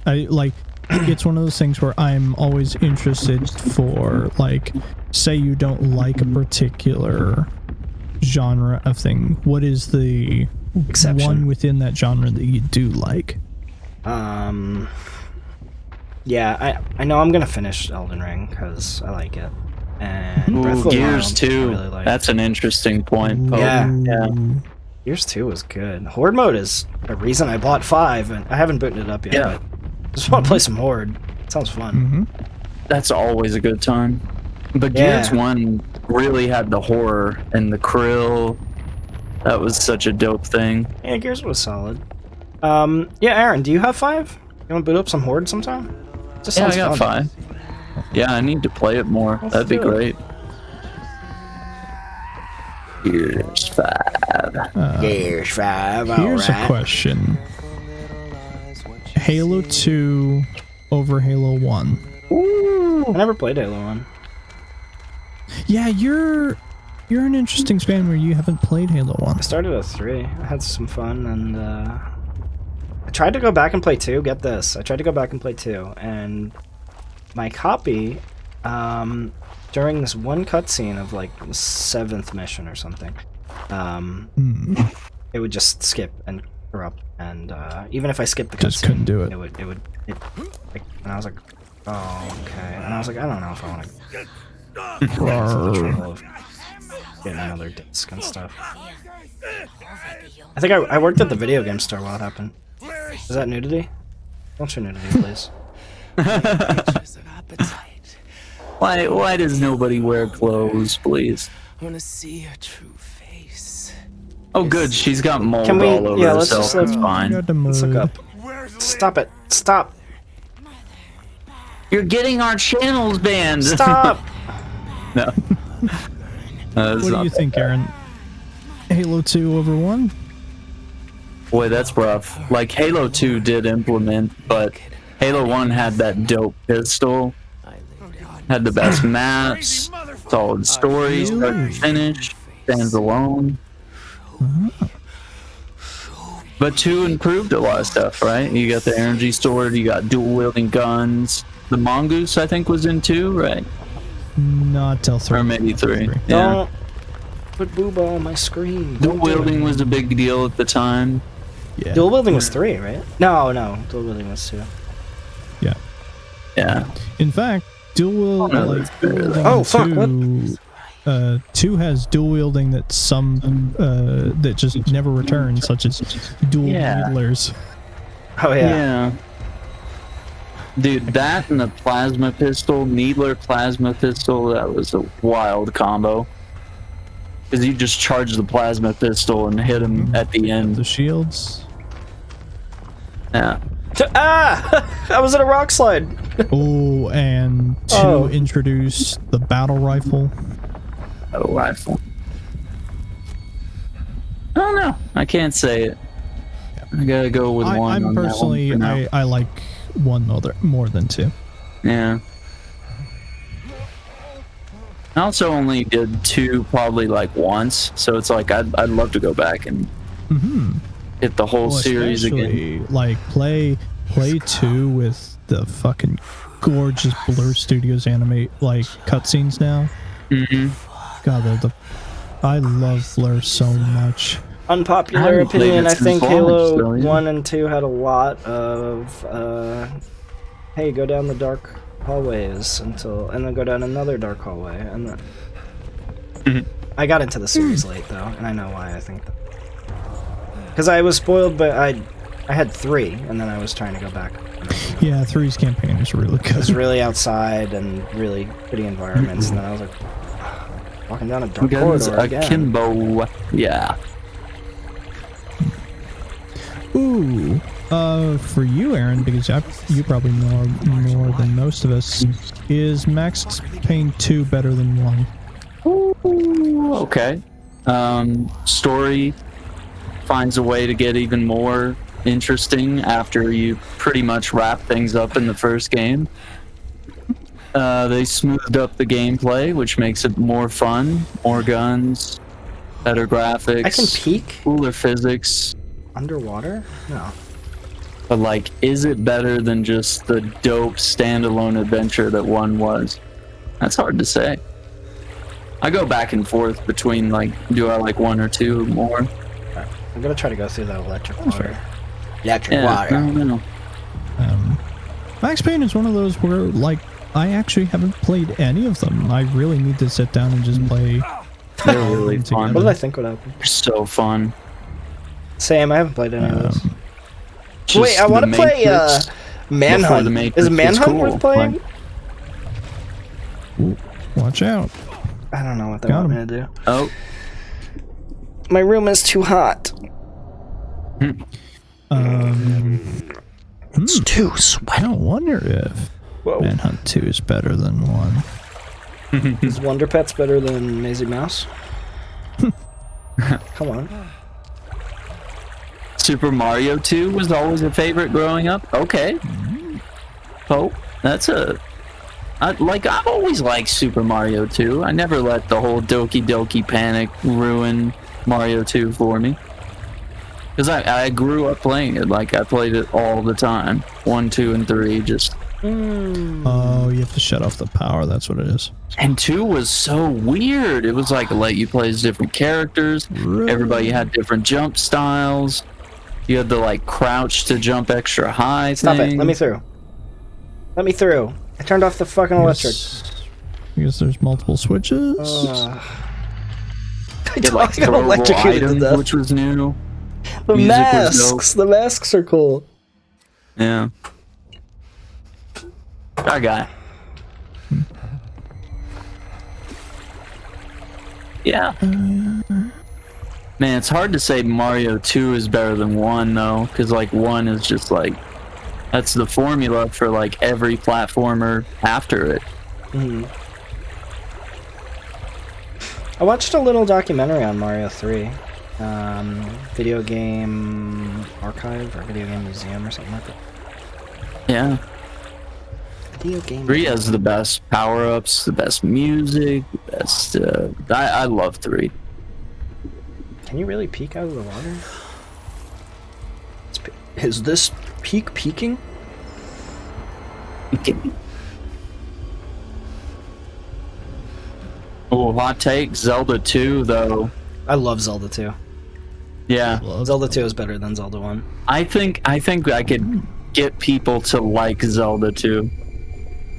Speaker 3: It's one of those things where I'm always interested for, like, say you don't like a particular genre of thing. What is the
Speaker 1: Exception.
Speaker 3: one within that genre that you do like?
Speaker 1: Yeah, I know I'm gonna finish Elden Ring because I like it. And Breath of the
Speaker 2: Gears
Speaker 1: Wild,
Speaker 2: 2.
Speaker 1: I really like.
Speaker 2: That's an interesting point, Poe.
Speaker 1: Yeah.
Speaker 2: Yeah.
Speaker 1: Gears 2 was good. Horde mode is a reason I bought 5, and I haven't booted it up yet.
Speaker 2: Yeah.
Speaker 1: But I just want to play some Horde. It sounds fun.
Speaker 2: That's always a good time. But
Speaker 1: Yeah.
Speaker 2: Gears 1 really had the horror and the krill. That was such a dope thing.
Speaker 1: Yeah, Gears was solid. Yeah, Aaron, do you have 5? You want to boot up some Horde sometime? Just
Speaker 2: Yeah, I
Speaker 1: sounds
Speaker 2: got
Speaker 1: fun.
Speaker 2: 5. Yeah, I need to play it more.
Speaker 1: Let's
Speaker 2: That'd be
Speaker 1: do it.
Speaker 2: great. Gears 5.
Speaker 8: Gears 5,
Speaker 3: Here's a
Speaker 8: alright.
Speaker 3: question. Halo 2 over Halo 1.
Speaker 1: I never played Halo 1.
Speaker 3: Yeah, you're You're an interesting span where you haven't played Halo 1.
Speaker 1: I started at 3. I had some fun, and I tried to go back and play 2. Get this. I tried to go back and play 2, and my copy, during this one cutscene of like the 7th mission or something, it would just skip and corrupt, and even if I skipped the cutscene,
Speaker 3: Just couldn't do it.
Speaker 1: Like, and I was like, oh, okay. And I was like, I don't know if I want to get another disc and stuff. I think I worked at the video game store while it happened. Is that nudity? Don't show nudity, please.
Speaker 2: Why does nobody wear clothes, please?
Speaker 9: I want to see her true face.
Speaker 2: Oh, good. She's got mold
Speaker 1: Can we?
Speaker 2: all over
Speaker 1: Yeah, let's
Speaker 2: herself.
Speaker 1: just
Speaker 2: That's fine.
Speaker 1: let's look up. Stop it! Stop!
Speaker 2: You're getting our channels banned.
Speaker 1: Stop!
Speaker 2: No.
Speaker 3: What do you think, Aaron? Halo 2 over 1?
Speaker 2: Boy, that's rough. Like, Halo 2 did implement, but Halo 1 had that dope pistol, had the best maps, solid story, start to finish, stands alone. But 2 improved a lot of stuff, right? You got the energy sword, you got dual-wielding guns. The Mongoose, I think, was in 2, right?
Speaker 3: Not till 3.
Speaker 2: Or maybe 3. Yeah.
Speaker 1: Don't put booba on my screen.
Speaker 2: Dual wielding was a big deal at the time.
Speaker 3: Yeah.
Speaker 1: Dual wielding was 3, right? No, dual wielding was 2.
Speaker 3: Yeah.
Speaker 2: Yeah.
Speaker 3: In fact, dual wielding
Speaker 1: Oh, fuck,
Speaker 3: 2 has dual wielding that that just never returns, such as dual needlers.
Speaker 1: Oh yeah.
Speaker 2: Yeah. Dude, that and the plasma pistol, needler plasma pistol, that was a wild combo. Because you just charge the plasma pistol and hit him at the end.
Speaker 3: The shields.
Speaker 2: Yeah.
Speaker 1: Ah! I was in a rock slide.
Speaker 3: Oh, and 2 introduced the battle rifle.
Speaker 2: Battle rifle. I don't know. I can't say it. I gotta go with 1
Speaker 3: I'm
Speaker 2: on
Speaker 3: personally,
Speaker 2: that one for now.
Speaker 3: I like 1 more than 2.
Speaker 2: Yeah. I also only did 2 probably like once, so it's like I'd love to go back and hit the whole series again.
Speaker 3: Like play 2 with the fucking gorgeous Blur Studios animate like cutscenes now. God, I love Blur so much.
Speaker 1: Unpopular opinion, I think
Speaker 2: since
Speaker 1: Halo
Speaker 2: launch, though,
Speaker 1: 1 and 2 had a lot of, hey, go down the dark hallways and then go down another dark hallway, and then... I got into the series late, though, and I know why I think that. Because I was spoiled, but I had 3, and then I was trying to go back.
Speaker 3: Yeah, 3's campaign is really good.
Speaker 1: It was really outside and really pretty environments, and then I was like, walking down a dark corridor again.
Speaker 2: Akimbo. Yeah.
Speaker 3: Ooh, for you, Aaron, because you probably know more than most of us, is Max Payne 2 better than 1?
Speaker 2: Ooh, okay. Story finds a way to get even more interesting after you pretty much wrap things up in the first game. They smoothed up the gameplay, which makes it more fun, more guns, better graphics.
Speaker 1: I can peek?
Speaker 2: Cooler physics.
Speaker 1: Underwater? No.
Speaker 2: But like, is it better than just the dope standalone adventure that 1 was? That's hard to say. I go back and forth between like, do I like 1 or 2 more?
Speaker 1: I'm gonna try to go through that electric water.
Speaker 8: Electric
Speaker 2: I
Speaker 8: water.
Speaker 2: don't know.
Speaker 3: Max Payne is one of those where, like, I actually haven't played any of them. I really need to sit down and just play.
Speaker 2: They're really fun.
Speaker 1: What did I think would happen?
Speaker 2: They're so fun.
Speaker 1: Same, I haven't played any of those.
Speaker 2: Just
Speaker 1: Wait, I want to
Speaker 2: the
Speaker 1: play
Speaker 2: Matrix
Speaker 1: Manhunt.
Speaker 2: before the Matrix
Speaker 1: Is
Speaker 2: was
Speaker 1: Manhunt
Speaker 2: cool.
Speaker 1: worth playing?
Speaker 3: Ooh, watch out.
Speaker 1: I don't know what they
Speaker 3: Got
Speaker 1: want
Speaker 3: him.
Speaker 1: me to do.
Speaker 2: Oh,
Speaker 1: My room is too hot. It's too
Speaker 3: I
Speaker 1: sweaty.
Speaker 3: don't wonder if Manhunt 2 is better than 1.
Speaker 1: Is Wonder Pets better than Maisie Mouse? Come on.
Speaker 2: Super Mario 2 was always a favorite growing up. Okay. Oh, that's a I've always liked Super Mario 2. I never let the whole Doki Doki Panic ruin Mario 2 for me. Because I grew up playing it. Like, I played it all the time. 1, 2, and 3, just...
Speaker 3: Oh, you have to shut off the power, that's what it is.
Speaker 2: And 2 was so weird. It was like, let you play as different characters.
Speaker 3: Really?
Speaker 2: Everybody had different jump styles. You had to, like, crouch to jump extra high.
Speaker 1: Stop it. Let me through. Let me through. I turned off the fucking electric.
Speaker 3: I guess there's multiple switches.
Speaker 2: You had, like,
Speaker 1: got
Speaker 2: throwable
Speaker 1: electrocuted to
Speaker 2: items,
Speaker 1: death.
Speaker 2: which was new.
Speaker 1: The
Speaker 2: Music was dope.
Speaker 1: masks! The masks are cool.
Speaker 2: Yeah. That guy. Yeah. Man, it's hard to say Mario 2 is better than 1, though, because, like, 1 is just, like, that's the formula for, like, every platformer after it.
Speaker 1: I watched a little documentary on Mario 3. Video Game Archive or Video Game Museum or something like that.
Speaker 2: Yeah.
Speaker 1: Video Game
Speaker 2: 3 has the best power-ups, the best music, the best, I love 3.
Speaker 1: Can you really peek out of the water? Is this peeking?
Speaker 2: Oh, hot take, Zelda 2, though.
Speaker 1: I love Zelda 2.
Speaker 2: Yeah.
Speaker 1: Zelda 2 is better than Zelda 1.
Speaker 2: I think I could get people to like Zelda 2.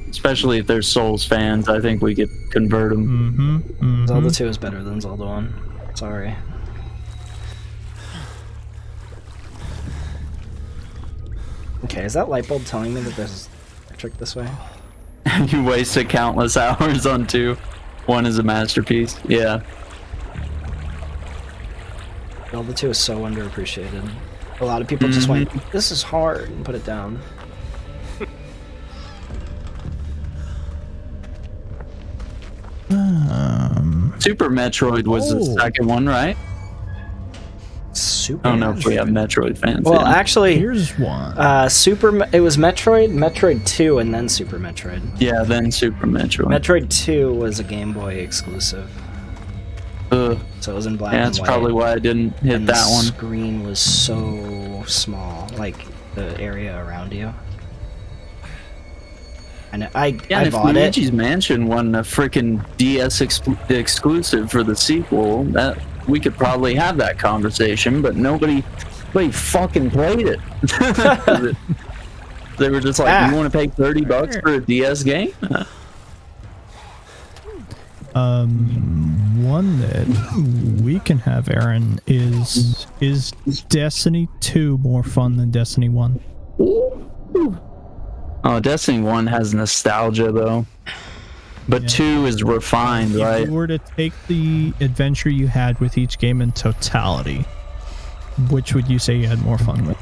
Speaker 2: Especially if they're Souls fans, I think we could convert them.
Speaker 1: Zelda 2 is better than Zelda 1. Sorry. Okay, is that light bulb telling me that there's electric this way?
Speaker 2: You wasted countless hours on 2. 1 is a masterpiece. Yeah.
Speaker 1: Zelda 2 is so underappreciated. A lot of people just went, this is hard, and put it down.
Speaker 2: Super Metroid was the second one, right?
Speaker 1: Super
Speaker 2: I don't know if we have Metroid fans.
Speaker 1: Well,
Speaker 2: yeah.
Speaker 1: actually,
Speaker 3: Here's one.
Speaker 1: it was Metroid 2, and then Super Metroid.
Speaker 2: Yeah, then Super Metroid.
Speaker 1: Metroid 2 was a Game Boy exclusive.
Speaker 2: Ugh.
Speaker 1: So it was in black
Speaker 2: Yeah,
Speaker 1: and
Speaker 2: that's
Speaker 1: white.
Speaker 2: probably why I didn't hit
Speaker 1: And
Speaker 2: that
Speaker 1: the
Speaker 2: one.
Speaker 1: screen was so small, like the area around you. And I
Speaker 2: Yeah, and if
Speaker 1: bought it.
Speaker 2: Luigi's Mansion won a freaking DS exclusive for the sequel, that we could probably have that conversation, but nobody fucking played it. They were just like, you want to pay $30 for a DS game?
Speaker 3: One that we can have, Aaron, is Destiny 2 more fun than Destiny 1?
Speaker 2: Oh, Destiny 1 has nostalgia, though. But 2 is refined, right?
Speaker 3: If you were to take the adventure you had with each game in totality, which would you say you had more fun with?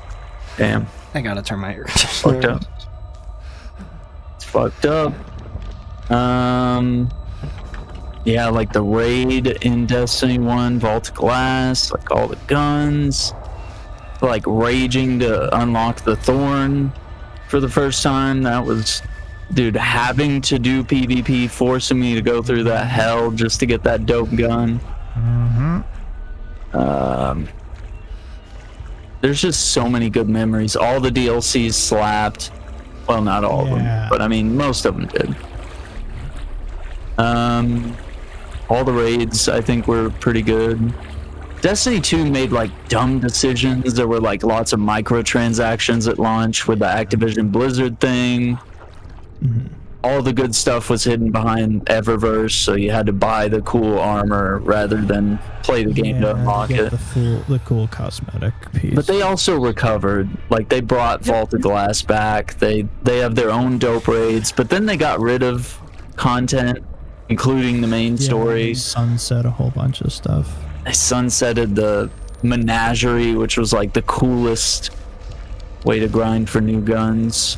Speaker 2: Damn.
Speaker 1: I gotta turn my ear.
Speaker 2: Fucked up. It's fucked up. Yeah, like the raid in Destiny 1, Vault of Glass, like all the guns, like raging to unlock the Thorn for the first time. That was, dude, having to do PvP, forcing me to go through that hell just to get that dope gun. There's just so many good memories. All the DLCs slapped. Well, not all of them, but I mean, most of them did. All the raids, I think, were pretty good. Destiny 2 made, like, dumb decisions. There were, like, lots of microtransactions at launch with the Activision Blizzard thing. All the good stuff was hidden behind Eververse, so you had to buy the cool armor rather than play the game to unlock it.
Speaker 3: The cool cosmetic piece.
Speaker 2: But they also recovered. Like, they brought Vault of Glass back. They have their own dope raids, but then they got rid of content, including the main story.
Speaker 3: Sunset a whole bunch of stuff.
Speaker 2: They sunsetted the Menagerie, which was like the coolest way to grind for new guns.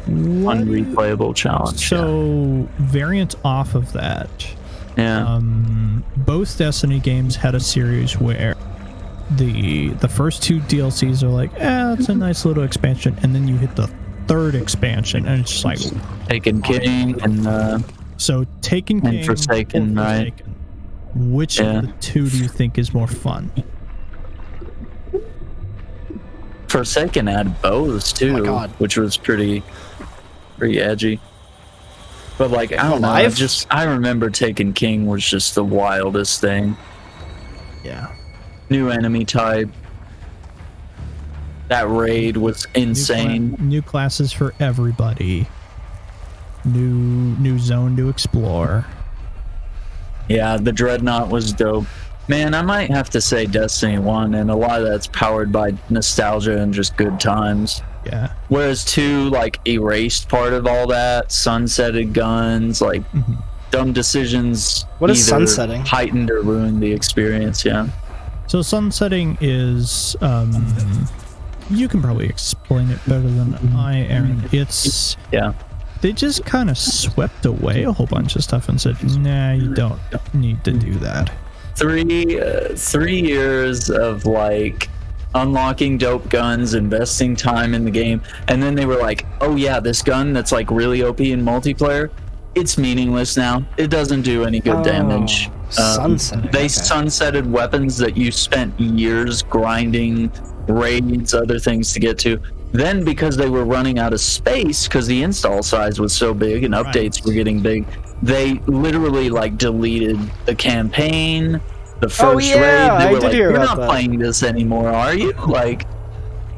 Speaker 2: Unreplayable challenge.
Speaker 3: So, variant off of that.
Speaker 2: Yeah.
Speaker 3: Both Destiny games had a series where the first 2 DLCs are like, it's a nice little expansion, and then you hit the third expansion, and it's just like
Speaker 2: Taken King and
Speaker 3: so Taken King
Speaker 2: Forsaken,
Speaker 3: or
Speaker 2: right?
Speaker 3: Forsaken. Which of the two do you think is more fun?
Speaker 2: Forsaken had bows too,
Speaker 1: God.
Speaker 2: which was pretty edgy. But like I don't know, I remember Taken King was just the wildest thing.
Speaker 1: Yeah.
Speaker 2: New enemy type. That raid was insane.
Speaker 3: New classes for everybody. New zone to explore.
Speaker 2: Yeah, the Dreadnought was dope. Man, I might have to say Destiny 1, and a lot of that's powered by nostalgia and just good times.
Speaker 3: Yeah.
Speaker 2: Whereas 2, like, erased part of all that, sunsetted guns, like, dumb decisions.
Speaker 1: What is
Speaker 2: either
Speaker 1: sunsetting?
Speaker 2: Heightened or ruined the experience, yeah.
Speaker 3: So sunsetting is, you can probably explain it better than I, Aaron. It's...
Speaker 2: Yeah.
Speaker 3: They just kind of swept away a whole bunch of stuff and said, nah, you don't need to do that.
Speaker 2: 3 years of like unlocking dope guns, investing time in the game, and then they were like, oh yeah, this gun that's like really OP in multiplayer, it's meaningless now. It doesn't do any good damage.
Speaker 1: Sunsetting.
Speaker 2: They sunsetted weapons that you spent years grinding, raids, other things to get to. Then because they were running out of space because the install size was so big and updates were getting big, they literally like deleted the campaign, the first raid. They were like, you're not playing this anymore, are you? Like,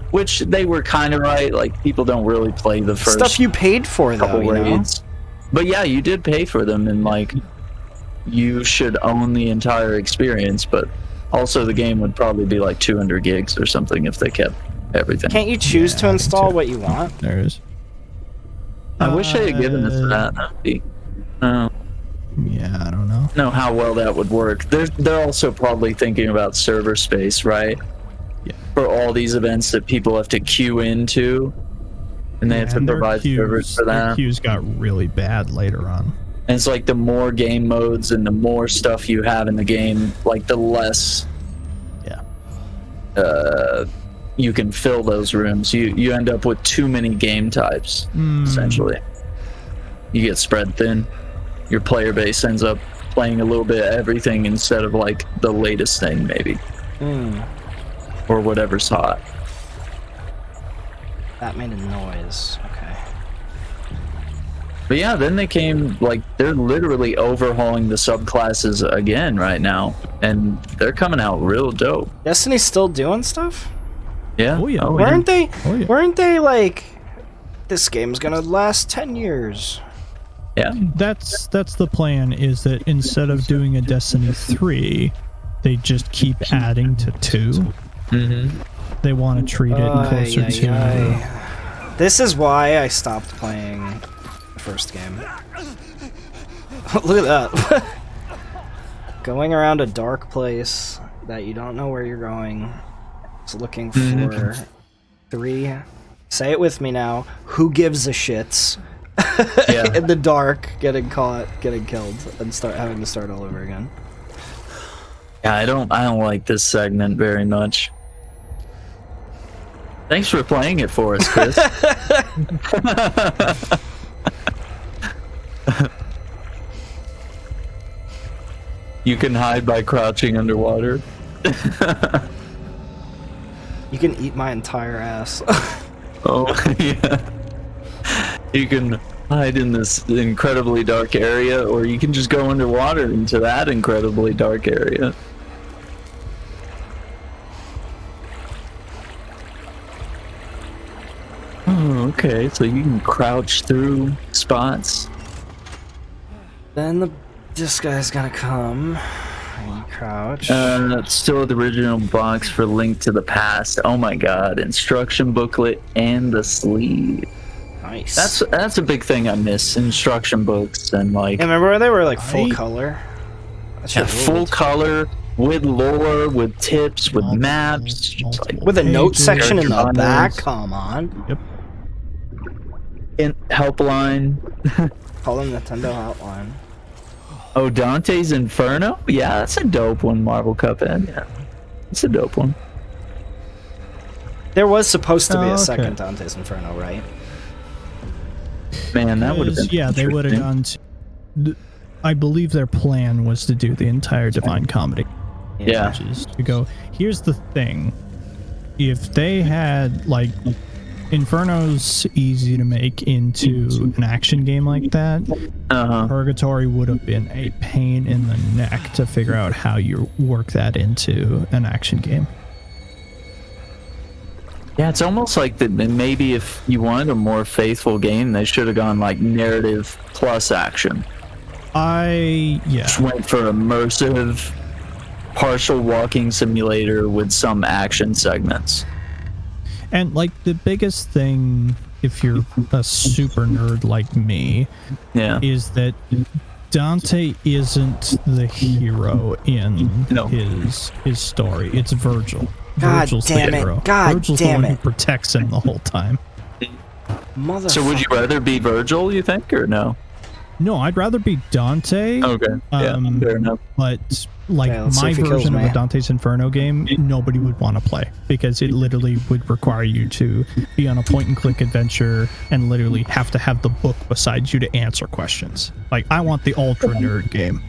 Speaker 2: which they were kind of right. Like, people don't really play the first
Speaker 1: stuff you paid for though, you know?
Speaker 2: raids. But yeah, you did pay for them, and like, you should own the entire experience. But also, the game would probably be like 200 gigs or something if they kept everything.
Speaker 1: Can't you choose to install what you want?
Speaker 3: There is.
Speaker 2: I wish they had given us that. That'd be,
Speaker 3: yeah, I don't know
Speaker 2: how well that would work. They're also probably thinking about server space, right?
Speaker 3: Yeah.
Speaker 2: For all these events that people have to queue into, and they have to provide servers for that.
Speaker 3: Their queues got really bad later on.
Speaker 2: And it's like the more game modes and the more stuff you have in the game, like the less you can fill those rooms. You end up with too many game types, essentially. You get spread thin. Your player base ends up playing a little bit of everything instead of like the latest thing, maybe. Or whatever's hot.
Speaker 1: That made a noise. Okay.
Speaker 2: But yeah, then they came, like, they're literally overhauling the subclasses again right now, and they're coming out real dope.
Speaker 1: Destiny's still doing stuff?
Speaker 2: Yeah.
Speaker 3: Oh yeah.
Speaker 1: Weren't they like, this game's gonna last 10 years?
Speaker 2: Yeah.
Speaker 3: That's the plan, is that instead of doing a Destiny 3, they just keep adding to 2. They want to treat it closer to...
Speaker 1: This is why I stopped playing the first game. Look at that. Going around a dark place that you don't know where you're going. It's looking for 3. Say it with me now. Who gives a shits? In the dark, getting caught, getting killed, and having to start all over again.
Speaker 2: Yeah, I don't like this segment very much. Thanks for playing it for us, Chris. You can hide by crouching underwater.
Speaker 1: You can eat my entire ass.
Speaker 2: Oh, yeah. You can hide in this incredibly dark area, or you can just go underwater into that incredibly dark area. Oh, okay, so you can crouch through spots.
Speaker 1: Then this guy's gonna come. And crouch.
Speaker 2: Still the original box for Link to the Past. Oh my god, instruction booklet and the sleeve.
Speaker 1: Nice.
Speaker 2: That's a big thing I miss. Instruction books and like.
Speaker 1: Yeah, remember where they were like full color?
Speaker 2: Yeah, full color with lore, with tips, with maps, just like
Speaker 1: with a note section in the
Speaker 2: character
Speaker 1: back.
Speaker 2: bundles.
Speaker 1: Come on.
Speaker 3: Yep.
Speaker 2: In helpline.
Speaker 1: Call them Nintendo Hotline.
Speaker 2: Oh, Dante's Inferno? Yeah, that's a dope one, Marvel Cuphead. Yeah, it's a dope one.
Speaker 1: There was supposed to be a second Dante's Inferno, right?
Speaker 2: Man, that would have been.
Speaker 3: Yeah, they would have gone to. I believe their plan was to do the entire Divine Comedy.
Speaker 2: Yeah.
Speaker 3: Which is to go. Here's the thing: if they had like. Inferno's easy to make into an action game like that. Purgatory would have been a pain in the neck to figure out how you work that into an action game.
Speaker 2: Yeah, it's almost like that. Maybe if you wanted a more faithful game, they should have gone like narrative plus action. Just went for immersive, partial walking simulator with some action segments.
Speaker 3: And like the biggest thing, if you're a super nerd like me, is that Dante isn't the hero in his story. It's Virgil. Virgil's the hero. Virgil's the one who protects him the whole time.
Speaker 2: So would you rather be Virgil, you think, or no?
Speaker 3: No, I'd rather be Dante.
Speaker 2: Okay. Fair enough.
Speaker 3: But like my version of a Dante's Inferno game, nobody would want to play because it literally would require you to be on a point-and-click adventure and literally have to have the book beside you to answer questions. Like, I want the ultra nerd game,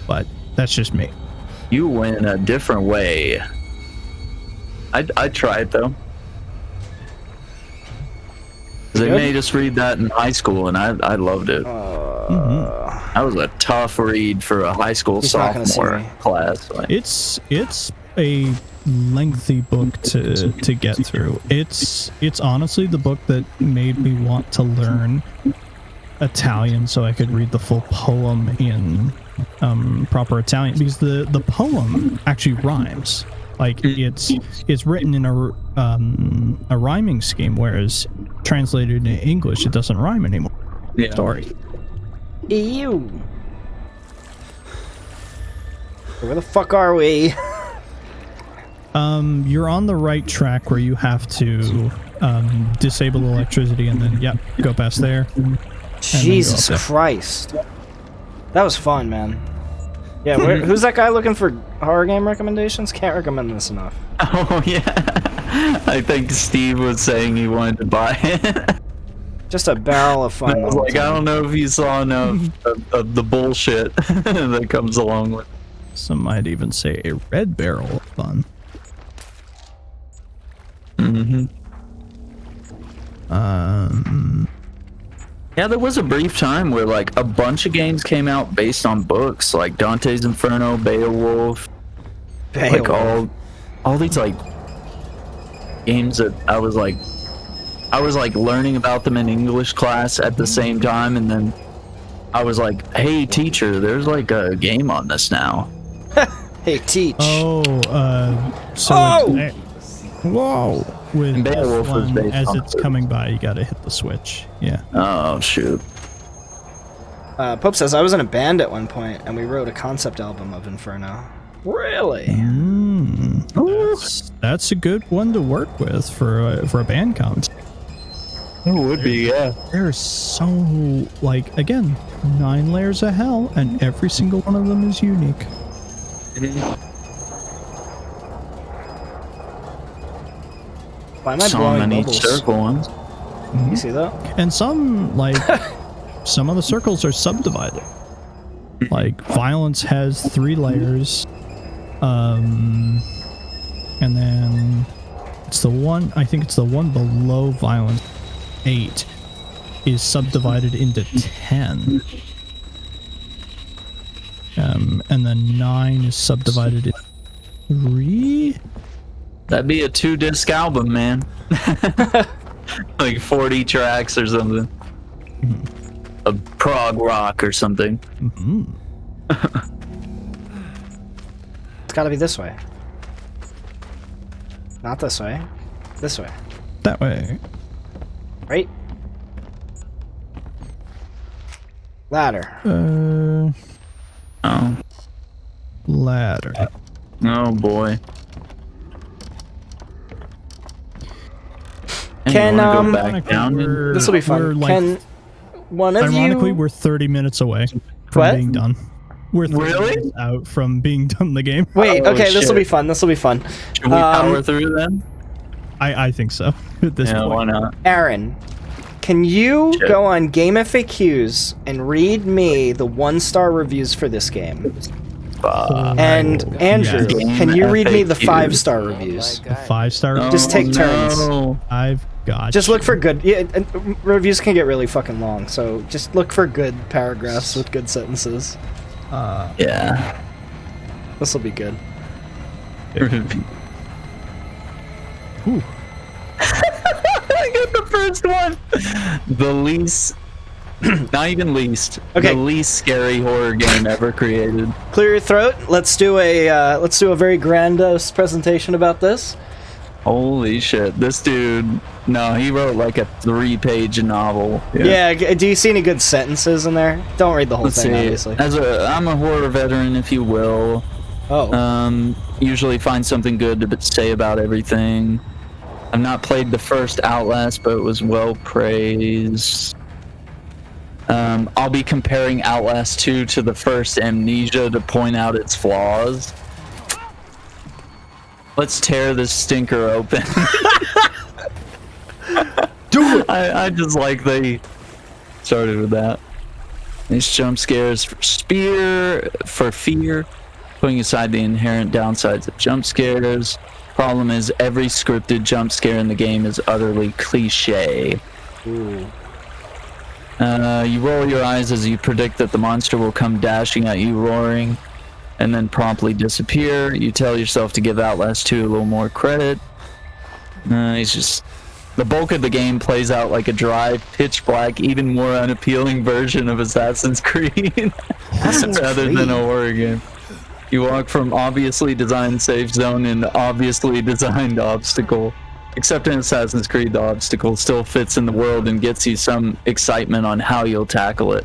Speaker 3: but that's just me.
Speaker 2: You went a different way. I'd try it though. They made us read that in high school, and I loved it. That was a tough read for a high school sophomore class. Like.
Speaker 3: It's a lengthy book to get through. It's honestly the book that made me want to learn Italian so I could read the full poem in proper Italian, because the poem actually rhymes. Like it's written in a rhyming scheme, whereas translated into English it doesn't rhyme anymore. Sorry.
Speaker 1: EU. Where the fuck are we?
Speaker 3: You're on the right track where you have to disable electricity and then go past there.
Speaker 1: Jesus Christ. That was fun, man. Yeah, who's that guy looking for horror game recommendations? Can't recommend this enough.
Speaker 2: Oh, yeah. I think Steve was saying he wanted to buy it.
Speaker 1: Just a barrel of fun.
Speaker 2: I was like, I don't know if you saw enough of the bullshit that comes along with it.
Speaker 3: Some might even say a red barrel of fun.
Speaker 2: Yeah, there was a brief time where like a bunch of games came out based on books, like Dante's Inferno, Beowulf, like all these like games that I was like learning about them in English class at the same time, and then I was like, "Hey, teacher, there's like a game on this now."
Speaker 1: Hey, teach.
Speaker 3: Whoa! With
Speaker 2: Beowulf was
Speaker 3: F1,
Speaker 2: based
Speaker 3: as
Speaker 2: on
Speaker 3: it's coming by, you gotta hit the switch. Yeah.
Speaker 2: Oh shoot.
Speaker 1: Pope says I was in a band at one point, and we wrote a concept album of Inferno. Really?
Speaker 3: That's a good one to work with for a band concept.
Speaker 2: It would be, yeah.
Speaker 3: There's so, like, again, 9 layers of hell, and every single one of them is unique.
Speaker 1: Why am I
Speaker 2: so
Speaker 1: blowing
Speaker 2: many
Speaker 1: bubbles?
Speaker 2: circle ones.
Speaker 1: You see that?
Speaker 3: And some, like, some of the circles are subdivided. Like, violence has 3 layers. And then it's the one, I think it's the one below violence, 8, is subdivided into 10. And then 9 is subdivided into 3?
Speaker 2: That'd be a 2-disc album, man. Like 40 tracks or something. A prog rock or something.
Speaker 1: It's gotta be this way. Not this way. This way.
Speaker 3: That way.
Speaker 1: Right? Ladder.
Speaker 2: Oh.
Speaker 3: Ladder.
Speaker 2: Oh boy.
Speaker 1: Can
Speaker 2: go back down?
Speaker 1: This will be fun.
Speaker 3: Like,
Speaker 1: Can one of
Speaker 3: ironically,
Speaker 1: you?
Speaker 3: we're 30 minutes away from being done. We're 30 minutes out from being done the game.
Speaker 1: Wait. Okay.
Speaker 2: shit.
Speaker 1: This will be fun. This will be fun.
Speaker 2: Should we power through then?
Speaker 3: I think so. At this point.
Speaker 2: Why not?
Speaker 1: Aaron, can you go on Game FAQs and read me the 1-star reviews for this game? And Andrew,
Speaker 3: Yes.
Speaker 1: can you read me the
Speaker 2: FAQs.
Speaker 1: 5-star reviews?
Speaker 3: 5-star.
Speaker 1: Just take turns.
Speaker 3: I've got.
Speaker 1: Just look for good. Yeah, and reviews can get really fucking long, so just look for good paragraphs with good sentences.
Speaker 2: Yeah.
Speaker 1: This will be good.
Speaker 3: Ooh.
Speaker 2: I got the first one. The least, not even least,
Speaker 1: Okay.
Speaker 2: the least scary horror game ever created.
Speaker 1: Clear your throat. Let's do a very grandiose presentation about this.
Speaker 2: Holy shit! This dude, no, he wrote like a 3-page novel.
Speaker 1: Yeah. Do you see any good sentences in there? Don't read the whole
Speaker 2: Let's
Speaker 1: thing,
Speaker 2: see.
Speaker 1: obviously.
Speaker 2: I'm a horror veteran, if you will.
Speaker 1: Oh.
Speaker 2: Usually find something good to say about everything. I've not played the first Outlast, but it was well praised. I'll be comparing Outlast 2 to the first Amnesia to point out its flaws. Let's tear this stinker open.
Speaker 1: Do it!
Speaker 2: I just like they started with that. These jump scares for fear, putting aside the inherent downsides of jump scares. Problem is, every scripted jump scare in the game is utterly cliche.
Speaker 1: Ooh.
Speaker 2: You roll your eyes as you predict that the monster will come dashing at you roaring, and then promptly disappear. You tell yourself to give Outlast 2 a little more credit. The bulk of the game plays out like a dry, pitch black, even more unappealing version of Assassin's Creed rather than a horror game. You walk from obviously designed safe zone and obviously designed obstacle. Except in Assassin's Creed, the obstacle still fits in the world and gets you some excitement on how you'll tackle it.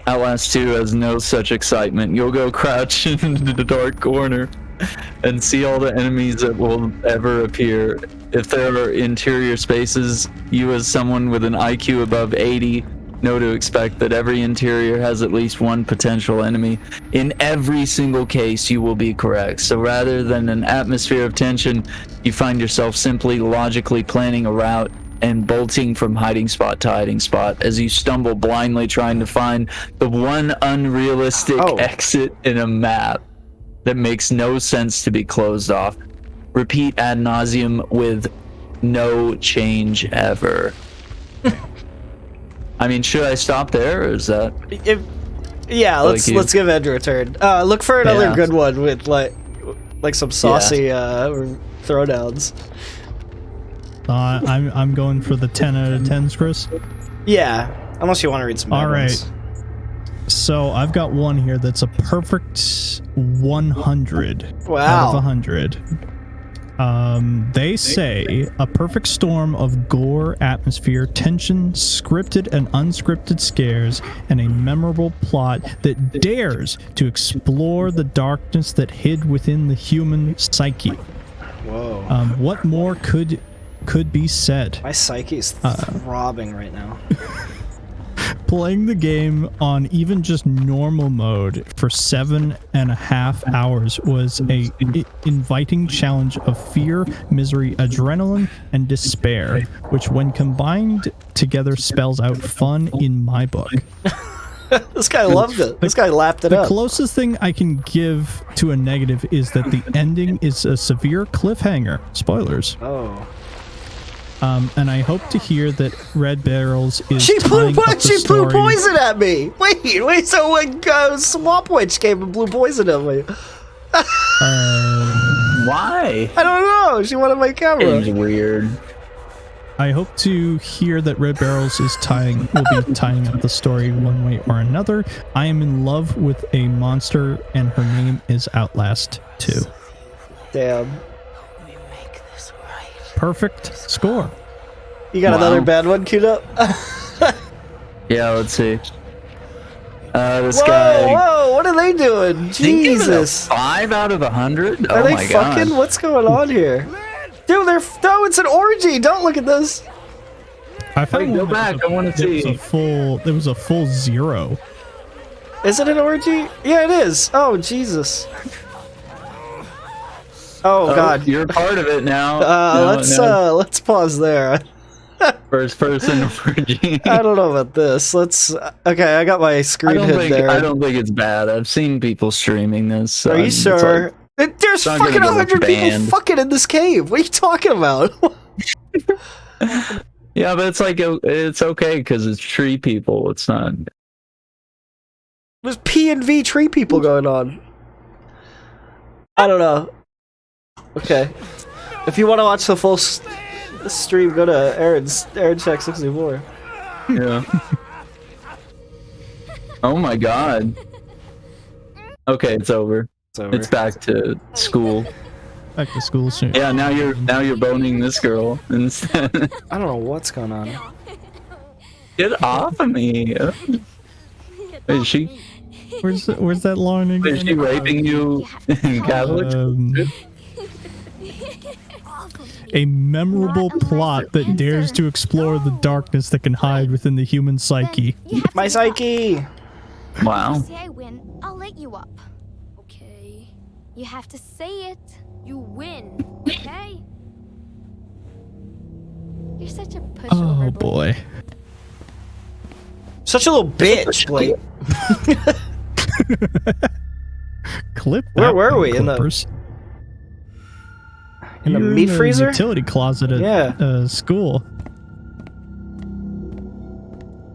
Speaker 2: Outlast 2 has no such excitement. You'll go crouch into the dark corner and see all the enemies that will ever appear. If there are interior spaces, you as someone with an IQ above 80 know to expect that every interior has at least one potential enemy. In every single case, you will be correct. So rather than an atmosphere of tension, you find yourself simply logically planning a route and bolting from hiding spot to hiding spot as you stumble blindly trying to find the one unrealistic exit in a map that makes no sense to be closed off. Repeat ad nauseum with no change ever. I mean, should I stop there, or is that...
Speaker 1: Yeah, let's give Andrew a turn. Look for another good one with like some saucy throwdowns.
Speaker 3: I'm going for the 10 out of 10s, Chris.
Speaker 1: Yeah, unless you want to read some.
Speaker 3: All right. So I've got one here that's a perfect 100 out of 100. They say a perfect storm of gore, atmosphere, tension, scripted and unscripted scares, and a memorable plot that dares to explore the darkness that hid within the human psyche.
Speaker 1: Whoa.
Speaker 3: What more could be said?
Speaker 1: My psyche is throbbing right now.
Speaker 3: Playing the game on even just normal mode for 7.5 hours was a inviting challenge of fear, misery, adrenaline, and despair, which when combined together spells out fun in my book.
Speaker 1: This guy loved it. This guy lapped it up.
Speaker 3: The closest thing I can give to a negative is that the ending is a severe cliffhanger. Spoilers.
Speaker 1: Oh.
Speaker 3: And I hope to hear that Red Barrels is
Speaker 1: She blew
Speaker 3: story.
Speaker 1: poison at me. Wait. So when Swamp Witch came and blew poison at me.
Speaker 2: Why?
Speaker 1: I don't know. She wanted my camera.
Speaker 2: It's weird.
Speaker 3: I hope to hear that Red Barrels will be tying up the story one way or another. I am in love with a monster, and her name is Outlast 2.
Speaker 1: Damn.
Speaker 3: Perfect score.
Speaker 1: You got another bad one queued up?
Speaker 2: Yeah, let's see. This guy.
Speaker 1: Whoa, what are they doing? Jesus.
Speaker 2: 5 out of 100?
Speaker 1: Are
Speaker 2: Oh
Speaker 1: they
Speaker 2: my
Speaker 1: fucking?
Speaker 2: god.
Speaker 1: What's going on here? Dude, no, it's an orgy. Don't look at this.
Speaker 3: I found
Speaker 2: Go back. I want to see.
Speaker 3: There was a full 0.
Speaker 1: Is it an orgy? Yeah, it is. Oh, Jesus. Oh God,
Speaker 2: you're a part of it now.
Speaker 1: let's pause there.
Speaker 2: First person orgy.
Speaker 1: I don't know about this. Let's. Okay, I got my screen hid there.
Speaker 2: I don't think it's bad. I've seen people streaming this.
Speaker 1: Are you
Speaker 2: it's
Speaker 1: sure? There's
Speaker 2: not
Speaker 1: fucking
Speaker 2: gonna get
Speaker 1: 100 people
Speaker 2: banned.
Speaker 1: fucking in this cave. What are you talking about?
Speaker 2: Yeah, but it's like it's okay because it's tree people. It's not.
Speaker 1: There's P and V tree people going on. I don't know. Okay. If you want to watch the full stream, go to AaronShack64.
Speaker 2: Yeah. Oh my god. Okay, it's over. It's back to school.
Speaker 3: Back to school soon.
Speaker 2: Yeah, now you're boning this girl instead.
Speaker 1: I don't know what's going on.
Speaker 2: Get off of me. Is she?
Speaker 3: Where's that line again?
Speaker 2: Is she raping you in Catholic?
Speaker 3: A memorable plot that dares to explore the darkness that can hide within the human psyche.
Speaker 1: My psyche!
Speaker 2: Wow.
Speaker 5: Say I win, I'll let you up. Okay. You have to say it. You win. Okay? You're such a pushover.
Speaker 3: Oh boy.
Speaker 1: Such a little bitch, Blake.
Speaker 3: Clip.
Speaker 1: Where were we? In the meat freezer?
Speaker 3: Utility closet at school.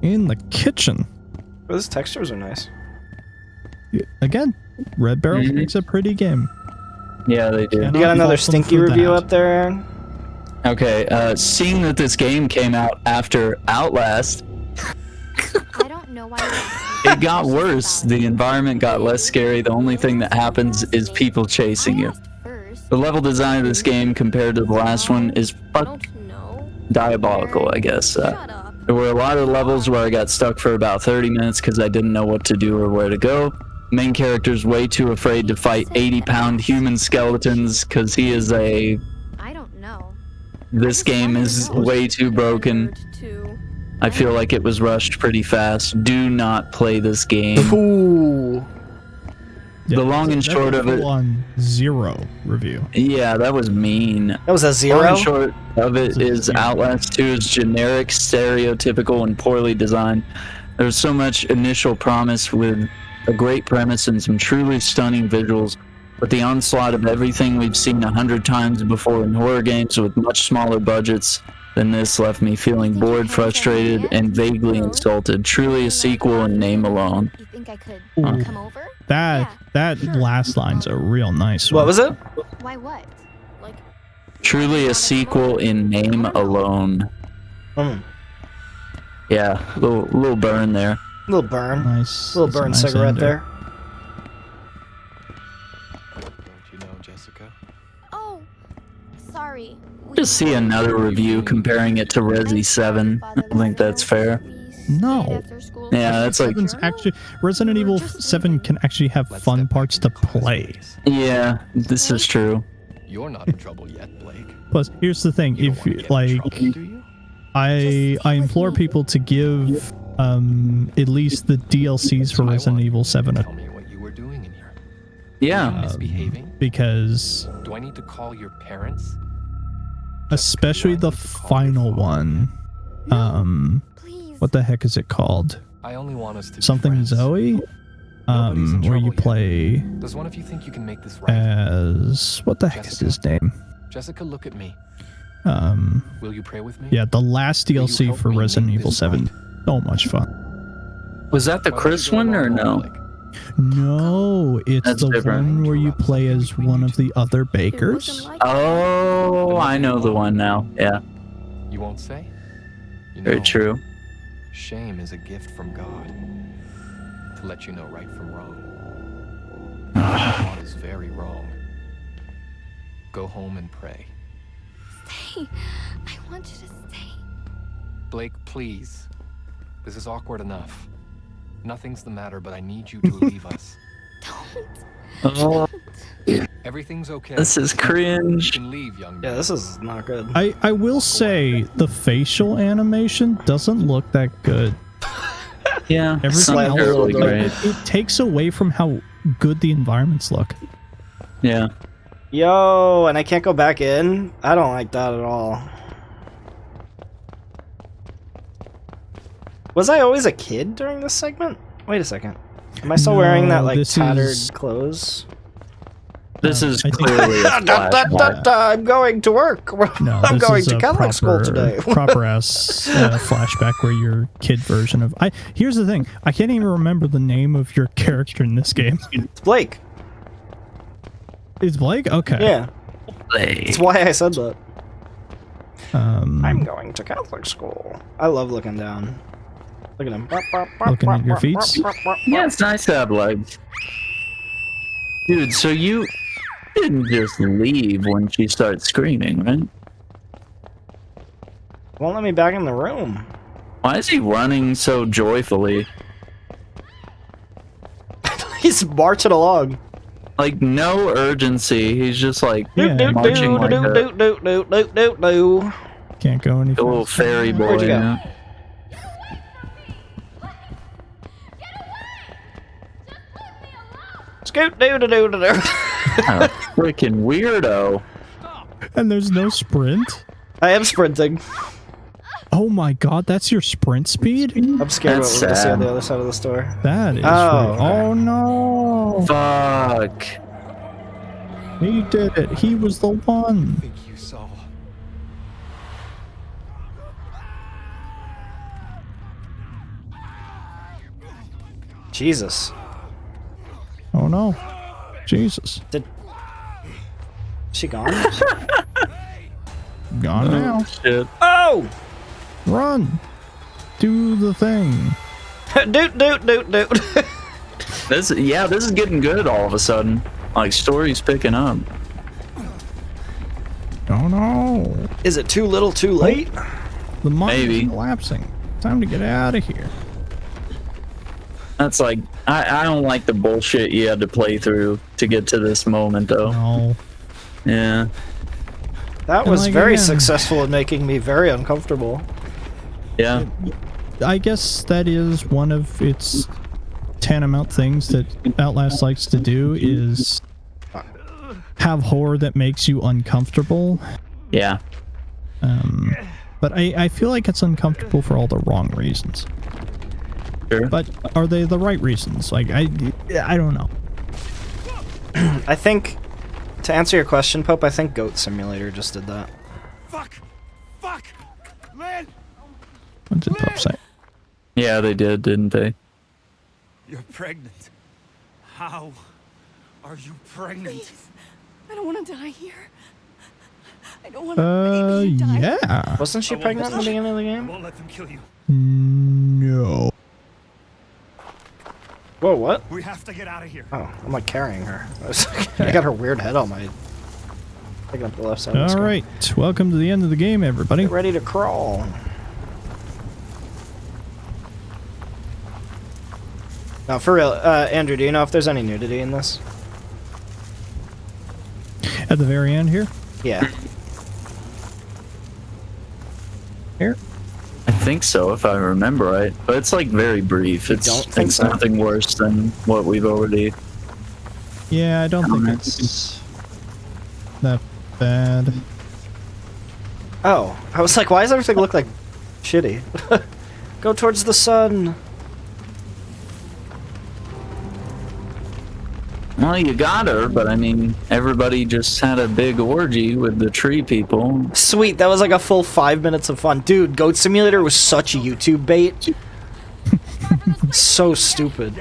Speaker 3: In the kitchen.
Speaker 1: Those textures are nice.
Speaker 3: Again, Red Barrel makes a pretty game.
Speaker 2: Yeah, they do.
Speaker 1: You got another stinky review up there, Aaron?
Speaker 2: Okay, seeing that this game came out after Outlast,
Speaker 5: I don't know why
Speaker 2: it got worse. The environment got less scary. The only thing that happens is people chasing you. The level design of this game compared to the last one is diabolical, I guess. There were a lot of levels where I got stuck for about 30 minutes because I didn't know what to do or where to go. Main character's way too afraid to fight 80-pound human skeletons because he is a...
Speaker 5: I don't know.
Speaker 2: This game is way too broken. I feel like it was rushed pretty fast. Do not play this game.
Speaker 1: Ooh.
Speaker 2: The long and short of it...
Speaker 3: On 0 review.
Speaker 2: Yeah, that was mean.
Speaker 1: That was a 0?
Speaker 2: Long and short of it is Outlast 2 is generic, stereotypical, and poorly designed. There's so much initial promise with a great premise and some truly stunning visuals, but the onslaught of everything we've seen 100 times before in horror games with much smaller budgets than this left me feeling bored, frustrated, and vaguely insulted. Truly a sequel in name alone.
Speaker 5: You think I could
Speaker 3: Ooh.
Speaker 5: come over?
Speaker 3: That last line's a real nice one.
Speaker 1: What was it?
Speaker 5: Why what? Like
Speaker 2: Truly a sequel in name alone. Yeah, little burn there.
Speaker 1: Little burn.
Speaker 3: Nice.
Speaker 1: Little
Speaker 3: that's a
Speaker 1: burn
Speaker 3: nice
Speaker 1: cigarette
Speaker 3: ender.
Speaker 1: there.
Speaker 9: Don't you know Jessica?
Speaker 5: Oh, sorry.
Speaker 2: Just see another review comparing it to Resi 7. I don't think that's fair.
Speaker 3: No.
Speaker 2: Yeah, that's like...
Speaker 3: Actually, Resident Evil 7 can actually have fun parts to play.
Speaker 2: Yeah, this is true.
Speaker 9: You're not in trouble yet, Blake.
Speaker 3: Plus, here's the thing: if you like, I implore people to give at least the DLCs for Resident Evil 7
Speaker 9: Tell me what you were doing in here.
Speaker 2: Yeah.
Speaker 9: Misbehaving?
Speaker 3: because
Speaker 9: Do I need to call your parents?
Speaker 3: especially the final one. What the heck is it called?
Speaker 9: I only want us to be
Speaker 3: Something
Speaker 9: friends.
Speaker 3: Zoe?
Speaker 9: Nobody's in
Speaker 3: Where you
Speaker 9: trouble yet.
Speaker 3: play
Speaker 9: Does one of you think you can make this right?
Speaker 3: as what the heck is his name?
Speaker 9: Jessica, look at me. Will you pray with me?
Speaker 3: Yeah, the last
Speaker 9: Will you
Speaker 3: DLC
Speaker 9: help
Speaker 3: for
Speaker 9: me
Speaker 3: Resident
Speaker 9: make
Speaker 3: Evil
Speaker 9: this
Speaker 3: 7.
Speaker 9: right?
Speaker 3: So much fun.
Speaker 2: Was that the Chris one or no?
Speaker 3: No, it's
Speaker 2: That's
Speaker 3: the
Speaker 2: different.
Speaker 3: one where you play as one of the other bakers.
Speaker 2: Oh, I know the one now. Yeah,
Speaker 9: You won't say? You
Speaker 2: very
Speaker 9: know,
Speaker 2: true.
Speaker 9: Shame is a gift from God to let you know right from wrong. What is very wrong. Go home and pray.
Speaker 5: Stay. I want you to stay.
Speaker 9: Blake, please. This is awkward enough. Nothing's the matter, but I need you to leave us.
Speaker 2: Oh,
Speaker 9: Everything's okay.
Speaker 2: this is
Speaker 9: You
Speaker 2: cringe.
Speaker 9: can leave, young man.
Speaker 1: Yeah, this is not good.
Speaker 3: I will say the facial animation doesn't look that good.
Speaker 2: Yeah,
Speaker 3: Everything
Speaker 1: Slightly
Speaker 3: else,
Speaker 1: a little bit.
Speaker 2: great.
Speaker 3: it takes away from how good the environments look.
Speaker 2: Yeah.
Speaker 1: Yo, and I can't go back in? I don't like that at all. Was I always a kid during this segment? Wait a second. Am I still wearing that like
Speaker 3: this
Speaker 1: tattered
Speaker 3: is-
Speaker 1: clothes?
Speaker 2: This is
Speaker 3: I think-
Speaker 2: clearly a flashback.
Speaker 1: I'm going to work.
Speaker 3: No,
Speaker 1: I'm
Speaker 3: this
Speaker 1: going
Speaker 3: is
Speaker 1: to
Speaker 3: a
Speaker 1: Catholic school today.
Speaker 3: proper ass flashback where your kid version of. Here's the thing. I can't even remember the name of your character in this game.
Speaker 1: It's Blake.
Speaker 3: It's Blake. Okay.
Speaker 1: Yeah. That's why I said that. I'm going to Catholic school. I love looking down. Look at him.
Speaker 3: Looking at your feet?
Speaker 2: Yeah, it's nice to have legs. Dude, so you didn't just leave when she started screaming, right?
Speaker 1: Won't let me back in the room.
Speaker 2: Why is he running so joyfully?
Speaker 1: He's marching along.
Speaker 2: Like, no urgency. He's just like
Speaker 3: Yeah,
Speaker 2: marching like a
Speaker 3: Can't go any
Speaker 2: little
Speaker 3: faster.
Speaker 2: fairy boy.
Speaker 1: Where'd you go?
Speaker 2: You know?
Speaker 1: Scoot doo doo doo doo doo.
Speaker 2: A freaking weirdo.
Speaker 3: And there's no sprint.
Speaker 1: I am sprinting.
Speaker 3: Oh my god, that's your sprint speed?
Speaker 1: I'm scared
Speaker 2: That's
Speaker 1: what we're gonna see on
Speaker 2: sad.
Speaker 1: the other side of the store.
Speaker 3: That is
Speaker 1: Oh,
Speaker 3: right. Oh no.
Speaker 2: Fuck.
Speaker 3: He did it. He was the one.
Speaker 4: think you saw.
Speaker 1: Jesus.
Speaker 3: Oh no. Jesus.
Speaker 1: She gone?
Speaker 3: Gone now.
Speaker 2: Shit.
Speaker 1: Oh!
Speaker 3: Run. Do the thing.
Speaker 1: Doot doot doot doot.
Speaker 2: This is getting good all of a sudden. Like, story's picking up.
Speaker 3: Oh no.
Speaker 1: Is it too little too late?
Speaker 3: The mind is
Speaker 2: Maybe.
Speaker 3: collapsing. Time to get out of here.
Speaker 2: That's like, I don't like the bullshit you had to play through to get to this moment, though.
Speaker 3: No.
Speaker 2: Yeah.
Speaker 1: That
Speaker 3: And,
Speaker 1: was
Speaker 3: like,
Speaker 1: very
Speaker 3: again-
Speaker 1: successful in making me very uncomfortable.
Speaker 2: Yeah.
Speaker 3: I guess that is one of its tantamount things that Outlast likes to do is have horror that makes you uncomfortable.
Speaker 2: Yeah.
Speaker 3: But I feel like it's uncomfortable for all the wrong reasons.
Speaker 2: Sure.
Speaker 3: But are they the right reasons? Like, I don't know.
Speaker 1: I think, to answer your question, Pope, I think Goat Simulator just did that.
Speaker 7: Fuck! Fuck! Lynn!
Speaker 3: What did Pop say?
Speaker 2: Yeah, they did, didn't they?
Speaker 7: You're pregnant. How are you pregnant?
Speaker 10: Please. I don't want to die here. I don't want to baby die.
Speaker 3: Yeah.
Speaker 1: Wasn't she pregnant in the beginning of the
Speaker 7: I
Speaker 1: game?
Speaker 7: won't let them kill you.
Speaker 3: No.
Speaker 1: Whoa, what?
Speaker 7: We have to get out of here.
Speaker 1: Oh, I'm like carrying her. I got her weird head on my... Picking up the left side. Let's
Speaker 3: All
Speaker 1: go.
Speaker 3: right. Welcome to the end of the game, everybody.
Speaker 1: Get ready to crawl. Now, for real, Andrew, do you know if there's any nudity in this?
Speaker 3: At the very end here.
Speaker 1: Yeah.
Speaker 3: Here.
Speaker 2: I think so, if I remember right. But it's like very brief. It's,
Speaker 1: don't think
Speaker 2: it's
Speaker 1: so?
Speaker 2: nothing worse than what we've already.
Speaker 3: Yeah, I don't think it's that bad.
Speaker 1: Oh, I was like, why does everything look like shitty? Go towards the sun.
Speaker 2: Well, you got her, but I mean, everybody just had a big orgy with the tree people.
Speaker 1: Sweet, that was like a full 5 minutes of fun. Dude, Goat Simulator was such a YouTube bait. So stupid.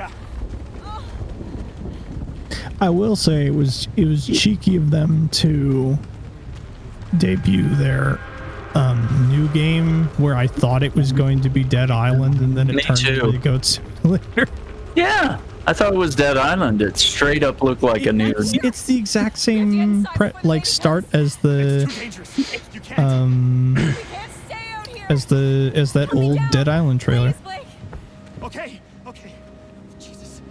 Speaker 3: I will say it was cheeky of them to debut their new game where I thought it was going to be Dead Island and then it
Speaker 2: Me
Speaker 3: turned
Speaker 2: too.
Speaker 3: into Goat Simulator.
Speaker 2: Yeah, I thought it was Dead Island. It straight up looked like a new.
Speaker 3: It's the exact same start as the
Speaker 7: Too dangerous. You can't.
Speaker 10: We can't stay out here.
Speaker 3: as that old Dead Island trailer.
Speaker 10: Please, Blake.
Speaker 7: Okay. Jesus.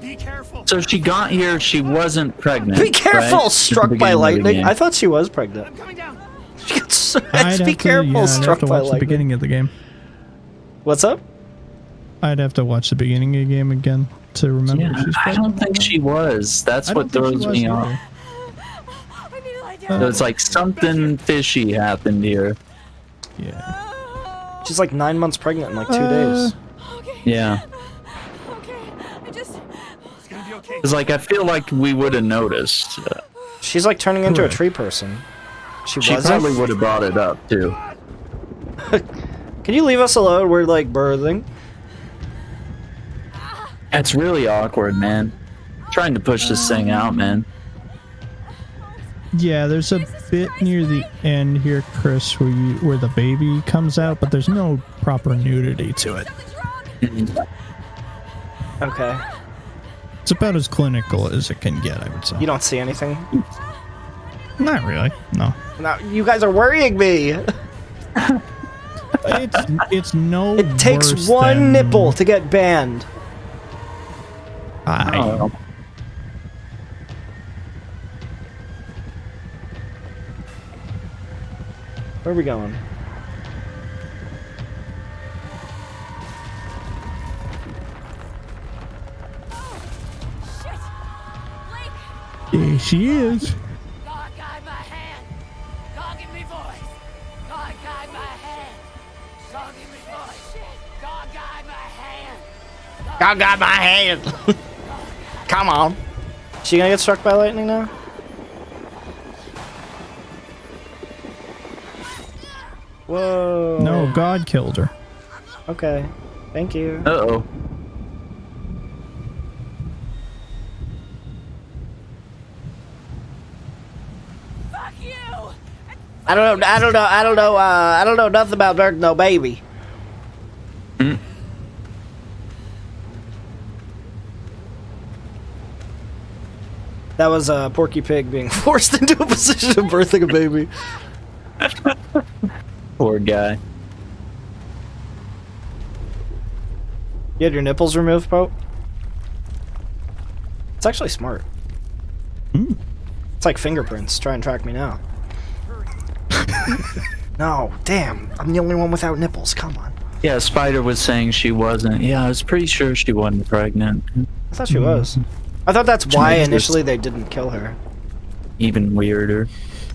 Speaker 7: Be careful.
Speaker 2: So she got here, she wasn't pregnant.
Speaker 1: Be careful!
Speaker 2: right?
Speaker 1: Struck
Speaker 2: At the
Speaker 1: by
Speaker 2: beginning of the
Speaker 1: lightning.
Speaker 2: game.
Speaker 1: I thought she was pregnant.
Speaker 7: I'm coming down.
Speaker 1: Be careful!
Speaker 3: I'd
Speaker 1: Struck
Speaker 3: have to
Speaker 1: by
Speaker 3: watch the
Speaker 1: lightning.
Speaker 3: beginning of the game.
Speaker 1: What's up?
Speaker 3: I'd have to watch the beginning of the game again to remember
Speaker 2: Yeah,
Speaker 3: if she's
Speaker 2: I
Speaker 3: pregnant.
Speaker 2: don't think she was. That's
Speaker 3: I
Speaker 2: what
Speaker 3: don't think she
Speaker 2: throws
Speaker 3: was
Speaker 2: me off.
Speaker 3: either.
Speaker 10: I need to lie down.
Speaker 2: So it's like something fishy happened here.
Speaker 3: Yeah.
Speaker 1: She's like 9 months pregnant in like 2 days.
Speaker 2: Yeah.
Speaker 10: Okay, I just.
Speaker 7: It's gonna be okay.
Speaker 2: It's like, I feel like we would have noticed.
Speaker 1: She's like turning into a tree person. She
Speaker 2: She probably would have brought it up, too.
Speaker 1: Can you leave us alone? We're like birthing.
Speaker 2: It's really awkward, man. Trying to push this thing out, man.
Speaker 3: Yeah, there's a bit near the end here, Chris, where the baby comes out, but there's no proper nudity to it.
Speaker 1: Okay.
Speaker 3: It's about as clinical as it can get, I would say.
Speaker 1: You don't see anything?
Speaker 3: Not really, no.
Speaker 1: Now, you guys are worrying me.
Speaker 3: It's no.
Speaker 1: It takes
Speaker 3: worse
Speaker 1: one
Speaker 3: than-
Speaker 1: nipple to get banned.
Speaker 3: I
Speaker 1: Where are we going?
Speaker 3: Yeah, she is.
Speaker 10: God guide my hand. God give me voice. God guide my hand. God give me voice. God guide my hand.
Speaker 1: God got my hand. Come on. She gonna get struck by lightning now? Whoa.
Speaker 3: No, God killed her.
Speaker 1: Okay. Thank you.
Speaker 2: Uh-oh.
Speaker 10: Fuck you.
Speaker 8: I don't know nothing about birth no baby.
Speaker 1: That was Porky Pig being forced into a position of birthing a baby.
Speaker 2: Poor guy.
Speaker 1: You had your nipples removed, Pope? It's actually smart. It's like fingerprints. Try and track me now. No, damn. I'm the only one without nipples. Come on.
Speaker 2: Yeah, Spider was saying she wasn't. Yeah, I was pretty sure she wasn't pregnant.
Speaker 1: I thought she was. I thought that's why initially they didn't kill her.
Speaker 2: Even weirder.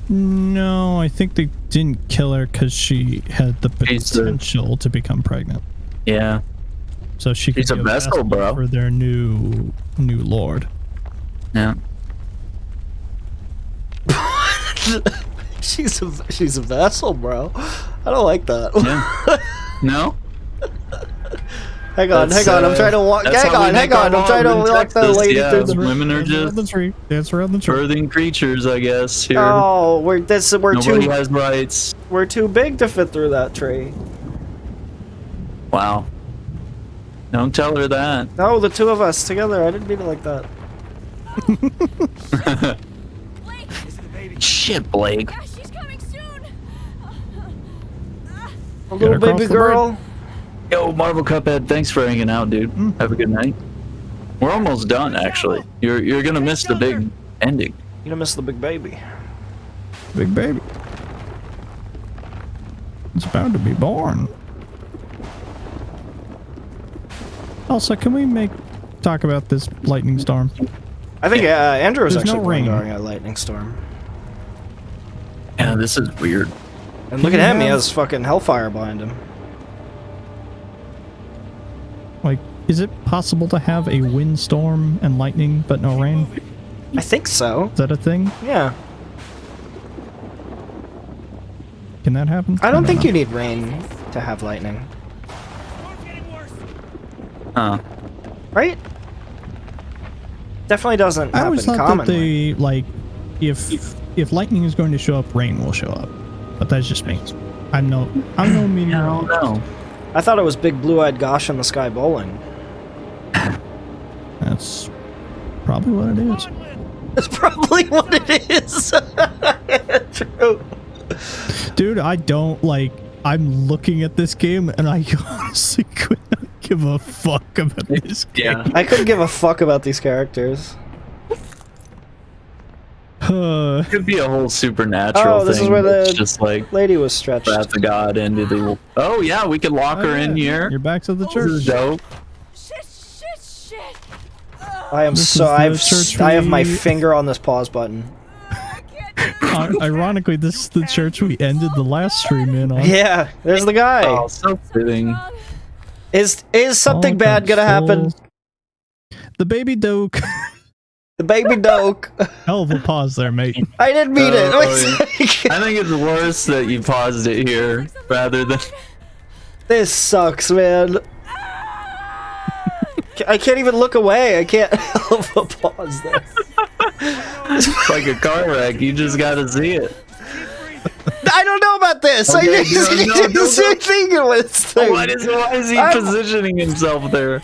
Speaker 3: No, I think they didn't kill her because she had the potential to become pregnant.
Speaker 2: Yeah.
Speaker 3: So she could
Speaker 2: She's a
Speaker 3: be
Speaker 2: vessel, bro.
Speaker 3: for their new lord.
Speaker 2: Yeah.
Speaker 1: She's a vessel, bro. I don't like that.
Speaker 2: Yeah. No?
Speaker 1: Hang on. I'm trying to walk. Hang on. I'm trying to walk that lady through the.
Speaker 2: Women are just
Speaker 3: Dance around the tree.
Speaker 2: birthing creatures, I guess. Here.
Speaker 1: Oh, we're
Speaker 2: Nobody
Speaker 1: too.
Speaker 2: has rights.
Speaker 1: We're too big to fit through that tree.
Speaker 2: Wow. Don't tell her that.
Speaker 1: No, the two of us together. I didn't mean it like that.
Speaker 2: Shit, Blake.
Speaker 10: Yeah, she's coming soon.
Speaker 1: A little
Speaker 3: across
Speaker 1: baby
Speaker 3: the
Speaker 1: girl.
Speaker 2: Yo, Marvel Cuphead, thanks for hanging out, dude. Have a good night. We're almost done, actually. You're gonna miss the big ending.
Speaker 1: You're gonna miss the big baby.
Speaker 3: Big baby. It's about to be born. Also, can we talk about this lightning storm?
Speaker 1: I think Andrew was
Speaker 3: There's no
Speaker 1: actually born
Speaker 3: ring.
Speaker 1: during a lightning storm.
Speaker 2: Yeah, this is weird.
Speaker 1: And look at him. He has fucking hellfire behind him.
Speaker 3: Like, is it possible to have a windstorm and lightning but no rain?
Speaker 1: I think so.
Speaker 3: Is that a thing?
Speaker 1: Yeah.
Speaker 3: Can that happen?
Speaker 1: I don't think
Speaker 3: know.
Speaker 1: you need rain to have lightning.
Speaker 2: Huh.
Speaker 1: Right? Definitely doesn't
Speaker 3: I
Speaker 1: happen
Speaker 3: always thought
Speaker 1: commonly.
Speaker 3: that they, like, if lightning is going to show up, rain will show up. But that's just me. I'm no meteorologist.
Speaker 2: No.
Speaker 1: I thought it was big blue-eyed gosh in the sky bowling.
Speaker 3: That's probably what it is.
Speaker 1: That's probably what it is. True.
Speaker 3: Dude, I don't like. I'm looking at this game and I honestly could not give a fuck about this game.
Speaker 2: Yeah.
Speaker 1: I couldn't give a fuck about these characters.
Speaker 2: Could be a whole supernatural
Speaker 1: Oh, this
Speaker 2: thing.
Speaker 1: is where the
Speaker 2: that's just like
Speaker 1: lady was stretched.
Speaker 2: wrath of God into the. Oh yeah, we could lock her in here.
Speaker 3: You're back to the
Speaker 2: This is
Speaker 3: church.
Speaker 2: dope.
Speaker 10: Shit.
Speaker 1: I am
Speaker 3: This
Speaker 1: so.
Speaker 3: is the church
Speaker 1: I have my
Speaker 3: we-
Speaker 1: finger on this pause button.
Speaker 3: Ironically, this is the church we ended the last stream in on.
Speaker 1: Yeah, there's the guy.
Speaker 2: Oh, so fitting.
Speaker 1: Is something
Speaker 3: All
Speaker 1: bad gonna happen?
Speaker 3: souls. The baby doke.
Speaker 1: The baby doke.
Speaker 3: Hell of a pause there, mate.
Speaker 1: I didn't mean it.
Speaker 2: I think it's worse that you paused it here rather than.
Speaker 1: This sucks, man. I can't even look away. I can't help but pause there.
Speaker 2: It's like a car wreck. You just gotta see it.
Speaker 1: I don't know about this.
Speaker 2: Okay,
Speaker 1: I didn't see anything with this thing.
Speaker 2: Why is he positioning himself there?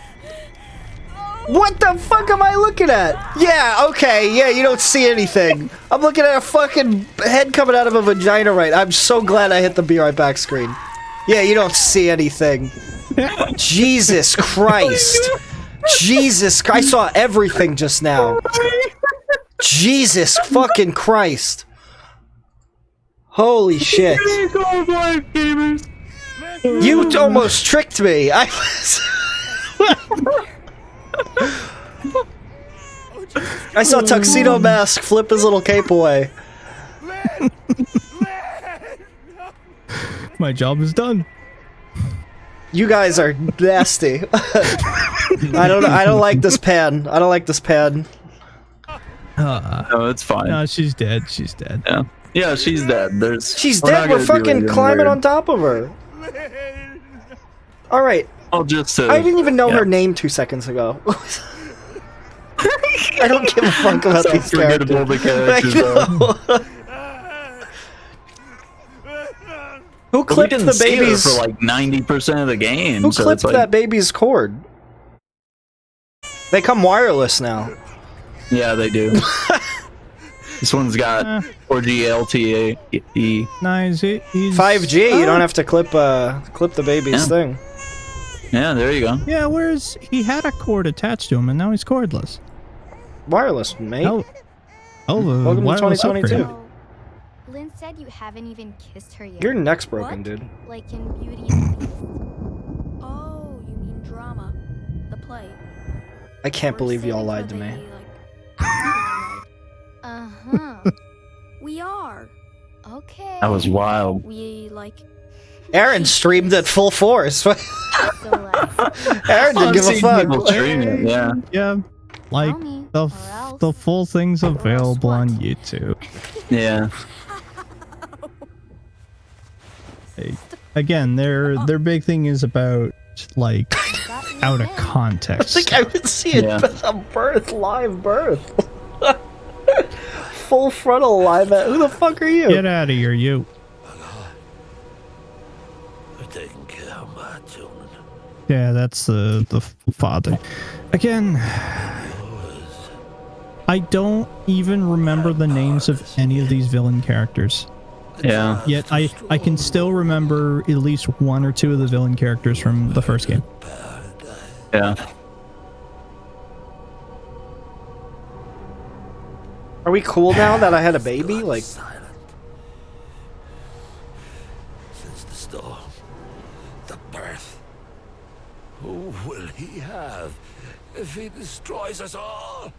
Speaker 1: What the fuck am I looking at? Yeah, okay, yeah, you don't see anything. I'm looking at a fucking head coming out of a vagina right. I'm so glad I hit the be right back screen. Yeah, you don't see anything. Jesus Christ. Jesus Christ. I saw everything just now. Jesus fucking Christ. Holy shit. You almost tricked me. I saw Tuxedo Mask flip his little cape away.
Speaker 3: My job is done.
Speaker 1: You guys are nasty. I don't like this pan. I don't like this pan.
Speaker 2: No, it's fine.
Speaker 3: No, she's dead. She's dead.
Speaker 2: Yeah. Yeah, she's dead.
Speaker 1: She's dead. We're fucking climbing on top of her. All right.
Speaker 2: I'll just.
Speaker 1: I didn't even know her name 2 seconds ago. I don't give a fuck about these characters.
Speaker 2: The characters
Speaker 1: Who clipped the baby's
Speaker 2: for like 90% of the game?
Speaker 1: Who clipped that baby's cord? They come wireless now.
Speaker 2: Yeah, they do. This one's got 4G LTE.
Speaker 3: Nice.
Speaker 1: 5G. You don't have to clip the baby's thing.
Speaker 2: Yeah, there you go.
Speaker 3: Yeah, where's he had a cord attached to him and now he's cordless.
Speaker 1: Wireless, mate.
Speaker 3: Oh,
Speaker 1: welcome to
Speaker 3: wireless
Speaker 1: 2022.
Speaker 3: upgrade.
Speaker 5: Lynn said you haven't even kissed her yet.
Speaker 1: Your neck's broken, dude.
Speaker 5: Like in Beauty and the Beast. Oh, you mean drama. The play.
Speaker 1: I can't believe y'all lied to me.
Speaker 5: Uh-huh. We are. Okay.
Speaker 2: That was wild.
Speaker 5: We like
Speaker 1: Aaron streamed at full force. Aaron didn't give a fuck.
Speaker 2: Yeah.
Speaker 3: Yeah. Like the full thing's available on YouTube.
Speaker 2: Yeah.
Speaker 3: Again, their big thing is about like out of context.
Speaker 1: I think I would see a birth, live birth. Full frontal live at. Who the fuck are you?
Speaker 3: Get out of here, you.
Speaker 11: We're taking care of my children.
Speaker 3: Yeah, that's the father. Again, I don't even remember the names of any of these villain characters.
Speaker 2: Yeah.
Speaker 3: Yet I can still remember at least one or two of the villain characters from the first game.
Speaker 2: Yeah.
Speaker 1: Are we cool now that I had a baby? Like,
Speaker 11: Since the storm, the birth, who will he have if he destroys us all?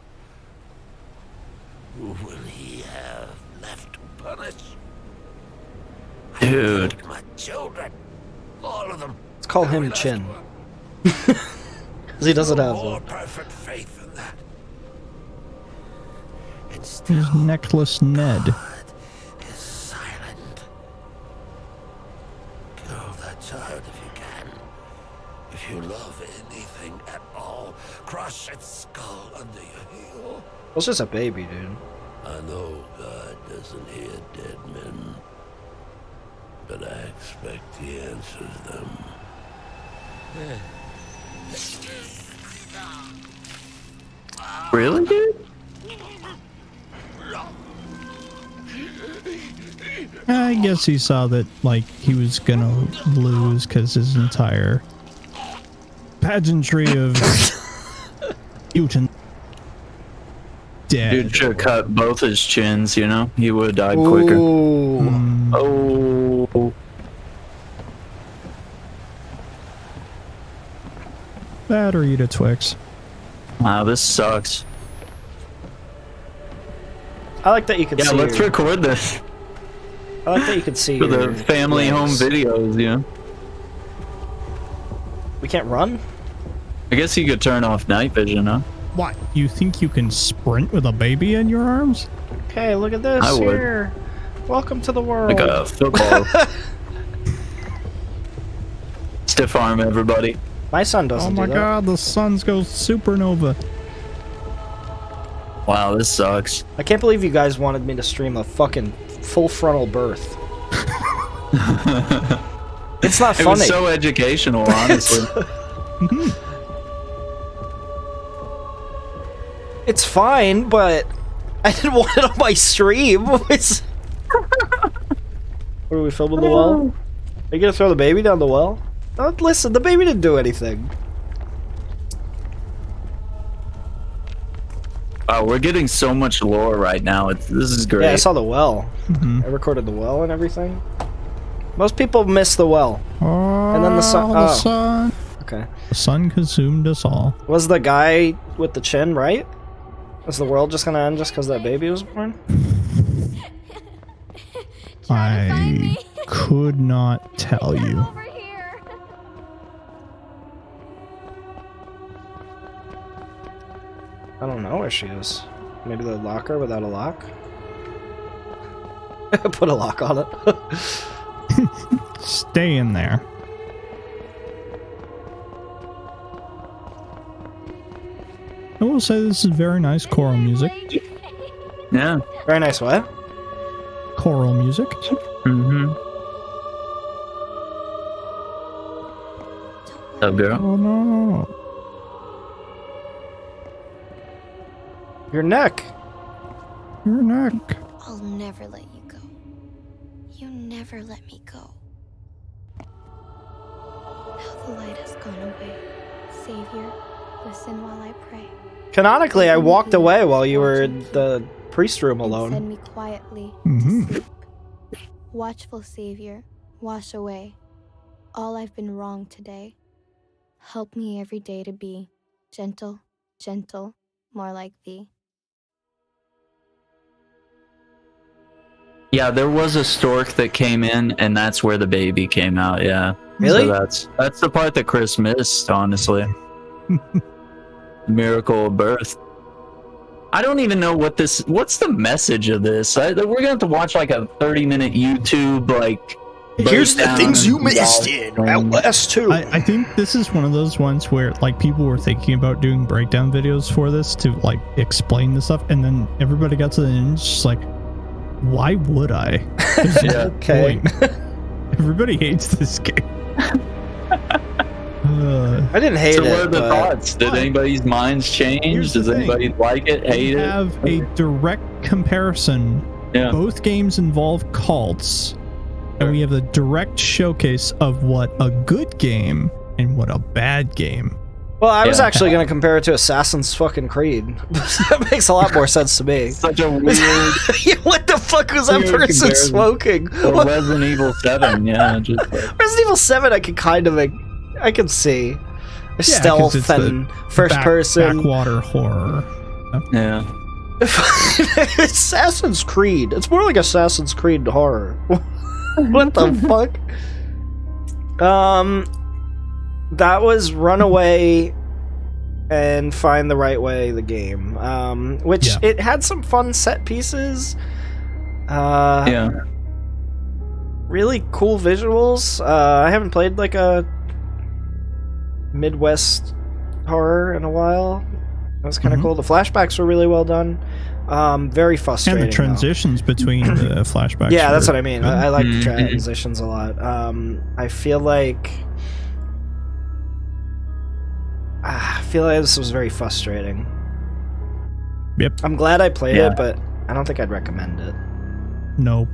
Speaker 11: Who will he have left to punish?
Speaker 2: Dude.
Speaker 11: My children, all of them.
Speaker 1: let's call him Chin. Because he doesn't have
Speaker 11: More
Speaker 1: one.
Speaker 11: perfect faith than that. And
Speaker 3: His
Speaker 11: still,
Speaker 3: necklace Ned.
Speaker 11: God is silent. Kill that child if you can. If you love anything at all, crush its skull under your heel.
Speaker 1: It's just a baby, dude.
Speaker 11: I know God doesn't hear dead men, but I expect he answers them.
Speaker 2: Really, dude?
Speaker 3: I guess he saw that like he was gonna lose because his entire pageantry of mutant dead.
Speaker 2: Dude should have cut both his chins, you know? He would have died quicker. Oh.
Speaker 3: Battery to Twix.
Speaker 2: Wow, this sucks.
Speaker 1: I like that you can
Speaker 2: Yeah,
Speaker 1: see.
Speaker 2: let's record this
Speaker 1: I like that you can see
Speaker 2: for the
Speaker 1: your
Speaker 2: family home
Speaker 1: legs.
Speaker 2: videos, you know?
Speaker 1: We can't run?
Speaker 2: I guess you could turn off night vision, huh?
Speaker 3: What? You think you can sprint with a baby in your arms?
Speaker 1: Okay, look at this
Speaker 2: I would.
Speaker 1: here. Welcome to the world.
Speaker 2: Like a football. Stiff arm, everybody.
Speaker 1: My son doesn't
Speaker 3: Oh my
Speaker 1: do that.
Speaker 3: god, the sun's go supernova.
Speaker 2: Wow, this sucks.
Speaker 1: I can't believe you guys wanted me to stream a fucking full frontal birth. It's not funny.
Speaker 2: It was so educational, honestly.
Speaker 1: It's fine, but I didn't want it on my stream. What are we filming the well? Are you gonna throw the baby down the well? Oh, listen, the baby didn't do anything.
Speaker 2: Wow, we're getting so much lore right now. This is great.
Speaker 1: Yeah, I saw the well. I recorded the well and everything. Most people miss the well. And then the sun.
Speaker 3: The sun.
Speaker 1: Okay.
Speaker 3: The sun consumed us all.
Speaker 1: Was the guy with the chin right? Is the world just gonna end just because that baby was born?
Speaker 3: I could not tell you.
Speaker 1: I don't know where she is. Maybe the locker without a lock? Put a lock on it.
Speaker 3: Stay in there. I will say this is very nice choral music.
Speaker 2: Yeah.
Speaker 1: Very nice what?
Speaker 3: Choral music.
Speaker 2: Mm-hmm. What's up, girl?
Speaker 3: Oh no.
Speaker 1: Your neck.
Speaker 3: Your neck.
Speaker 5: I'll never let you go. You never let me go. Now the light has gone away. Savior, listen while I pray.
Speaker 1: Canonically, I walked away while you were in the priest room
Speaker 5: Send
Speaker 1: alone.
Speaker 5: me quietly
Speaker 3: Mhm.
Speaker 5: to sleep. Watchful Savior, wash away all I've been wrong today. Help me every day to be gentle, gentle, more like thee.
Speaker 2: Yeah, there was a stork that came in, and that's where the baby came out. Yeah.
Speaker 1: Really?
Speaker 2: So that's the part that Chris missed, honestly. Miracle of birth. I don't even know what's the message of this. We're gonna have to watch like a 30-minute YouTube like.
Speaker 1: Here's the
Speaker 2: breakdown
Speaker 1: things you
Speaker 2: and
Speaker 1: missed in OUTLAST 2.
Speaker 3: I think this is one of those ones where like people were thinking about doing breakdown videos for this to like explain the stuff, and then everybody got to the end and just like, why would I? There's no
Speaker 1: Okay.
Speaker 3: point. Everybody hates this game.
Speaker 1: I didn't hate
Speaker 2: so
Speaker 1: it.
Speaker 2: what are the
Speaker 1: but-
Speaker 2: thoughts? Did anybody's minds change?
Speaker 3: Here's the
Speaker 2: Does
Speaker 3: thing.
Speaker 2: anybody like it, hate
Speaker 3: We
Speaker 2: it?
Speaker 3: have a direct comparison.
Speaker 2: Yeah.
Speaker 3: Both games involve cults, and we have a direct showcase of what a good game and what a bad game.
Speaker 1: Well, I was
Speaker 2: Yeah.
Speaker 1: actually going to compare it to Assassin's fucking Creed. That makes a lot more sense to me.
Speaker 2: Such a weird
Speaker 1: What the fuck was that
Speaker 2: Weird
Speaker 1: person
Speaker 2: comparison.
Speaker 1: smoking?
Speaker 2: or
Speaker 1: What-
Speaker 2: Resident Evil 7, yeah. Just like,
Speaker 1: Resident Evil 7 I could kind of I could see.
Speaker 3: Yeah, 'cause
Speaker 1: Stealth
Speaker 3: it's the
Speaker 1: and first person.
Speaker 3: backwater horror.
Speaker 2: yeah.
Speaker 1: Assassin's Creed. It's more like Assassin's Creed horror. What the fuck? That was Runaway and Find the Right Way, the game. Which
Speaker 3: Yeah.
Speaker 1: it had some fun set pieces.
Speaker 2: Yeah.
Speaker 1: Really cool visuals. I haven't played like a Midwest horror in a while. That was kind of cool. The flashbacks were really well done. Very frustrating.
Speaker 3: And the transitions between the flashbacks.
Speaker 1: Yeah, that's
Speaker 3: were
Speaker 1: what I mean.
Speaker 3: good.
Speaker 1: I like the transitions a lot. I feel like this was very frustrating.
Speaker 3: Yep.
Speaker 1: I'm glad I played
Speaker 2: Yeah.
Speaker 1: it, but I don't think I'd recommend it.
Speaker 3: No.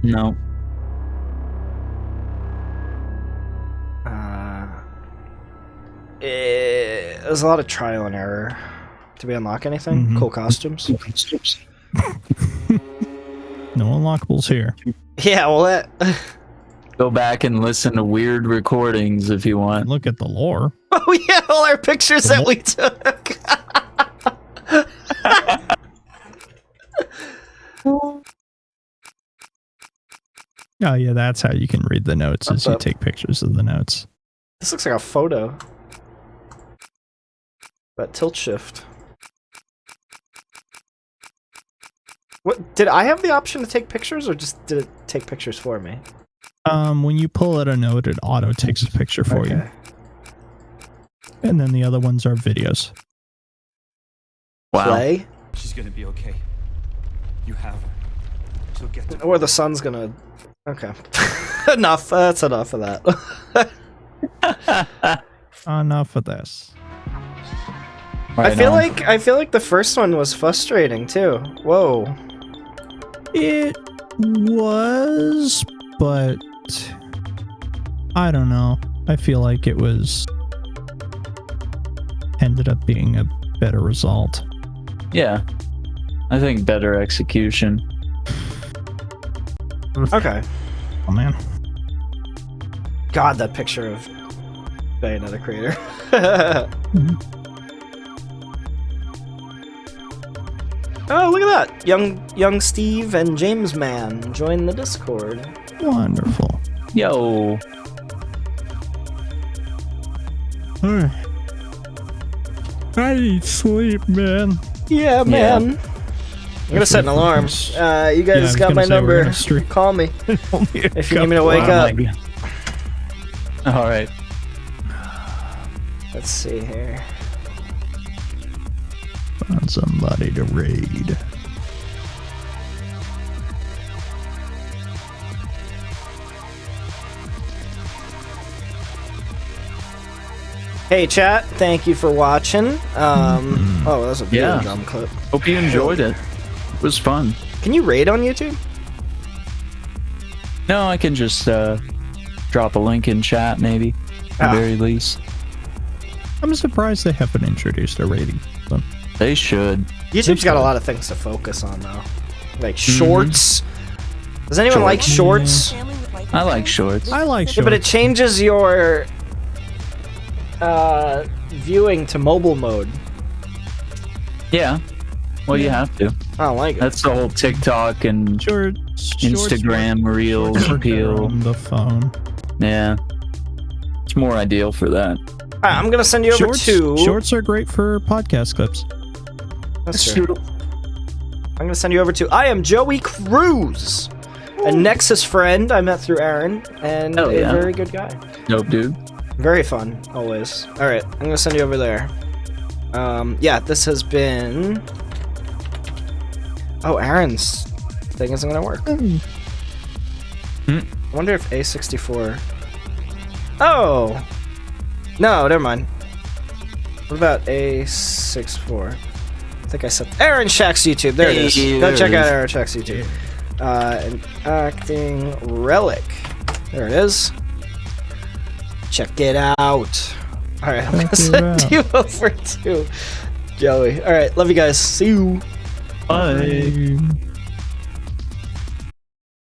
Speaker 2: No.
Speaker 1: There's a lot of trial and error. Did we unlock anything?
Speaker 3: Mhm.
Speaker 1: Cool costumes.
Speaker 3: No unlockables here.
Speaker 1: Yeah, well, that.
Speaker 2: Go back and listen to weird recordings if you want.
Speaker 3: Look at the lore.
Speaker 1: Oh yeah, all our pictures that we took.
Speaker 3: Oh yeah, that's how you can read the notes, is you take pictures of the notes.
Speaker 1: This looks like a photo. That tilt shift. What did I have the option to take pictures, or just did it take pictures for me?
Speaker 3: When you pull at a node, it auto takes a picture for you. And then the other ones are videos.
Speaker 2: Wow.
Speaker 1: Play?
Speaker 12: She's gonna be okay. You have her. She'll get to
Speaker 1: Or the sun's gonna... Okay. Enough. That's enough of that.
Speaker 3: Enough of this.
Speaker 2: Right
Speaker 1: I feel
Speaker 2: on.
Speaker 1: like the first one was frustrating too. Whoa.
Speaker 3: It was, but I don't know. I feel like it was ended up being a better result.
Speaker 2: Yeah. I think better execution.
Speaker 1: Okay.
Speaker 3: Oh man.
Speaker 1: God, that picture of Bayonetta creator. Oh, look at that! Young Steve and James Man join the Discord.
Speaker 3: Wonderful.
Speaker 2: Yo.
Speaker 3: I need sleep, man.
Speaker 1: Yeah, man. I'm gonna set an alarm. You guys got my number. Call me if you need me to wake up.
Speaker 2: All right.
Speaker 1: Let's see here.
Speaker 3: Find somebody to raid.
Speaker 1: Hey chat, thank you for watching. Oh, that was a video drum clip.
Speaker 2: Hope you enjoyed it. It was fun.
Speaker 1: Can you raid on YouTube?
Speaker 2: No, I can just drop a link in chat, maybe. At the very least.
Speaker 3: I'm surprised they haven't introduced a rating system.
Speaker 2: They should.
Speaker 1: YouTube's got a lot of things to focus on though. Like shorts. Does anyone like shorts?
Speaker 2: I like shorts.
Speaker 3: I like shorts.
Speaker 1: Yeah, but it changes your viewing to mobile mode.
Speaker 2: Yeah. Well, you have to.
Speaker 1: I don't like it.
Speaker 2: That's the whole TikTok and Instagram Reels appeal.
Speaker 3: On the phone.
Speaker 2: Yeah. It's more ideal for that.
Speaker 1: Alright, I'm gonna send you over to...
Speaker 3: Shorts are great for podcast clips.
Speaker 1: That's true. I'm gonna send you over to I am Joey Cruz, a Nexus friend I met through Aaron, and a very good guy.
Speaker 2: Dope dude.
Speaker 1: Very fun, always. Alright, I'm gonna send you over there. Yeah, this has been... Oh, Aaron's thing isn't gonna work. I wonder if A64... Oh! No, never mind. What about A64? I think I said AaronShack's YouTube. There it is. Go check out AaronShack's YouTube. And ActingRelic. There it is. Check it out. Alright, I'm gonna send you over to Joey. Alright, love you guys. See you.
Speaker 2: Bye.